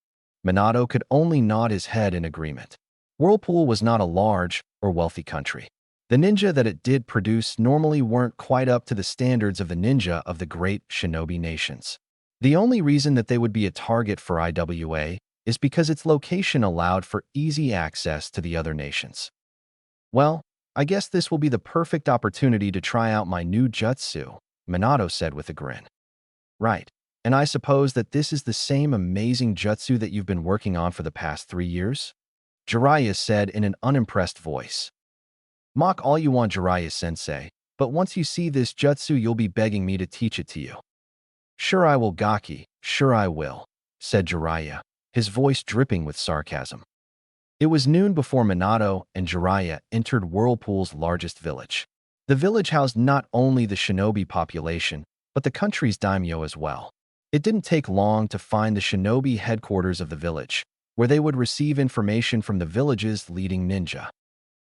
Minato could only nod his head in agreement. Whirlpool was not a large or wealthy country. The ninja that it did produce normally weren't quite up to the standards of the ninja of the great shinobi nations. The only reason that they would be a target for IWA is because its location allowed for easy access to the other nations. Well, I guess this will be the perfect opportunity to try out my new jutsu, Minato said with a grin. Right. And I suppose that this is the same amazing jutsu that you've been working on for the past 3 years? Jiraiya said in an unimpressed voice. Mock all you want, Jiraiya-sensei, but once you see this jutsu you'll be begging me to teach it to you. Sure I will, Gaki, sure I will, said Jiraiya, his voice dripping with sarcasm. It was noon before Minato and Jiraiya entered Whirlpool's largest village. The village housed not only the shinobi population, but the country's daimyo as well. It didn't take long to find the shinobi headquarters of the village, where they would receive information from the village's leading ninja.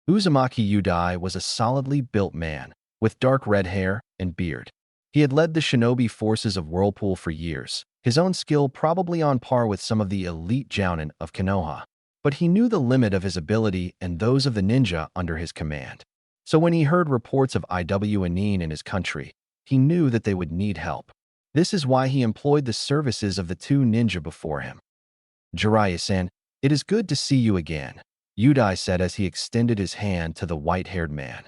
Uzumaki Yudai was a solidly built man, with dark red hair and beard. He had led the shinobi forces of Whirlpool for years, his own skill probably on par with some of the elite jounin of Konoha. But he knew the limit of his ability and those of the ninja under his command. So when he heard reports of IWNine in his country, he knew that they would need help. This is why he employed the services of the 2 ninja before him. Jiraiya-san, it is good to see you again, Yudai said as he extended his hand to the white-haired man.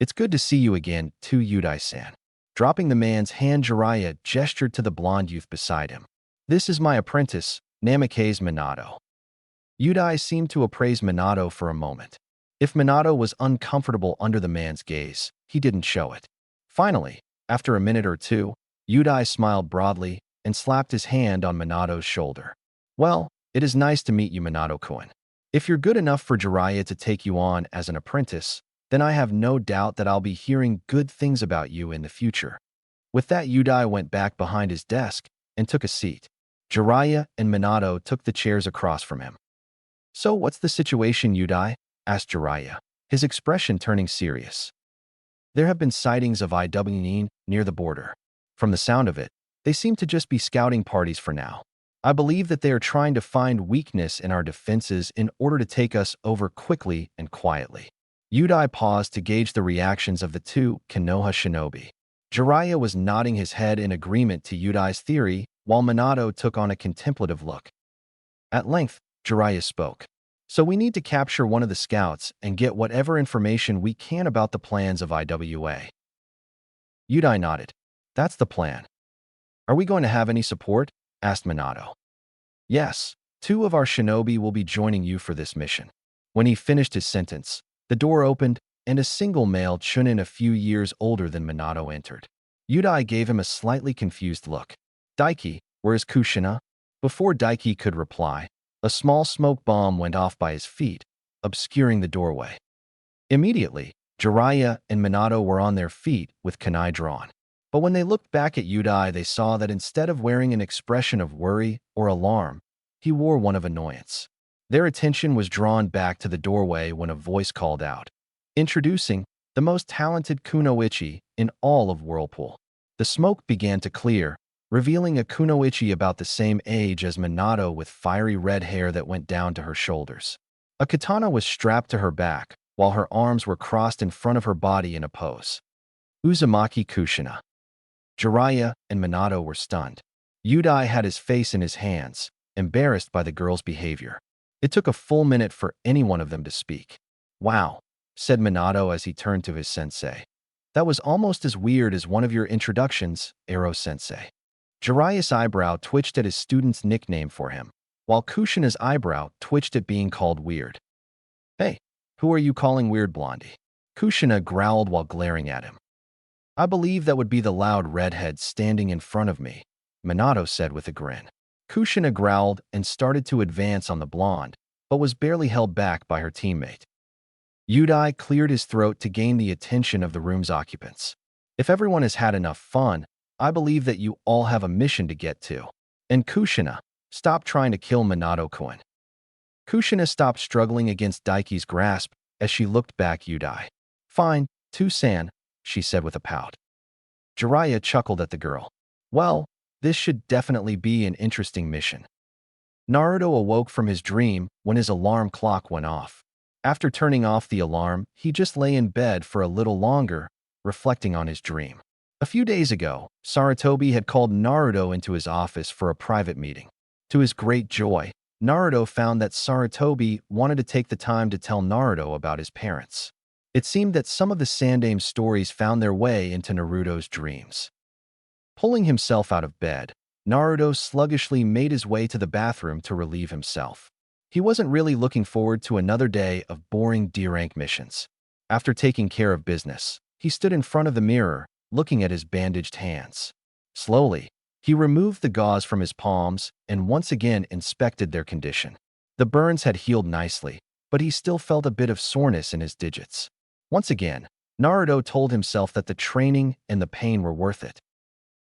It's good to see you again, too, Yudai-san. Dropping the man's hand, Jiraiya gestured to the blonde youth beside him. This is my apprentice, Namikaze Minato. Yudai seemed to appraise Minato for a moment. If Minato was uncomfortable under the man's gaze, he didn't show it. Finally, after a minute or two, Yudai smiled broadly and slapped his hand on Minato's shoulder. Well, it is nice to meet you, Minato-kun. If you're good enough for Jiraiya to take you on as an apprentice, then I have no doubt that I'll be hearing good things about you in the future." With that, Yudai went back behind his desk and took a seat. Jiraiya and Minato took the chairs across from him. "So what's the situation, Yudai?" asked Jiraiya, his expression turning serious. "There have been sightings of IWN near the border. From the sound of it, they seem to just be scouting parties for now. I believe that they are trying to find weakness in our defenses in order to take us over quickly and quietly." Yudai paused to gauge the reactions of the two Konoha shinobi. Jiraiya was nodding his head in agreement to Yudai's theory, while Minato took on a contemplative look. At length, Jiraiya spoke. "So we need to capture one of the scouts and get whatever information we can about the plans of IWA." Yudai nodded. "That's the plan." "Are we going to have any support?" asked Minato. "Yes, 2 of our shinobi will be joining you for this mission." When he finished his sentence, the door opened, and a single male chunin a few years older than Minato entered. Yudai gave him a slightly confused look. "Daiki, where is Kushina?" Before Daiki could reply, a small smoke bomb went off by his feet, obscuring the doorway. Immediately, Jiraiya and Minato were on their feet with kunai drawn. But when they looked back at Yudai, they saw that instead of wearing an expression of worry or alarm, he wore one of annoyance. Their attention was drawn back to the doorway when a voice called out, "Introducing the most talented kunoichi in all of Whirlpool." The smoke began to clear, revealing a kunoichi about the same age as Minato with fiery red hair that went down to her shoulders. A katana was strapped to her back, while her arms were crossed in front of her body in a pose. Uzumaki Kushina. Jiraiya and Minato were stunned. Yudai had his face in his hands, embarrassed by the girl's behavior. It took a full minute for any one of them to speak. "Wow," said Minato as he turned to his sensei. "That was almost as weird as one of your introductions, Ero-sensei." Jiraiya's eyebrow twitched at his student's nickname for him, while Kushina's eyebrow twitched at being called weird. "Hey, who are you calling weird, Blondie?" Kushina growled while glaring at him. "I believe that would be the loud redhead standing in front of me," Minato said with a grin. Kushina growled and started to advance on the blonde, but was barely held back by her teammate. Yudai cleared his throat to gain the attention of the room's occupants. "If everyone has had enough fun, I believe that you all have a mission to get to. And Kushina, stop trying to kill Minato-kun." Kushina stopped struggling against Daiki's grasp as she looked back Yudai. "Fine, Tusan," she said with a pout. Jiraiya chuckled at the girl. "Well, this should definitely be an interesting mission." Naruto awoke from his dream when his alarm clock went off. After turning off the alarm, he just lay in bed for a little longer, reflecting on his dream. A few days ago, Sarutobi had called Naruto into his office for a private meeting. To his great joy, Naruto found that Sarutobi wanted to take the time to tell Naruto about his parents. It seemed that some of the Sandaime stories found their way into Naruto's dreams. Pulling himself out of bed, Naruto sluggishly made his way to the bathroom to relieve himself. He wasn't really looking forward to another day of boring D-rank missions. After taking care of business, he stood in front of the mirror, looking at his bandaged hands. Slowly, he removed the gauze from his palms and once again inspected their condition. The burns had healed nicely, but he still felt a bit of soreness in his digits. Once again, Naruto told himself that the training and the pain were worth it.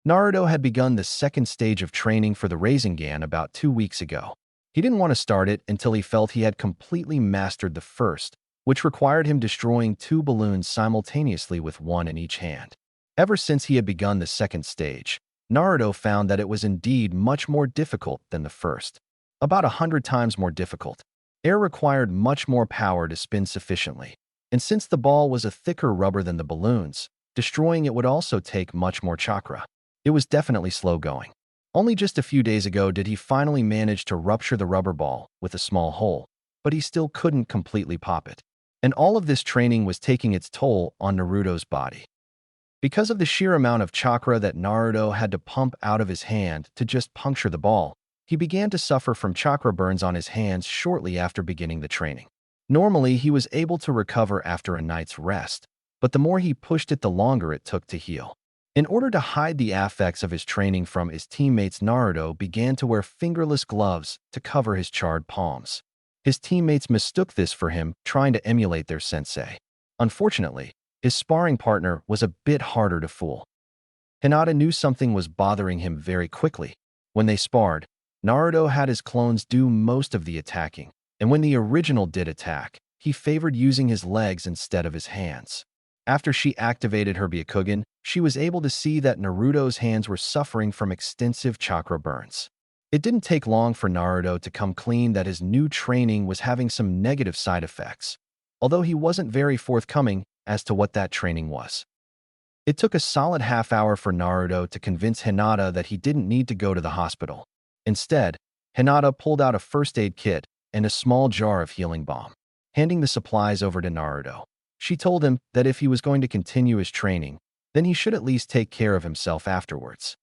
Naruto had begun the second stage of training for the Rasengan about 2 weeks ago. He didn't want to start it until he felt he had completely mastered the first, which required him destroying 2 balloons simultaneously with one in each hand. Ever since he had begun the second stage, Naruto found that it was indeed much more difficult than the first. About 100 times more difficult. Air required much more power to spin sufficiently, and since the ball was a thicker rubber than the balloons, destroying it would also take much more chakra. It was definitely slow going. Only just a few days ago did he finally manage to rupture the rubber ball with a small hole, but he still couldn't completely pop it. And all of this training was taking its toll on Naruto's body. Because of the sheer amount of chakra that Naruto had to pump out of his hand to just puncture the ball, he began to suffer from chakra burns on his hands shortly after beginning the training. Normally, he was able to recover after a night's rest, but the more he pushed it, the longer it took to heal. In order to hide the effects of his training from his teammates, Naruto began to wear fingerless gloves to cover his charred palms. His teammates mistook this for him trying to emulate their sensei. Unfortunately, his sparring partner was a bit harder to fool. Hinata knew something was bothering him very quickly. When they sparred, Naruto had his clones do most of the attacking, and when the original did attack, he favored using his legs instead of his hands. After she activated her Byakugan, she was able to see that Naruto's hands were suffering from extensive chakra burns. It didn't take long for Naruto to come clean that his new training was having some negative side effects, although he wasn't very forthcoming as to what that training was. It took a solid half-hour for Naruto to convince Hinata that he didn't need to go to the hospital. Instead, Hinata pulled out a first aid kit and a small jar of healing balm. Handing the supplies over to Naruto, she told him that if he was going to continue his training, then he should at least take care of himself afterwards.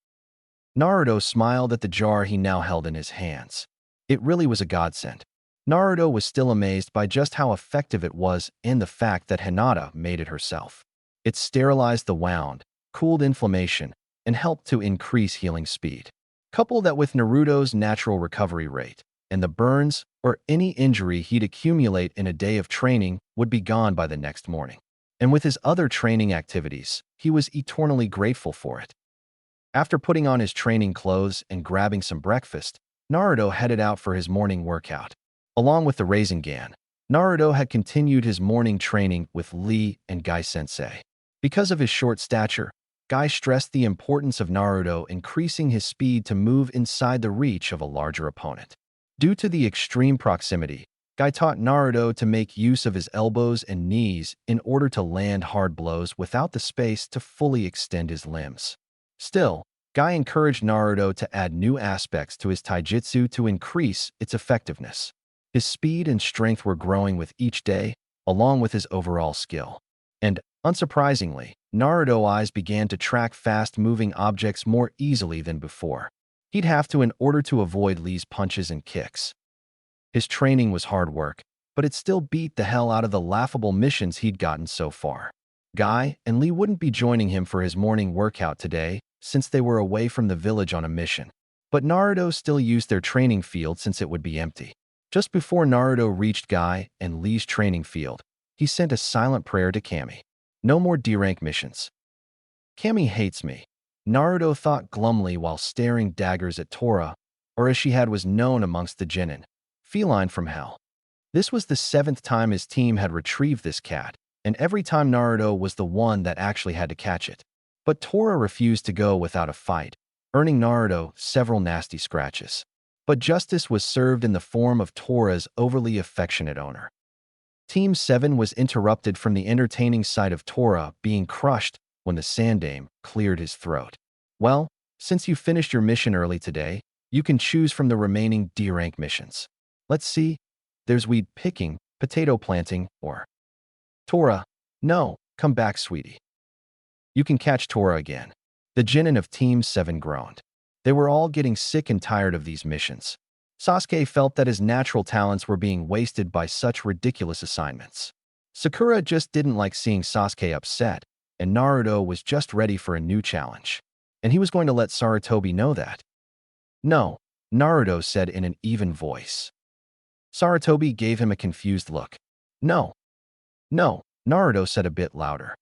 Naruto smiled at the jar he now held in his hands. It really was a godsend. Naruto was still amazed by just how effective it was and the fact that Hinata made it herself. It sterilized the wound, cooled inflammation, and helped to increase healing speed. Couple that with Naruto's natural recovery rate, and the burns or any injury he'd accumulate in a day of training would be gone by the next morning. And with his other training activities, he was eternally grateful for it. After putting on his training clothes and grabbing some breakfast, Naruto headed out for his morning workout. Along with the Rasengan, Naruto had continued his morning training with Lee and Guy-sensei. Because of his short stature, Guy stressed the importance of Naruto increasing his speed to move inside the reach of a larger opponent. Due to the extreme proximity, Guy taught Naruto to make use of his elbows and knees in order to land hard blows without the space to fully extend his limbs. Still, Guy encouraged Naruto to add new aspects to his taijutsu to increase its effectiveness. His speed and strength were growing with each day, along with his overall skill. And, unsurprisingly, Naruto's eyes began to track fast-moving objects more easily than before. He'd have to in order to avoid Lee's punches and kicks. His training was hard work, but it still beat the hell out of the laughable missions he'd gotten so far. Guy and Lee wouldn't be joining him for his morning workout today since they were away from the village on a mission. But Naruto still used their training field since it would be empty. Just before Naruto reached Guy and Lee's training field, he sent a silent prayer to Kami. No more D-rank missions. Kami hates me, Naruto thought glumly while staring daggers at Tora, or as she had was known amongst the genin, feline from hell. This was the 7th time his team had retrieved this cat, and every time Naruto was the one that actually had to catch it. But Tora refused to go without a fight, earning Naruto several nasty scratches. But justice was served in the form of Tora's overly affectionate owner. Team 7 was interrupted from the entertaining sight of Tora being crushed when the Sandame cleared his throat. Well, since you finished your mission early today, you can choose from the remaining D-rank missions. Let's see, there's weed picking, potato planting, or... Tora, no, come back, sweetie. You can catch Tora again. The genin of Team 7 groaned. They were all getting sick and tired of these missions. Sasuke felt that his natural talents were being wasted by such ridiculous assignments. Sakura just didn't like seeing Sasuke upset, and Naruto was just ready for a new challenge. And he was going to let Sarutobi know that. No, Naruto said in an even voice. Sarutobi gave him a confused look. No, Naruto said a bit louder.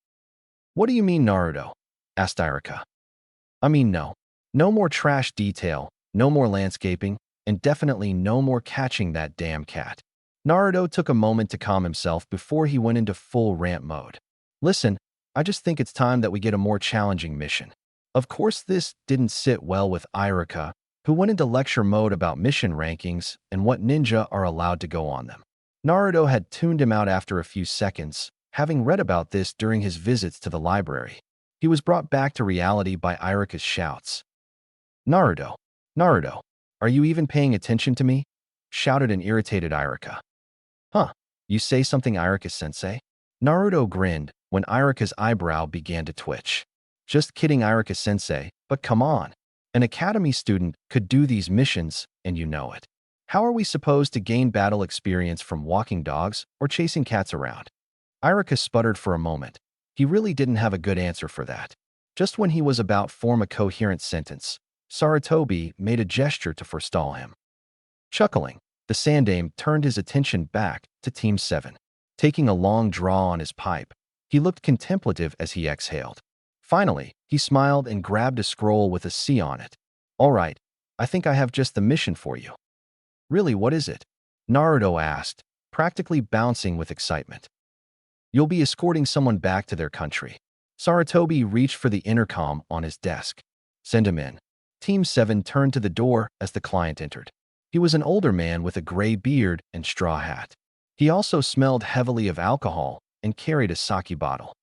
What do you mean, Naruto? Asked Iruka. I mean no. No more trash detail, no more landscaping, and definitely no more catching that damn cat. Naruto took a moment to calm himself before he went into full rant mode. Listen, I just think it's time that we get a more challenging mission. Of course, this didn't sit well with Iruka, who went into lecture mode about mission rankings and what ninja are allowed to go on them. Naruto had tuned him out after a few seconds, having read about this during his visits to the library. He was brought back to reality by Iruka's shouts. Naruto, are you even paying attention to me? Shouted an irritated Iruka. Huh, you say something, Iruka-sensei? Naruto grinned when Iruka's eyebrow began to twitch. Just kidding, Iruka-sensei, but come on. An academy student could do these missions, and you know it. How are we supposed to gain battle experience from walking dogs or chasing cats around? Iruka sputtered for a moment. He really didn't have a good answer for that. Just when he was about to form a coherent sentence, Sarutobi made a gesture to forestall him. Chuckling, the Sandame turned his attention back to Team 7. Taking a long draw on his pipe, He looked contemplative as he exhaled. Finally, he smiled and grabbed a scroll with a C on it. All right, I think I have just the mission for you. Really, what is it? Naruto asked, practically bouncing with excitement. You'll be escorting someone back to their country. Saratobi reached for the intercom on his desk. Send him in. Team 7 turned to the door as the client entered. He was an older man with a gray beard and straw hat. He also smelled heavily of alcohol and carried a sake bottle.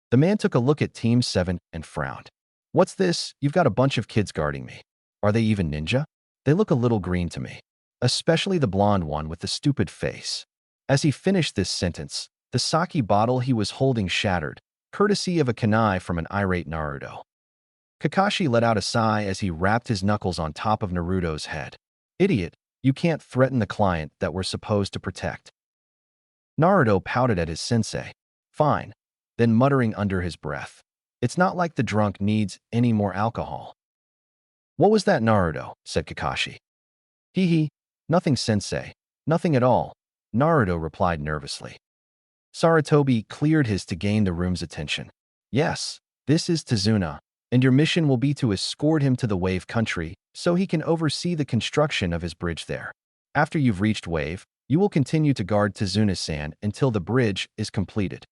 The man took a look at Team 7 and frowned. What's this? You've got a bunch of kids guarding me. Are they even ninja? They look a little green to me. Especially the blonde one with the stupid face. As he finished this sentence, the sake bottle he was holding shattered, courtesy of a kunai from an irate Naruto. Kakashi let out a sigh as he rapped his knuckles on top of Naruto's head. Idiot, you can't threaten the client that we're supposed to protect. Naruto pouted at his sensei. Fine. Then muttering under his breath. It's not like the drunk needs any more alcohol. What was that, Naruto? Said Kakashi. Hee, nothing, sensei. Nothing at all, Naruto replied nervously. Saratobi cleared his to gain the room's attention. Yes, this is Tazuna, and your mission will be to escort him to the Wave Country so he can oversee the construction of his bridge there. After you've reached Wave, you will continue to guard Tazuna-san until the bridge is completed.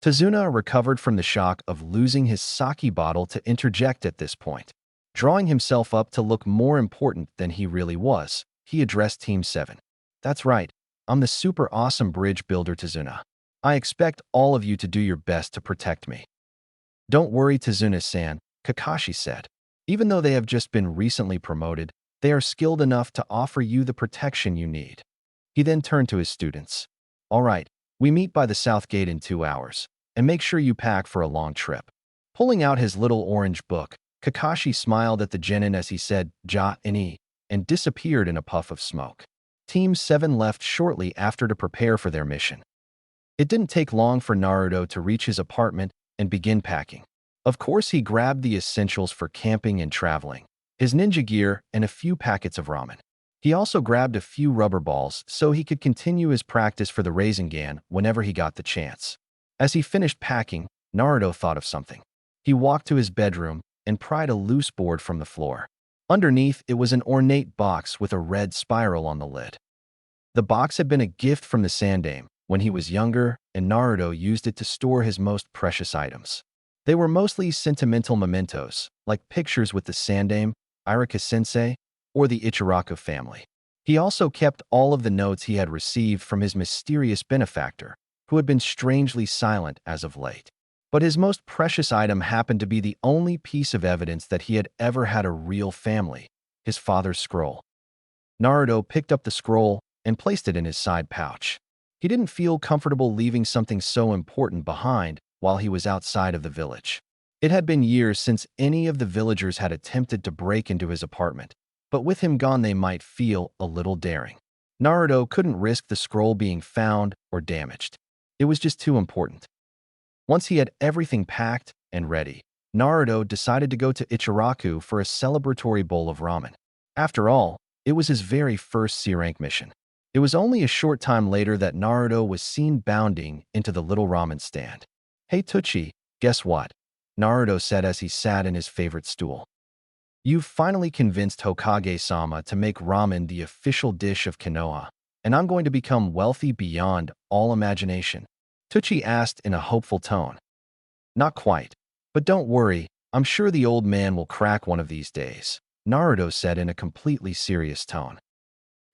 Tazuna recovered from the shock of losing his sake bottle to interject at this point. Drawing himself up to look more important than he really was, he addressed Team 7. That's right, I'm the super awesome bridge builder Tazuna. I expect all of you to do your best to protect me. Don't worry, Tazuna-san, Kakashi said. Even though they have just been recently promoted, they are skilled enough to offer you the protection you need. He then turned to his students. All right, we meet by the south gate in 2 hours, and make sure you pack for a long trip. Pulling out his little orange book, Kakashi smiled at the genin as he said, Ja-ni, and disappeared in a puff of smoke. Team 7 left shortly after to prepare for their mission. It didn't take long for Naruto to reach his apartment and begin packing. Of course, he grabbed the essentials for camping and traveling, his ninja gear and a few packets of ramen. He also grabbed a few rubber balls so he could continue his practice for the Rasengan whenever he got the chance. As he finished packing, Naruto thought of something. He walked to his bedroom and pried a loose board from the floor. Underneath, it was an ornate box with a red spiral on the lid. The box had been a gift from the Sandaime when he was younger, and Naruto used it to store his most precious items. They were mostly sentimental mementos, like pictures with the Sandaime, Iruka-sensei, or the Ichiraku family. He also kept all of the notes he had received from his mysterious benefactor, who had been strangely silent as of late. But his most precious item happened to be the only piece of evidence that he had ever had a real family, his father's scroll. Naruto picked up the scroll and placed it in his side pouch. He didn't feel comfortable leaving something so important behind while he was outside of the village. It had been years since any of the villagers had attempted to break into his apartment, but with him gone they might feel a little daring. Naruto couldn't risk the scroll being found or damaged. It was just too important. Once he had everything packed and ready, Naruto decided to go to Ichiraku for a celebratory bowl of ramen. After all, it was his very first C-rank mission. It was only a short time later that Naruto was seen bounding into the little ramen stand. Hey Tucci, guess what? Naruto said as he sat in his favorite stool. You've finally convinced Hokage-sama to make ramen the official dish of Konoha, and I'm going to become wealthy beyond all imagination. Tucci asked in a hopeful tone. Not quite, but don't worry, I'm sure the old man will crack one of these days, Naruto said in a completely serious tone.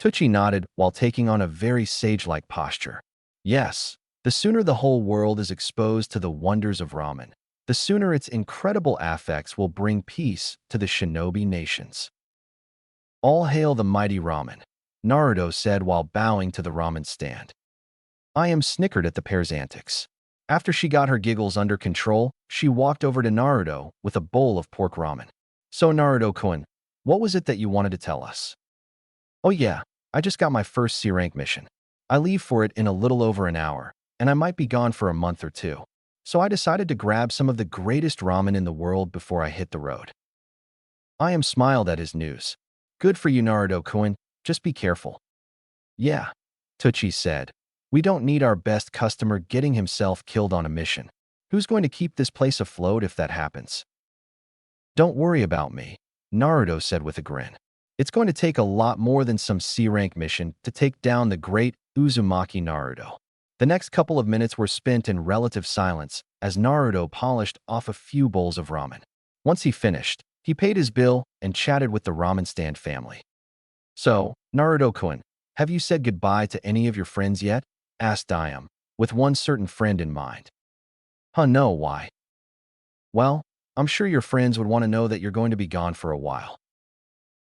Tucci nodded while taking on a very sage-like posture. Yes, the sooner the whole world is exposed to the wonders of ramen, the sooner its incredible affects will bring peace to the shinobi nations. All hail the mighty ramen, Naruto said while bowing to the ramen stand. I am snickered at the pair's antics. After she got her giggles under control, she walked over to Naruto with a bowl of pork ramen. So Naruto-kun, what was it that you wanted to tell us? Oh yeah, I just got my first C-rank mission. I leave for it in a little over an hour, and I might be gone for a month or two. So I decided to grab some of the greatest ramen in the world before I hit the road. I am smiled at his news. Good for you, Naruto-kun, just be careful. Yeah, Tucci said, We don't need our best customer getting himself killed on a mission. Who's going to keep this place afloat if that happens? Don't worry about me, Naruto said with a grin. It's going to take a lot more than some C-rank mission to take down the great Uzumaki Naruto. The next couple of minutes were spent in relative silence as Naruto polished off a few bowls of ramen. Once he finished, he paid his bill and chatted with the ramen stand family. So, Naruto-kun, have you said goodbye to any of your friends yet? Asked Diam, with one certain friend in mind. Huh, no, why? Well, I'm sure your friends would want to know that you're going to be gone for a while.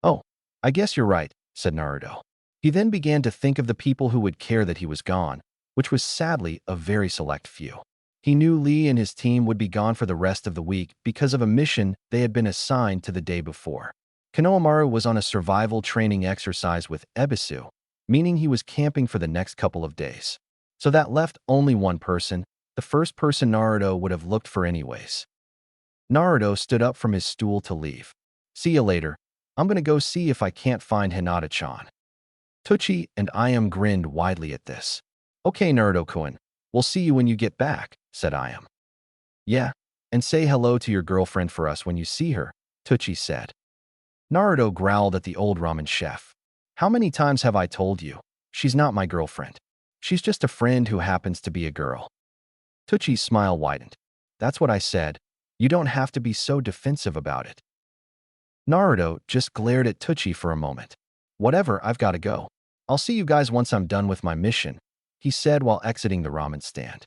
Oh, I guess you're right, said Naruto. He then began to think of the people who would care that he was gone, which was sadly a very select few. He knew Lee and his team would be gone for the rest of the week because of a mission they had been assigned to the day before. Konohamaru was on a survival training exercise with Ebisu, meaning he was camping for the next couple of days. So that left only one person, the first person Naruto would have looked for anyways. Naruto stood up from his stool to leave. See you later. I'm gonna go see if I can't find Hinata-chan. Tucci and Iam grinned widely at this. Okay, Naruto-kun, we'll see you when you get back, said Iam. Yeah, and say hello to your girlfriend for us when you see her, Tucci said. Naruto growled at the old ramen chef. How many times have I told you? She's not my girlfriend. She's just a friend who happens to be a girl. Tucci's smile widened. That's what I said. You don't have to be so defensive about it. Naruto just glared at Tucci for a moment. Whatever, I've got to go. I'll see you guys once I'm done with my mission, he said while exiting the ramen stand.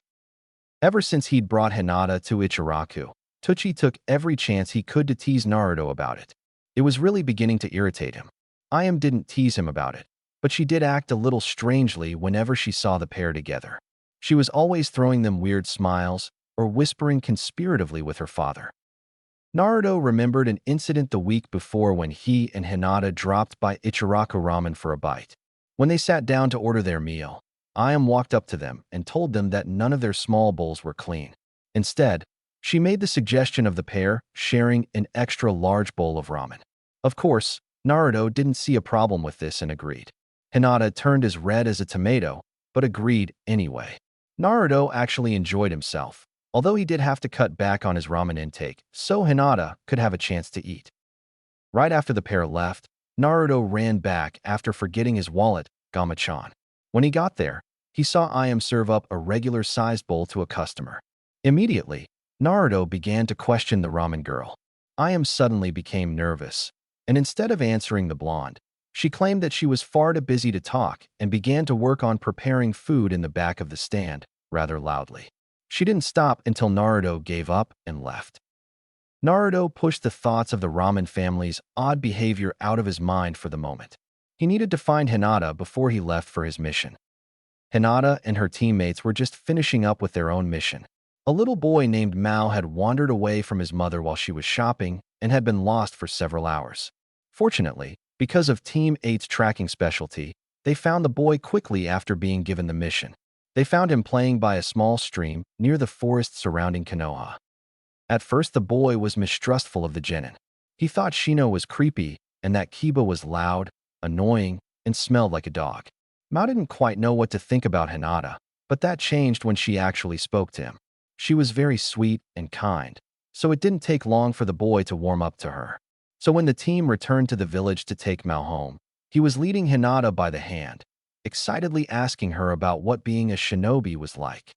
Ever since he'd brought Hinata to Ichiraku, Tucci took every chance he could to tease Naruto about it. It was really beginning to irritate him. Iam didn't tease him about it, but she did act a little strangely whenever she saw the pair together. She was always throwing them weird smiles or whispering conspiratively with her father. Naruto remembered an incident the week before when he and Hinata dropped by Ichiraku Ramen for a bite. When they sat down to order their meal, Iam walked up to them and told them that none of their small bowls were clean. Instead, she made the suggestion of the pair sharing an extra large bowl of ramen. Of course, Naruto didn't see a problem with this and agreed. Hinata turned as red as a tomato, but agreed anyway. Naruto actually enjoyed himself, although he did have to cut back on his ramen intake so Hinata could have a chance to eat. Right after the pair left, Naruto ran back after forgetting his wallet, Gama-chan. When he got there, he saw Iam serve up a regular-sized bowl to a customer. Immediately, Naruto began to question the ramen girl. Iam suddenly became nervous, and instead of answering the blonde, she claimed that she was far too busy to talk and began to work on preparing food in the back of the stand, rather loudly. She didn't stop until Naruto gave up and left. Naruto pushed the thoughts of the ramen family's odd behavior out of his mind for the moment. He needed to find Hinata before he left for his mission. Hinata and her teammates were just finishing up with their own mission. A little boy named Mao had wandered away from his mother while she was shopping and had been lost for several hours. Fortunately, because of Team 8's tracking specialty, they found the boy quickly after being given the mission. They found him playing by a small stream near the forest surrounding Konoha. At first, the boy was mistrustful of the genin. He thought Shino was creepy and that Kiba was loud, annoying, and smelled like a dog. Mao didn't quite know what to think about Hinata, but that changed when she actually spoke to him. She was very sweet and kind, so it didn't take long for the boy to warm up to her. So when the team returned to the village to take Mao home, he was leading Hinata by the hand, excitedly asking her about what being a shinobi was like.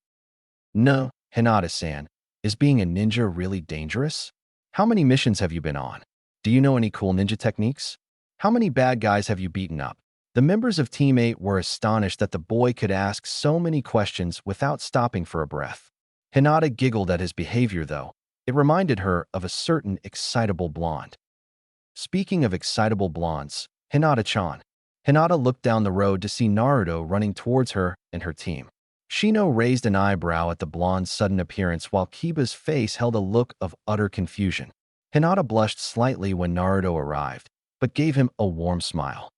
No, Hinata-san, is being a ninja really dangerous? How many missions have you been on? Do you know any cool ninja techniques? How many bad guys have you beaten up? The members of Team 8 were astonished that the boy could ask so many questions without stopping for a breath. Hinata giggled at his behavior, though. It reminded her of a certain excitable blonde. Speaking of excitable blondes, Hinata-chan. Hinata looked down the road to see Naruto running towards her and her team. Shino raised an eyebrow at the blonde's sudden appearance while Kiba's face held a look of utter confusion. Hinata blushed slightly when Naruto arrived, but gave him a warm smile.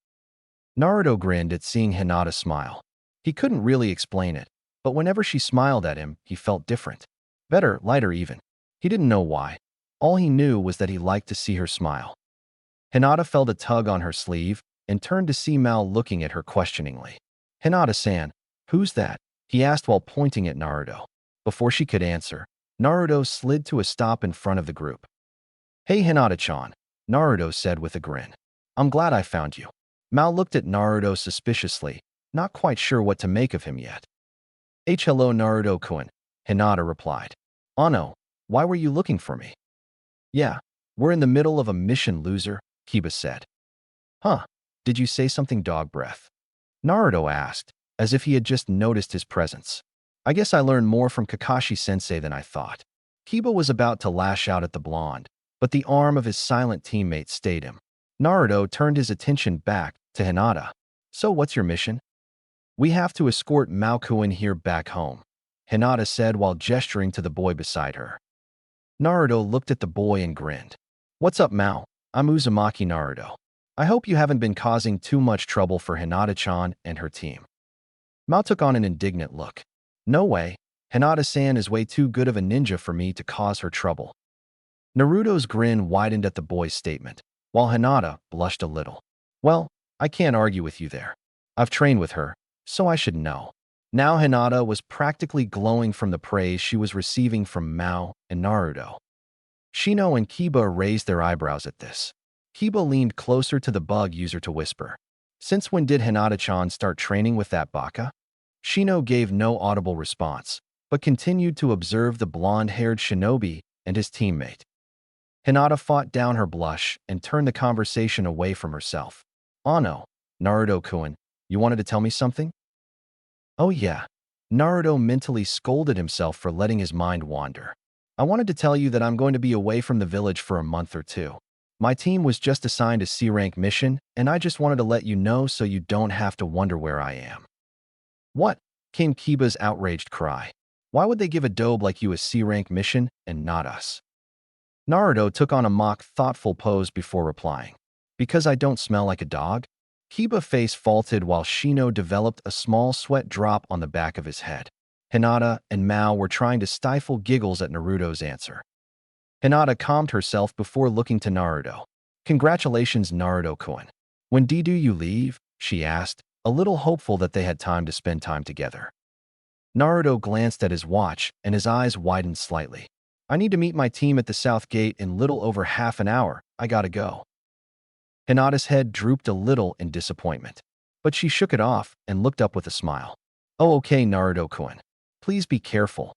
Naruto grinned at seeing Hinata smile. He couldn't really explain it, but whenever she smiled at him, he felt different. Better, lighter even. He didn't know why. All he knew was that he liked to see her smile. Hinata felt a tug on her sleeve and turned to see Mao looking at her questioningly. Hinata-san, who's that? he asked while pointing at Naruto. Before she could answer, Naruto slid to a stop in front of the group. "Hey Hinata-chan," Naruto said with a grin. "I'm glad I found you." Mao looked at Naruto suspiciously, not quite sure what to make of him yet. Hello Naruto-kun," Hinata replied. "Ano, why were you looking for me?" "Yeah, we're in the middle of a mission, loser," Kiba said. "Huh, did you say something, dog breath?" Naruto asked, as if he had just noticed his presence. "I guess I learned more from Kakashi-sensei than I thought." Kiba was about to lash out at the blonde, but the arm of his silent teammate stayed him. Naruto turned his attention back to Hinata. "So what's your mission?" "We have to escort Mao-kun here back home," Hinata said while gesturing to the boy beside her. Naruto looked at the boy and grinned. "What's up, Mao? I'm Uzumaki Naruto. I hope you haven't been causing too much trouble for Hinata-chan and her team." Mao took on an indignant look. "No way. Hinata-san is way too good of a ninja for me to cause her trouble." Naruto's grin widened at the boy's statement, while Hinata blushed a little. "Well, I can't argue with you there. I've trained with her, so I should know." Now Hinata was practically glowing from the praise she was receiving from Mao and Naruto. Shino and Kiba raised their eyebrows at this. Kiba leaned closer to the bug user to whisper, "Since when did Hinata-chan start training with that baka?" Shino gave no audible response, but continued to observe the blonde-haired shinobi and his teammate. Hinata fought down her blush and turned the conversation away from herself. "Ano, Naruto-kun, you wanted to tell me something?" "Oh yeah." Naruto mentally scolded himself for letting his mind wander. "I wanted to tell you that I'm going to be away from the village for a month or two. My team was just assigned a C-rank mission, and I just wanted to let you know so you don't have to wonder where I am." "What?" came Kiba's outraged cry. "Why would they give a dobe like you a C-rank mission and not us?" Naruto took on a mock thoughtful pose before replying. "Because I don't smell like a dog?" Kiba face faulted while Shino developed a small sweat drop on the back of his head. Hinata and Mao were trying to stifle giggles at Naruto's answer. Hinata calmed herself before looking to Naruto. "Congratulations, Naruto-kun. When do you leave?" she asked, a little hopeful that they had time to spend time together. Naruto glanced at his watch and his eyes widened slightly. "I need to meet my team at the South Gate in little over half an hour. I gotta go." Hinata's head drooped a little in disappointment, but she shook it off and looked up with a smile. "Oh, okay, Naruto-kun. Please be careful."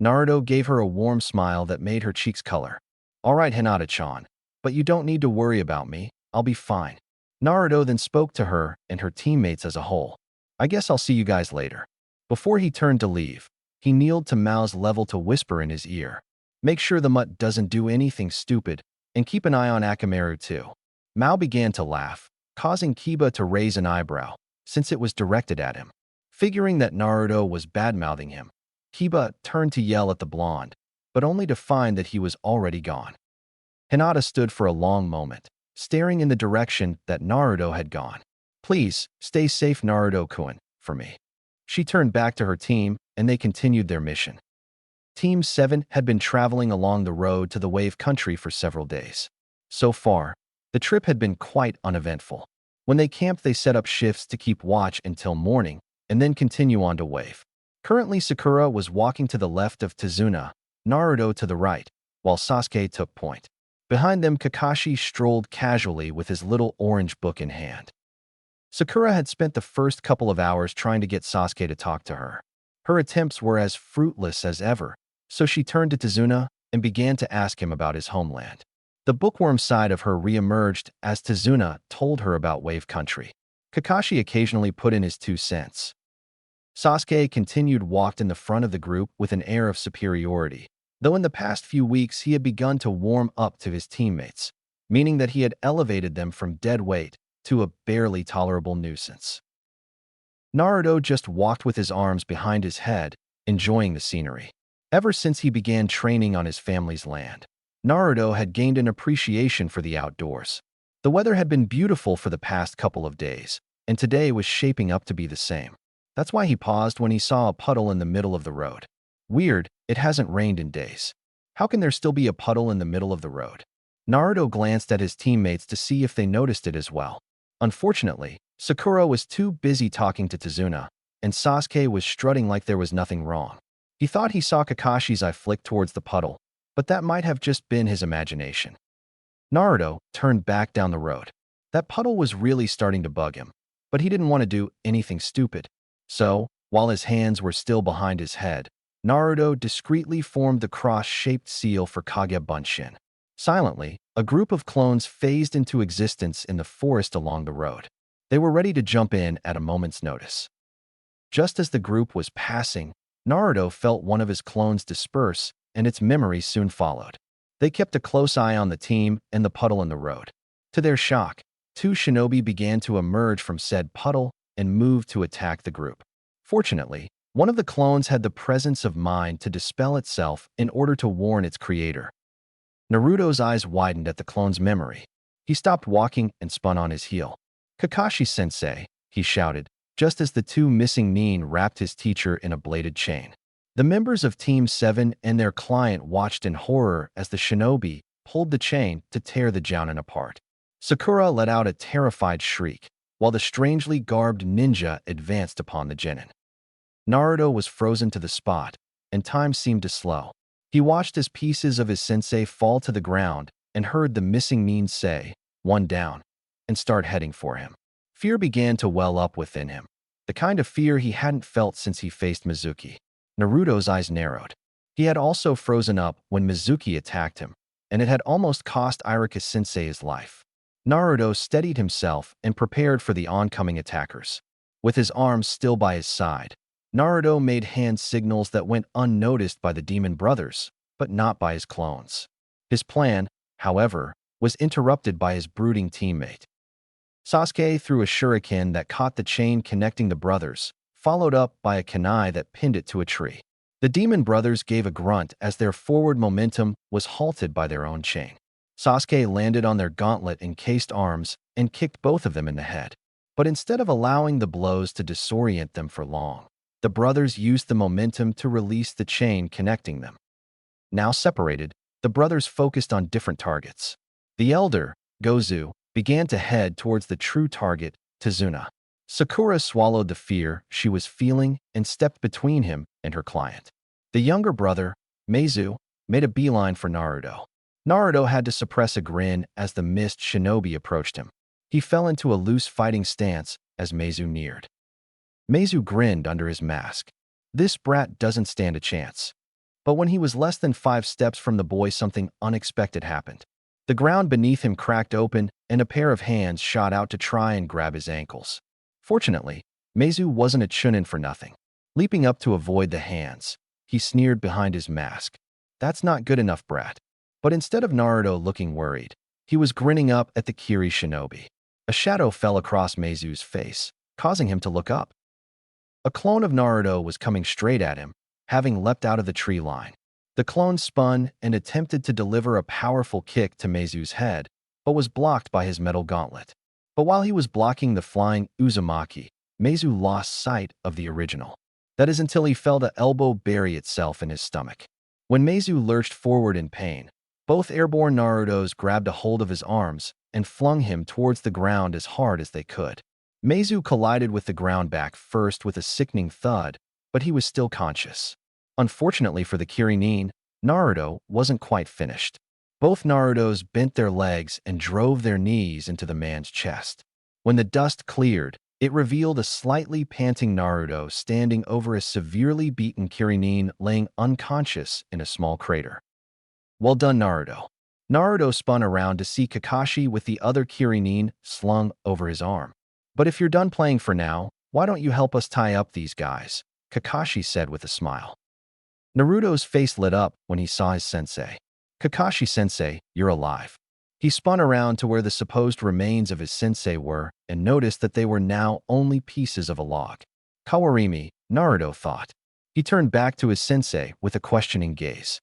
Naruto gave her a warm smile that made her cheeks color. "All right, Hinata-chan, but you don't need to worry about me. I'll be fine." Naruto then spoke to her and her teammates as a whole. "I guess I'll see you guys later." Before he turned to leave, he kneeled to Mao's level to whisper in his ear, "Make sure the mutt doesn't do anything stupid, and keep an eye on Akamaru too." Mao began to laugh, causing Kiba to raise an eyebrow, since it was directed at him. Figuring that Naruto was bad-mouthing him, Kiba turned to yell at the blonde, but only to find that he was already gone. Hinata stood for a long moment, staring in the direction that Naruto had gone. "Please, stay safe, Naruto-kun, for me." She turned back to her team, and they continued their mission. Team 7 had been traveling along the road to the Wave Country for several days. So far, the trip had been quite uneventful. When they camped, they set up shifts to keep watch until morning, and then continue on to Wave. Currently, Sakura was walking to the left of Tazuna, Naruto to the right, while Sasuke took point. Behind them, Kakashi strolled casually with his little orange book in hand. Sakura had spent the first couple of hours trying to get Sasuke to talk to her. Her attempts were as fruitless as ever, so she turned to Tazuna and began to ask him about his homeland. The bookworm side of her reemerged as Tazuna told her about Wave Country. Kakashi occasionally put in his 2 cents. Sasuke continued walked in the front of the group with an air of superiority, though in the past few weeks he had begun to warm up to his teammates, meaning that he had elevated them from dead weight to a barely tolerable nuisance. Naruto just walked with his arms behind his head, enjoying the scenery. Ever since he began training on his family's land, Naruto had gained an appreciation for the outdoors. The weather had been beautiful for the past couple of days, and today was shaping up to be the same. That's why he paused when he saw a puddle in the middle of the road. Weird, it hasn't rained in days. How can there still be a puddle in the middle of the road? Naruto glanced at his teammates to see if they noticed it as well. Unfortunately, Sakura was too busy talking to Tazuna, and Sasuke was strutting like there was nothing wrong. He thought he saw Kakashi's eye flick towards the puddle, but that might have just been his imagination. Naruto turned back down the road. That puddle was really starting to bug him, but he didn't want to do anything stupid. So, while his hands were still behind his head, Naruto discreetly formed the cross-shaped seal for Kage Bunshin. Silently, a group of clones phased into existence in the forest along the road. They were ready to jump in at a moment's notice. Just as the group was passing, Naruto felt one of his clones disperse, and its memory soon followed. They kept a close eye on the team and the puddle in the road. To their shock, two shinobi began to emerge from said puddle and moved to attack the group. Fortunately, one of the clones had the presence of mind to dispel itself in order to warn its creator. Naruto's eyes widened at the clone's memory. He stopped walking and spun on his heel. "Kakashi-sensei," he shouted, just as the two missing nin wrapped his teacher in a bladed chain. The members of Team 7 and their client watched in horror as the shinobi pulled the chain to tear the jounin apart. Sakura let out a terrified shriek, while the strangely garbed ninja advanced upon the genin. Naruto was frozen to the spot, and time seemed to slow. He watched as pieces of his sensei fall to the ground and heard the missing nin say, "One down," and start heading for him. Fear began to well up within him, the kind of fear he hadn't felt since he faced Mizuki. Naruto's eyes narrowed. He had also frozen up when Mizuki attacked him, and it had almost cost Iruka-sensei his life. Naruto steadied himself and prepared for the oncoming attackers. With his arms still by his side, Naruto made hand signals that went unnoticed by the demon brothers, but not by his clones. His plan, however, was interrupted by his brooding teammate. Sasuke threw a shuriken that caught the chain connecting the brothers, followed up by a kunai that pinned it to a tree. The demon brothers gave a grunt as their forward momentum was halted by their own chain. Sasuke landed on their gauntlet-encased arms and kicked both of them in the head. But instead of allowing the blows to disorient them for long, the brothers used the momentum to release the chain connecting them. Now separated, the brothers focused on different targets. The elder, Gozu, began to head towards the true target, Tazuna. Sakura swallowed the fear she was feeling and stepped between him and her client. The younger brother, Meizu, made a beeline for Naruto. Naruto had to suppress a grin as the mist shinobi approached him. He fell into a loose fighting stance as Meizu neared. Meizu grinned under his mask. This brat doesn't stand a chance. But when he was less than 5 steps from the boy, something unexpected happened. The ground beneath him cracked open, and a pair of hands shot out to try and grab his ankles. Fortunately, Meizu wasn't a chunin for nothing. Leaping up to avoid the hands, he sneered behind his mask. "That's not good enough, brat." But instead of Naruto looking worried, he was grinning up at the Kiri shinobi. A shadow fell across Meizu's face, causing him to look up. A clone of Naruto was coming straight at him, having leapt out of the tree line. The clone spun and attempted to deliver a powerful kick to Meizu's head, but was blocked by his metal gauntlet. But while he was blocking the flying Uzumaki, Meizu lost sight of the original. That is until he felt an elbow bury itself in his stomach. When Meizu lurched forward in pain, both airborne Narutos grabbed a hold of his arms and flung him towards the ground as hard as they could. Meizu collided with the ground back first with a sickening thud, but he was still conscious. Unfortunately for the Kirinin, Naruto wasn't quite finished. Both Narutos bent their legs and drove their knees into the man's chest. When the dust cleared, it revealed a slightly panting Naruto standing over a severely beaten Kirinin laying unconscious in a small crater. "Well done, Naruto." Naruto spun around to see Kakashi with the other Kirinin slung over his arm. "But if you're done playing for now, why don't you help us tie up these guys?" Kakashi said with a smile. Naruto's face lit up when he saw his sensei. "Kakashi-sensei, you're alive." He spun around to where the supposed remains of his sensei were and noticed that they were now only pieces of a log. "Kawarimi," Naruto thought. He turned back to his sensei with a questioning gaze.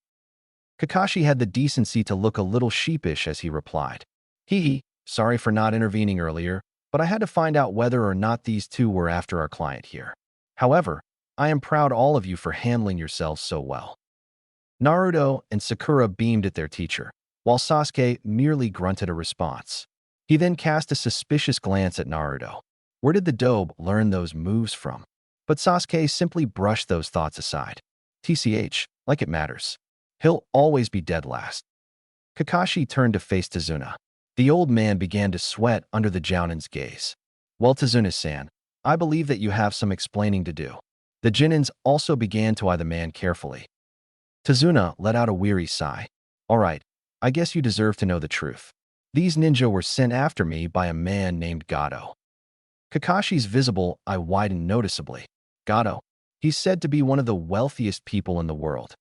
Kakashi had the decency to look a little sheepish as he replied. Sorry for not intervening earlier, but I had to find out whether or not these two were after our client here. However, I am proud all of you for handling yourselves so well." Naruto and Sakura beamed at their teacher, while Sasuke merely grunted a response. He then cast a suspicious glance at Naruto. Where did the dobe learn those moves from? But Sasuke simply brushed those thoughts aside. TCH, like it matters. He'll always be dead last. Kakashi turned to face Tazuna. The old man began to sweat under the Jounin's gaze. Well, Tazuna-san, I believe that you have some explaining to do. The Jinins also began to eye the man carefully. Tazuna let out a weary sigh. All right, I guess you deserve to know the truth. These ninja were sent after me by a man named Gato. Kakashi's visible eye widened noticeably. Gato. He's said to be one of the wealthiest people in the world.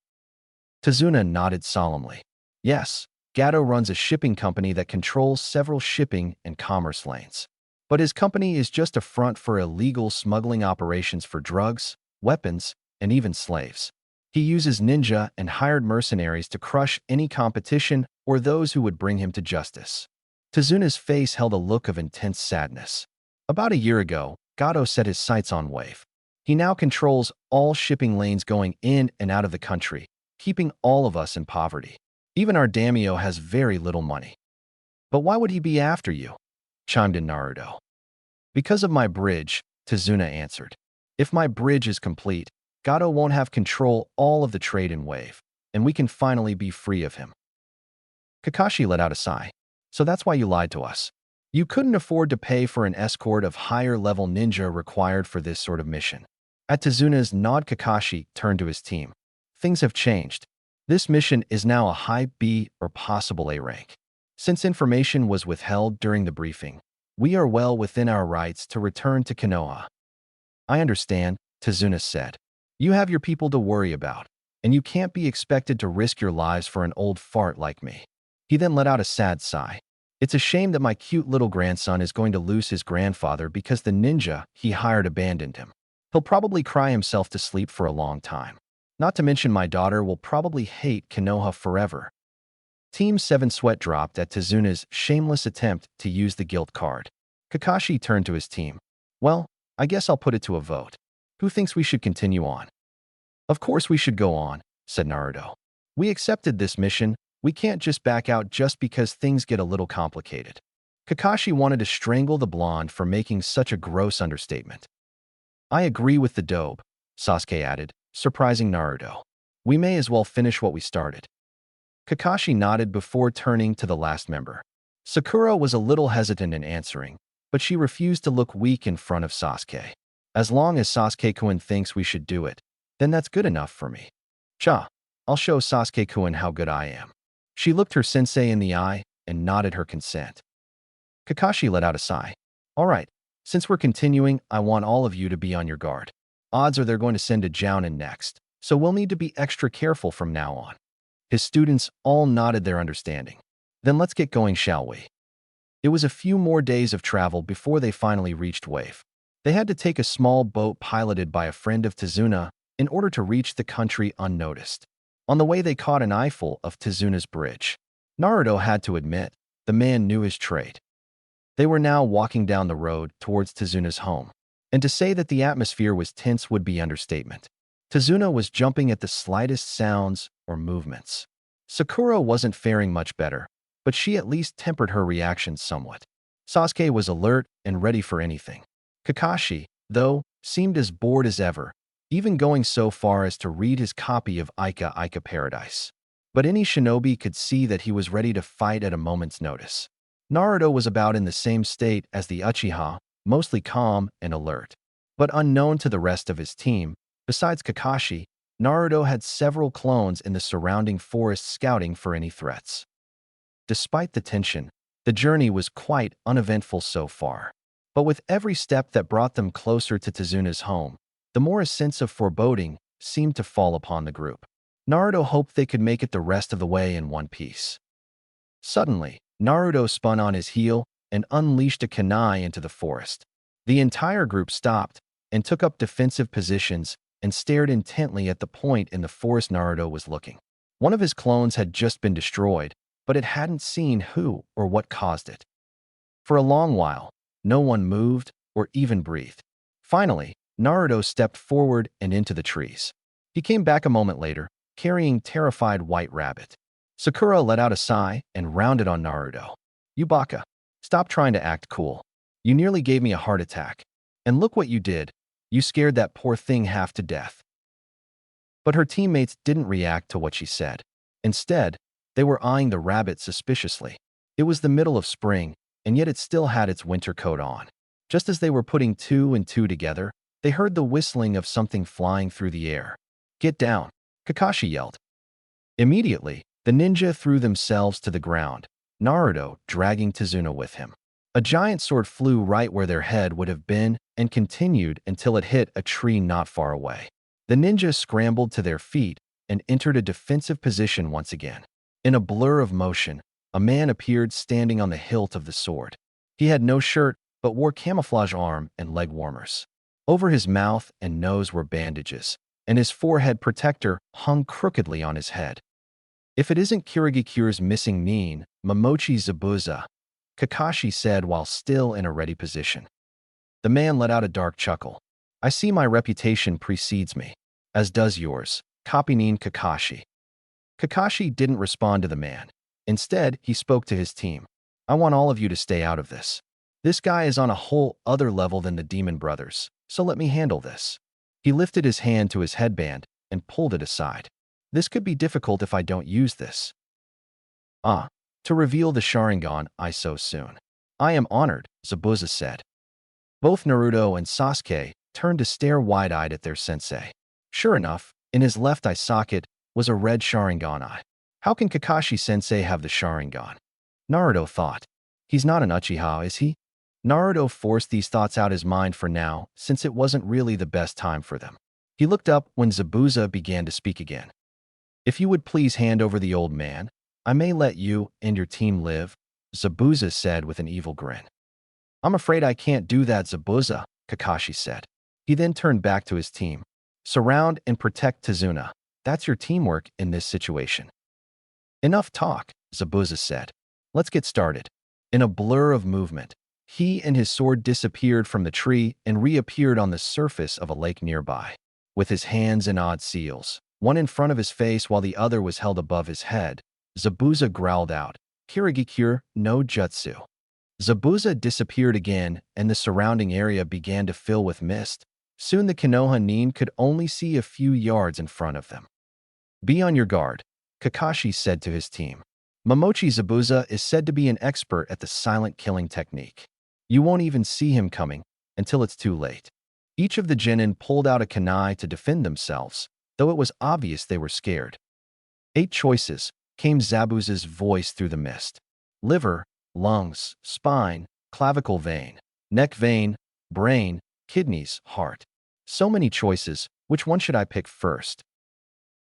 Tazuna nodded solemnly. Yes, Gato runs a shipping company that controls several shipping and commerce lanes. But his company is just a front for illegal smuggling operations for drugs, weapons, and even slaves. He uses ninja and hired mercenaries to crush any competition or those who would bring him to justice. Tazuna's face held a look of intense sadness. About a year ago, Gato set his sights on Wave. He now controls all shipping lanes going in and out of the country, keeping all of us in poverty. Even our daimyo has very little money. But why would he be after you? Chimed in Naruto. Because of my bridge, Tazuna answered. If my bridge is complete, Gato won't have control all of the trade in Wave, and we can finally be free of him. Kakashi let out a sigh. So that's why you lied to us. You couldn't afford to pay for an escort of higher-level ninja required for this sort of mission. At Tazuna's nod, Kakashi turned to his team. Things have changed. This mission is now a high B or possible A rank. Since information was withheld during the briefing, we are well within our rights to return to Konoha. I understand, Tazuna said. You have your people to worry about, and you can't be expected to risk your lives for an old fart like me. He then let out a sad sigh. It's a shame that my cute little grandson is going to lose his grandfather because the ninja he hired abandoned him. He'll probably cry himself to sleep for a long time. Not to mention my daughter will probably hate Konoha forever. Team 7 sweat dropped at Tazuna's shameless attempt to use the guilt card. Kakashi turned to his team. Well, I guess I'll put it to a vote. Who thinks we should continue on? Of course we should go on, said Naruto. We accepted this mission. We can't just back out just because things get a little complicated. Kakashi wanted to strangle the blonde for making such a gross understatement. I agree with the dobe, Sasuke added, surprising Naruto. We may as well finish what we started. Kakashi nodded before turning to the last member. Sakura was a little hesitant in answering, but she refused to look weak in front of Sasuke. As long as Sasuke-kun thinks we should do it, then that's good enough for me. Cha, I'll show Sasuke-kun how good I am. She looked her sensei in the eye and nodded her consent. Kakashi let out a sigh. All right, since we're continuing, I want all of you to be on your guard. Odds are they're going to send a Jounin next, so we'll need to be extra careful from now on. His students all nodded their understanding. Then let's get going, shall we? It was a few more days of travel before they finally reached Wave. They had to take a small boat piloted by a friend of Tazuna in order to reach the country unnoticed. On the way, they caught an eyeful of Tazuna's bridge. Naruto had to admit, the man knew his trade. They were now walking down the road towards Tazuna's home, and to say that the atmosphere was tense would be understatement. Tazuna was jumping at the slightest sounds or movements. Sakura wasn't faring much better, but she at least tempered her reactions somewhat. Sasuke was alert and ready for anything. Kakashi, though, seemed as bored as ever, even going so far as to read his copy of Iruka Paradise. But any shinobi could see that he was ready to fight at a moment's notice. Naruto was about in the same state as the Uchiha, mostly calm and alert. But unknown to the rest of his team, besides Kakashi, Naruto had several clones in the surrounding forest scouting for any threats. Despite the tension, the journey was quite uneventful so far. But with every step that brought them closer to Tazuna's home, the more a sense of foreboding seemed to fall upon the group. Naruto hoped they could make it the rest of the way in one piece. Suddenly, Naruto spun on his heel and unleashed a kunai into the forest. The entire group stopped and took up defensive positions and stared intently at the point in the forest Naruto was looking. One of his clones had just been destroyed, but it hadn't seen who or what caused it. For a long while, no one moved or even breathed. Finally, Naruto stepped forward and into the trees. He came back a moment later, carrying terrified White Rabbit. Sakura let out a sigh and rounded on Naruto. You baka. Stop trying to act cool. You nearly gave me a heart attack. And look what you did. You scared that poor thing half to death." But her teammates didn't react to what she said. Instead, they were eyeing the rabbit suspiciously. It was the middle of spring, and yet it still had its winter coat on. Just as they were putting two and two together, they heard the whistling of something flying through the air. "Get down," Kakashi yelled. Immediately, the ninja threw themselves to the ground, Naruto dragging Tazuna with him. A giant sword flew right where their head would have been and continued until it hit a tree not far away. The ninjas scrambled to their feet and entered a defensive position once again. In a blur of motion, a man appeared standing on the hilt of the sword. He had no shirt but wore camouflage arm and leg warmers. Over his mouth and nose were bandages, and his forehead protector hung crookedly on his head. "If it isn't Kirigakure's missing nin, Momochi Zabuza," Kakashi said while still in a ready position. The man let out a dark chuckle. "I see my reputation precedes me, as does yours, Copy Kakashi." Kakashi didn't respond to the man. Instead, he spoke to his team. "I want all of you to stay out of this. This guy is on a whole other level than the Demon Brothers, so let me handle this." He lifted his hand to his headband and pulled it aside. "This could be difficult if I don't use this. To reveal the Sharingan I so soon." "I am honored," Zabuza said. Both Naruto and Sasuke turned to stare wide-eyed at their sensei. Sure enough, in his left eye socket was a red Sharingan eye. How can Kakashi-sensei have the Sharingan? Naruto thought. He's not an Uchiha, is he? Naruto forced these thoughts out his mind for now, since it wasn't really the best time for them. He looked up when Zabuza began to speak again. "If you would please hand over the old man, I may let you and your team live," Zabuza said with an evil grin. "I'm afraid I can't do that, Zabuza," Kakashi said. He then turned back to his team. "Surround and protect Tazuna. That's your teamwork in this situation." "Enough talk," Zabuza said. "Let's get started." In a blur of movement, he and his sword disappeared from the tree and reappeared on the surface of a lake nearby. With his hands in odd seals, one in front of his face while the other was held above his head, Zabuza growled out, "Kirigakure no Jutsu." Zabuza disappeared again, and the surrounding area began to fill with mist. Soon the Konoha nin could only see a few yards in front of them. "Be on your guard," Kakashi said to his team. "Momochi Zabuza is said to be an expert at the silent killing technique. You won't even see him coming until it's too late." Each of the genin pulled out a kunai to defend themselves, though it was obvious they were scared. 8 choices, came Zabuza's voice through the mist. Liver, lungs, spine, clavicle vein, neck vein, brain, kidneys, heart. So many choices, which one should I pick first?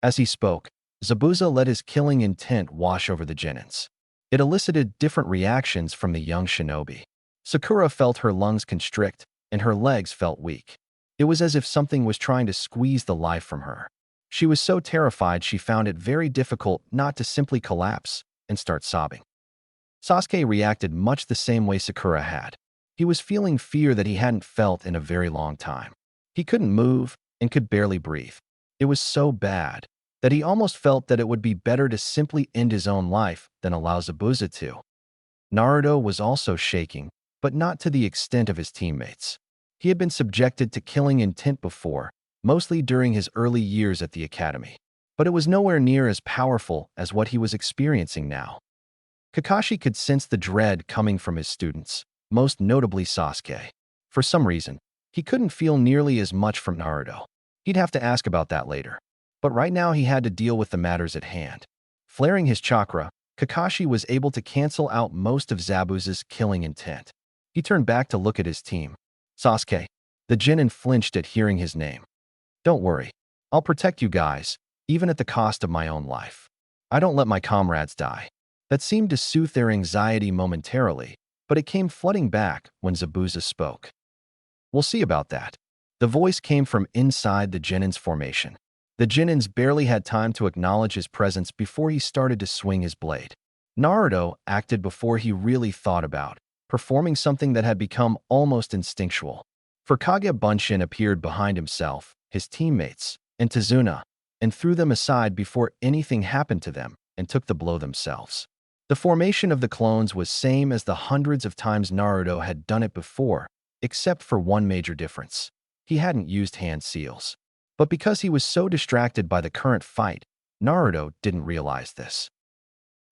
As he spoke, Zabuza let his killing intent wash over the genins. It elicited different reactions from the young shinobi. Sakura felt her lungs constrict, and her legs felt weak. It was as if something was trying to squeeze the life from her. She was so terrified she found it very difficult not to simply collapse and start sobbing. Sasuke reacted much the same way Sakura had. He was feeling fear that he hadn't felt in a very long time. He couldn't move and could barely breathe. It was so bad that he almost felt that it would be better to simply end his own life than allow Zabuza to. Naruto was also shaking, but not to the extent of his teammates. He had been subjected to killing intent before, mostly during his early years at the academy. But it was nowhere near as powerful as what he was experiencing now. Kakashi could sense the dread coming from his students, most notably Sasuke. For some reason, he couldn't feel nearly as much from Naruto. He'd have to ask about that later. But right now he had to deal with the matters at hand. Flaring his chakra, Kakashi was able to cancel out most of Zabuza's killing intent. He turned back to look at his team. "Sasuke." The genin flinched at hearing his name. "Don't worry. I'll protect you guys, even at the cost of my own life. I don't let my comrades die." That seemed to soothe their anxiety momentarily, but it came flooding back when Zabuza spoke. "We'll see about that." The voice came from inside the genin's formation. The genins barely had time to acknowledge his presence before he started to swing his blade. Naruto acted before he really thought about, performing something that had become almost instinctual. Kage Bunshin appeared behind himself, his teammates, and Tazuna, and threw them aside before anything happened to them and took the blow themselves. The formation of the clones was same as the hundreds of times Naruto had done it before, except for one major difference. he hadn't used hand seals. But because he was so distracted by the current fight, Naruto didn't realize this.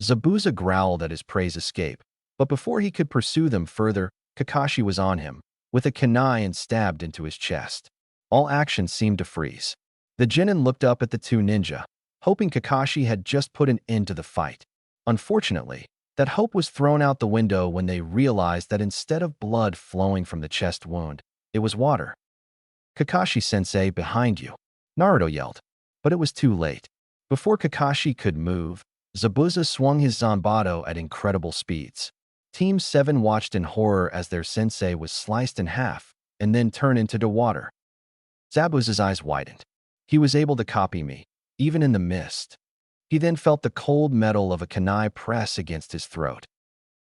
Zabuza growled at his prey's escape, but before he could pursue them further, Kakashi was on him, with a kunai and stabbed into his chest. All action seemed to freeze. The genin looked up at the two ninja, hoping Kakashi had just put an end to the fight. Unfortunately, that hope was thrown out the window when they realized that instead of blood flowing from the chest wound, it was water. "Kakashi-sensei, behind you," Naruto yelled, but it was too late. Before Kakashi could move, Zabuza swung his Zanbato at incredible speeds. Team 7 watched in horror as their sensei was sliced in half and then turned into the water. Zabuza's eyes widened. He was able to copy me, even in the mist. He then felt the cold metal of a kunai press against his throat.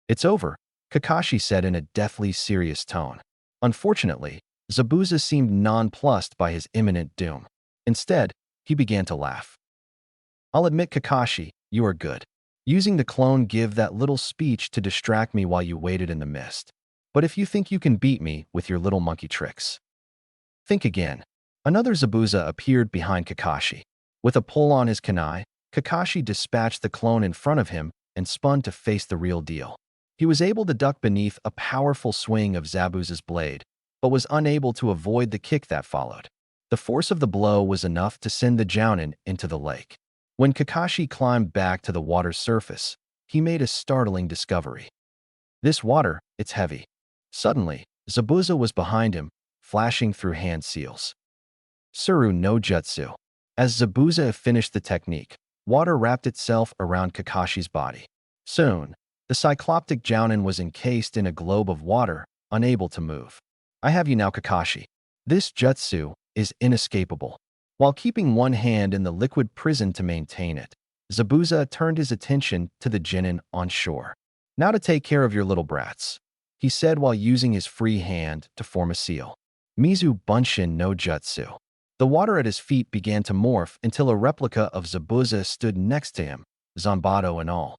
"It's over," Kakashi said in a deathly serious tone. Unfortunately, Zabuza seemed nonplussed by his imminent doom. Instead, he began to laugh. "I'll admit, Kakashi, you are good. Using the clone give that little speech to distract me while you waited in the mist. But if you think you can beat me with your little monkey tricks, think again." Another Zabuza appeared behind Kakashi. With a pull on his kunai, Kakashi dispatched the clone in front of him and spun to face the real deal. He was able to duck beneath a powerful swing of Zabuza's blade, but was unable to avoid the kick that followed. The force of the blow was enough to send the jounin into the lake. When Kakashi climbed back to the water's surface, he made a startling discovery. "This water, it's heavy." Suddenly, Zabuza was behind him, flashing through hand seals. Suru no Jutsu. As Zabuza finished the technique, water wrapped itself around Kakashi's body. Soon, the cycloptic jounin was encased in a globe of water, unable to move. "I have you now, Kakashi. This jutsu is inescapable." While keeping one hand in the liquid prison to maintain it, Zabuza turned his attention to the genin on shore. "Now to take care of your little brats," he said while using his free hand to form a seal. Mizu Bunshin no Jutsu. The water at his feet began to morph until a replica of Zabuza stood next to him, Zanbato and all.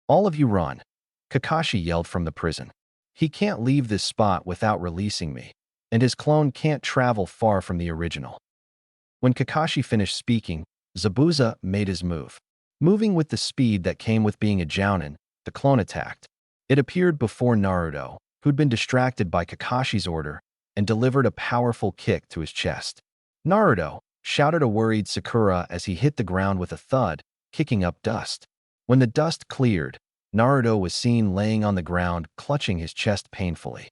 "All of you run," Kakashi yelled from the prison. "He can't leave this spot without releasing me, and his clone can't travel far from the original." When Kakashi finished speaking, Zabuza made his move. Moving with the speed that came with being a jounin, the clone attacked. It appeared before Naruto, who'd been distracted by Kakashi's order, and delivered a powerful kick to his chest. "Naruto!" shouted a worried Sakura as he hit the ground with a thud, kicking up dust. When the dust cleared, Naruto was seen laying on the ground, clutching his chest painfully.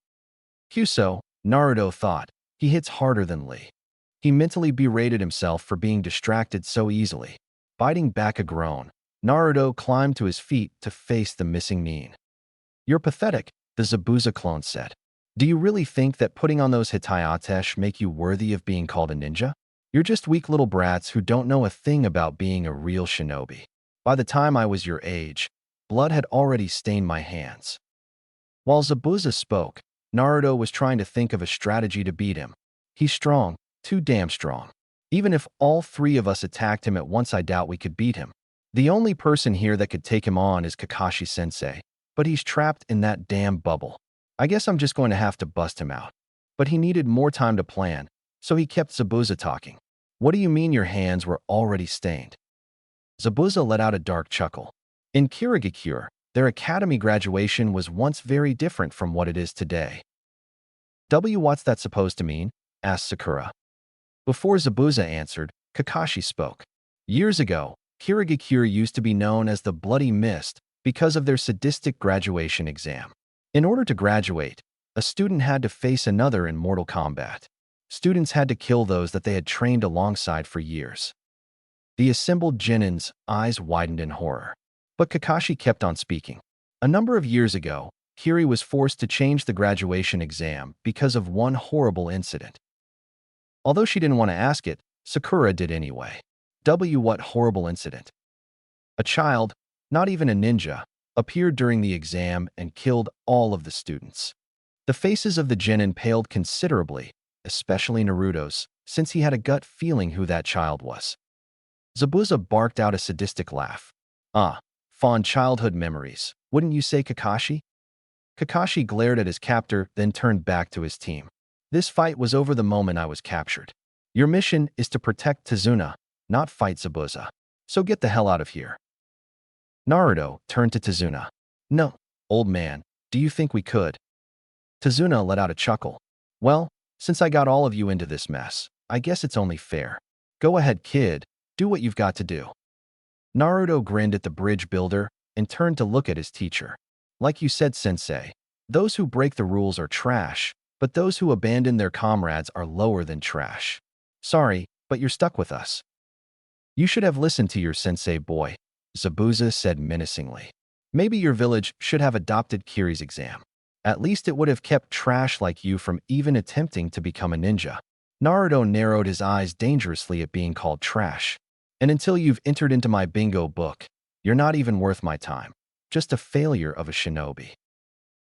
"Kyuso," Naruto thought, "he hits harder than Lee." He mentally berated himself for being distracted so easily. Biting back a groan, Naruto climbed to his feet to face the missing nin. "You're pathetic," the Zabuza clone said. "Do you really think that putting on those hitayatesh make you worthy of being called a ninja? You're just weak little brats who don't know a thing about being a real shinobi. By the time I was your age, blood had already stained my hands." While Zabuza spoke, Naruto was trying to think of a strategy to beat him. "He's strong, too damn strong. Even if all three of us attacked him at once, I doubt we could beat him. The only person here that could take him on is Kakashi-sensei, but he's trapped in that damn bubble. I guess I'm just going to have to bust him out." But he needed more time to plan, so he kept Zabuza talking. "What do you mean your hands were already stained?" Zabuza let out a dark chuckle. In Kirigakure, their academy graduation was once very different from what it is today. "What's that supposed to mean?" asked Sakura. Before Zabuza answered, Kakashi spoke. "Years ago, Kirigakure used to be known as the Bloody Mist because of their sadistic graduation exam. In order to graduate, a student had to face another in mortal combat. Students had to kill those that they had trained alongside for years." The assembled genins' eyes widened in horror. But Kakashi kept on speaking. "A number of years ago, Kiri was forced to change the graduation exam because of one horrible incident. Although she didn't want to ask it, Sakura did anyway. What horrible incident?" "A child, not even a ninja, appeared during the exam and killed all of the students." The faces of the genin paled considerably, especially Naruto's, since he had a gut feeling who that child was. Zabuza barked out a sadistic laugh. "Ah, fond childhood memories, wouldn't you say, Kakashi?" Kakashi glared at his captor, then turned back to his team. This fight was over the moment I was captured. Your mission is to protect Tazuna, not fight Zabuza. So get the hell out of here. Naruto turned to Tazuna. No, old man, do you think we could? Tazuna let out a chuckle. Well, since I got all of you into this mess, I guess it's only fair. Go ahead, kid, do what you've got to do. Naruto grinned at the bridge builder and turned to look at his teacher. Like you said, sensei, those who break the rules are trash, but those who abandon their comrades are lower than trash. Sorry, but you're stuck with us. You should have listened to your sensei, boy, Zabuza said menacingly. Maybe your village should have adopted Kiri's exam. At least it would have kept trash like you from even attempting to become a ninja. Naruto narrowed his eyes dangerously at being called trash. And until you've entered into my bingo book, you're not even worth my time. Just a failure of a shinobi.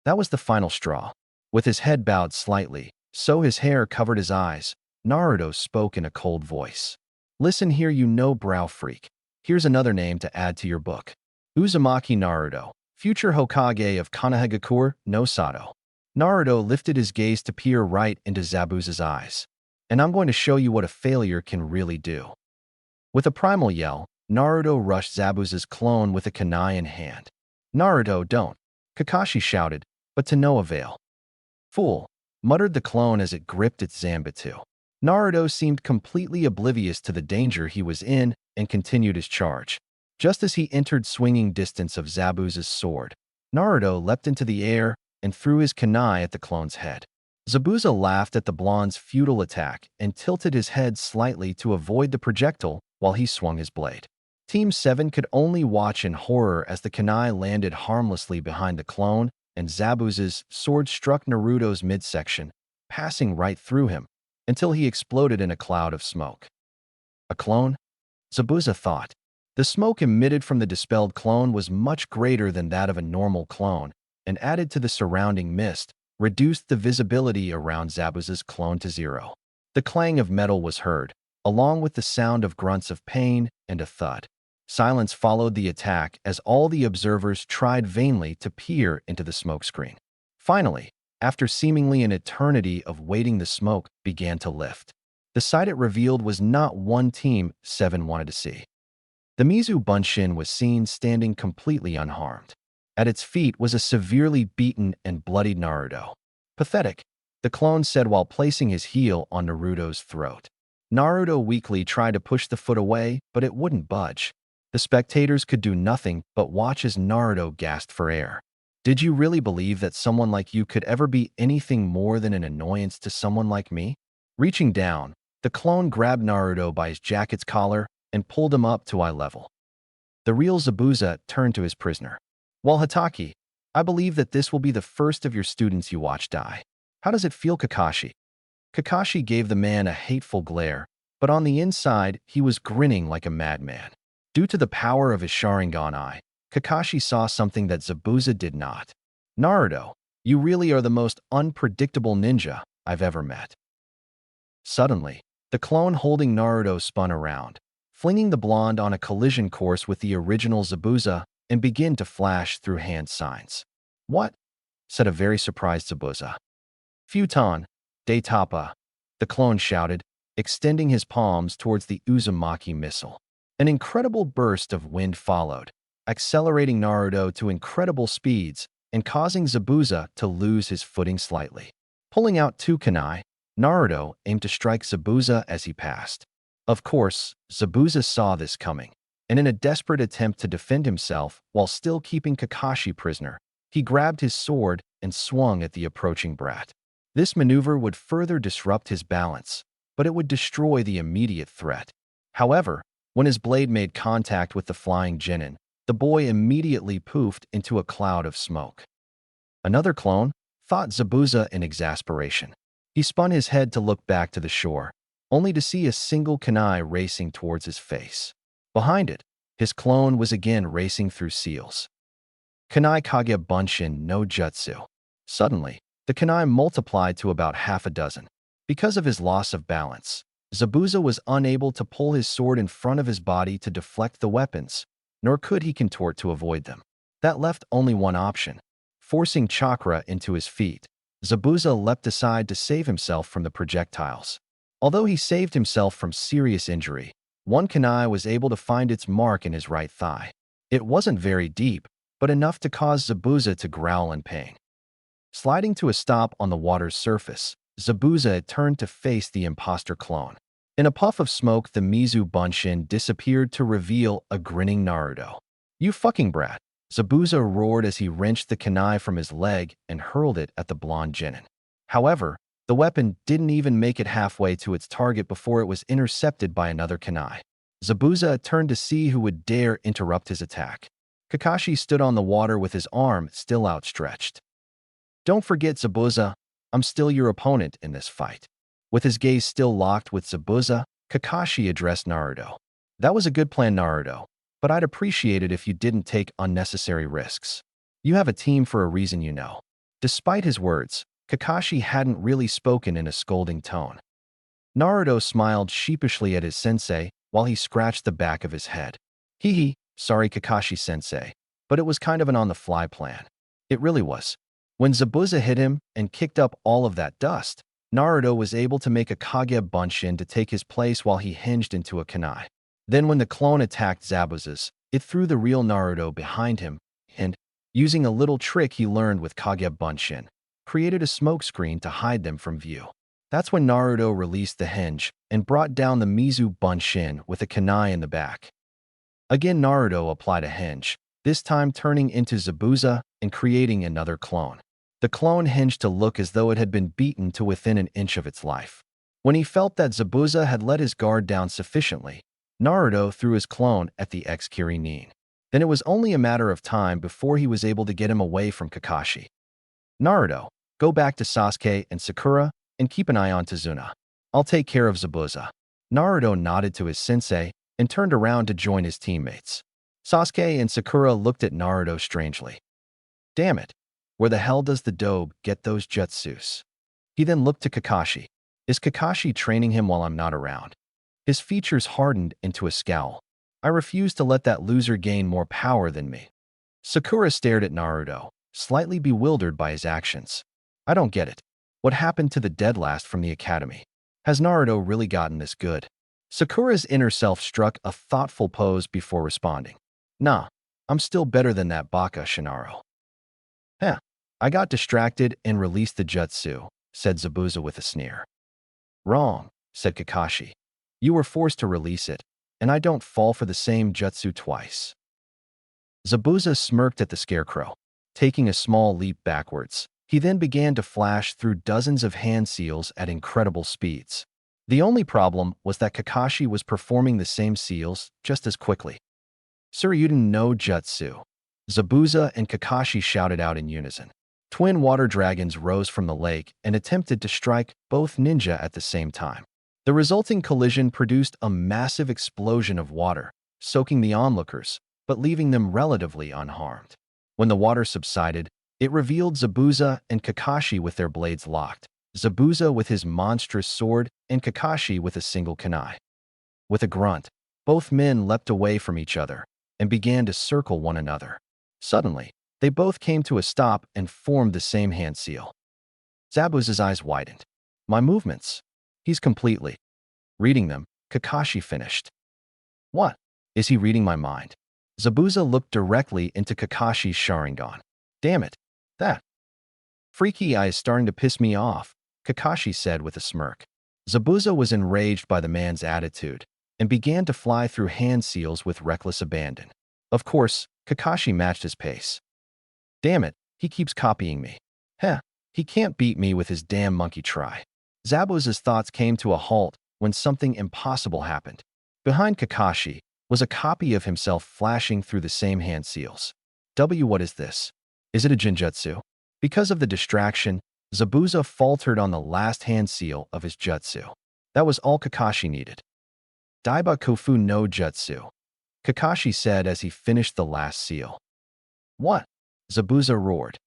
That was the final straw. With his head bowed slightly, so his hair covered his eyes, Naruto spoke in a cold voice. Listen here, you no-brow freak. Here's another name to add to your book. Uzumaki Naruto, future Hokage of Konohagakure no Sato. Naruto lifted his gaze to peer right into Zabuza's eyes. And I'm going to show you what a failure can really do. With a primal yell, Naruto rushed Zabuza's clone with a kunai in hand. Naruto, don't! Kakashi shouted, but to no avail. Fool! Muttered the clone as it gripped its Zanbatsu. Naruto seemed completely oblivious to the danger he was in and continued his charge. Just as he entered swinging distance of Zabuza's sword, Naruto leapt into the air and threw his kunai at the clone's head. Zabuza laughed at the blonde's futile attack and tilted his head slightly to avoid the projectile while he swung his blade. Team 7 could only watch in horror as the kunai landed harmlessly behind the clone and Zabuza's sword struck Naruto's midsection, passing right through him, until he exploded in a cloud of smoke. A clone? Zabuza thought. The smoke emitted from the dispelled clone was much greater than that of a normal clone, and added to the surrounding mist, reduced the visibility around Zabuza's clone to zero. The clang of metal was heard, along with the sound of grunts of pain and a thud. Silence followed the attack as all the observers tried vainly to peer into the smokescreen. Finally, after seemingly an eternity of waiting, the smoke began to lift. The sight it revealed was not one Team 7 wanted to see. The Mizu Bunshin was seen standing completely unharmed. At its feet was a severely beaten and bloodied Naruto. Pathetic, the clone said while placing his heel on Naruto's throat. Naruto weakly tried to push the foot away, but it wouldn't budge. The spectators could do nothing but watch as Naruto gasped for air. Did you really believe that someone like you could ever be anything more than an annoyance to someone like me? Reaching down, the clone grabbed Naruto by his jacket's collar and pulled him up to eye level. The real Zabuza turned to his prisoner. Well, Hatake, I believe that this will be the first of your students you watch die. How does it feel, Kakashi? Kakashi gave the man a hateful glare, but on the inside, he was grinning like a madman. Due to the power of his Sharingan eye, Kakashi saw something that Zabuza did not. Naruto, you really are the most unpredictable ninja I've ever met. Suddenly, the clone holding Naruto spun around, flinging the blonde on a collision course with the original Zabuza and began to flash through hand signs. What? Said a very surprised Zabuza. Futon, de Tapa, the clone shouted, extending his palms towards the Uzumaki missile. An incredible burst of wind followed, accelerating Naruto to incredible speeds and causing Zabuza to lose his footing slightly. Pulling out two kunai, Naruto aimed to strike Zabuza as he passed. Of course, Zabuza saw this coming, and in a desperate attempt to defend himself while still keeping Kakashi prisoner, he grabbed his sword and swung at the approaching brat. This maneuver would further disrupt his balance, but it would destroy the immediate threat. However, when his blade made contact with the flying genin, the boy immediately poofed into a cloud of smoke. Another clone, thought Zabuza in exasperation. He spun his head to look back to the shore, only to see a single kunai racing towards his face. Behind it, his clone was again racing through seals. Kunai Kage Bunshin no Jutsu. Suddenly, the kunai multiplied to about half a dozen. Because of his loss of balance, Zabuza was unable to pull his sword in front of his body to deflect the weapons, nor could he contort to avoid them. That left only one option, forcing Chakra into his feet, Zabuza leapt aside to save himself from the projectiles. Although he saved himself from serious injury, one kunai was able to find its mark in his right thigh. It wasn't very deep, but enough to cause Zabuza to growl in pain. Sliding to a stop on the water's surface, Zabuza turned to face the imposter clone. In a puff of smoke, the Mizu Bunshin disappeared to reveal a grinning Naruto. "You fucking brat!" Zabuza roared as he wrenched the kunai from his leg and hurled it at the blonde genin. However, the weapon didn't even make it halfway to its target before it was intercepted by another kunai. Zabuza turned to see who would dare interrupt his attack. Kakashi stood on the water with his arm still outstretched. "Don't forget, Zabuza, I'm still your opponent in this fight." With his gaze still locked with Zabuza, Kakashi addressed Naruto. "That was a good plan, Naruto, but I'd appreciate it if you didn't take unnecessary risks. You have a team for a reason, you know." Despite his words, Kakashi hadn't really spoken in a scolding tone. Naruto smiled sheepishly at his sensei while he scratched the back of his head. "Hee hee, sorry Kakashi-sensei, but it was kind of an on-the-fly plan." It really was. When Zabuza hit him and kicked up all of that dust, Naruto was able to make a Kage Bunshin to take his place while he hinged into a kunai. Then when the clone attacked Zabuza's, it threw the real Naruto behind him and, using a little trick he learned with Kage Bunshin, created a smokescreen to hide them from view. That's when Naruto released the hinge and brought down the Mizu Bunshin with a kunai in the back. Again, Naruto applied a hinge, this time turning into Zabuza and creating another clone. The clone hinged to look as though it had been beaten to within an inch of its life. When he felt that Zabuza had let his guard down sufficiently, Naruto threw his clone at the ex-Kiri Nin. Then it was only a matter of time before he was able to get him away from Kakashi. "Naruto, go back to Sasuke and Sakura and keep an eye on Tazuna. I'll take care of Zabuza." Naruto nodded to his sensei and turned around to join his teammates. Sasuke and Sakura looked at Naruto strangely. "Damn it, where the hell does the dobe get those jutsus?" He then looked to Kakashi. "Is Kakashi training him while I'm not around?" His features hardened into a scowl. "I refuse to let that loser gain more power than me." Sakura stared at Naruto, slightly bewildered by his actions. "I don't get it. What happened to the deadlast from the academy? Has Naruto really gotten this good?" Sakura's inner self struck a thoughtful pose before responding. "Nah, I'm still better than that Baka Shinaro." "Huh, I got distracted and released the jutsu," said Zabuza with a sneer. "Wrong," said Kakashi. "You were forced to release it, and I don't fall for the same jutsu twice." Zabuza smirked at the scarecrow. Taking a small leap backwards, he then began to flash through dozens of hand seals at incredible speeds. The only problem was that Kakashi was performing the same seals just as quickly. "Suryuden no jutsu!" Zabuza and Kakashi shouted out in unison. Twin water dragons rose from the lake and attempted to strike both ninja at the same time. The resulting collision produced a massive explosion of water, soaking the onlookers, but leaving them relatively unharmed. When the water subsided, it revealed Zabuza and Kakashi with their blades locked, Zabuza with his monstrous sword and Kakashi with a single kunai. With a grunt, both men leapt away from each other and began to circle one another. Suddenly, they both came to a stop and formed the same hand seal. Zabuza's eyes widened. "My movements. He's completely reading them," Kakashi finished. "What? Is he reading my mind?" Zabuza looked directly into Kakashi's Sharingan. "Damn it, that freaky eye is starting to piss me off," Kakashi said with a smirk. Zabuza was enraged by the man's attitude and began to fly through hand seals with reckless abandon. Of course, Kakashi matched his pace. "Damn it, he keeps copying me. Heh, he can't beat me with his damn monkey try." Zabuza's thoughts came to a halt when something impossible happened. Behind Kakashi was a copy of himself flashing through the same hand seals. What is this? Is it a Jinjutsu? Because of the distraction, Zabuza faltered on the last hand seal of his jutsu. That was all Kakashi needed. "Daiba Kofu no Jutsu," Kakashi said as he finished the last seal. "What?" Zabuza roared.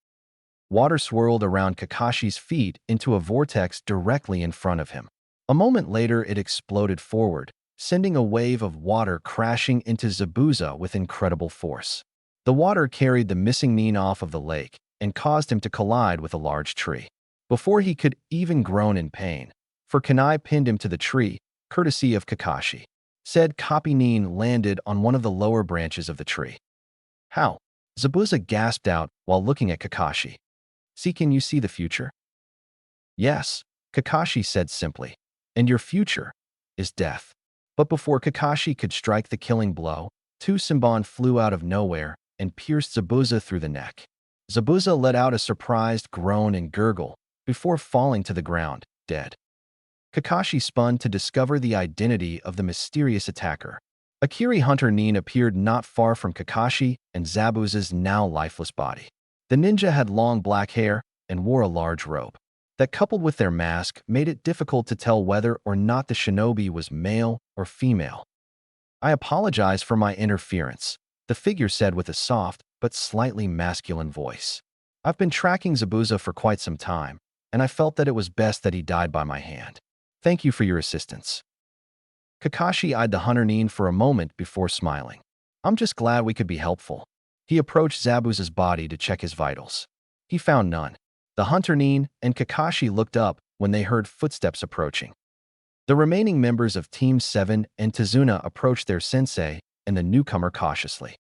Water swirled around Kakashi's feet into a vortex directly in front of him. A moment later, it exploded forward, sending a wave of water crashing into Zabuza with incredible force. The water carried the missing Nin off of the lake and caused him to collide with a large tree. before he could even groan in pain. For Kunai pinned him to the tree, courtesy of Kakashi. Said Kopinin landed on one of the lower branches of the tree. How? Zabuza gasped out while looking at Kakashi. See, can you see the future? Yes, Kakashi said simply. And your future is death. But before Kakashi could strike the killing blow, two Senbon flew out of nowhere and pierced Zabuza through the neck. Zabuza let out a surprised groan and gurgle before falling to the ground, dead. Kakashi spun to discover the identity of the mysterious attacker. A Kiri hunter Nin appeared not far from Kakashi and Zabuza's now lifeless body. The ninja had long black hair and wore a large robe. That, coupled with their mask, made it difficult to tell whether or not the shinobi was male or female. I apologize for my interference, the figure said with a soft but slightly masculine voice. I've been tracking Zabuza for quite some time, and I felt that it was best that he died by my hand. Thank you for your assistance. Kakashi eyed the hunter Nin for a moment before smiling. I'm just glad we could be helpful. He approached Zabuza's body to check his vitals. He found none. The hunter Nin and Kakashi looked up when they heard footsteps approaching. The remaining members of Team 7 and Tazuna approached their sensei and the newcomer cautiously.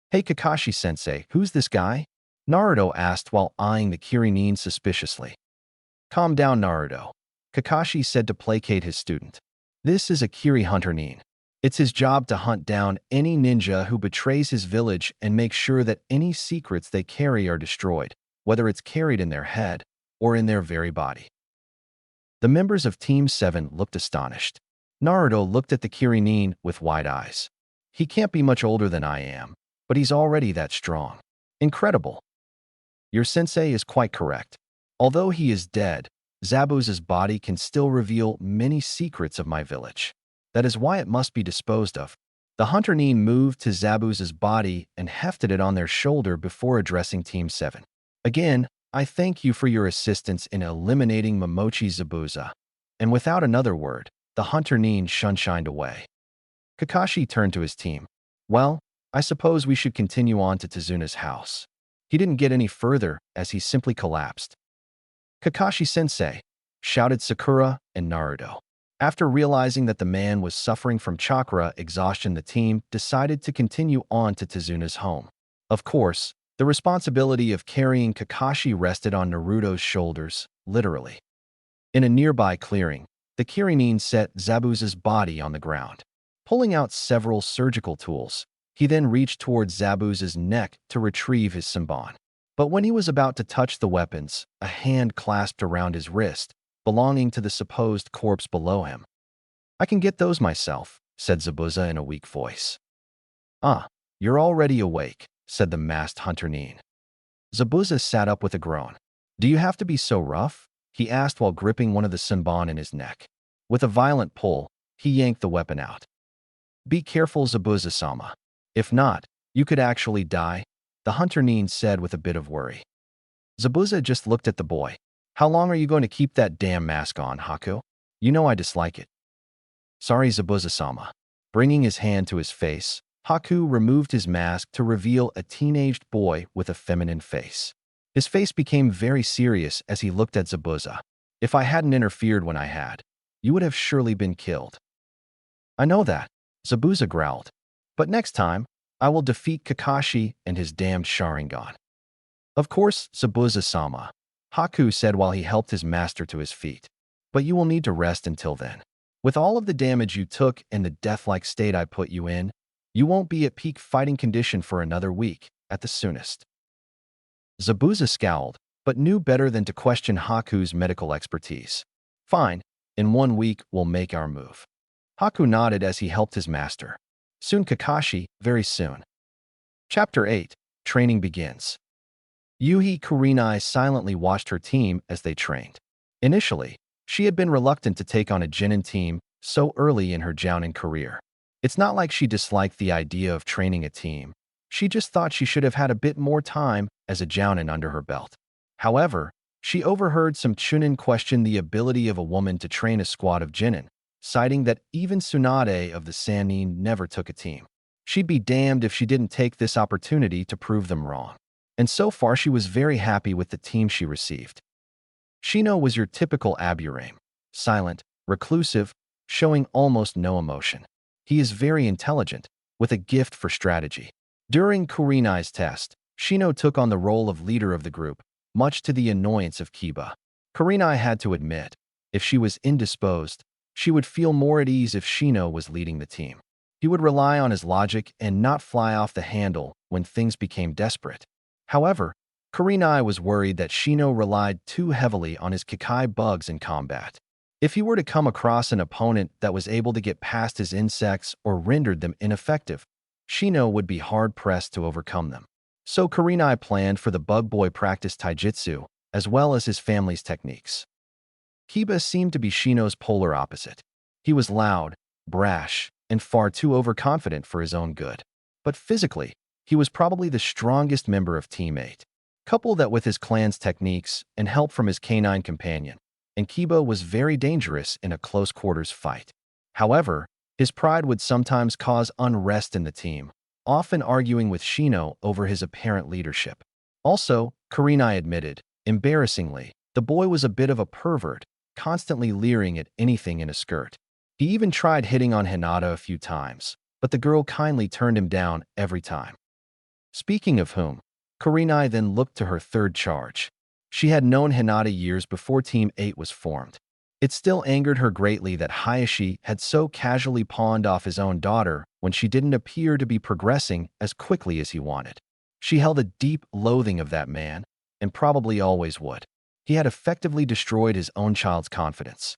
Hey Kakashi-sensei, who's this guy? Naruto asked while eyeing the Kiri Nin suspiciously. Calm down, Naruto, Kakashi said to placate his student. This is a Kiri hunter Nin. It's his job to hunt down any ninja who betrays his village and make sure that any secrets they carry are destroyed, whether it's carried in their head or in their very body. The members of Team 7 looked astonished. Naruto looked at the Kiri Nin with wide eyes. He can't be much older than I am, but he's already that strong. Incredible. Your sensei is quite correct. Although he is dead, Zabuza's body can still reveal many secrets of my village. That is why it must be disposed of. The hunter Nin moved to Zabuza's body and hefted it on their shoulder before addressing Team 7. Again, I thank you for your assistance in eliminating Momochi Zabuza. And without another word, the hunter Nin shunshined away. Kakashi turned to his team. Well, I suppose we should continue on to Tazuna's house. He didn't get any further as he simply collapsed. Kakashi-sensei, shouted Sakura and Naruto. After realizing that the man was suffering from chakra exhaustion, the team decided to continue on to Tazuna's home. Of course, the responsibility of carrying Kakashi rested on Naruto's shoulders, literally. In a nearby clearing, the Kiri Nin set Zabuza's body on the ground. Pulling out several surgical tools, he then reached towards Zabuza's neck to retrieve his Senbon. But when he was about to touch the weapons, a hand clasped around his wrist, belonging to the supposed corpse below him. I can get those myself, said Zabuza in a weak voice. Ah, you're already awake, said the masked hunter Nin. Zabuza sat up with a groan. Do you have to be so rough? He asked while gripping one of the Senbon in his neck. With a violent pull, he yanked the weapon out. Be careful, Zabuza-sama. If not, you could actually die, the hunter Nin said with a bit of worry. Zabuza just looked at the boy. How long are you going to keep that damn mask on, Haku? You know I dislike it. Sorry, Zabuza-sama. Bringing his hand to his face, Haku removed his mask to reveal a teenaged boy with a feminine face. His face became very serious as he looked at Zabuza. If I hadn't interfered when I had, you would have surely been killed. I know that, Zabuza growled. But next time, I will defeat Kakashi and his damned Sharingan. Of course, Zabuza-sama, Haku said while he helped his master to his feet. But you will need to rest until then. With all of the damage you took and the death-like state I put you in, you won't be at peak fighting condition for another week, at the soonest. Zabuza scowled, but knew better than to question Haku's medical expertise. Fine, in 1 week we'll make our move. Haku nodded as he helped his master. Soon Kakashi, very soon. Chapter 8, Training begins. Yuhi Kurenai silently watched her team as they trained. Initially, she had been reluctant to take on a Genin team so early in her Jounin career. It's not like she disliked the idea of training a team. She just thought she should have had a bit more time as a Jounin under her belt. However, she overheard some Chunin question the ability of a woman to train a squad of Genin, citing that even Tsunade of the Sannin never took a team. She'd be damned if she didn't take this opportunity to prove them wrong. And so far she was very happy with the team she received. Shino was your typical Aburame, silent, reclusive, showing almost no emotion. He is very intelligent, with a gift for strategy. During Kurenai's test, Shino took on the role of leader of the group, much to the annoyance of Kiba. Kurenai had to admit, if she was indisposed, she would feel more at ease if Shino was leading the team. He would rely on his logic and not fly off the handle when things became desperate. However, Kurenai was worried that Shino relied too heavily on his Kikai bugs in combat. If he were to come across an opponent that was able to get past his insects or rendered them ineffective, Shino would be hard-pressed to overcome them. So Kurenai planned for the bug boy practice taijutsu, as well as his family's techniques. Kiba seemed to be Shino's polar opposite. He was loud, brash, and far too overconfident for his own good. But physically, he was probably the strongest member of Team 8. Couple that with his clan's techniques and help from his canine companion, and Kiba was very dangerous in a close-quarters fight. However, his pride would sometimes cause unrest in the team, often arguing with Shino over his apparent leadership. Also, Kurenai admitted, embarrassingly, the boy was a bit of a pervert, constantly leering at anything in a skirt. He even tried hitting on Hinata a few times, but the girl kindly turned him down every time. Speaking of whom, Kurenai then looked to her third charge. She had known Hinata years before Team 8 was formed. It still angered her greatly that Hayashi had so casually pawned off his own daughter when she didn't appear to be progressing as quickly as he wanted. She held a deep loathing of that man, and probably always would. He had effectively destroyed his own child's confidence.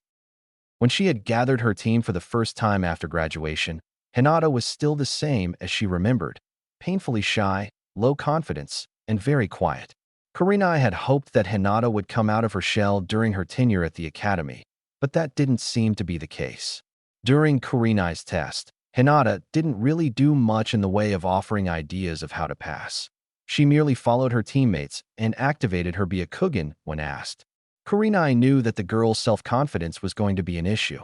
When she had gathered her team for the first time after graduation, Hinata was still the same as she remembered, painfully shy, low confidence, and very quiet. Kurenai had hoped that Hinata would come out of her shell during her tenure at the academy, but that didn't seem to be the case. During Kurenai's test, Hinata didn't really do much in the way of offering ideas of how to pass. She merely followed her teammates and activated her Byakugan when asked. Kurenai knew that the girl's self-confidence was going to be an issue.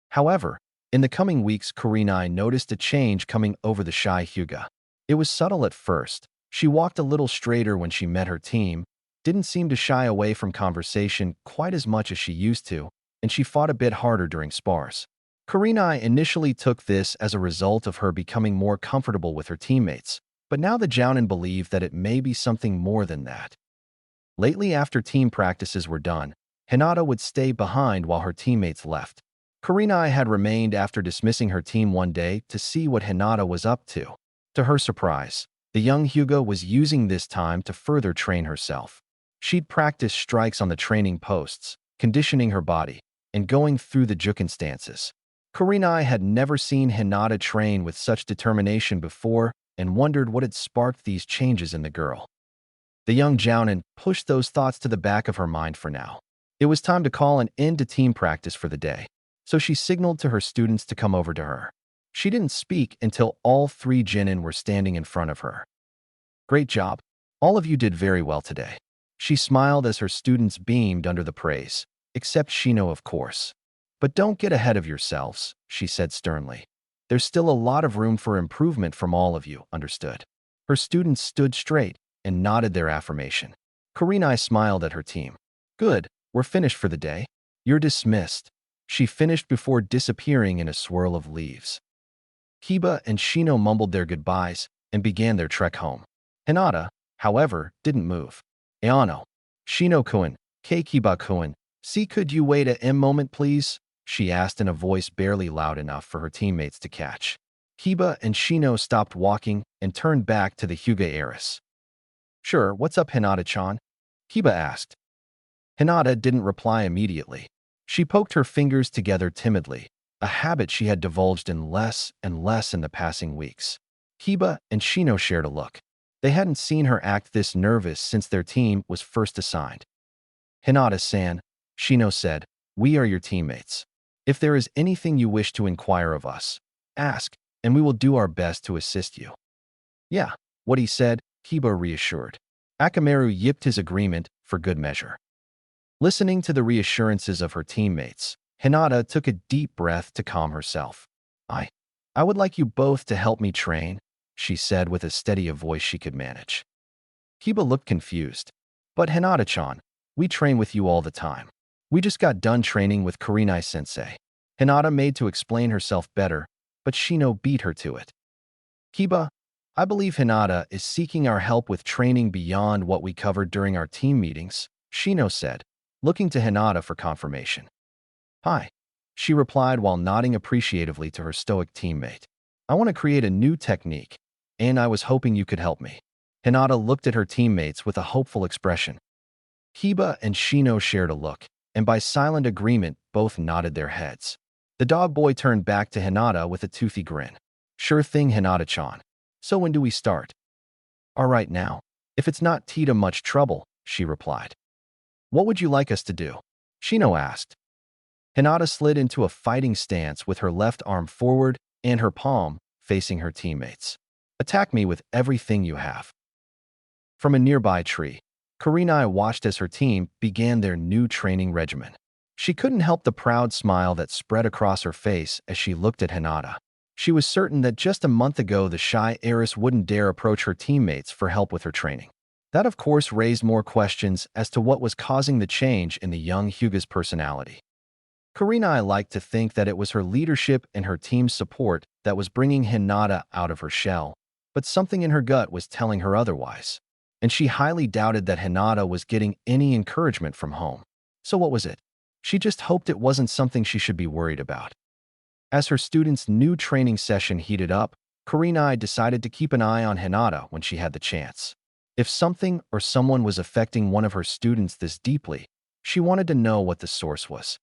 However, in the coming weeks, Kurenai noticed a change coming over the shy Hyuga. It was subtle at first. She walked a little straighter when she met her team, didn't seem to shy away from conversation quite as much as she used to, and she fought a bit harder during spars. Kurenai initially took this as a result of her becoming more comfortable with her teammates, but now the Jounin believed that it may be something more than that. Lately, after team practices were done, Hinata would stay behind while her teammates left. Kurenai had remained after dismissing her team one day to see what Hinata was up to. To her surprise, the young Hyuga was using this time to further train herself. She'd practice strikes on the training posts, conditioning her body, and going through the Juken stances. Kurenai had never seen Hinata train with such determination before and wondered what had sparked these changes in the girl. The young Jounin pushed those thoughts to the back of her mind for now. It was time to call an end to team practice for the day, so she signaled to her students to come over to her. She didn't speak until all 3 genin were standing in front of her. "Great job. All of you did very well today." She smiled as her students beamed under the praise, except Shino, of course. "But don't get ahead of yourselves," she said sternly. "There's still a lot of room for improvement from all of you, understood?" Her students stood straight and nodded their affirmation. Kurenai smiled at her team. "Good, we're finished for the day. You're dismissed." She finished before disappearing in a swirl of leaves. Kiba and Shino mumbled their goodbyes and began their trek home. Hinata, however, didn't move. "Ayano, Shino-kun, Kiba-kun, see, could you wait a moment, please?" she asked in a voice barely loud enough for her teammates to catch. Kiba and Shino stopped walking and turned back to the Hyuga heiress. "Sure, what's up, Hinata-chan?" Kiba asked. Hinata didn't reply immediately. She poked her fingers together timidly, a habit she had divulged in less and less in the passing weeks. Kiba and Shino shared a look. They hadn't seen her act this nervous since their team was first assigned. "Hinata-san," Shino said, "we are your teammates. If there is anything you wish to inquire of us, ask, and we will do our best to assist you." "Yeah," what he said, Kiba reassured. Akamaru yipped his agreement for good measure. Listening to the reassurances of her teammates, Hinata took a deep breath to calm herself. I would like you both to help me train," she said with as steady a voice she could manage. Kiba looked confused. "But Hinata-chan, We train with you all the time. We just got done training with Kurenai-sensei. Hinata made to explain herself better, but Shino beat her to it. Kiba, I believe Hinata is seeking our help with training beyond what we covered during our team meetings, Shino said, looking to Hinata for confirmation. Hi, she replied while nodding appreciatively to her stoic teammate. I want to create a new technique, and I was hoping you could help me. Hinata looked at her teammates with a hopeful expression. Kiba and Shino shared a look, and by silent agreement, both nodded their heads. The dog boy turned back to Hinata with a toothy grin. Sure thing, Hinata-chan. So when do we start? All right now. If it's not too much trouble, she replied. What would you like us to do? Shino asked. Hinata slid into a fighting stance with her left arm forward and her palm facing her teammates. Attack me with everything you have. From a nearby tree, Kurenai watched as her team began their new training regimen. She couldn't help the proud smile that spread across her face as she looked at Hinata. She was certain that just a month ago the shy heiress wouldn't dare approach her teammates for help with her training. That of course raised more questions as to what was causing the change in the young Hyuga's personality. Kurenai liked to think that it was her leadership and her team's support that was bringing Hinata out of her shell, but something in her gut was telling her otherwise, and she highly doubted that Hinata was getting any encouragement from home. So what was it? She just hoped it wasn't something she should be worried about. As her students' new training session heated up, Kurenai decided to keep an eye on Hinata when she had the chance. If something or someone was affecting one of her students this deeply, she wanted to know what the source was.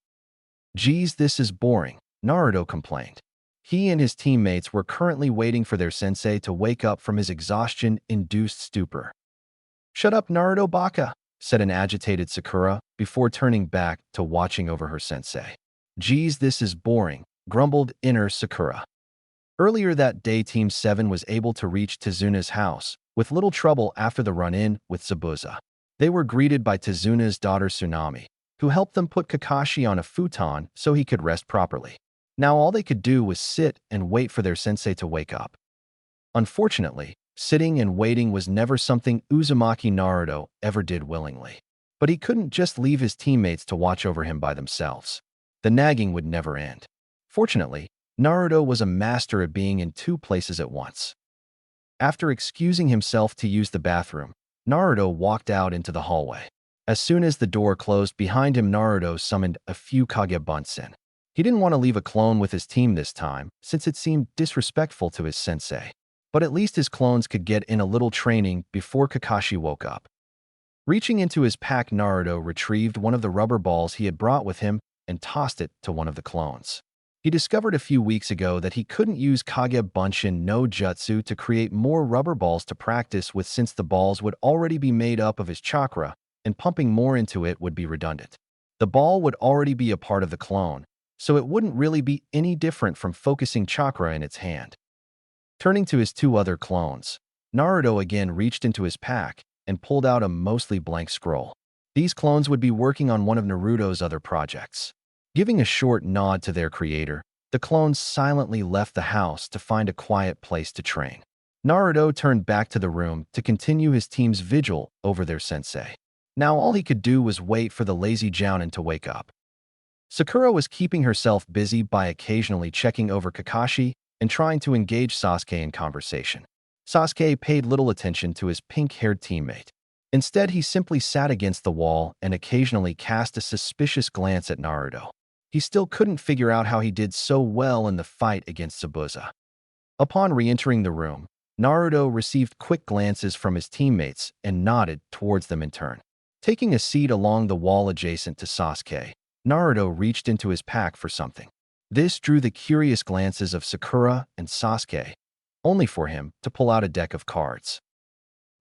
Geez, this is boring, Naruto complained. He and his teammates were currently waiting for their sensei to wake up from his exhaustion-induced stupor. Shut up, Naruto Baka, said an agitated Sakura before turning back to watching over her sensei. Geez, this is boring, grumbled inner Sakura. Earlier that day, Team 7 was able to reach Tezuna's house with little trouble after the run-in with Zabuza. They were greeted by Tezuna's daughter Tsunami, who helped them put Kakashi on a futon so he could rest properly. Now all they could do was sit and wait for their sensei to wake up. Unfortunately, sitting and waiting was never something Uzumaki Naruto ever did willingly. But he couldn't just leave his teammates to watch over him by themselves. The nagging would never end. Fortunately, Naruto was a master at being in two places at once. After excusing himself to use the bathroom, Naruto walked out into the hallway. As soon as the door closed behind him, Naruto summoned a few Kage Bunsen. He didn't want to leave a clone with his team this time, since it seemed disrespectful to his sensei. But at least his clones could get in a little training before Kakashi woke up. Reaching into his pack, Naruto retrieved one of the rubber balls he had brought with him and tossed it to one of the clones. He discovered a few weeks ago that he couldn't use Kage Bunshin no Jutsu to create more rubber balls to practice with, since the balls would already be made up of his chakra, and pumping more into it would be redundant. The ball would already be a part of the clone, so it wouldn't really be any different from focusing chakra in its hand. Turning to his two other clones, Naruto again reached into his pack and pulled out a mostly blank scroll. These clones would be working on one of Naruto's other projects. Giving a short nod to their creator, the clones silently left the house to find a quiet place to train. Naruto turned back to the room to continue his team's vigil over their sensei. Now all he could do was wait for the lazy jounin to wake up. Sakura was keeping herself busy by occasionally checking over Kakashi and trying to engage Sasuke in conversation. Sasuke paid little attention to his pink-haired teammate. Instead, he simply sat against the wall and occasionally cast a suspicious glance at Naruto. He still couldn't figure out how he did so well in the fight against Zabuza. Upon re-entering the room, Naruto received quick glances from his teammates and nodded towards them in turn. Taking a seat along the wall adjacent to Sasuke, Naruto reached into his pack for something. This drew the curious glances of Sakura and Sasuke, only for him to pull out a deck of cards.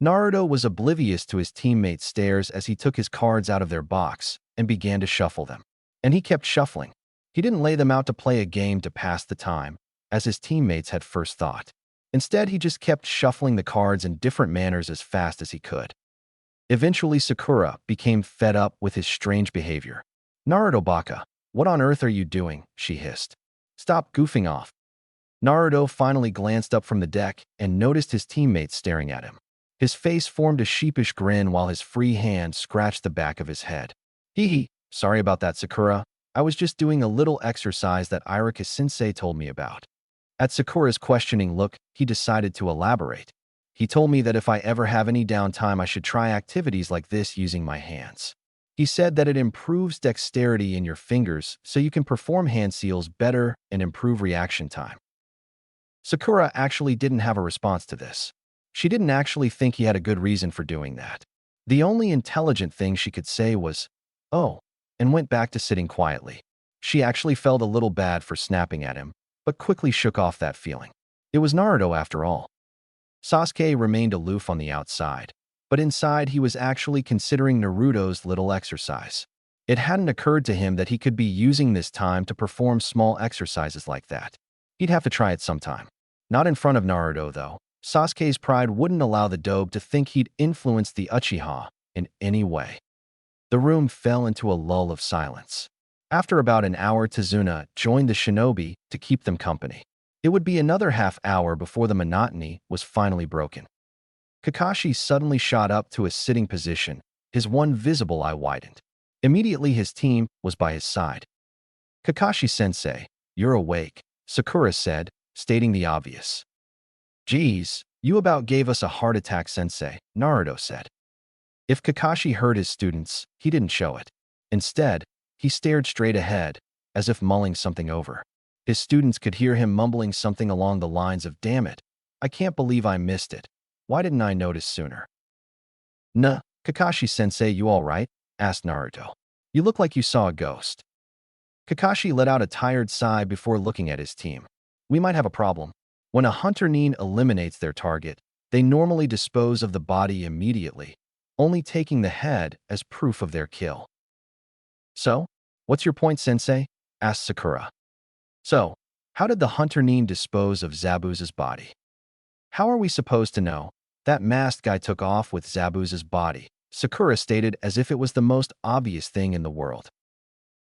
Naruto was oblivious to his teammates' stares as he took his cards out of their box and began to shuffle them. And he kept shuffling. He didn't lay them out to play a game to pass the time, as his teammates had first thought. Instead, he just kept shuffling the cards in different manners as fast as he could. Eventually, Sakura became fed up with his strange behavior. Naruto Baka, what on earth are you doing? She hissed. Stop goofing off. Naruto finally glanced up from the deck and noticed his teammates staring at him. His face formed a sheepish grin while his free hand scratched the back of his head. Hee hee, sorry about that, Sakura. I was just doing a little exercise that Iruka-sensei told me about. At Sakura's questioning look, he decided to elaborate. He told me that if I ever have any downtime, I should try activities like this using my hands. He said that it improves dexterity in your fingers so you can perform hand seals better and improve reaction time. Sakura actually didn't have a response to this. She didn't actually think he had a good reason for doing that. The only intelligent thing she could say was, "Oh," and went back to sitting quietly. She actually felt a little bad for snapping at him, but quickly shook off that feeling. It was Naruto after all. Sasuke remained aloof on the outside, but inside he was actually considering Naruto's little exercise. It hadn't occurred to him that he could be using this time to perform small exercises like that. He'd have to try it sometime. Not in front of Naruto, though. Sasuke's pride wouldn't allow the dobe to think he'd influenced the Uchiha in any way. The room fell into a lull of silence. After about an hour, Tazuna joined the shinobi to keep them company. It would be another half hour before the monotony was finally broken. Kakashi suddenly shot up to a sitting position, his one visible eye widened. Immediately his team was by his side. "Kakashi-sensei, you're awake," Sakura said, stating the obvious. "Geez, you about gave us a heart attack, sensei," Naruto said. If Kakashi heard his students, he didn't show it. Instead, he stared straight ahead, as if mulling something over. His students could hear him mumbling something along the lines of, "Damn it, I can't believe I missed it. Why didn't I notice sooner?" "Nah, Kakashi-sensei, you all right?" asked Naruto. "You look like you saw a ghost." Kakashi let out a tired sigh before looking at his team. "We might have a problem. When a hunter nin eliminates their target, they normally dispose of the body immediately, only taking the head as proof of their kill." "So, what's your point, sensei?" asked Sakura. "So, how did the hunter nin dispose of Zabuza's body?" "How are we supposed to know? That masked guy took off with Zabuza's body," Sakura stated as if it was the most obvious thing in the world.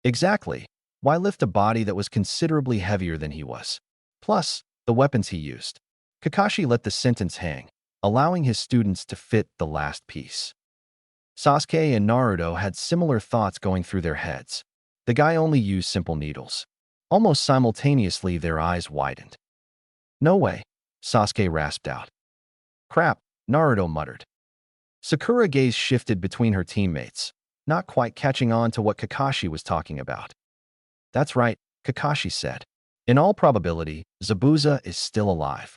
"Exactly. Why lift a body that was considerably heavier than he was? Plus, the weapons he used." Kakashi let the sentence hang, allowing his students to fit the last piece. Sasuke and Naruto had similar thoughts going through their heads. The guy only used simple needles. Almost simultaneously, their eyes widened. "No way," Sasuke rasped out. "Crap," Naruto muttered. Sakura gaze shifted between her teammates, not quite catching on to what Kakashi was talking about. "That's right," Kakashi said. "In all probability, Zabuza is still alive."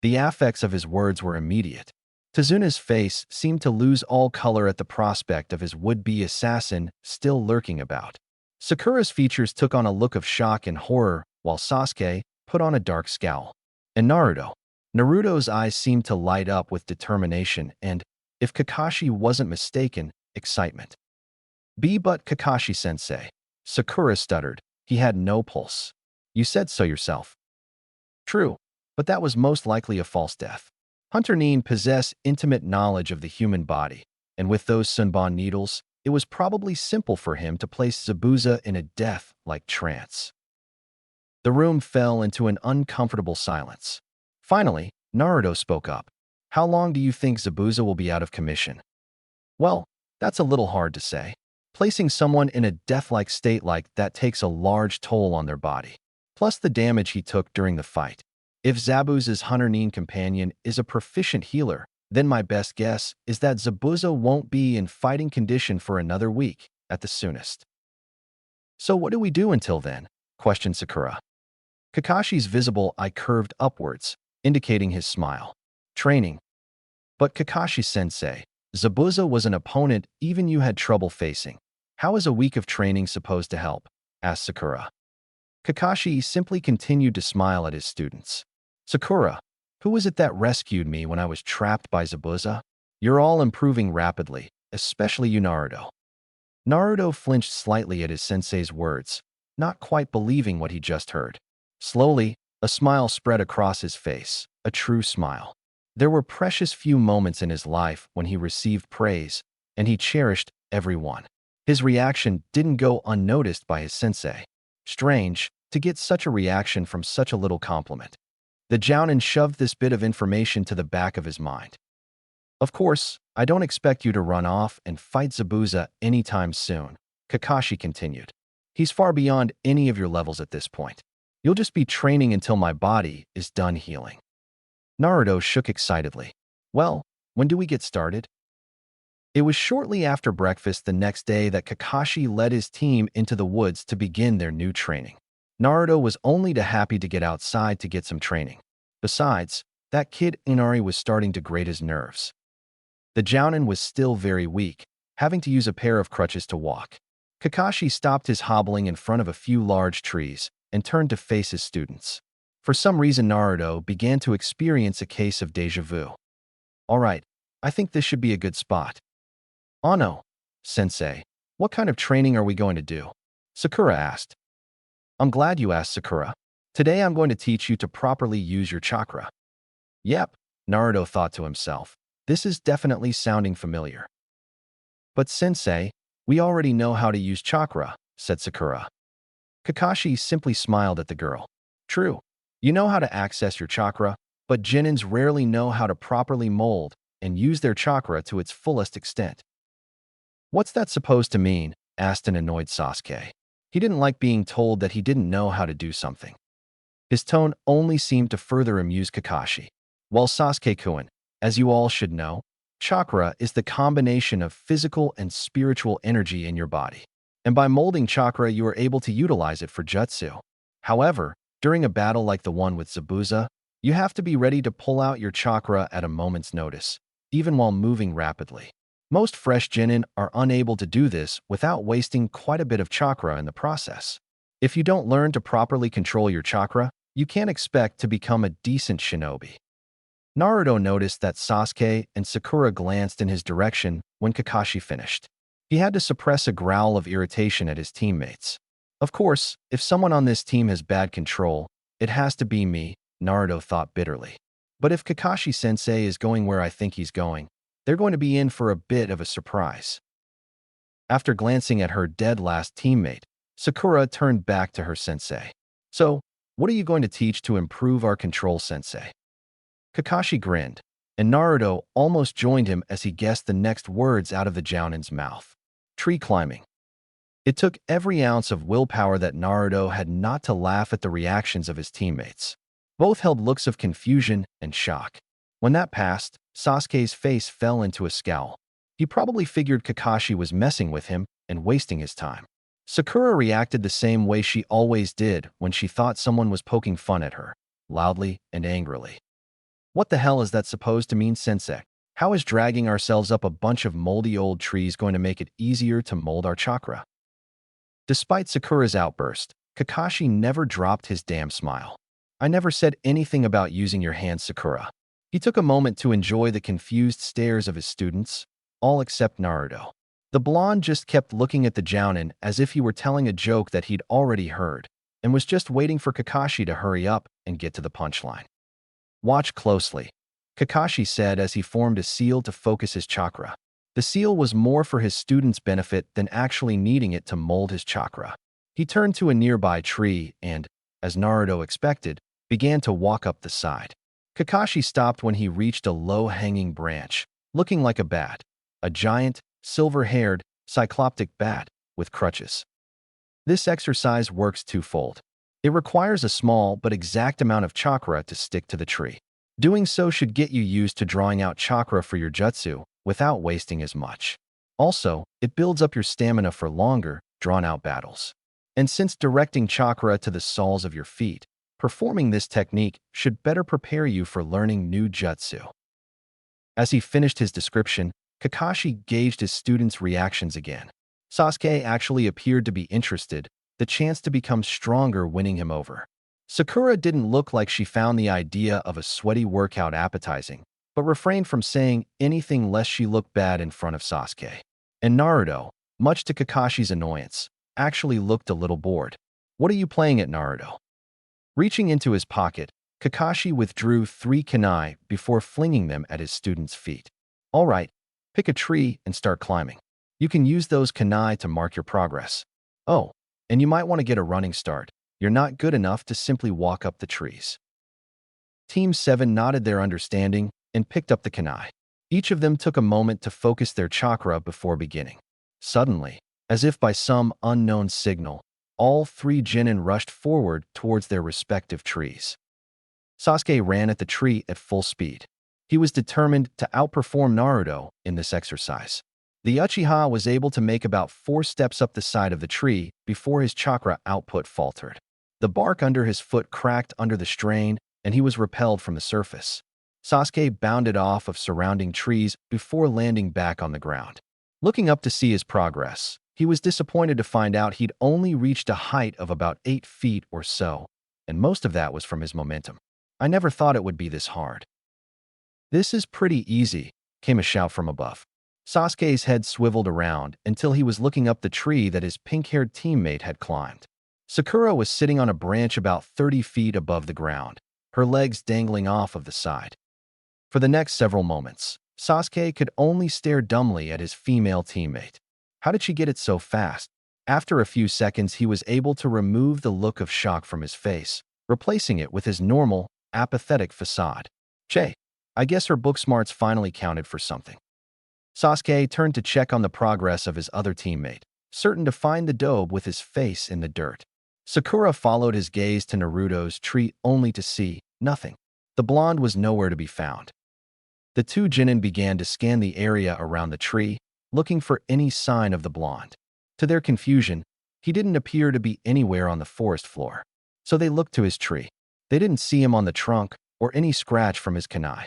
The affects of his words were immediate. Tazuna's face seemed to lose all color at the prospect of his would-be assassin still lurking about. Sakura's features took on a look of shock and horror, while Sasuke put on a dark scowl. And Naruto's eyes seemed to light up with determination and, if Kakashi wasn't mistaken, excitement. But Kakashi-sensei," Sakura stuttered. He had no pulse. "You said so yourself." "True, but that was most likely a false death. Hunter nin possessed intimate knowledge of the human body, and with those Sunbon needles, it was probably simple for him to place Zabuza in a death-like trance." The room fell into an uncomfortable silence. Finally, Naruto spoke up. "How long do you think Zabuza will be out of commission?" "Well, that's a little hard to say. Placing someone in a death-like state like that takes a large toll on their body, plus the damage he took during the fight. If Zabuza's hunter nin companion is a proficient healer, then my best guess is that Zabuza won't be in fighting condition for another week, at the soonest." "So what do we do until then?" questioned Sakura. Kakashi's visible eye curved upwards, indicating his smile. "Training." "But Kakashi-sensei, Zabuza was an opponent even you had trouble facing. How is a week of training supposed to help?" asked Sakura. Kakashi simply continued to smile at his students. "Sakura, who was it that rescued me when I was trapped by Zabuza? You're all improving rapidly, especially you, Naruto." Naruto flinched slightly at his sensei's words, not quite believing what he just heard. Slowly, a smile spread across his face, a true smile. There were precious few moments in his life when he received praise, and he cherished every one. His reaction didn't go unnoticed by his sensei. Strange to get such a reaction from such a little compliment. The Jounin shoved this bit of information to the back of his mind. Of course, I don't expect you to run off and fight Zabuza anytime soon, Kakashi continued. He's far beyond any of your levels at this point. You'll just be training until my body is done healing. Naruto shook excitedly. Well, when do we get started? It was shortly after breakfast the next day that Kakashi led his team into the woods to begin their new training. Naruto was only too happy to get outside to get some training. Besides, that kid Inari was starting to grate his nerves. The Jounin was still very weak, having to use a pair of crutches to walk. Kakashi stopped his hobbling in front of a few large trees and turned to face his students. For some reason, Naruto began to experience a case of déjà vu. All right, I think this should be a good spot. Ano, sensei, what kind of training are we going to do? Sakura asked. I'm glad you asked, Sakura. Today I'm going to teach you to properly use your chakra. Yep, Naruto thought to himself. This is definitely sounding familiar. But sensei, we already know how to use chakra, said Sakura. Kakashi simply smiled at the girl. True, you know how to access your chakra, but Genins rarely know how to properly mold and use their chakra to its fullest extent. What's that supposed to mean? Asked an annoyed Sasuke. He didn't like being told that he didn't know how to do something. His tone only seemed to further amuse Kakashi. Well, Sasuke-kun, as you all should know, chakra is the combination of physical and spiritual energy in your body. And by molding chakra, you are able to utilize it for jutsu. However, during a battle like the one with Zabuza, you have to be ready to pull out your chakra at a moment's notice, even while moving rapidly. Most fresh genin are unable to do this without wasting quite a bit of chakra in the process. If you don't learn to properly control your chakra, you can't expect to become a decent shinobi. Naruto noticed that Sasuke and Sakura glanced in his direction when Kakashi finished. He had to suppress a growl of irritation at his teammates. Of course, if someone on this team has bad control, it has to be me, Naruto thought bitterly. But if Kakashi-sensei is going where I think he's going, they're going to be in for a bit of a surprise. After glancing at her dead last teammate, Sakura turned back to her sensei. So, what are you going to teach to improve our control, sensei? Kakashi grinned, and Naruto almost joined him as he guessed the next words out of the Jounin's mouth. Tree climbing. It took every ounce of willpower that Naruto had not to laugh at the reactions of his teammates. Both held looks of confusion and shock. When that passed, Sasuke's face fell into a scowl. He probably figured Kakashi was messing with him and wasting his time. Sakura reacted the same way she always did when she thought someone was poking fun at her, loudly and angrily. What the hell is that supposed to mean, sensei? How is dragging ourselves up a bunch of moldy old trees going to make it easier to mold our chakra? Despite Sakura's outburst, Kakashi never dropped his damn smile. I never said anything about using your hands, Sakura. He took a moment to enjoy the confused stares of his students, all except Naruto. The blonde just kept looking at the Jounin as if he were telling a joke that he'd already heard, and was just waiting for Kakashi to hurry up and get to the punchline. Watch closely, Kakashi said as he formed a seal to focus his chakra. The seal was more for his students' benefit than actually needing it to mold his chakra. He turned to a nearby tree and, as Naruto expected, began to walk up the side. Kakashi stopped when he reached a low-hanging branch, looking like a bat, a giant, silver-haired, cycloptic bat with crutches. This exercise works twofold. It requires a small but exact amount of chakra to stick to the tree. Doing so should get you used to drawing out chakra for your jutsu without wasting as much. Also, it builds up your stamina for longer, drawn-out battles. And since directing chakra to the soles of your feet, performing this technique should better prepare you for learning new jutsu. As he finished his description, Kakashi gauged his students' reactions again. Sasuke actually appeared to be interested, the chance to become stronger winning him over. Sakura didn't look like she found the idea of a sweaty workout appetizing, but refrained from saying anything lest she look bad in front of Sasuke. And Naruto, much to Kakashi's annoyance, actually looked a little bored. What are you playing at, Naruto? Reaching into his pocket, Kakashi withdrew 3 kunai before flinging them at his student's feet. All right, pick a tree and start climbing. You can use those kunai to mark your progress. Oh, and you might want to get a running start. You're not good enough to simply walk up the trees. Team 7 nodded their understanding and picked up the kunai. Each of them took a moment to focus their chakra before beginning. Suddenly, as if by some unknown signal, all three genin rushed forward towards their respective trees. Sasuke ran at the tree at full speed. He was determined to outperform Naruto in this exercise. The Uchiha was able to make about 4 steps up the side of the tree before his chakra output faltered. The bark under his foot cracked under the strain, and he was repelled from the surface. Sasuke bounded off of surrounding trees before landing back on the ground. Looking up to see his progress, he was disappointed to find out he'd only reached a height of about 8 feet or so, and most of that was from his momentum. I never thought it would be this hard. This is pretty easy, came a shout from above. Sasuke's head swiveled around until he was looking up the tree that his pink-haired teammate had climbed. Sakura was sitting on a branch about 30 feet above the ground, her legs dangling off of the side. For the next several moments, Sasuke could only stare dumbly at his female teammate. How did she get it so fast? After a few seconds, he was able to remove the look of shock from his face, replacing it with his normal, apathetic facade. Che, I guess her book smarts finally counted for something. Sasuke turned to check on the progress of his other teammate, certain to find the dobe with his face in the dirt. Sakura followed his gaze to Naruto's tree only to see nothing. The blonde was nowhere to be found. The two genin began to scan the area around the tree, looking for any sign of the blonde. To their confusion, he didn't appear to be anywhere on the forest floor. So they looked to his tree. They didn't see him on the trunk or any scratch from his kunai.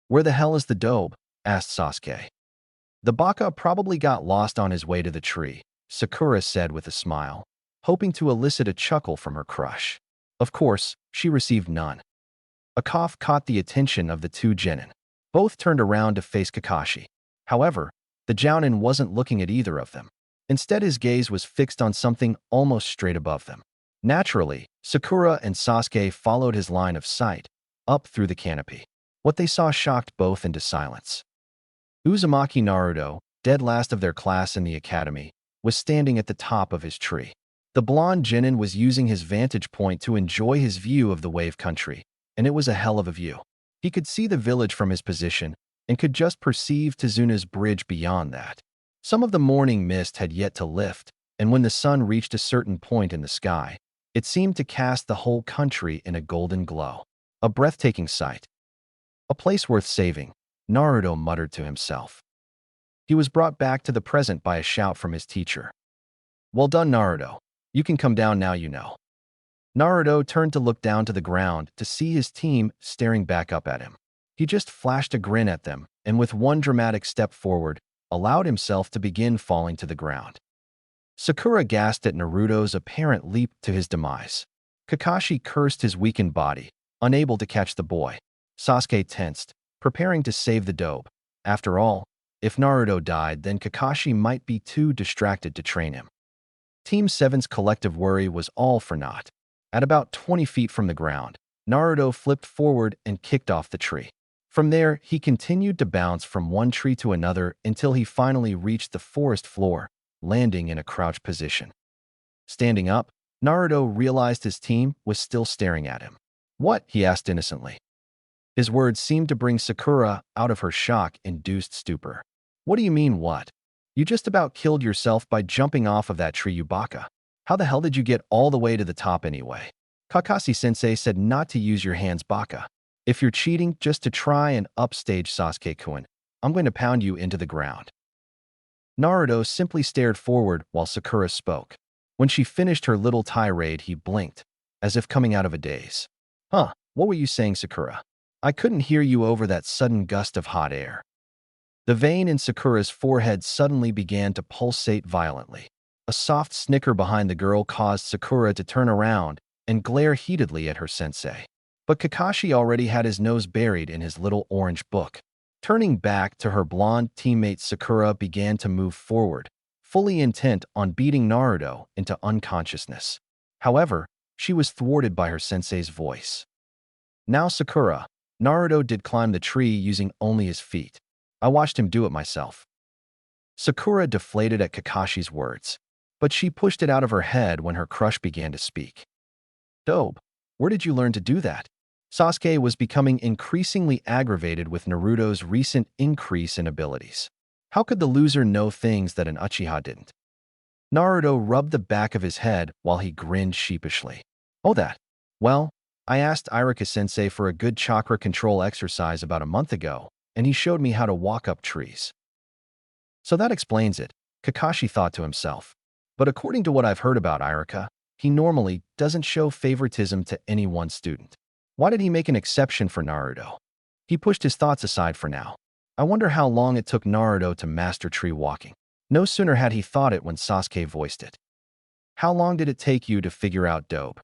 "Where the hell is the dobe?" asked Sasuke. "The baka probably got lost on his way to the tree," Sakura said with a smile, hoping to elicit a chuckle from her crush. Of course, she received none. A cough caught the attention of the two genin. Both turned around to face Kakashi. However, the jounin wasn't looking at either of them. Instead, his gaze was fixed on something almost straight above them. Naturally, Sakura and Sasuke followed his line of sight, up through the canopy. What they saw shocked both into silence. Uzumaki Naruto, dead last of their class in the academy, was standing at the top of his tree. The blonde genin was using his vantage point to enjoy his view of the wave country, and it was a hell of a view. He could see the village from his position and could just perceive Tizuna's bridge beyond that. Some of the morning mist had yet to lift, and when the sun reached a certain point in the sky, it seemed to cast the whole country in a golden glow. A breathtaking sight. A place worth saving, Naruto muttered to himself. He was brought back to the present by a shout from his teacher. "Well done, Naruto. You can come down now, you know." Naruto turned to look down to the ground to see his team staring back up at him. He just flashed a grin at them, and with one dramatic step forward, allowed himself to begin falling to the ground. Sakura gasped at Naruto's apparent leap to his demise. Kakashi cursed his weakened body, unable to catch the boy. Sasuke tensed, preparing to save the dobe. After all, if Naruto died, then Kakashi might be too distracted to train him. Team 7's collective worry was all for naught. At about 20 feet from the ground, Naruto flipped forward and kicked off the tree. From there, he continued to bounce from one tree to another until he finally reached the forest floor, landing in a crouched position. Standing up, Naruto realized his team was still staring at him. "What?" he asked innocently. His words seemed to bring Sakura out of her shock-induced stupor. "What do you mean, what? You just about killed yourself by jumping off of that tree, you baka. How the hell did you get all the way to the top anyway? Kakashi-sensei said not to use your hands, baka. If you're cheating just to try and upstage Sasuke-kun, I'm going to pound you into the ground." Naruto simply stared forward while Sakura spoke. When she finished her little tirade, he blinked, as if coming out of a daze. "Huh, what were you saying, Sakura? I couldn't hear you over that sudden gust of hot air." The vein in Sakura's forehead suddenly began to pulsate violently. A soft snicker behind the girl caused Sakura to turn around and glare heatedly at her sensei. But Kakashi already had his nose buried in his little orange book. Turning back to her blonde teammate, Sakura began to move forward, fully intent on beating Naruto into unconsciousness. However, she was thwarted by her sensei's voice. "Now, Sakura, Naruto did climb the tree using only his feet. I watched him do it myself." Sakura deflated at Kakashi's words, but she pushed it out of her head when her crush began to speak. "Dobe, where did you learn to do that?" Sasuke was becoming increasingly aggravated with Naruto's recent increase in abilities. How could the loser know things that an Uchiha didn't? Naruto rubbed the back of his head while he grinned sheepishly. Oh, that. Well, I asked Iruka-sensei for a good chakra control exercise about a month ago, and he showed me how to walk up trees. So that explains it, Kakashi thought to himself. But according to what I've heard about Iruka, he normally doesn't show favoritism to any one student. Why did he make an exception for Naruto? He pushed his thoughts aside for now. I wonder how long it took Naruto to master tree walking. No sooner had he thought it when Sasuke voiced it. How long did it take you to figure out dope?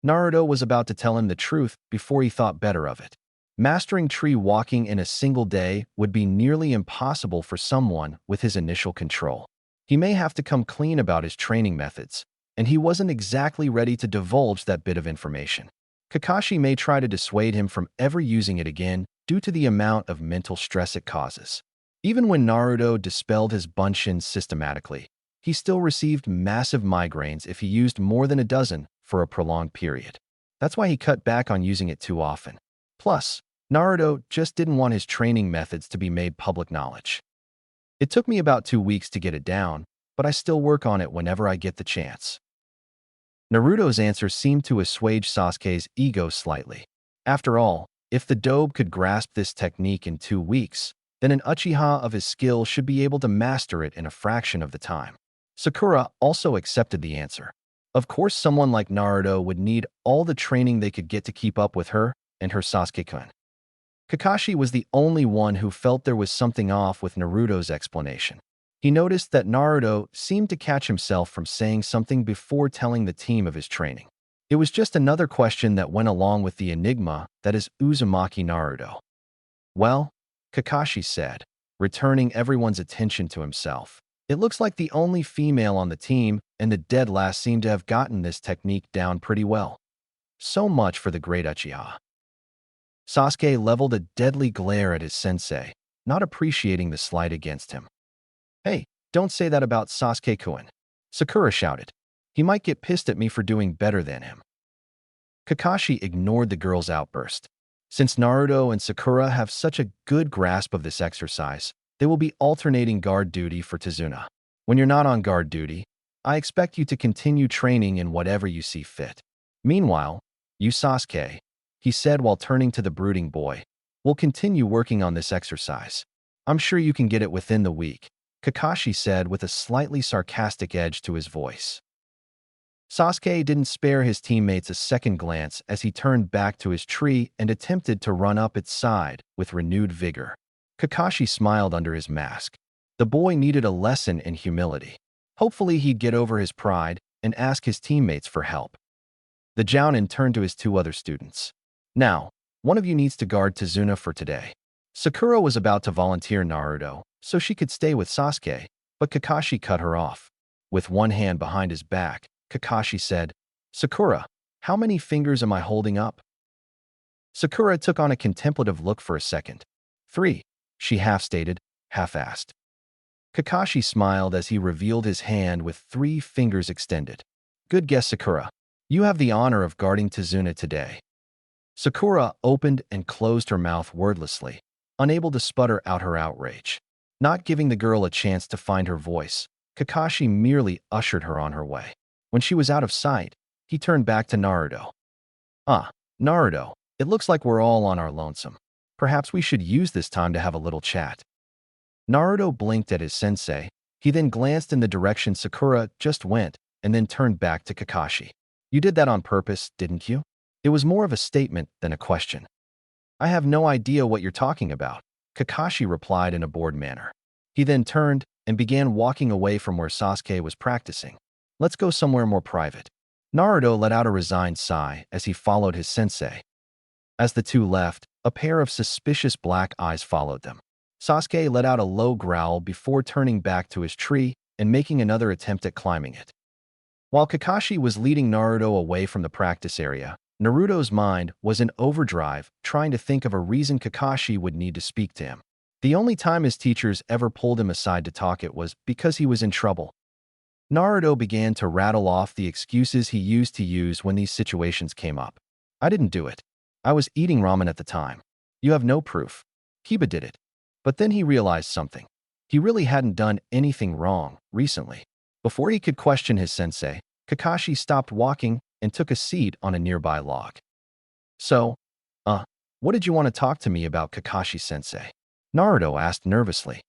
Naruto was about to tell him the truth before he thought better of it. Mastering tree walking in a single day would be nearly impossible for someone with his initial control. He may have to come clean about his training methods, and he wasn't exactly ready to divulge that bit of information. Kakashi may try to dissuade him from ever using it again due to the amount of mental stress it causes. Even when Naruto dispelled his bunshin systematically, he still received massive migraines if he used more than a dozen for a prolonged period. That's why he cut back on using it too often. Plus, Naruto just didn't want his training methods to be made public knowledge. It took me about 2 weeks to get it down, but I still work on it whenever I get the chance. Naruto's answer seemed to assuage Sasuke's ego slightly. After all, if the dobe could grasp this technique in 2 weeks, then an Uchiha of his skill should be able to master it in a fraction of the time. Sakura also accepted the answer. Of course, someone like Naruto would need all the training they could get to keep up with her and her Sasuke-kun. Kakashi was the only one who felt there was something off with Naruto's explanation. He noticed that Naruto seemed to catch himself from saying something before telling the team of his training. It was just another question that went along with the enigma that is Uzumaki Naruto. Well, Kakashi said, returning everyone's attention to himself. It looks like the only female on the team and the dead last seem to have gotten this technique down pretty well. So much for the great Uchiha. Sasuke leveled a deadly glare at his sensei, not appreciating the slight against him. Hey, don't say that about Sasuke-kun, Sakura shouted. He might get pissed at me for doing better than him. Kakashi ignored the girl's outburst. Since Naruto and Sakura have such a good grasp of this exercise, they will be alternating guard duty for Tazuna. When you're not on guard duty, I expect you to continue training in whatever you see fit. Meanwhile, you Sasuke, he said while turning to the brooding boy, will continue working on this exercise. I'm sure you can get it within the week, Kakashi said with a slightly sarcastic edge to his voice. Sasuke didn't spare his teammates a second glance as he turned back to his tree and attempted to run up its side with renewed vigor. Kakashi smiled under his mask. The boy needed a lesson in humility. Hopefully he'd get over his pride and ask his teammates for help. The Jounin turned to his 2 other students. Now, one of you needs to guard Tazuna for today. Sakura was about to volunteer Naruto so she could stay with Sasuke, but Kakashi cut her off. With one hand behind his back, Kakashi said, Sakura, how many fingers am I holding up? Sakura took on a contemplative look for a second. 3, she half-stated, half-asked. Kakashi smiled as he revealed his hand with 3 fingers extended. Good guess, Sakura. You have the honor of guarding Tazuna today. Sakura opened and closed her mouth wordlessly, unable to sputter out her outrage. Not giving the girl a chance to find her voice, Kakashi merely ushered her on her way. When she was out of sight, he turned back to Naruto. Naruto, it looks like we're all on our lonesome. Perhaps we should use this time to have a little chat. Naruto blinked at his sensei. He then glanced in the direction Sakura just went and then turned back to Kakashi. You did that on purpose, didn't you? It was more of a statement than a question. I have no idea what you're talking about, Kakashi replied in a bored manner. He then turned and began walking away from where Sasuke was practicing. Let's go somewhere more private. Naruto let out a resigned sigh as he followed his sensei. As the 2 left, a pair of suspicious black eyes followed them. Sasuke let out a low growl before turning back to his tree and making another attempt at climbing it. While Kakashi was leading Naruto away from the practice area, Naruto's mind was in overdrive, trying to think of a reason Kakashi would need to speak to him. The only time his teachers ever pulled him aside to talk it was because he was in trouble. Naruto began to rattle off the excuses he used to use when these situations came up. I didn't do it. I was eating ramen at the time. You have no proof. Kiba did it. But then he realized something. He really hadn't done anything wrong recently. Before he could question his sensei, Kakashi stopped walking and took a seat on a nearby log. So, what did you want to talk to me about, Kakashi-sensei? Naruto asked nervously.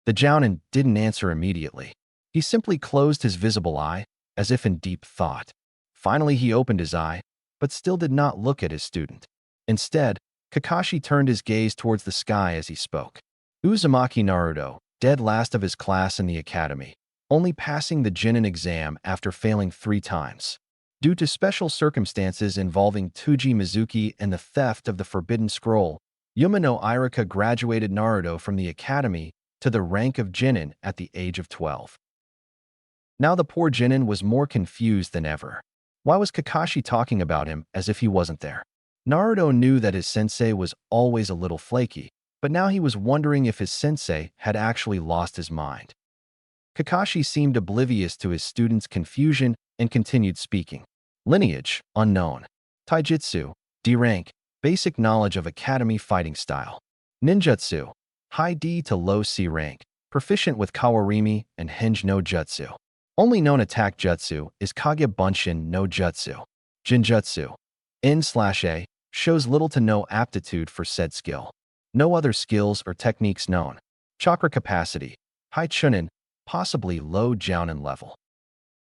The Jounin didn't answer immediately. He simply closed his visible eye, as if in deep thought. Finally, he opened his eye, but still did not look at his student. Instead, Kakashi turned his gaze towards the sky as he spoke. Uzumaki Naruto, dead last of his class in the academy, only passing the Chunin exam after failing 3 times. Due to special circumstances involving Tsuji Mizuki and the theft of the Forbidden Scroll, Yumino Iruka graduated Naruto from the academy to the rank of Chunin at the age of 12. Now the poor Chunin was more confused than ever. Why was Kakashi talking about him as if he wasn't there? Naruto knew that his sensei was always a little flaky, but now he was wondering if his sensei had actually lost his mind. Kakashi seemed oblivious to his student's confusion and continued speaking. Lineage, unknown. Taijutsu, D rank, basic knowledge of academy fighting style. Ninjutsu, high D to low C rank, proficient with Kawarimi and Henge no Jutsu. Only known attack jutsu is Kage Bunshin no Jutsu. Jinjutsu, N/A, shows little to no aptitude for said skill. No other skills or techniques known. Chakra capacity, high Chunin, possibly low Jounin level.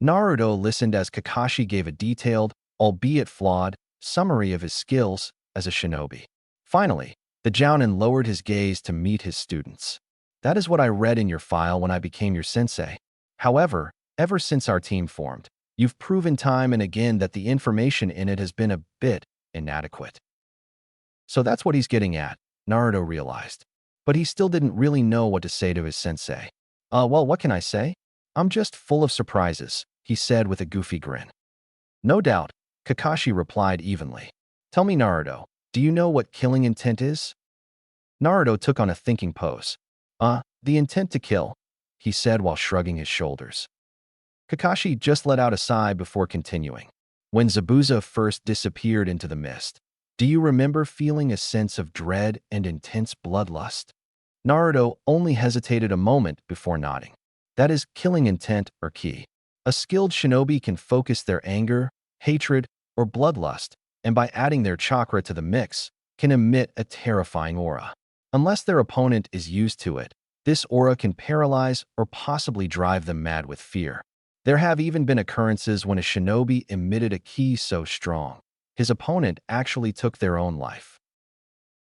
Naruto listened as Kakashi gave a detailed, albeit flawed, summary of his skills as a shinobi. Finally, the Jounin lowered his gaze to meet his students. That is what I read in your file when I became your sensei. However, ever since our team formed, you've proven time and again that the information in it has been a bit inadequate. So that's what he's getting at, Naruto realized. But he still didn't really know what to say to his sensei. Well, what can I say? I'm just full of surprises, he said with a goofy grin. No doubt, Kakashi replied evenly. Tell me, Naruto, do you know what killing intent is? Naruto took on a thinking pose. The intent to kill, he said while shrugging his shoulders. Kakashi just let out a sigh before continuing. When Zabuza first disappeared into the mist, do you remember feeling a sense of dread and intense bloodlust? Naruto only hesitated a moment before nodding. That is killing intent or ki. A skilled shinobi can focus their anger, hatred, or bloodlust, and by adding their chakra to the mix, can emit a terrifying aura. Unless their opponent is used to it, this aura can paralyze or possibly drive them mad with fear. There have even been occurrences when a shinobi emitted a ki so strong, his opponent actually took their own life.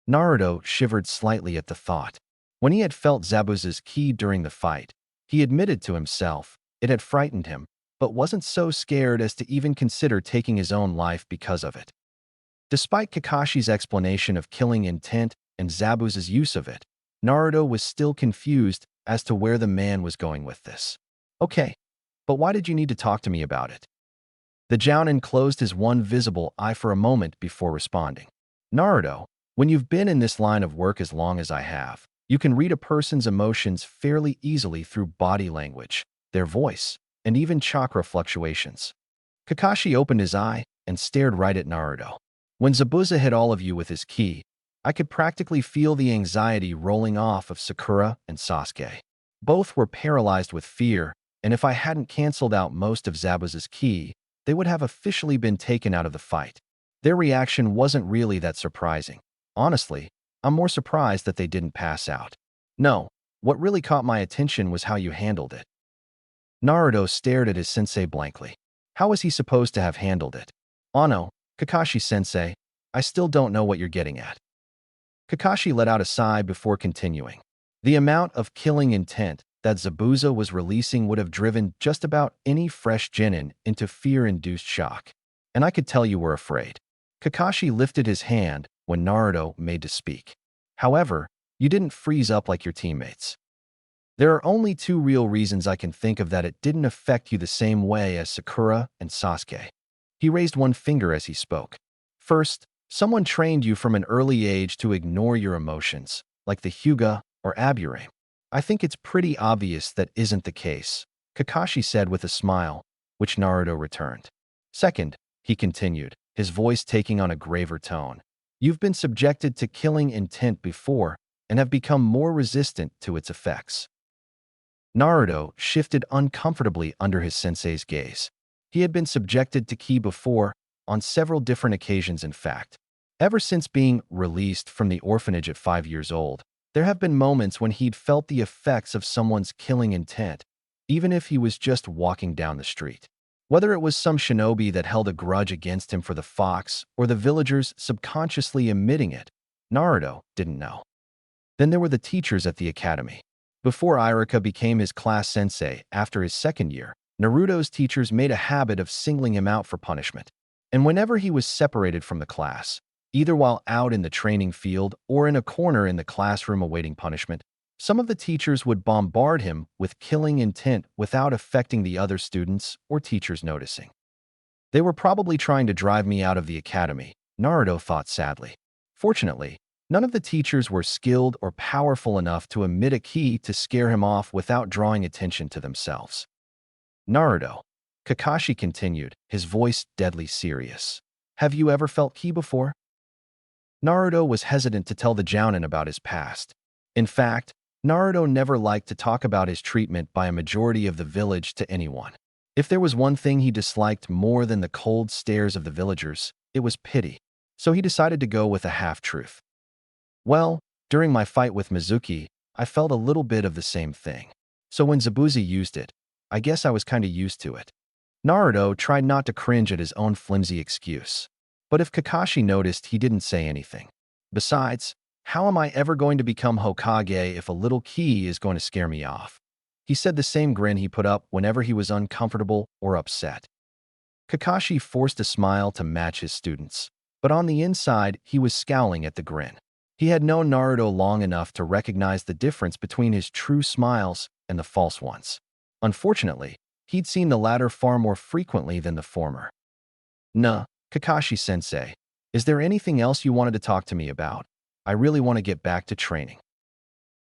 Naruto shivered slightly at the thought. When he had felt Zabuza's ki during the fight, he admitted to himself it had frightened him, but wasn't so scared as to even consider taking his own life because of it. Despite Kakashi's explanation of killing intent and Zabuza's use of it, Naruto was still confused as to where the man was going with this. Okay, but why did you need to talk to me about it? The Jounin closed his one visible eye for a moment before responding. Naruto, when you've been in this line of work as long as I have, you can read a person's emotions fairly easily through body language, their voice, and even chakra fluctuations. Kakashi opened his eye and stared right at Naruto. When Zabuza hit all of you with his ki, I could practically feel the anxiety rolling off of Sakura and Sasuke. Both were paralyzed with fear, and if I hadn't canceled out most of Zabuza's ki, they would have officially been taken out of the fight. Their reaction wasn't really that surprising. Honestly, I'm more surprised that they didn't pass out. No, what really caught my attention was how you handled it. Naruto stared at his sensei blankly. How was he supposed to have handled it? No, Kakashi-sensei, I still don't know what you're getting at. Kakashi let out a sigh before continuing. The amount of killing intent that Zabuza was releasing would have driven just about any fresh Chunin into fear-induced shock. And I could tell you were afraid. Kakashi lifted his hand when Naruto made to speak. However, you didn't freeze up like your teammates. There are only 2 real reasons I can think of that it didn't affect you the same way as Sakura and Sasuke. He raised one finger as he spoke. First, someone trained you from an early age to ignore your emotions, like the Hyuga or Aburame. I think it's pretty obvious that isn't the case, Kakashi said with a smile, which Naruto returned. Second, he continued, his voice taking on a graver tone, You've been subjected to killing intent before and have become more resistant to its effects. Naruto shifted uncomfortably under his sensei's gaze. He had been subjected to ki before, on several different occasions in fact. Ever since being released from the orphanage at 5 years old, there have been moments when he'd felt the effects of someone's killing intent, even if he was just walking down the street. Whether it was some shinobi that held a grudge against him for the fox or the villagers subconsciously emitting it, Naruto didn't know. Then there were the teachers at the academy. Before Iruka became his class sensei after his second year, Naruto's teachers made a habit of singling him out for punishment. And whenever he was separated from the class, either while out in the training field or in a corner in the classroom awaiting punishment, some of the teachers would bombard him with killing intent without affecting the other students or teachers noticing. They were probably trying to drive me out of the academy, Naruto thought sadly. Fortunately, none of the teachers were skilled or powerful enough to emit a ki to scare him off without drawing attention to themselves. Naruto, Kakashi continued, his voice deadly serious. Have you ever felt ki before? Naruto was hesitant to tell the Jounin about his past. In fact, Naruto never liked to talk about his treatment by a majority of the village to anyone. If there was one thing he disliked more than the cold stares of the villagers, it was pity. So he decided to go with a half-truth. Well, during my fight with Mizuki, I felt a little bit of the same thing. So when Zabuza used it, I guess I was kinda used to it. Naruto tried not to cringe at his own flimsy excuse. But if Kakashi noticed, he didn't say anything. Besides, how am I ever going to become Hokage if a little ki is going to scare me off? He said the same grin he put up whenever he was uncomfortable or upset. Kakashi forced a smile to match his students, but on the inside, he was scowling at the grin. He had known Naruto long enough to recognize the difference between his true smiles and the false ones. Unfortunately, he'd seen the latter far more frequently than the former. Nah, Kakashi-sensei, is there anything else you wanted to talk to me about? I really want to get back to training.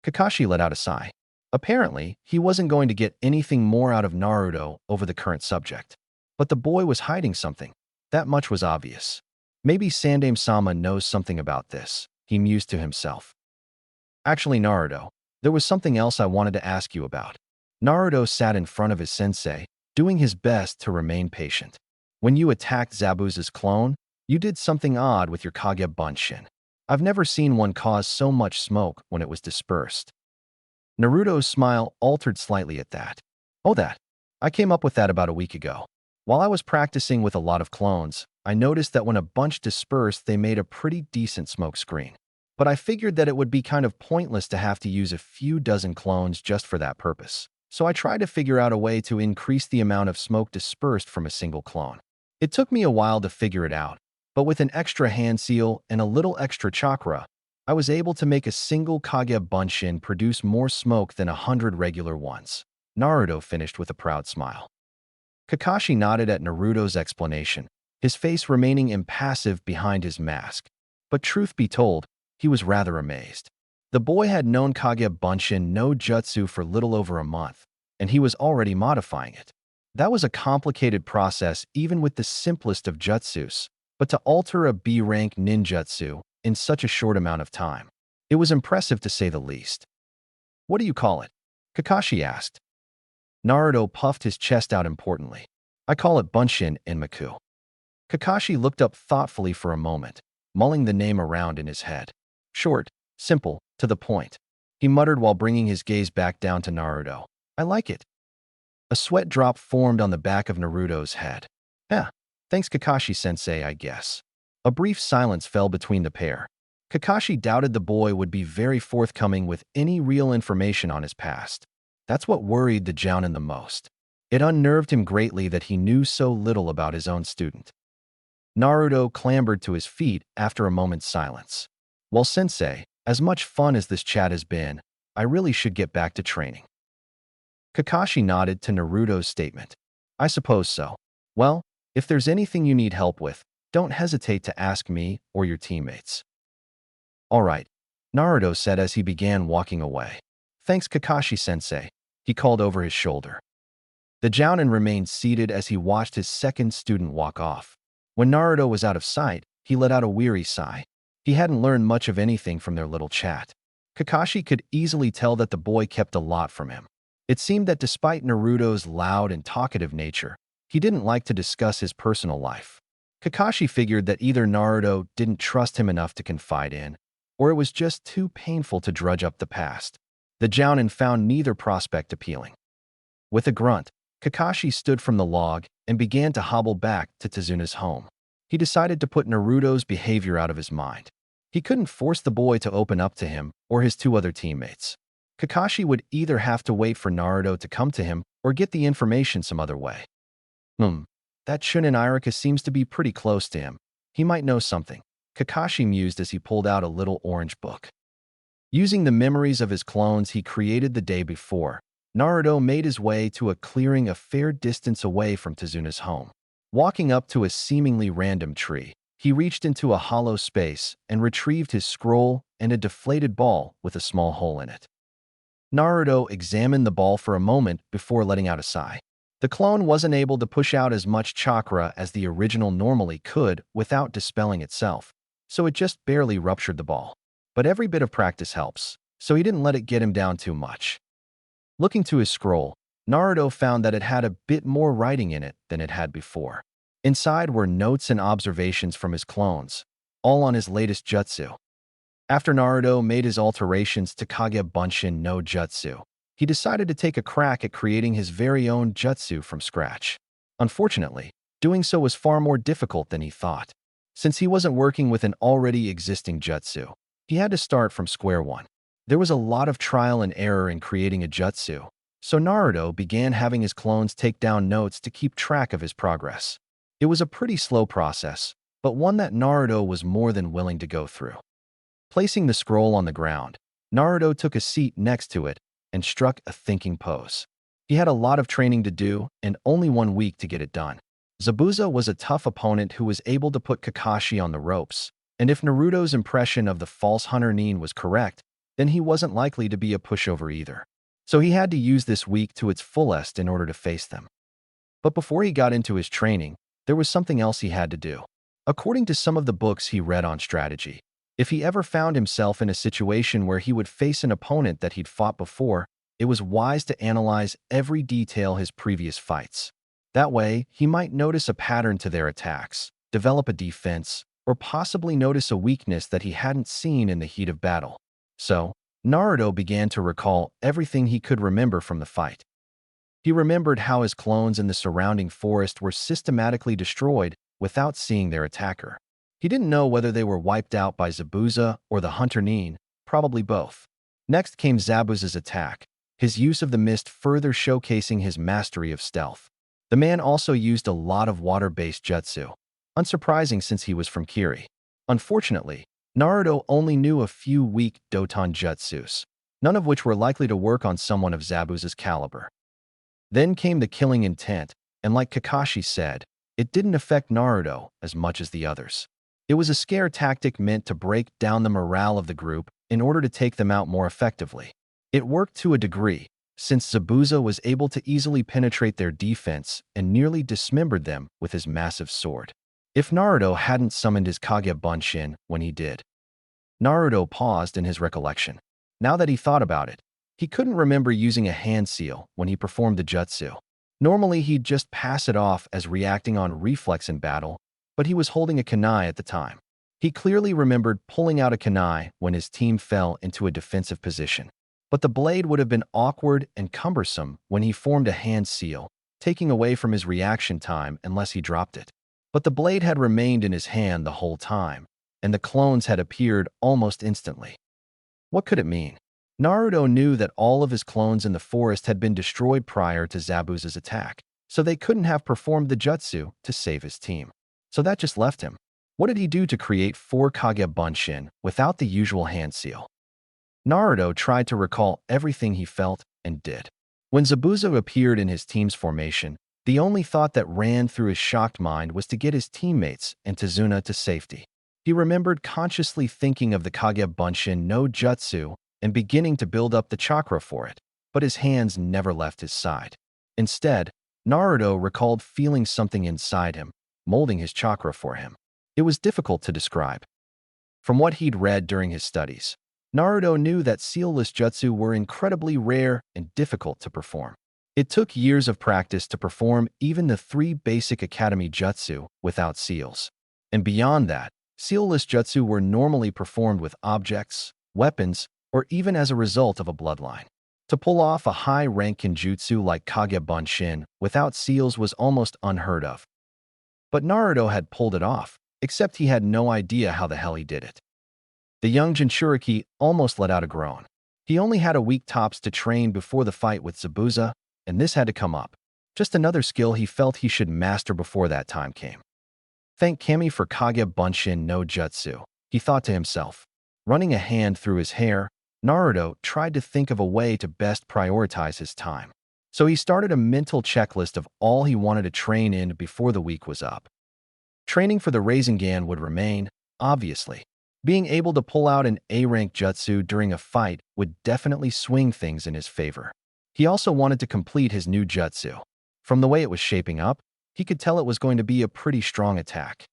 Kakashi let out a sigh. Apparently, he wasn't going to get anything more out of Naruto over the current subject. But the boy was hiding something. That much was obvious. Maybe Sandaime-sama knows something about this, he mused to himself. Actually, Naruto, there was something else I wanted to ask you about. Naruto sat in front of his sensei, doing his best to remain patient. When you attacked Zabuza's clone, you did something odd with your Kage Bunshin. I've never seen one cause so much smoke when it was dispersed. Naruto's smile altered slightly at that. Oh, that. I came up with that about a week ago. While I was practicing with a lot of clones, I noticed that when a bunch dispersed, they made a pretty decent smoke screen. But I figured that it would be kind of pointless to have to use a few dozen clones just for that purpose. So I tried to figure out a way to increase the amount of smoke dispersed from a single clone. It took me a while to figure it out, but with an extra hand seal and a little extra chakra, I was able to make a single Kage Bunshin produce more smoke than 100 regular ones. Naruto finished with a proud smile. Kakashi nodded at Naruto's explanation, his face remaining impassive behind his mask. But truth be told, he was rather amazed. The boy had known Kage Bunshin no jutsu for little over a month, and he was already modifying it. That was a complicated process even with the simplest of jutsus, but to alter a B-rank ninjutsu in such a short amount of time, it was impressive to say the least. What do you call it? Kakashi asked. Naruto puffed his chest out importantly. I call it Bunshin Enmaku. Kakashi looked up thoughtfully for a moment, mulling the name around in his head. Short, simple, to the point. He muttered while bringing his gaze back down to Naruto. I like it. A sweat drop formed on the back of Naruto's head. Thanks Kakashi-sensei, I guess. A brief silence fell between the pair. Kakashi doubted the boy would be very forthcoming with any real information on his past. That's what worried the Jounin the most. It unnerved him greatly that he knew so little about his own student. Naruto clambered to his feet after a moment's silence. Well, sensei, as much fun as this chat has been, I really should get back to training. Kakashi nodded to Naruto's statement. I suppose so. Well, if there's anything you need help with, don't hesitate to ask me or your teammates. All right, Naruto said as he began walking away. Thanks Kakashi-sensei, he called over his shoulder. The Jounin remained seated as he watched his second student walk off. When Naruto was out of sight, he let out a weary sigh. He hadn't learned much of anything from their little chat. Kakashi could easily tell that the boy kept a lot from him. It seemed that despite Naruto's loud and talkative nature, he didn't like to discuss his personal life. Kakashi figured that either Naruto didn't trust him enough to confide in, or it was just too painful to drudge up the past. The Jounin found neither prospect appealing. With a grunt, Kakashi stood from the log and began to hobble back to Tazuna's home. He decided to put Naruto's behavior out of his mind. He couldn't force the boy to open up to him or his two other teammates. Kakashi would either have to wait for Naruto to come to him or get the information some other way. That Chunin Iruka seems to be pretty close to him. He might know something, Kakashi mused as he pulled out a little orange book. Using the memories of his clones he created the day before, Naruto made his way to a clearing a fair distance away from Tazuna's home. Walking up to a seemingly random tree, he reached into a hollow space and retrieved his scroll and a deflated ball with a small hole in it. Naruto examined the ball for a moment before letting out a sigh. The clone wasn't able to push out as much chakra as the original normally could without dispelling itself, so it just barely ruptured the ball. But every bit of practice helps, so he didn't let it get him down too much. Looking to his scroll, Naruto found that it had a bit more writing in it than it had before. Inside were notes and observations from his clones, all on his latest jutsu. After Naruto made his alterations to Kage Bunshin no Jutsu, he decided to take a crack at creating his very own jutsu from scratch. Unfortunately, doing so was far more difficult than he thought. Since he wasn't working with an already existing jutsu, he had to start from square one. There was a lot of trial and error in creating a jutsu, so Naruto began having his clones take down notes to keep track of his progress. It was a pretty slow process, but one that Naruto was more than willing to go through. Placing the scroll on the ground, Naruto took a seat next to it and struck a thinking pose. He had a lot of training to do and only 1 week to get it done. Zabuza was a tough opponent who was able to put Kakashi on the ropes, and if Naruto's impression of the false hunter Nin was correct, then he wasn't likely to be a pushover either. So he had to use this week to its fullest in order to face them. But before he got into his training, there was something else he had to do. According to some of the books he read on strategy, if he ever found himself in a situation where he would face an opponent that he'd fought before, it was wise to analyze every detail his previous fights. That way, he might notice a pattern to their attacks, develop a defense, or possibly notice a weakness that he hadn't seen in the heat of battle. So, Naruto began to recall everything he could remember from the fight. He remembered how his clones in the surrounding forest were systematically destroyed without seeing their attacker. He didn't know whether they were wiped out by Zabuza or the hunter Nin, probably both. Next came Zabuza's attack, his use of the mist further showcasing his mastery of stealth. The man also used a lot of water-based jutsu, unsurprising since he was from Kiri. Unfortunately, Naruto only knew a few weak Doton jutsus, none of which were likely to work on someone of Zabuza's caliber. Then came the killing intent, and like Kakashi said, it didn't affect Naruto as much as the others. It was a scare tactic meant to break down the morale of the group in order to take them out more effectively. It worked to a degree, since Zabuza was able to easily penetrate their defense and nearly dismembered them with his massive sword. If Naruto hadn't summoned his Kage Bunshin when he did. Naruto paused in his recollection. Now that he thought about it, he couldn't remember using a hand seal when he performed the jutsu. Normally, he'd just pass it off as reacting on reflex in battle, but he was holding a kunai at the time. He clearly remembered pulling out a kunai when his team fell into a defensive position. But the blade would have been awkward and cumbersome when he formed a hand seal, taking away from his reaction time unless he dropped it. But the blade had remained in his hand the whole time, and the clones had appeared almost instantly. What could it mean? Naruto knew that all of his clones in the forest had been destroyed prior to Zabuza's attack, so they couldn't have performed the jutsu to save his team. So that just left him. What did he do to create 4 Kage Bunshin without the usual hand seal? Naruto tried to recall everything he felt and did. When Zabuza appeared in his team's formation, the only thought that ran through his shocked mind was to get his teammates and Tazuna to safety. He remembered consciously thinking of the Kage Bunshin no Jutsu and beginning to build up the chakra for it, but his hands never left his side. Instead, Naruto recalled feeling something inside him, molding his chakra for him. It was difficult to describe. From what he'd read during his studies, Naruto knew that sealless jutsu were incredibly rare and difficult to perform. It took years of practice to perform even the 3 basic academy jutsu without seals. And beyond that, sealless jutsu were normally performed with objects, weapons, or even as a result of a bloodline. To pull off a high-rank kinjutsu like Kage Bunshin without seals was almost unheard of. But Naruto had pulled it off, except he had no idea how the hell he did it. The young Jinchuriki almost let out a groan. He only had a week tops to train before the fight with Zabuza, and this had to come up. Just another skill he felt he should master before that time came. Thank Kami for Kage Bunshin no Jutsu, he thought to himself. Running a hand through his hair, Naruto tried to think of a way to best prioritize his time. So he started a mental checklist of all he wanted to train in before the week was up. Training for the Rasengan would remain, obviously. Being able to pull out an A-rank jutsu during a fight would definitely swing things in his favor. He also wanted to complete his new jutsu. From the way it was shaping up, he could tell it was going to be a pretty strong attack.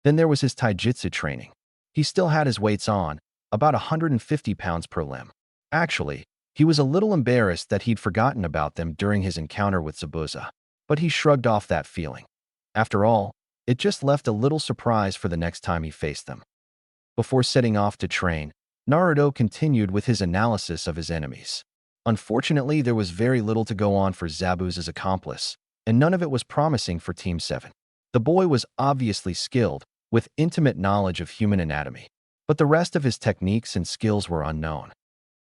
Then there was his taijutsu training. He still had his weights on, about 150 pounds per limb. Actually, he was a little embarrassed that he'd forgotten about them during his encounter with Zabuza, but he shrugged off that feeling. After all, it just left a little surprise for the next time he faced them. Before setting off to train, Naruto continued with his analysis of his enemies. Unfortunately, there was very little to go on for Zabuza's accomplice, and none of it was promising for Team 7. The boy was obviously skilled, with intimate knowledge of human anatomy, but the rest of his techniques and skills were unknown.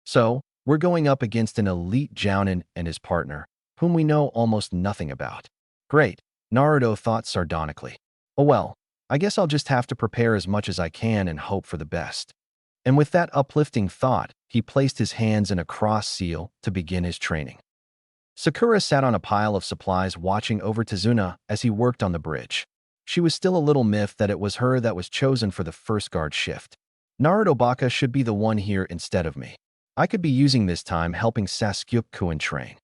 So, we're going up against an elite jounin and his partner, whom we know almost nothing about. Great, Naruto thought sardonically. Oh well, I guess I'll just have to prepare as much as I can and hope for the best. And with that uplifting thought, he placed his hands in a cross seal to begin his training. Sakura sat on a pile of supplies watching over Tazuna as he worked on the bridge. She was still a little miffed that it was her that was chosen for the first guard shift. Naruto Baka should be the one here instead of me. I could be using this time helping Sasuke-kun train.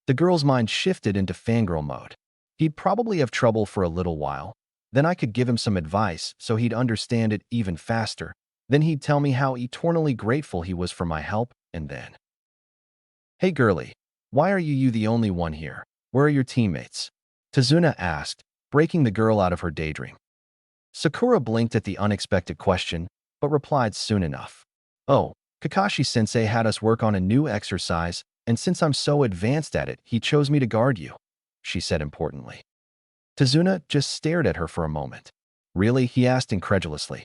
The girl's mind shifted into fangirl mode. He'd probably have trouble for a little while. Then I could give him some advice so he'd understand it even faster. Then he'd tell me how eternally grateful he was for my help, and then... Hey girlie, why are you the only one here? Where are your teammates? Tazuna asked, breaking the girl out of her daydream. Sakura blinked at the unexpected question, but replied soon enough. Oh, Kakashi-sensei had us work on a new exercise, and since I'm so advanced at it, he chose me to guard you, she said importantly. Tazuna just stared at her for a moment. Really? He asked incredulously.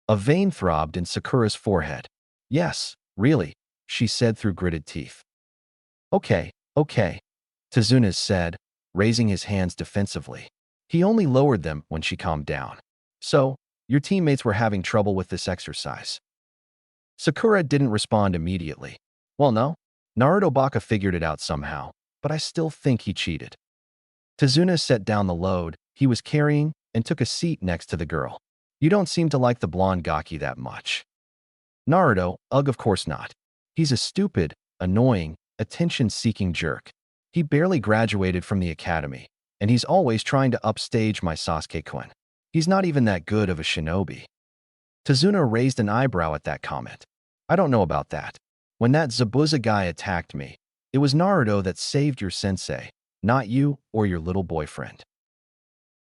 A vein throbbed in Sakura's forehead. Yes, really, she said through gritted teeth. Okay, Tazuna said, raising his hands defensively. He only lowered them when she calmed down. So, your teammates were having trouble with this exercise. Sakura didn't respond immediately. Well, no, Naruto Baka figured it out somehow, but I still think he cheated. Tazuna set down the load he was carrying and took a seat next to the girl. You don't seem to like the blonde Gaki that much. Naruto, ugh, of course not. He's a stupid, annoying, attention-seeking jerk. He barely graduated from the academy, and he's always trying to upstage my Sasuke-kun. He's not even that good of a shinobi. Tazuna raised an eyebrow at that comment. I don't know about that. When that Zabuza guy attacked me, it was Naruto that saved your sensei, not you or your little boyfriend.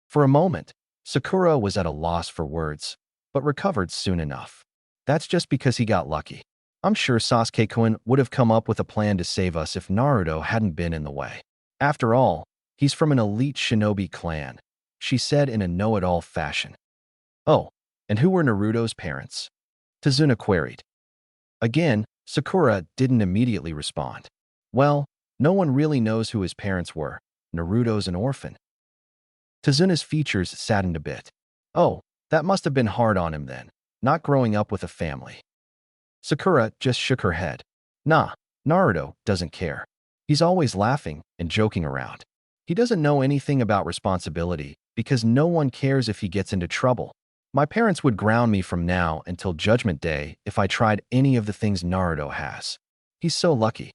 For a moment, Sakura was at a loss for words, but recovered soon enough. That's just because he got lucky. I'm sure Sasuke-kun would have come up with a plan to save us if Naruto hadn't been in the way. After all, he's from an elite shinobi clan, she said in a know-it-all fashion. Oh, and who were Naruto's parents? Tazuna queried. Again, Sakura didn't immediately respond. Well, no one really knows who his parents were. Naruto's an orphan. Tazuna's features saddened a bit. Oh, that must have been hard on him then, not growing up with a family. Sakura just shook her head. Nah, Naruto doesn't care. He's always laughing and joking around. He doesn't know anything about responsibility because no one cares if he gets into trouble. My parents would ground me from now until Judgment Day if I tried any of the things Naruto has. He's so lucky.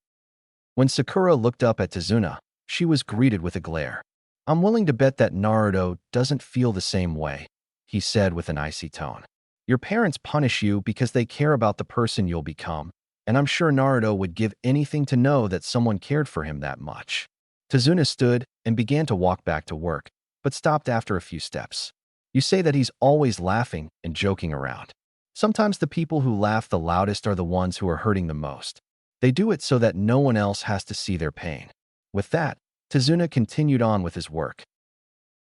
When Sakura looked up at Tazuna, she was greeted with a glare. I'm willing to bet that Naruto doesn't feel the same way, he said with an icy tone. Your parents punish you because they care about the person you'll become, and I'm sure Naruto would give anything to know that someone cared for him that much. Tazuna stood and began to walk back to work, but stopped after a few steps. You say that he's always laughing and joking around. Sometimes the people who laugh the loudest are the ones who are hurting the most. They do it so that no one else has to see their pain. With that, Tazuna continued on with his work.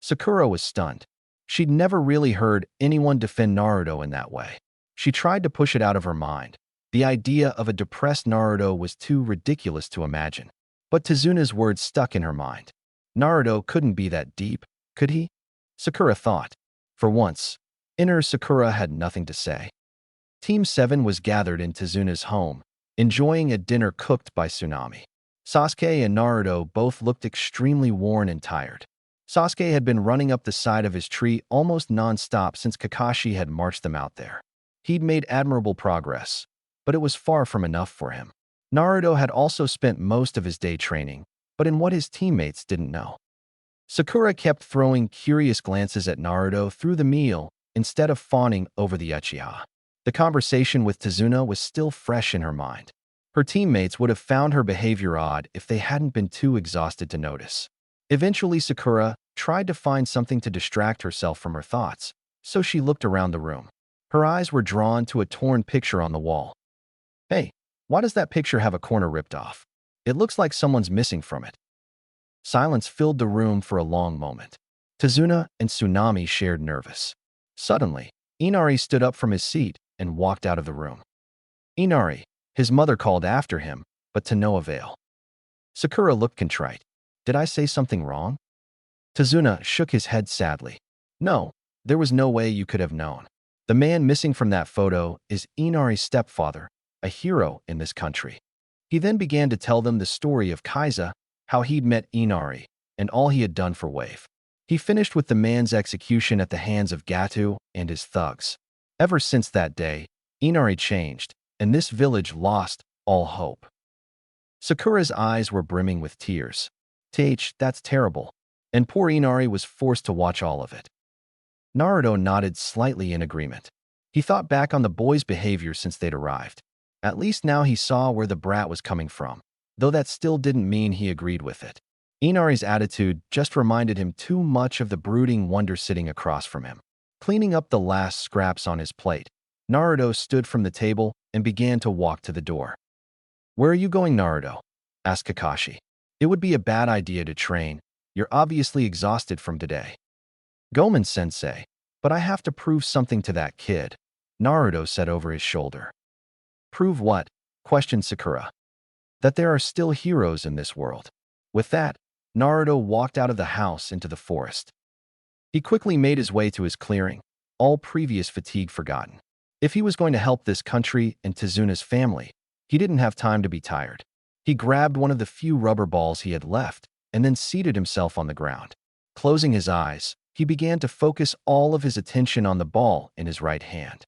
Sakura was stunned. She'd never really heard anyone defend Naruto in that way. She tried to push it out of her mind. The idea of a depressed Naruto was too ridiculous to imagine. But Tazuna's words stuck in her mind. Naruto couldn't be that deep, could he? Sakura thought. For once, inner Sakura had nothing to say. Team 7 was gathered in Tazuna's home, enjoying a dinner cooked by Tsunami. Sasuke and Naruto both looked extremely worn and tired. Sasuke had been running up the side of his tree almost non-stop since Kakashi had marched them out there. He'd made admirable progress, but it was far from enough for him. Naruto had also spent most of his day training, but in what his teammates didn't know. Sakura kept throwing curious glances at Naruto through the meal instead of fawning over the Uchiha. The conversation with Tazuna was still fresh in her mind. Her teammates would have found her behavior odd if they hadn't been too exhausted to notice. Eventually, Sakura tried to find something to distract herself from her thoughts, so she looked around the room. Her eyes were drawn to a torn picture on the wall. Hey, why does that picture have a corner ripped off? It looks like someone's missing from it. Silence filled the room for a long moment. Tazuna and Tsunami shared nervous. Suddenly, Inari stood up from his seat and walked out of the room. Inari, his mother called after him, but to no avail. Sakura looked contrite. Did I say something wrong? Tazuna shook his head sadly. No, there was no way you could have known. The man missing from that photo is Inari's stepfather, a hero in this country. He then began to tell them the story of Kaiza, how he'd met Inari, and all he had done for Wave. He finished with the man's execution at the hands of Gato and his thugs. Ever since that day, Inari changed, and this village lost all hope. Sakura's eyes were brimming with tears. That's terrible. And poor Inari was forced to watch all of it. Naruto nodded slightly in agreement. He thought back on the boys' behavior since they'd arrived. At least now he saw where the brat was coming from, though that still didn't mean he agreed with it. Inari's attitude just reminded him too much of the brooding wonder sitting across from him. Cleaning up the last scraps on his plate, Naruto stood from the table and began to walk to the door. Where are you going, Naruto? Asked Kakashi. It would be a bad idea to train. You're obviously exhausted from today. Gomen-sensei, but I have to prove something to that kid, Naruto said over his shoulder. Prove what? Questioned Sakura. That there are still heroes in this world. With that, Naruto walked out of the house into the forest. He quickly made his way to his clearing, all previous fatigue forgotten. If he was going to help this country and Tazuna's family, he didn't have time to be tired. He grabbed one of the few rubber balls he had left and then seated himself on the ground. Closing his eyes, he began to focus all of his attention on the ball in his right hand.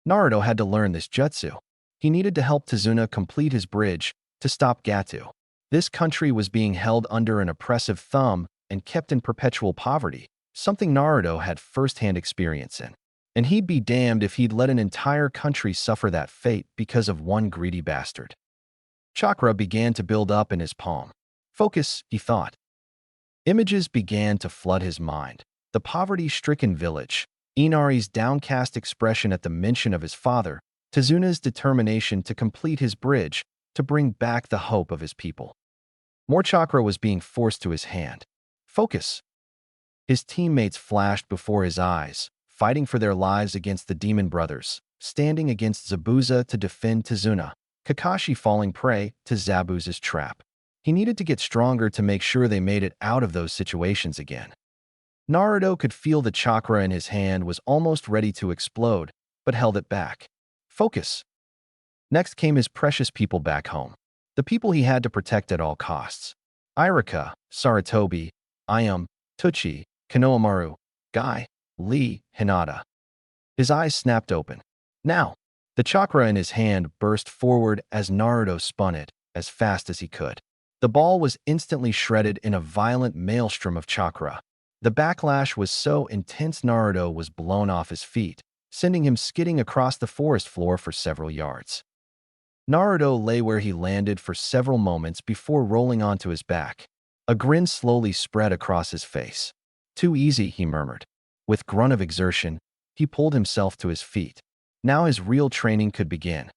Naruto had to learn this jutsu. He needed to help Tazuna complete his bridge to stop Gato. This country was being held under an oppressive thumb and kept in perpetual poverty, something Naruto had first-hand experience in. And he'd be damned if he'd let an entire country suffer that fate because of one greedy bastard. Chakra began to build up in his palm. Focus, he thought. Images began to flood his mind. The poverty-stricken village, Inari's downcast expression at the mention of his father, Tazuna's determination to complete his bridge to bring back the hope of his people. More chakra was being forced to his hand. Focus. His teammates flashed before his eyes, fighting for their lives against the Demon Brothers, standing against Zabuza to defend Tazuna, Kakashi falling prey to Zabuza's trap. He needed to get stronger to make sure they made it out of those situations again. Naruto could feel the chakra in his hand was almost ready to explode, but held it back. Focus. Next came his precious people back home. The people he had to protect at all costs. Iruka, Sarutobi, Ayame, Tuchi, Konohamaru, Guy, Lee, Hinata. His eyes snapped open. Now, the chakra in his hand burst forward as Naruto spun it as fast as he could. The ball was instantly shredded in a violent maelstrom of chakra. The backlash was so intense Naruto was blown off his feet, sending him skidding across the forest floor for several yards. Naruto lay where he landed for several moments before rolling onto his back. A grin slowly spread across his face. "Too easy," he murmured. With grunt of exertion, he pulled himself to his feet. Now his real training could begin.